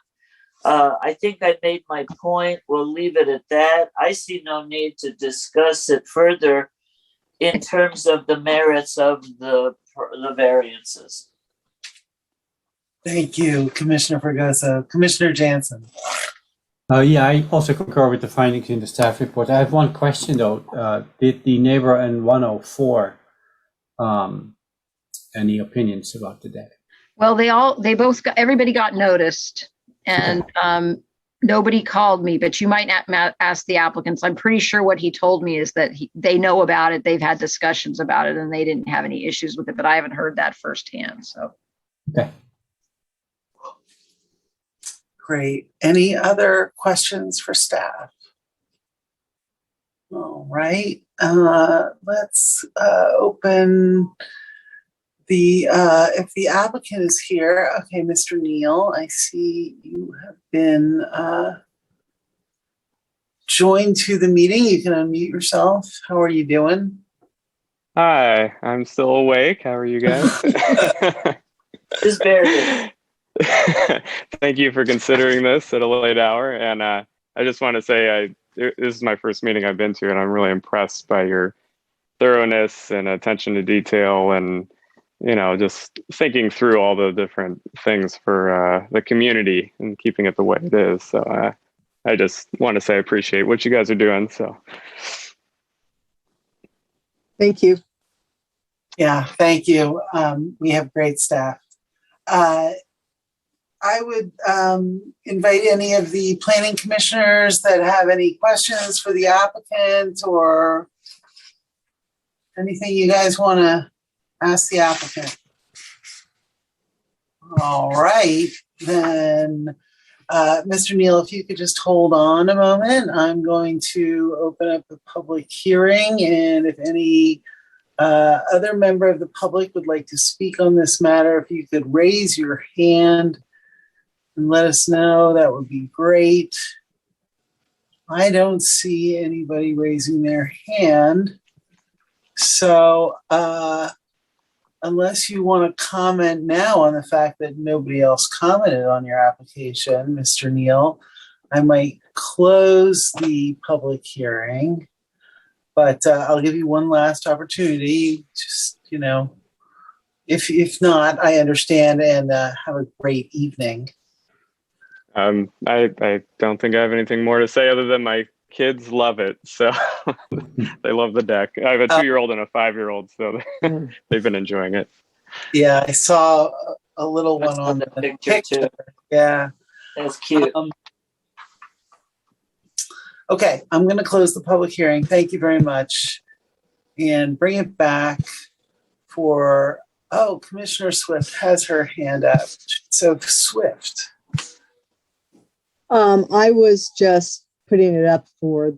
I think I made my point. We'll leave it at that. I see no need to discuss it further in terms of the merits of the variances. Thank you, Commissioner Fregoso. Commissioner Jansen. Yeah, I also concur with the findings in the staff report. I have one question though. Did the neighbor in 104 any opinions about the deck? Well, everybody got noticed, and nobody called me, but you might ask the applicants. I'm pretty sure what he told me is that they know about it. They've had discussions about it, and they didn't have any issues with it, but I haven't heard that firsthand. So. Okay. Great. Any other questions for staff? All right. Let's open if the applicant is here. Okay, Mr. Neal, I see you have been joined to the meeting. You can unmute yourself. How are you doing? Hi, I'm still awake. How are you guys? Just barely. Thank you for considering this at a late hour. And I just want to say this is my first meeting I've been to, and I'm really impressed by your thoroughness and attention to detail, and just thinking through all the different things for the community and keeping it the way it is. So I just want to say I appreciate what you guys are doing. So thank you. Yeah, thank you. We have great staff. I would invite any of the planning commissioners that have any questions for the applicant or anything you guys want to ask the applicant. All right, then, Mr. Neal, if you could just hold on a moment, I'm going to open up the public hearing, and if any other member of the public would like to speak on this matter, if you could raise your hand and let us know, that would be great. I don't see anybody raising their hand. So unless you want to comment now on the fact that nobody else commented on your application, Mr. Neal, I might close the public hearing, but I'll give you one last opportunity. Just, if not, I understand, and have a great evening. I don't think I have anything more to say other than my kids love it. So they love the deck. I have a 2-year-old and a 5-year-old, so they've been enjoying it. Yeah, I saw a little one on the picture too. Yeah. That's cute. Okay, I'm going to close the public hearing. Thank you very much. And bring it back for, Commissioner Swift has her hand up. So Swift. I was just putting it up for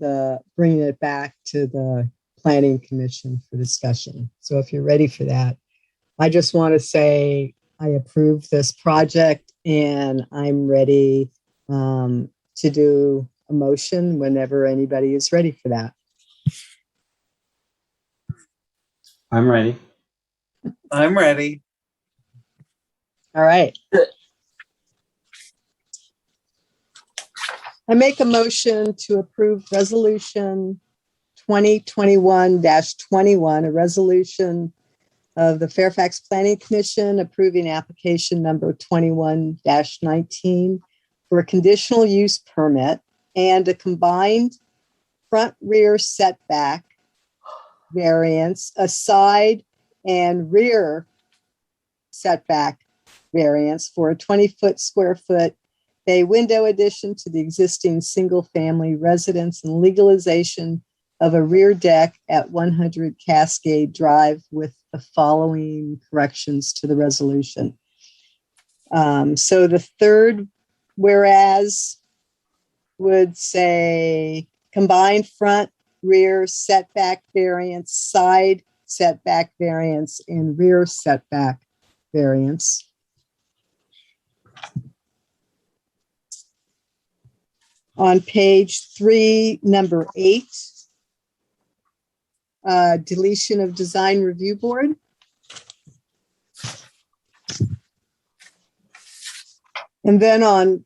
bringing it back to the Planning Commission for discussion. So if you're ready for that, I just want to say I approve this project, and I'm ready to do a motion whenever anybody is ready for that. I'm ready. I'm ready. All right. I make a motion to approve resolution 2021-21, a resolution of the Fairfax Planning Commission approving application number 21-19 for a conditional use permit and a combined front rear setback variance, a side and rear setback variance for a 20 square foot bay window addition to the existing single-family residence and legalization of a rear deck at 100 Cascade Drive with the following corrections to the resolution. So the third whereas would say combined front, rear setback variance, side setback variance, and rear setback variance. On page 3, number 8, deletion of design review board. And then on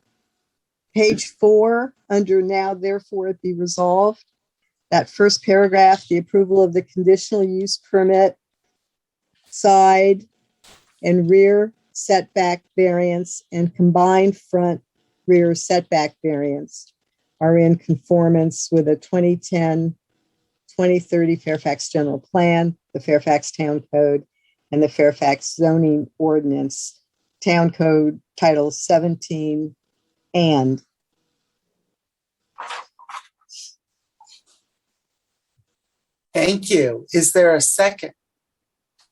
page 4, under now therefore it be resolved, that first paragraph, the approval of the conditional use permit, side and rear setback variance and combined front rear setback variance are in conformance with a 2010-2030 Fairfax General Plan, the Fairfax Town Code, and the Fairfax Zoning Ordinance, Town Code Title 17, and Thank you. Is there a second?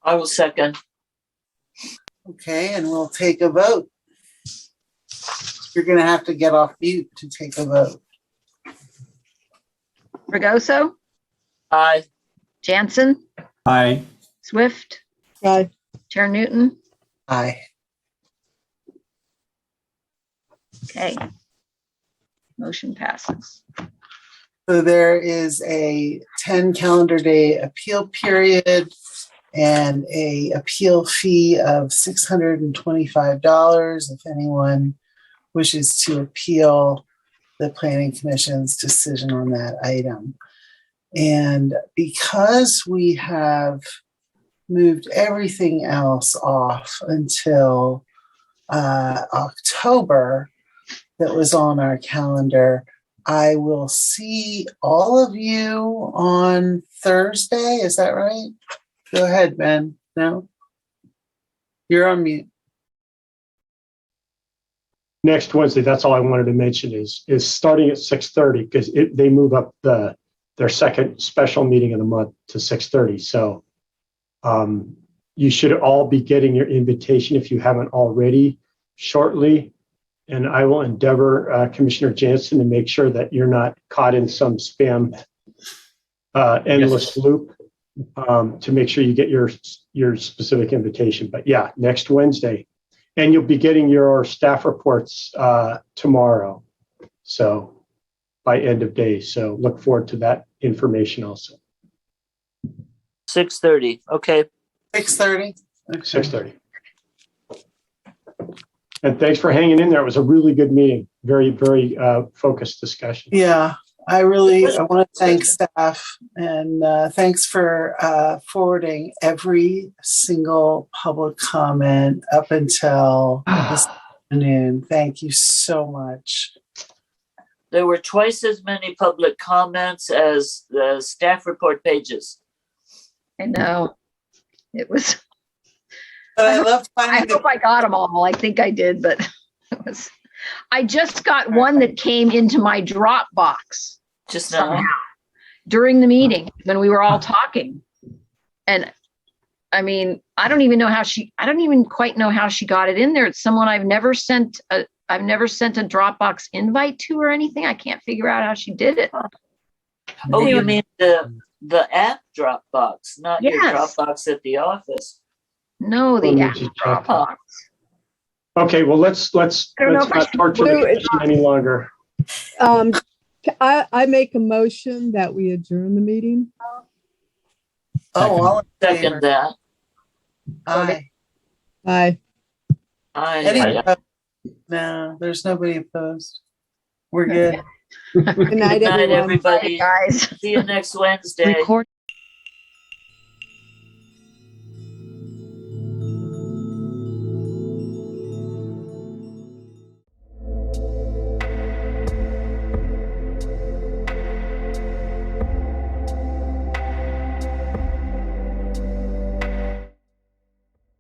I will second. Okay, and we'll take a vote. You're going to have to get off mute to take a vote. Fregoso, Aye. Jansen, Aye. Swift, Aye. Chair Newton. Aye. Okay. Motion passes. So there is a 10 calendar day appeal period and a appeal fee of $625 if anyone wishes to appeal the Planning Commission's decision on that item. And because we have moved everything else off until October that was on our calendar, I will see all of you on Thursday. Is that right? Go ahead, Ben. No? You're on mute. Next Wednesday, that's all I wanted to mention is starting at 6:30 because they move up their second special meeting of the month to 6:30. So you should all be getting your invitation if you haven't already shortly. And I will endeavor, Commissioner Jansen, to make sure that you're not caught in some spam endless loop to make sure you get your specific invitation. But yeah, next Wednesday. And you'll be getting your staff reports tomorrow. So by end of day. So look forward to that information also. 6:30. Okay. 6:30? Okay. 6:30. And thanks for hanging in there. It was a really good meeting. Very, very focused discussion. Yeah, I want to thank staff and thanks for forwarding every single public comment up until this afternoon. Thank you so much. There were twice as many public comments as the staff report pages. I know. It was. But I love I hope I got them all. I think I did, but it was. I just got one that came into my Dropbox just now during the meeting when we were all talking. And I mean, I don't even quite know how she got it in there. It's someone I've never sent a Dropbox invite to or anything. I can't figure out how she did it. Oh, you mean the app Dropbox, not your Dropbox at the office? No, the app Dropbox. Okay, well let's not torture the commission any longer. I make a motion that we adjourn the meeting. Oh, I'll second that. Aye. Aye. Aye. No, there's nobody opposed. We're good. Good night, Good night, everyone. everybody. Bye, guys. See you next Wednesday.